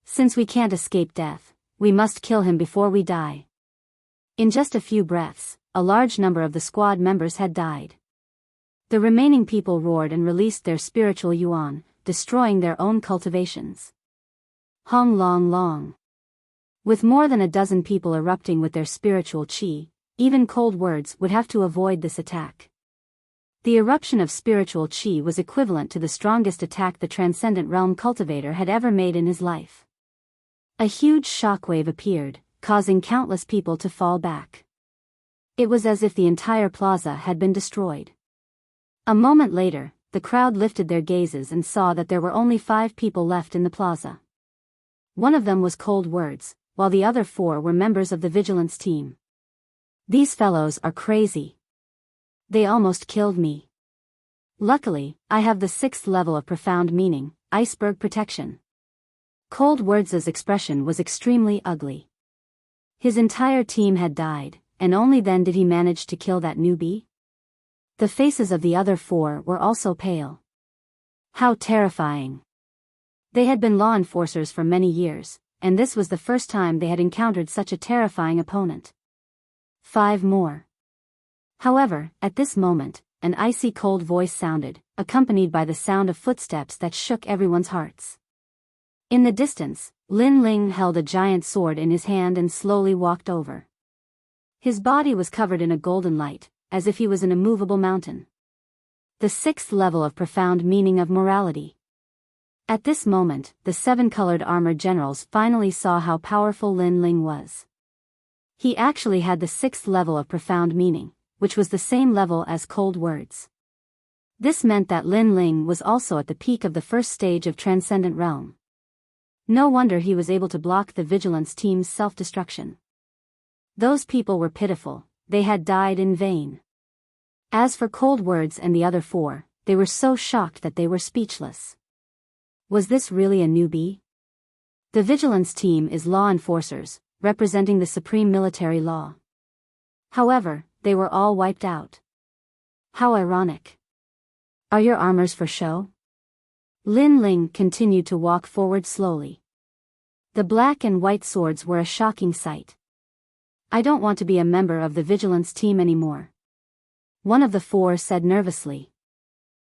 Since we can't escape death, we must kill him before we die. In just a few breaths, a large number of the squad members had died. The remaining people roared and released their spiritual yuan, destroying their own cultivations. Hong Long Long. With more than a dozen people erupting with their spiritual qi, even Cold Words would have to avoid this attack. The eruption of spiritual qi was equivalent to the strongest attack the Transcendent Realm cultivator had ever made in his life. A huge shockwave appeared, causing countless people to fall back. It was as if the entire plaza had been destroyed. A moment later, the crowd lifted their gazes and saw that there were only 5 people left in the plaza. One of them was Cold Words, while the other 4 were members of the vigilance team. These fellows are crazy. They almost killed me. Luckily, I have the 6th level of profound meaning, iceberg protection. Cold Words' expression was extremely ugly. His entire team had died, and only then did he manage to kill that newbie. The faces of the other 4 were also pale. How terrifying. They had been law enforcers for many years, and this was the first time they had encountered such a terrifying opponent. 5 more. However, at this moment, an icy cold voice sounded, accompanied by the sound of footsteps that shook everyone's hearts. In the distance, Lin Ling held a giant sword in his hand and slowly walked over. His body was covered in a golden light, as if he was an immovable mountain. The 6th level of profound meaning of morality. At this moment, the 7-colored armored generals finally saw how powerful Lin Ling was. He actually had the 6th level of profound meaning, which was the same level as Cold Words. This meant that Lin Ling was also at the peak of the first stage of Transcendent Realm. No wonder he was able to block the vigilance team's self-destruction. Those people were pitiful, they had died in vain. As for Cold Words and the other 4, they were so shocked that they were speechless. Was this really a newbie? The vigilance team is law enforcers, representing the supreme military law. However, they were all wiped out. How ironic. Are your armors for show? Lin Ling continued to walk forward slowly. The black and white swords were a shocking sight. I don't want to be a member of the vigilance team anymore. One of the 4 said nervously.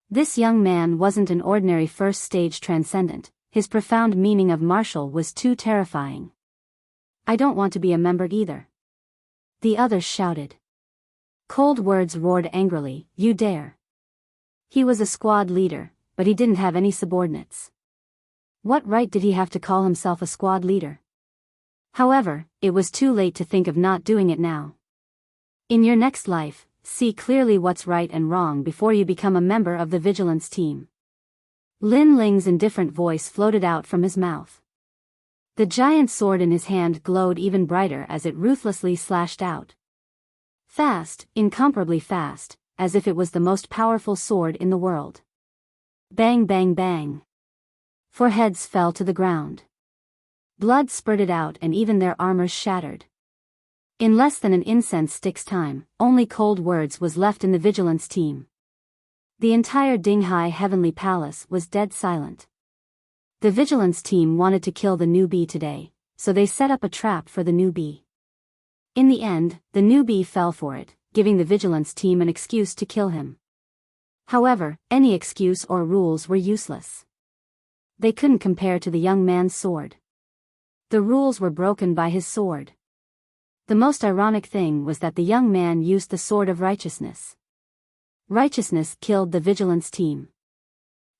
This young man wasn't an ordinary first-stage transcendent, his profound meaning of martial was too terrifying. I don't want to be a member either. The others shouted. Cold Words roared angrily, you dare. He was a squad leader, but he didn't have any subordinates. What right did he have to call himself a squad leader? However, it was too late to think of not doing it now. In your next life, see clearly what's right and wrong before you become a member of the vigilance team. Lin Ling's indifferent voice floated out from his mouth. The giant sword in his hand glowed even brighter as it ruthlessly slashed out. Fast, incomparably fast, as if it was the most powerful sword in the world. Bang bang bang. 4 heads fell to the ground. Blood spurted out and even their armors shattered. In less than an incense stick's time, only Cold Words was left in the vigilance team. The entire Dinghai Heavenly Palace was dead silent. The vigilance team wanted to kill the newbie today, so they set up a trap for the newbie. In the end, the newbie fell for it, giving the vigilance team an excuse to kill him. However, any excuse or rules were useless. They couldn't compare to the young man's sword. The rules were broken by his sword. The most ironic thing was that the young man used the sword of righteousness. Righteousness killed the vigilance team.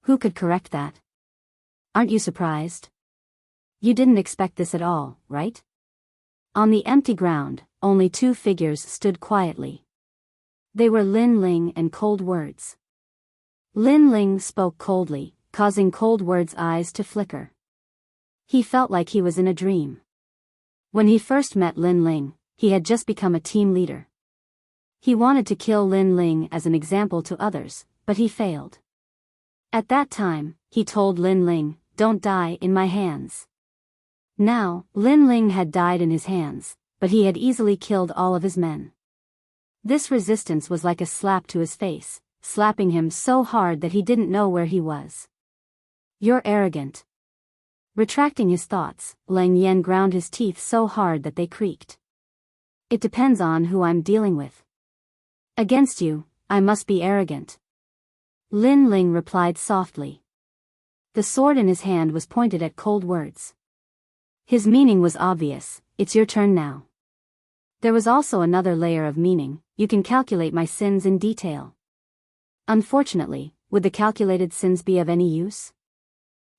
Who could correct that? Aren't you surprised? You didn't expect this at all, right? On the empty ground, only two figures stood quietly. They were Lin Ling and Cold Words. Lin Ling spoke coldly, causing Cold Words' eyes to flicker. He felt like he was in a dream. When he first met Lin Ling, he had just become a team leader. He wanted to kill Lin Ling as an example to others, but he failed. At that time, he told Lin Ling, "Don't die in my hands." Now, Lin Ling had died in his hands, but he had easily killed all of his men. This resistance was like a slap to his face, slapping him so hard that he didn't know where he was. "You're arrogant." Retracting his thoughts, Lang Yen ground his teeth so hard that they creaked. "It depends on who I'm dealing with. Against you, I must be arrogant." Lin Ling replied softly. The sword in his hand was pointed at Cold Words. His meaning was obvious: it's your turn now. There was also another layer of meaning: you can calculate my sins in detail. Unfortunately, would the calculated sins be of any use?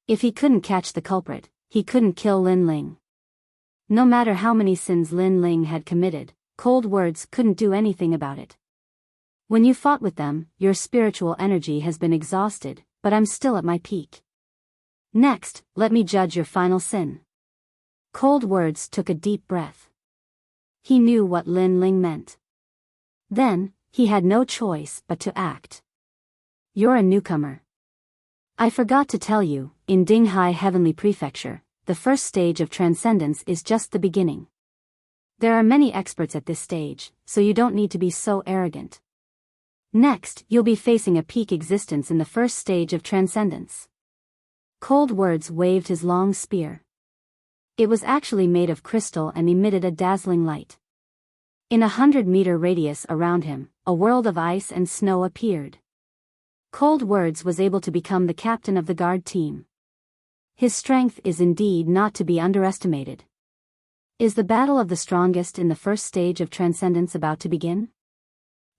If he couldn't catch the culprit, he couldn't kill Lin Ling. No matter how many sins Lin Ling had committed, Cold Words couldn't do anything about it. "When you fought with them, your spiritual energy has been exhausted, but I'm still at my peak. Next, let me judge your final sin." Cold Words took a deep breath. He knew what Lin Ling meant. Then, he had no choice but to act. "You're a newcomer. I forgot to tell you, in Dinghai Heavenly Prefecture, the first stage of transcendence is just the beginning. There are many experts at this stage, so you don't need to be so arrogant. Next, you'll be facing a peak existence in the first stage of transcendence." Cold Words waved his long spear. It was actually made of crystal and emitted a dazzling light. In a 100-meter radius around him, a world of ice and snow appeared. Cold Words was able to become the captain of the guard team. His strength is indeed not to be underestimated. Is the battle of the strongest in the first stage of transcendence about to begin?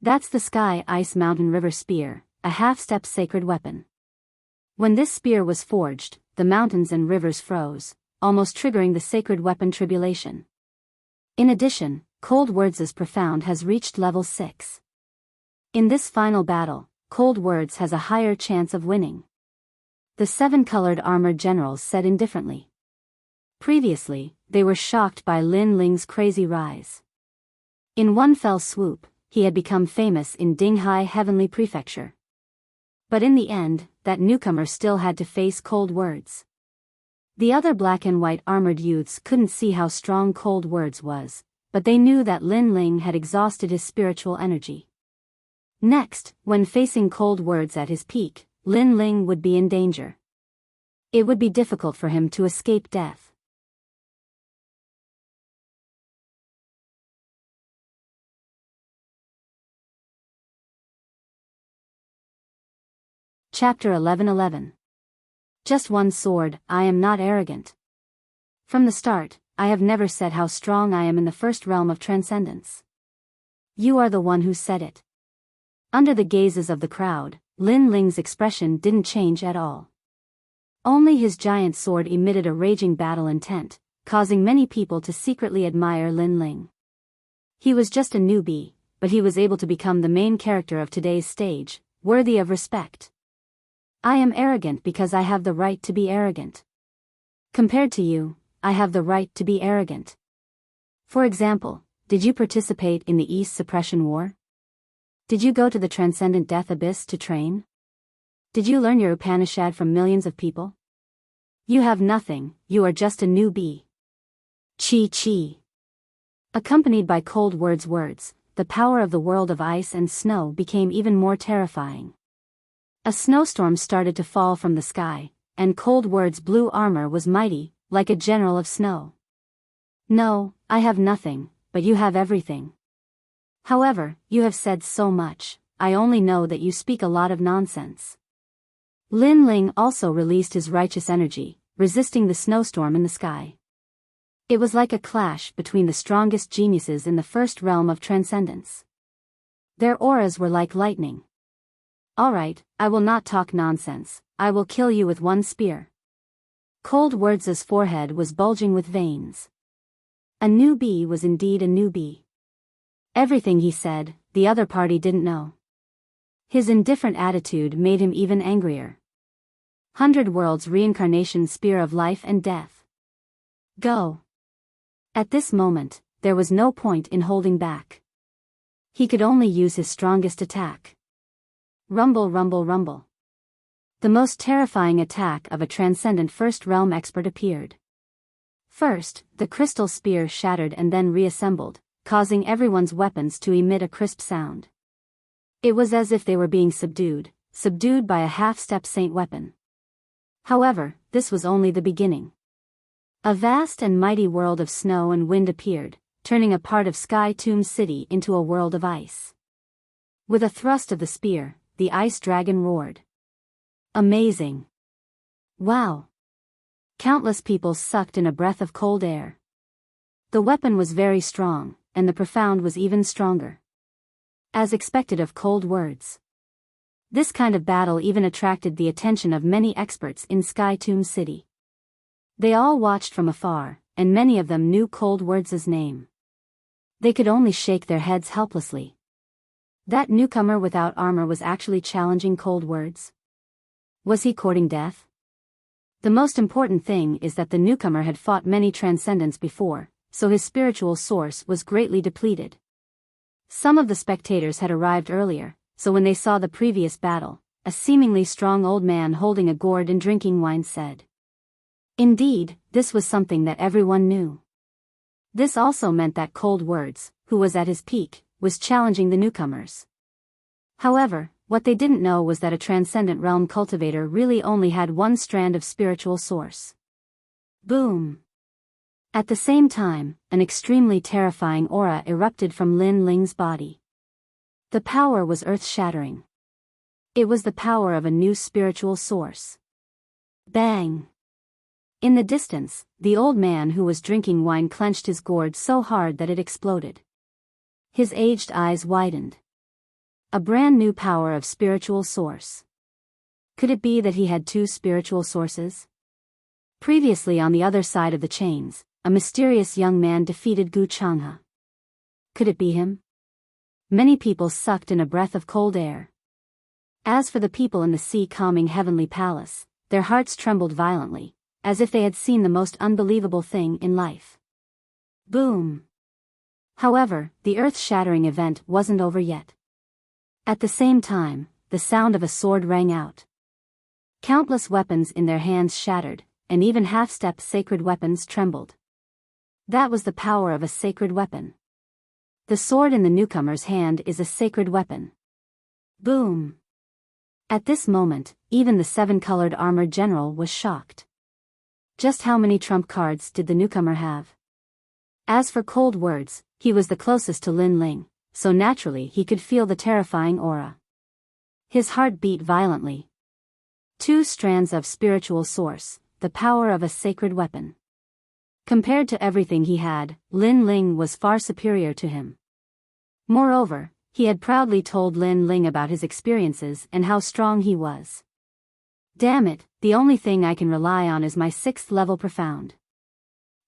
That's the Sky Ice Mountain River Spear, a half-step sacred weapon. When this spear was forged, the mountains and rivers froze, almost triggering the sacred weapon tribulation. In addition, Cold Words' profound has reached level 6. In this final battle, Cold Words has a higher chance of winning. The 7-colored armored generals said indifferently. Previously, they were shocked by Lin Ling's crazy rise. In one fell swoop, he had become famous in Dinghai Heavenly Prefecture. But in the end, that newcomer still had to face Cold Words. The other black and white armored youths couldn't see how strong Cold Words was, but they knew that Lin Ling had exhausted his spiritual energy. Next, when facing Cold Words at his peak, Lin Ling would be in danger. It would be difficult for him to escape death. Chapter 11:11. Just one sword, I am not arrogant. From the start, I have never said how strong I am in the first realm of transcendence. You are the one who said it. Under the gazes of the crowd, Lin Ling's expression didn't change at all. Only his giant sword emitted a raging battle intent, causing many people to secretly admire Lin Ling. He was just a newbie, but he was able to become the main character of today's stage, worthy of respect. I am arrogant because I have the right to be arrogant. Compared to you, I have the right to be arrogant. For example, did you participate in the East Suppression War? Did you go to the Transcendent Death Abyss to train? Did you learn your Upanishad from millions of people? You have nothing, you are just a newbie. Chi Chi. Accompanied by Cold Words, the power of the world of ice and snow became even more terrifying. A snowstorm started to fall from the sky, and Cold Word's blue armor was mighty, like a general of snow. No, I have nothing, but you have everything. However, you have said so much, I only know that you speak a lot of nonsense. Lin Ling also released his righteous energy, resisting the snowstorm in the sky. It was like a clash between the strongest geniuses in the first realm of transcendence. Their auras were like lightning. Alright, I will not talk nonsense, I will kill you with one spear. Cold Words' forehead was bulging with veins. A newbie was indeed a newbie. Everything he said, the other party didn't know. His indifferent attitude made him even angrier. 100 Worlds Reincarnation Spear of Life and Death. Go. At this moment, there was no point in holding back. He could only use his strongest attack. Rumble, rumble, rumble. The most terrifying attack of a transcendent first realm expert appeared. First, the crystal spear shattered and then reassembled, causing everyone's weapons to emit a crisp sound. It was as if they were being subdued by a half-step saint weapon. However, this was only the beginning. A vast and mighty world of snow and wind appeared, turning a part of Sky Tomb City into a world of ice. With a thrust of the spear, the ice dragon roared. Amazing! Wow! Countless people sucked in a breath of cold air. The weapon was very strong, and the profound was even stronger. As expected of Cold Words. This kind of battle even attracted the attention of many experts in Sky Tomb City. They all watched from afar, and many of them knew Cold Words' name. They could only shake their heads helplessly. That newcomer without armor was actually challenging Cold Words? Was he courting death? The most important thing is that the newcomer had fought many transcendents before, so his spiritual source was greatly depleted. Some of the spectators had arrived earlier, so when they saw the previous battle, a seemingly strong old man holding a gourd and drinking wine said. Indeed, this was something that everyone knew. This also meant that Cold Words, who was at his peak, was challenging the newcomers. However, what they didn't know was that a transcendent realm cultivator really only had one strand of spiritual source. Boom! At the same time, an extremely terrifying aura erupted from Lin Ling's body. The power was earth-shattering. It was the power of a new spiritual source. Bang! In the distance, the old man who was drinking wine clenched his gourd so hard that it exploded. His aged eyes widened. A brand new power of spiritual source. Could it be that he had two spiritual sources? Previously on the other side of the chains, a mysterious young man defeated Gu Changhe. Could it be him? Many people sucked in a breath of cold air. As for the people in the sea-calming heavenly palace, their hearts trembled violently, as if they had seen the most unbelievable thing in life. Boom! However, the earth-shattering event wasn't over yet. At the same time, the sound of a sword rang out. Countless weapons in their hands shattered, and even half-step sacred weapons trembled. That was the power of a sacred weapon. The sword in the newcomer's hand is a sacred weapon. Boom! At this moment, even the seven-colored armored general was shocked. Just how many trump cards did the newcomer have? As for Cold Words, he was the closest to Lin Ling, so naturally he could feel the terrifying aura. His heart beat violently. Two strands of spiritual source, the power of a sacred weapon. Compared to everything he had, Lin Ling was far superior to him. Moreover, he had proudly told Lin Ling about his experiences and how strong he was. Damn it, the only thing I can rely on is my 6th level profound.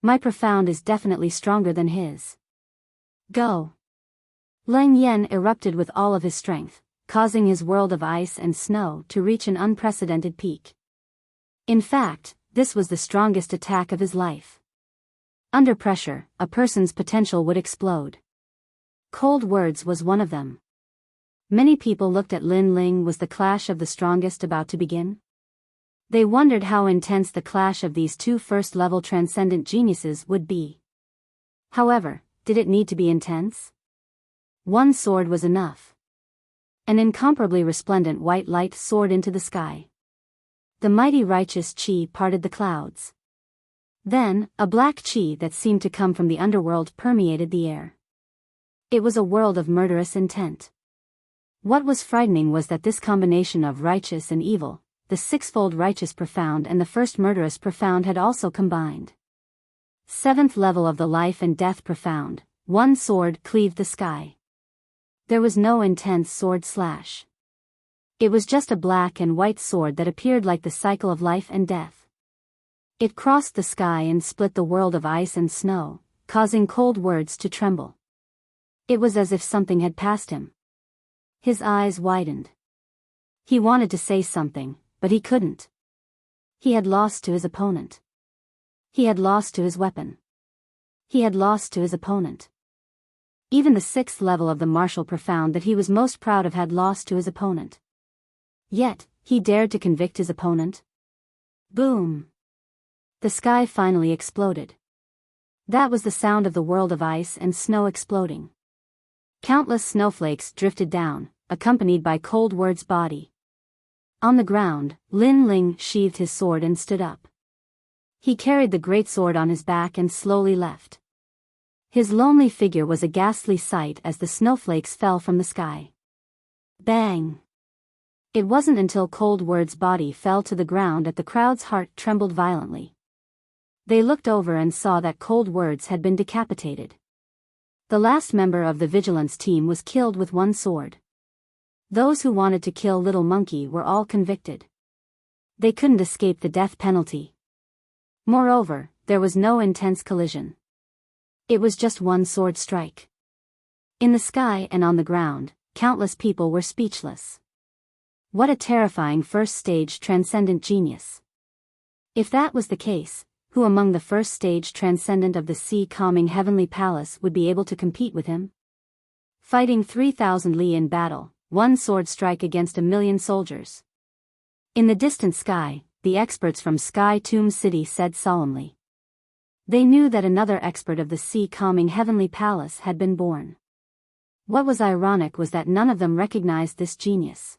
My profound is definitely stronger than his. Go! Lang Yen erupted with all of his strength, causing his world of ice and snow to reach an unprecedented peak. In fact, this was the strongest attack of his life. Under pressure, a person's potential would explode. Cold Words was one of them. Many people looked at Lin Ling. Was the clash of the strongest about to begin? They wondered how intense the clash of these two first-level transcendent geniuses would be. However, did it need to be intense? One sword was enough. An incomparably resplendent white light soared into the sky. The mighty righteous chi parted the clouds. Then, a black chi that seemed to come from the underworld permeated the air. It was a world of murderous intent. What was frightening was that this combination of righteous and evil, the sixfold righteous profound and the first murderous profound, had also combined. Seventh level of the life and death profound, one sword cleaved the sky. There was no intense sword slash. It was just a black and white sword that appeared like the cycle of life and death. It crossed the sky and split the world of ice and snow, causing cold words to tremble. It was as if something had passed him. His eyes widened. He wanted to say something, but he couldn't. He had lost to his opponent. He had lost to his weapon. He had lost to his opponent. Even the sixth level of the martial profound that he was most proud of had lost to his opponent. Yet, he dared to convict his opponent. Boom! The sky finally exploded. That was the sound of the world of ice and snow exploding. Countless snowflakes drifted down, accompanied by cold words body. On the ground, Lin Ling sheathed his sword and stood up. He carried the great sword on his back and slowly left. His lonely figure was a ghastly sight as the snowflakes fell from the sky. Bang! It wasn't until Cold Word's body fell to the ground that the crowd's heart trembled violently. They looked over and saw that Cold Words had been decapitated. The last member of the vigilance team was killed with one sword. Those who wanted to kill Little Monkey were all convicted. They couldn't escape the death penalty. Moreover, there was no intense collision. It was just one sword strike. In the sky and on the ground, countless people were speechless. What a terrifying first-stage transcendent genius. If that was the case, who among the first-stage transcendent of the sea-calming heavenly palace would be able to compete with him? Fighting 3,000 li in battle, one sword strike against 1,000,000 soldiers. In the distant sky, the experts from Sky Tomb City said solemnly. They knew that another expert of the sea-calming heavenly palace had been born. What was ironic was that none of them recognized this genius.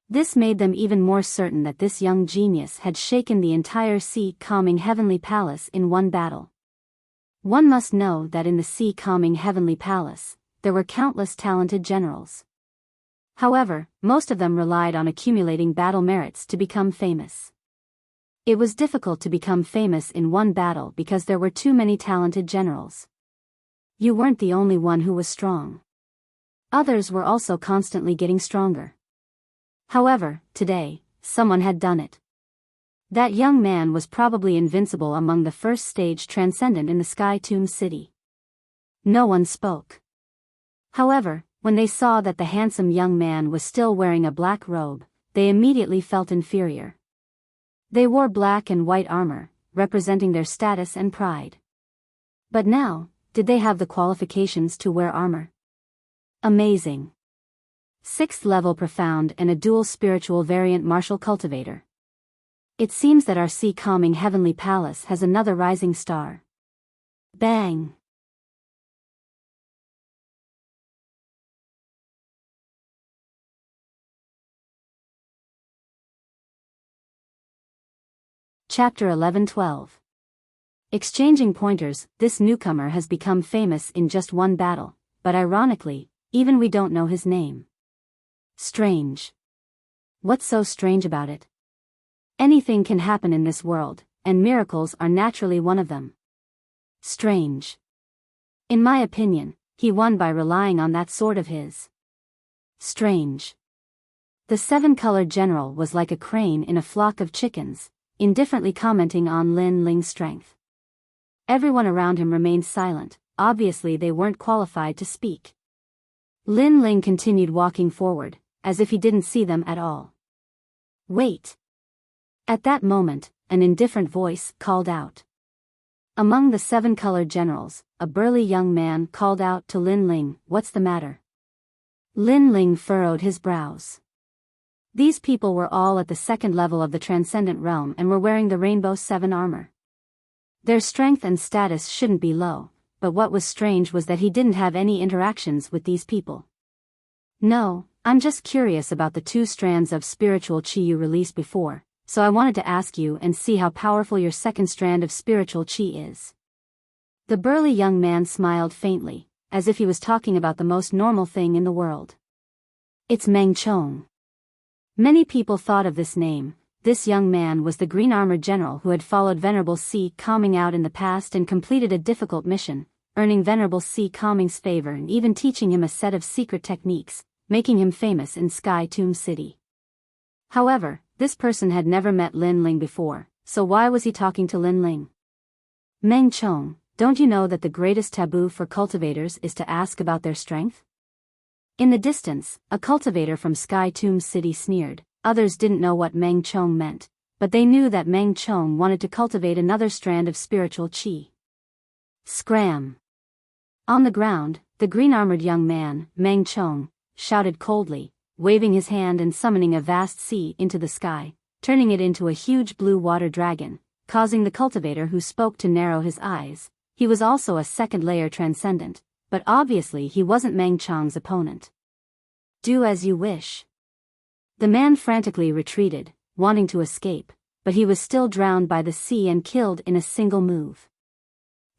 This made them even more certain that this young genius had shaken the entire sea-calming heavenly palace in one battle. One must know that in the sea-calming heavenly palace, there were countless talented generals. However, most of them relied on accumulating battle merits to become famous. It was difficult to become famous in one battle because there were too many talented generals. You weren't the only one who was strong. Others were also constantly getting stronger. However, today, someone had done it. That young man was probably invincible among the first-stage transcendent in the Sky Tomb City. No one spoke. However, when they saw that the handsome young man was still wearing a black robe, they immediately felt inferior. They wore black and white armor, representing their status and pride. But now, did they have the qualifications to wear armor? Amazing. Sixth level profound and a dual spiritual variant martial cultivator. It seems that our sea-calming heavenly palace has another rising star. Bang! Chapter 11-12. Exchanging pointers, this newcomer has become famous in just one battle, but ironically, even we don't know his name. Strange. What's so strange about it? Anything can happen in this world, and miracles are naturally one of them. Strange. In my opinion, he won by relying on that sword of his. Strange. The seven-colored general was like a crane in a flock of chickens, indifferently commenting on Lin Ling's strength. Everyone around him remained silent, obviously they weren't qualified to speak. Lin Ling continued walking forward, as if he didn't see them at all. Wait! At that moment, an indifferent voice called out. Among the seven-colored generals, a burly young man called out to Lin Ling, "What's the matter?" Lin Ling furrowed his brows. These people were all at the second level of the transcendent realm and were wearing the Rainbow 7 armor. Their strength and status shouldn't be low, but what was strange was that he didn't have any interactions with these people. No, I'm just curious about the 2 strands of spiritual chi you released before, so I wanted to ask you and see how powerful your 2nd strand of spiritual chi is. The burly young man smiled faintly, as if he was talking about the most normal thing in the world. It's Meng Chong. Many people thought of this name. This young man was the green-armored general who had followed Venerable Si Calming out in the past and completed a difficult mission, earning Venerable Si Calming's favor and even teaching him a set of secret techniques, making him famous in Sky Tomb City. However, this person had never met Lin Ling before, so why was he talking to Lin Ling? Meng Chong, don't you know that the greatest taboo for cultivators is to ask about their strength? In the distance, a cultivator from Sky Tomb City sneered. Others didn't know what Meng Chong meant, but they knew that Meng Chong wanted to cultivate another strand of spiritual chi. Scram! On the ground, the green-armored young man, Meng Chong, shouted coldly, waving his hand and summoning a vast sea into the sky, turning it into a huge blue water dragon, causing the cultivator who spoke to narrow his eyes. He was also a 2nd-layer transcendent, but obviously he wasn't Meng Chong's opponent. Do as you wish. The man frantically retreated, wanting to escape, but he was still drowned by the sea and killed in a single move.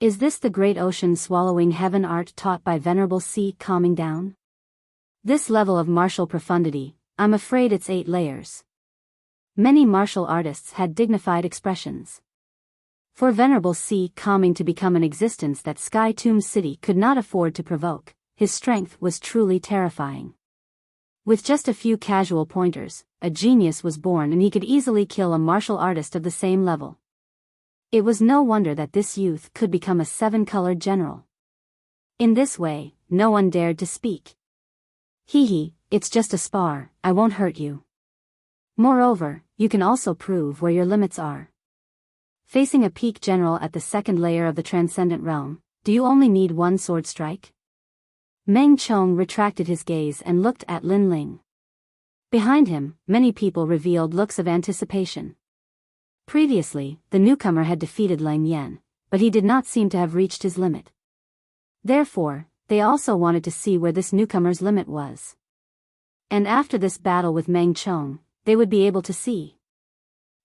Is this the great ocean swallowing heaven art taught by Venerable Si Calming down? This level of martial profundity, I'm afraid it's 8 layers. Many martial artists had dignified expressions. For Venerable Si Calming to become an existence that Sky Tomb City could not afford to provoke, his strength was truly terrifying. With just a few casual pointers, a genius was born and he could easily kill a martial artist of the same level. It was no wonder that this youth could become a 7-colored general. In this way, no one dared to speak. Hee, it's just a spar, I won't hurt you. Moreover, you can also prove where your limits are. Facing a peak general at the 2nd layer of the transcendent realm, do you only need 1 sword strike? Meng Chong retracted his gaze and looked at Lin Ling. Behind him, many people revealed looks of anticipation. Previously, the newcomer had defeated Lang Yan, but he did not seem to have reached his limit. Therefore, they also wanted to see where this newcomer's limit was. And after this battle with Meng Chong, they would be able to see.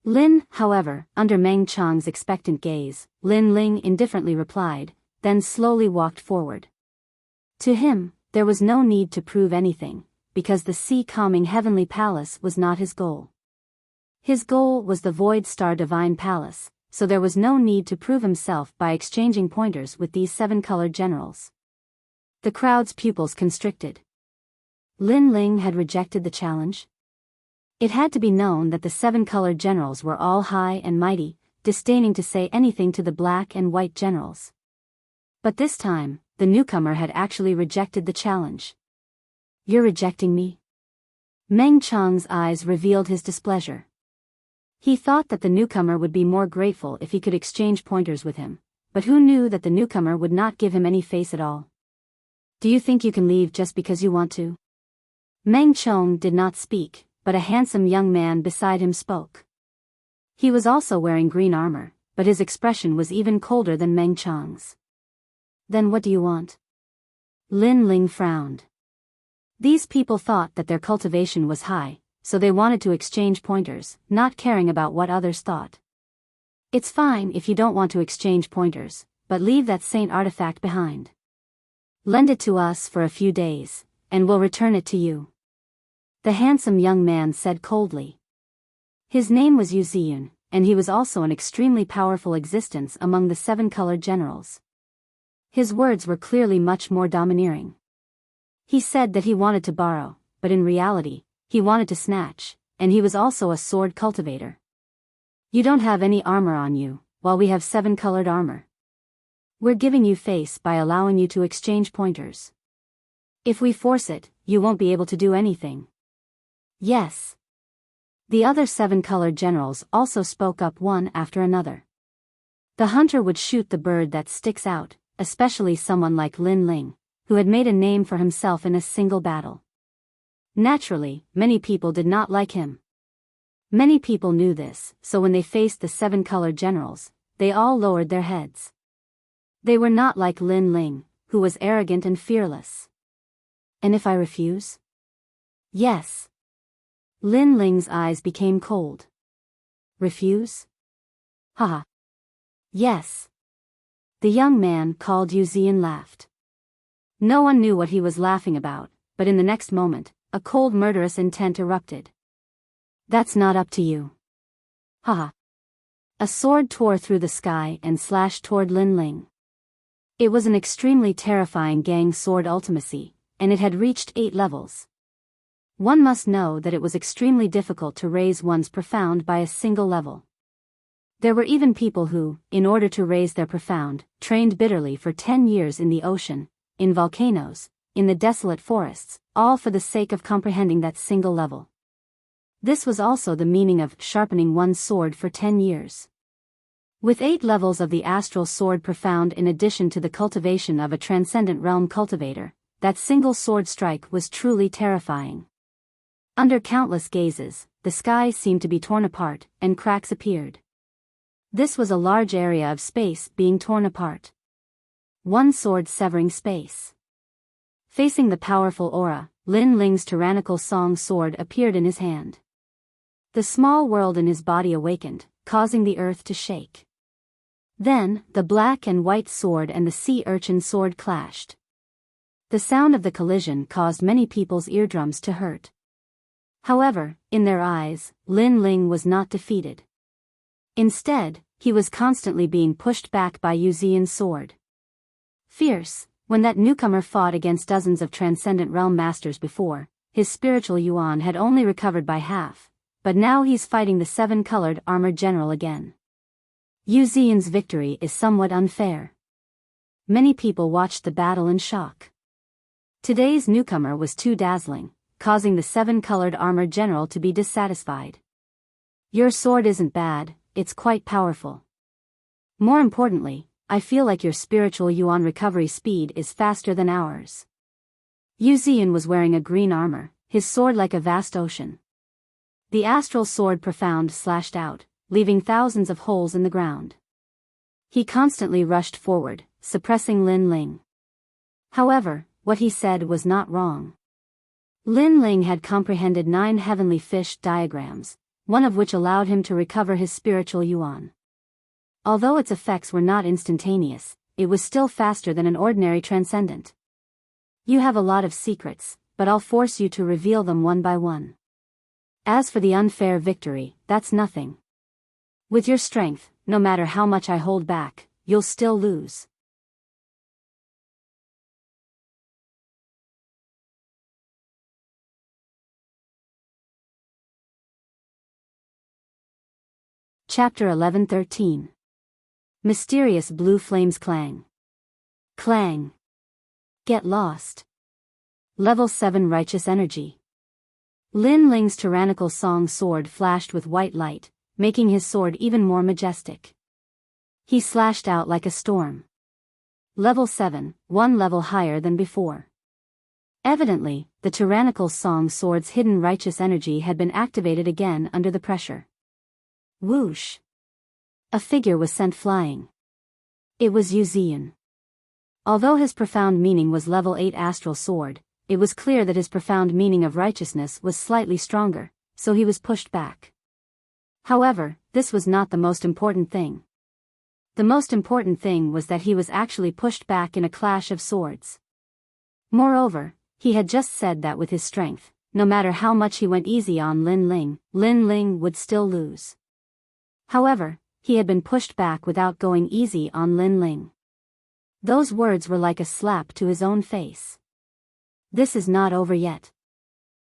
Lin, however, under Meng Chong's expectant gaze, Lin Ling indifferently replied, then slowly walked forward. To him, there was no need to prove anything, because the sea calming heavenly palace was not his goal. His goal was the Void Star Divine Palace, so there was no need to prove himself by exchanging pointers with these 7-colored generals. The crowd's pupils constricted. Lin Ling had rejected the challenge. It had to be known that the 7-colored generals were all high and mighty, disdaining to say anything to the black and white generals. But this time, the newcomer had actually rejected the challenge. You're rejecting me? Meng Chong's eyes revealed his displeasure. He thought that the newcomer would be more grateful if he could exchange pointers with him, but who knew that the newcomer would not give him any face at all? Do you think you can leave just because you want to? Meng Chong did not speak, but a handsome young man beside him spoke. He was also wearing green armor, but his expression was even colder than Meng Chong's. Then what do you want? Lin Ling frowned. These people thought that their cultivation was high, so they wanted to exchange pointers, not caring about what others thought. It's fine if you don't want to exchange pointers, but leave that saint artifact behind. Lend it to us for a few days, and we'll return it to you. The handsome young man said coldly. His name was Yu Ziyun, and he was also an extremely powerful existence among the 7-colored generals. His words were clearly much more domineering. He said that he wanted to borrow, but in reality, he wanted to snatch, and he was also a sword cultivator. You don't have any armor on you, while we have 7-colored armor. We're giving you face by allowing you to exchange pointers. If we force it, you won't be able to do anything. Yes. The other 7-colored generals also spoke up one after another. The hunter would shoot the bird that sticks out, especially someone like Lin Ling, who had made a name for himself in a single battle. Naturally, many people did not like him. Many people knew this, so when they faced the 7-colored generals, they all lowered their heads. They were not like Lin Ling, who was arrogant and fearless. And if I refuse? Yes. Lin Ling's eyes became cold. Refuse? Haha. Yes. The young man called Yu Zian laughed. No one knew what he was laughing about, but in the next moment, a cold murderous intent erupted. That's not up to you. Haha. A sword tore through the sky and slashed toward Lin Ling. It was an extremely terrifying gang sword ultimacy, and it had reached 8 levels. One must know that it was extremely difficult to raise one's profound by a single level. There were even people who, in order to raise their profound, trained bitterly for 10 years in the ocean, in volcanoes, in the desolate forests, all for the sake of comprehending that single level. This was also the meaning of sharpening one's sword for 10 years. With 8 levels of the astral sword profound in addition to the cultivation of a transcendent realm cultivator, that single sword strike was truly terrifying. Under countless gazes, the sky seemed to be torn apart, and cracks appeared. This was a large area of space being torn apart. One sword severing space. Facing the powerful aura, Lin Ling's tyrannical song sword appeared in his hand. The small world in his body awakened, causing the earth to shake. Then, the black and white sword and the sea urchin sword clashed. The sound of the collision caused many people's eardrums to hurt. However, in their eyes, Lin Ling was not defeated. Instead, he was constantly being pushed back by Yu Zian's sword. Fierce, when that newcomer fought against dozens of transcendent realm masters before, his spiritual yuan had only recovered by half, but now he's fighting the 7-colored armored general again. Yu Zian's victory is somewhat unfair. Many people watched the battle in shock. Today's newcomer was too dazzling, causing the 7-colored armored general to be dissatisfied. Your sword isn't bad, it's quite powerful. More importantly, I feel like your spiritual yuan recovery speed is faster than ours. Yu Zian was wearing a green armor, his sword like a vast ocean. The astral sword profound slashed out, leaving thousands of holes in the ground. He constantly rushed forward, suppressing Lin Ling. However, what he said was not wrong. Lin Ling had comprehended 9 heavenly fish diagrams, one of which allowed him to recover his spiritual yuan. Although its effects were not instantaneous, it was still faster than an ordinary transcendent. You have a lot of secrets, but I'll force you to reveal them one by one. As for the unfair victory, that's nothing. With your strength, no matter how much I hold back, you'll still lose. Chapter 11-13. Mysterious blue flames clang. Clang. Get lost. Level 7 Righteous Energy. Lin Ling's tyrannical song sword flashed with white light, making his sword even more majestic. He slashed out like a storm. Level 7, 1 level higher than before. Evidently, the tyrannical song sword's hidden righteous energy had been activated again under the pressure. Whoosh! A figure was sent flying. It was Yu Zian. Although his profound meaning was level 8 astral sword, it was clear that his profound meaning of righteousness was slightly stronger, so he was pushed back. However, this was not the most important thing. The most important thing was that he was actually pushed back in a clash of swords. Moreover, he had just said that with his strength, no matter how much he went easy on Lin Ling would still lose. However, he had been pushed back without going easy on Lin Ling. Those words were like a slap to his own face. This is not over yet.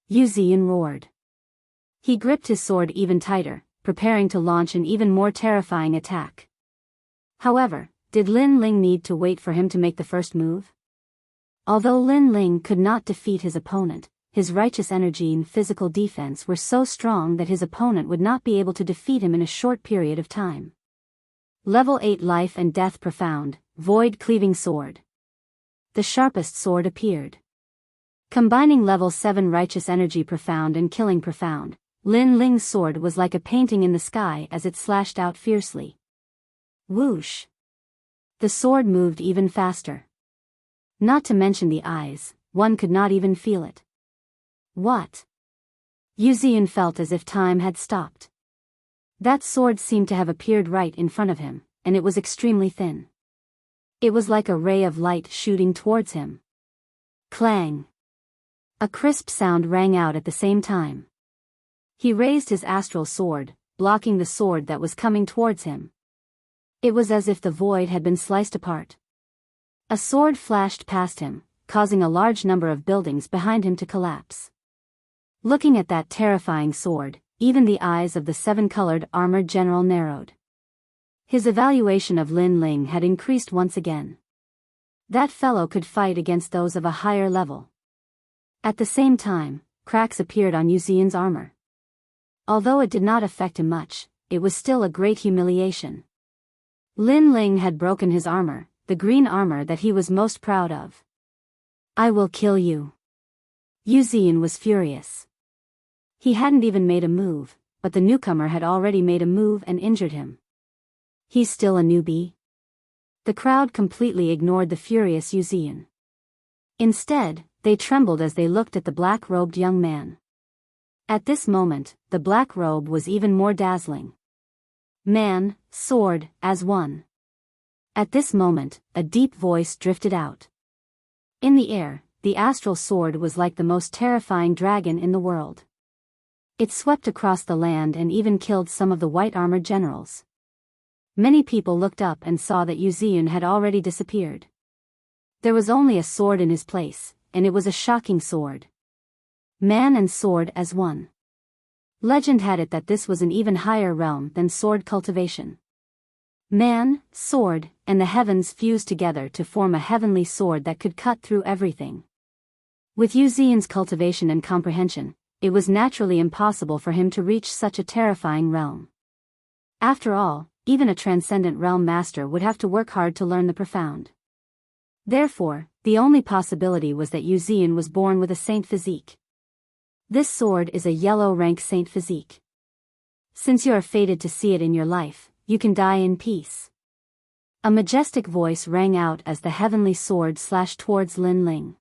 Yu Zian roared. He gripped his sword even tighter, preparing to launch an even more terrifying attack. However, did Lin Ling need to wait for him to make the first move? Although Lin Ling could not defeat his opponent, his righteous energy and physical defense were so strong that his opponent would not be able to defeat him in a short period of time. Level 8 Life and Death Profound, Void Cleaving Sword. The sharpest sword appeared. Combining level 7 Righteous Energy Profound and Killing Profound, Lin Ling's sword was like a painting in the sky as it slashed out fiercely. Whoosh! The sword moved even faster. Not to mention the eyes, one could not even feel it. What? Wuxian felt as if time had stopped. That sword seemed to have appeared right in front of him, and it was extremely thin. It was like a ray of light shooting towards him. Clang! A crisp sound rang out at the same time. He raised his astral sword, blocking the sword that was coming towards him. It was as if the void had been sliced apart. A sword flashed past him, causing a large number of buildings behind him to collapse. Looking at that terrifying sword, even the eyes of the seven-colored armored general narrowed. His evaluation of Lin Ling had increased once again. That fellow could fight against those of a higher level. At the same time, cracks appeared on Wuxian's armor. Although it did not affect him much, it was still a great humiliation. Lin Ling had broken his armor, the green armor that he was most proud of. I will kill you. Wuxian was furious. He hadn't even made a move, but the newcomer had already made a move and injured him. He's still a newbie? The crowd completely ignored the furious Wuxian. Instead, they trembled as they looked at the black-robed young man. At this moment, the black robe was even more dazzling. Man, sword, as one. At this moment, a deep voice drifted out. In the air, the astral sword was like the most terrifying dragon in the world. It swept across the land and even killed some of the white-armored generals. Many people looked up and saw that Wuxian had already disappeared. There was only a sword in his place, and it was a shocking sword. Man and sword as one. Legend had it that this was an even higher realm than sword cultivation. Man, sword, and the heavens fused together to form a heavenly sword that could cut through everything. With Wuxian's cultivation and comprehension, it was naturally impossible for him to reach such a terrifying realm. After all, even a transcendent realm master would have to work hard to learn the profound. Therefore, the only possibility was that Wuxian was born with a saint physique. This sword is a yellow rank saint physique. Since you are fated to see it in your life, you can die in peace. A majestic voice rang out as the heavenly sword slashed towards Lin Ling.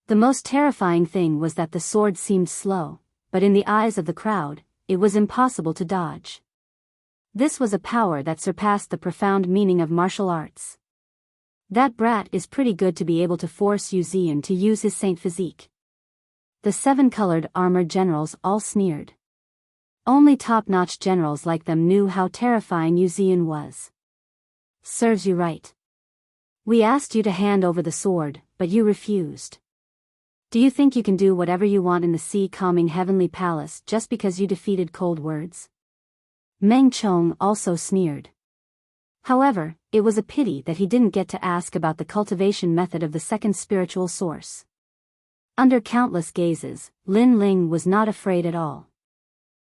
The most terrifying thing was that the sword seemed slow, but in the eyes of the crowd, it was impossible to dodge. This was a power that surpassed the profound meaning of martial arts. That brat is pretty good to be able to force Wuxian to use his saint physique. The seven-colored armored generals all sneered. Only top-notch generals like them knew how terrifying Wuxian was. Serves you right. We asked you to hand over the sword, but you refused. Do you think you can do whatever you want in the sea-calming heavenly palace just because you defeated cold words? Meng Chong also sneered. However, it was a pity that he didn't get to ask about the cultivation method of the second spiritual source. Under countless gazes, Lin Ling was not afraid at all.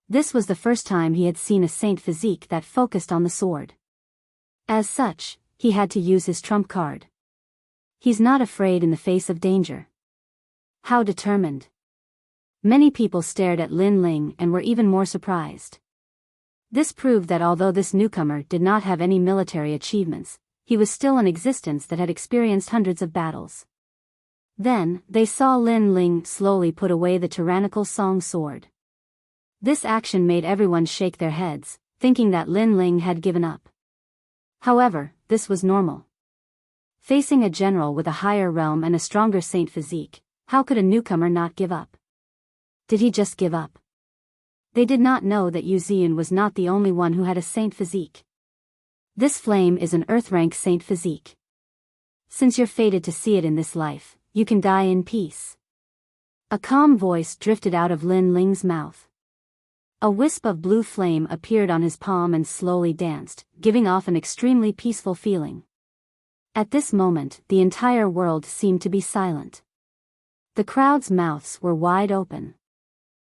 This was the first time he had seen a saint physique that focused on the sword. As such, he had to use his trump card. He's not afraid in the face of danger. How determined. Many people stared at Lin Ling and were even more surprised. This proved that although this newcomer did not have any military achievements, he was still an existence that had experienced hundreds of battles. Then, they saw Lin Ling slowly put away the tyrannical Song sword. This action made everyone shake their heads, thinking that Lin Ling had given up. However, this was normal. Facing a general with a higher realm and a stronger saint physique, how could a newcomer not give up? Did he just give up? They did not know that Wuxian was not the only one who had a saint physique. This flame is an earth-rank saint physique. Since you're fated to see it in this life, you can die in peace. A calm voice drifted out of Lin Ling's mouth. A wisp of blue flame appeared on his palm and slowly danced, giving off an extremely peaceful feeling. At this moment, the entire world seemed to be silent. The crowd's mouths were wide open.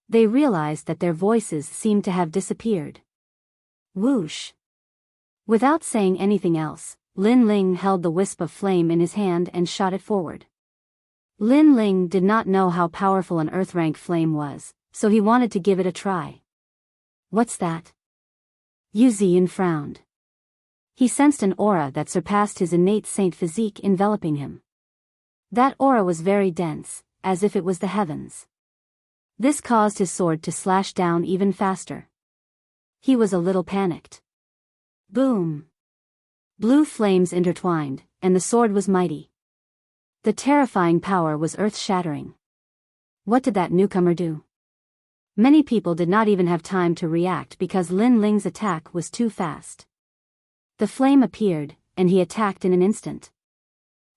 They realized that their voices seemed to have disappeared. Whoosh! Without saying anything else, Lin Ling held the wisp of flame in his hand and shot it forward. Lin Ling did not know how powerful an earth-rank flame was, so he wanted to give it a try. What's that? Wuxian frowned. He sensed an aura that surpassed his innate saint physique enveloping him. That aura was very dense, as if it was the heavens. This caused his sword to slash down even faster. He was a little panicked. Boom! Blue flames intertwined, and the sword was mighty. The terrifying power was earth-shattering. What did that newcomer do? Many people did not even have time to react because Lin Ling's attack was too fast. The flame appeared, and he attacked in an instant.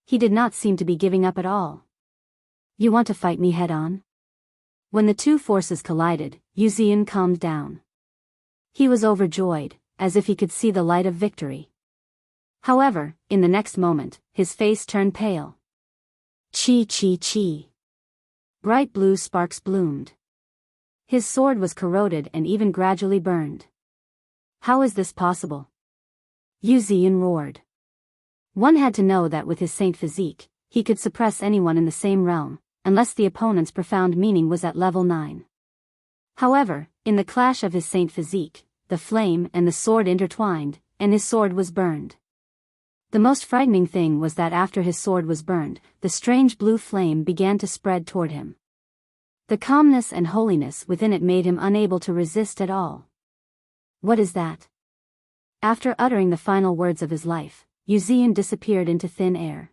He did not seem to be giving up at all. You want to fight me head-on? When the two forces collided, Wuxia calmed down. He was overjoyed, as if he could see the light of victory. However, in the next moment, his face turned pale. Chi. Bright blue sparks bloomed. His sword was corroded and even gradually burned. How is this possible? Wuxia roared. One had to know that with his saint physique, he could suppress anyone in the same realm, unless the opponent's profound meaning was at level 9. However, in the clash of his saint physique, the flame and the sword intertwined, and his sword was burned. The most frightening thing was that after his sword was burned, the strange blue flame began to spread toward him. The calmness and holiness within it made him unable to resist at all. What is that? After uttering the final words of his life, Wuxia disappeared into thin air.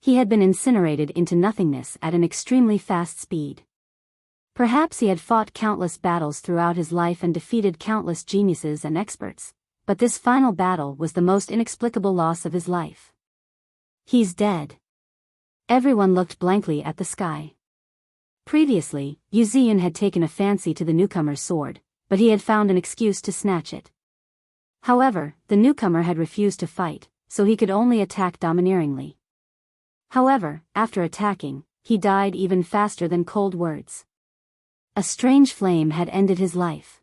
He had been incinerated into nothingness at an extremely fast speed. Perhaps he had fought countless battles throughout his life and defeated countless geniuses and experts, but this final battle was the most inexplicable loss of his life. He's dead. Everyone looked blankly at the sky. Previously, Wuxia had taken a fancy to the newcomer's sword, but he had found an excuse to snatch it. However, the newcomer had refused to fight, so he could only attack domineeringly. However, after attacking, he died even faster than cold words. A strange flame had ended his life.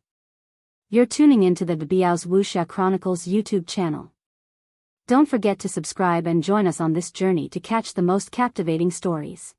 You're tuning into the Biyao's Wuxia Chronicles YouTube channel. Don't forget to subscribe and join us on this journey to catch the most captivating stories.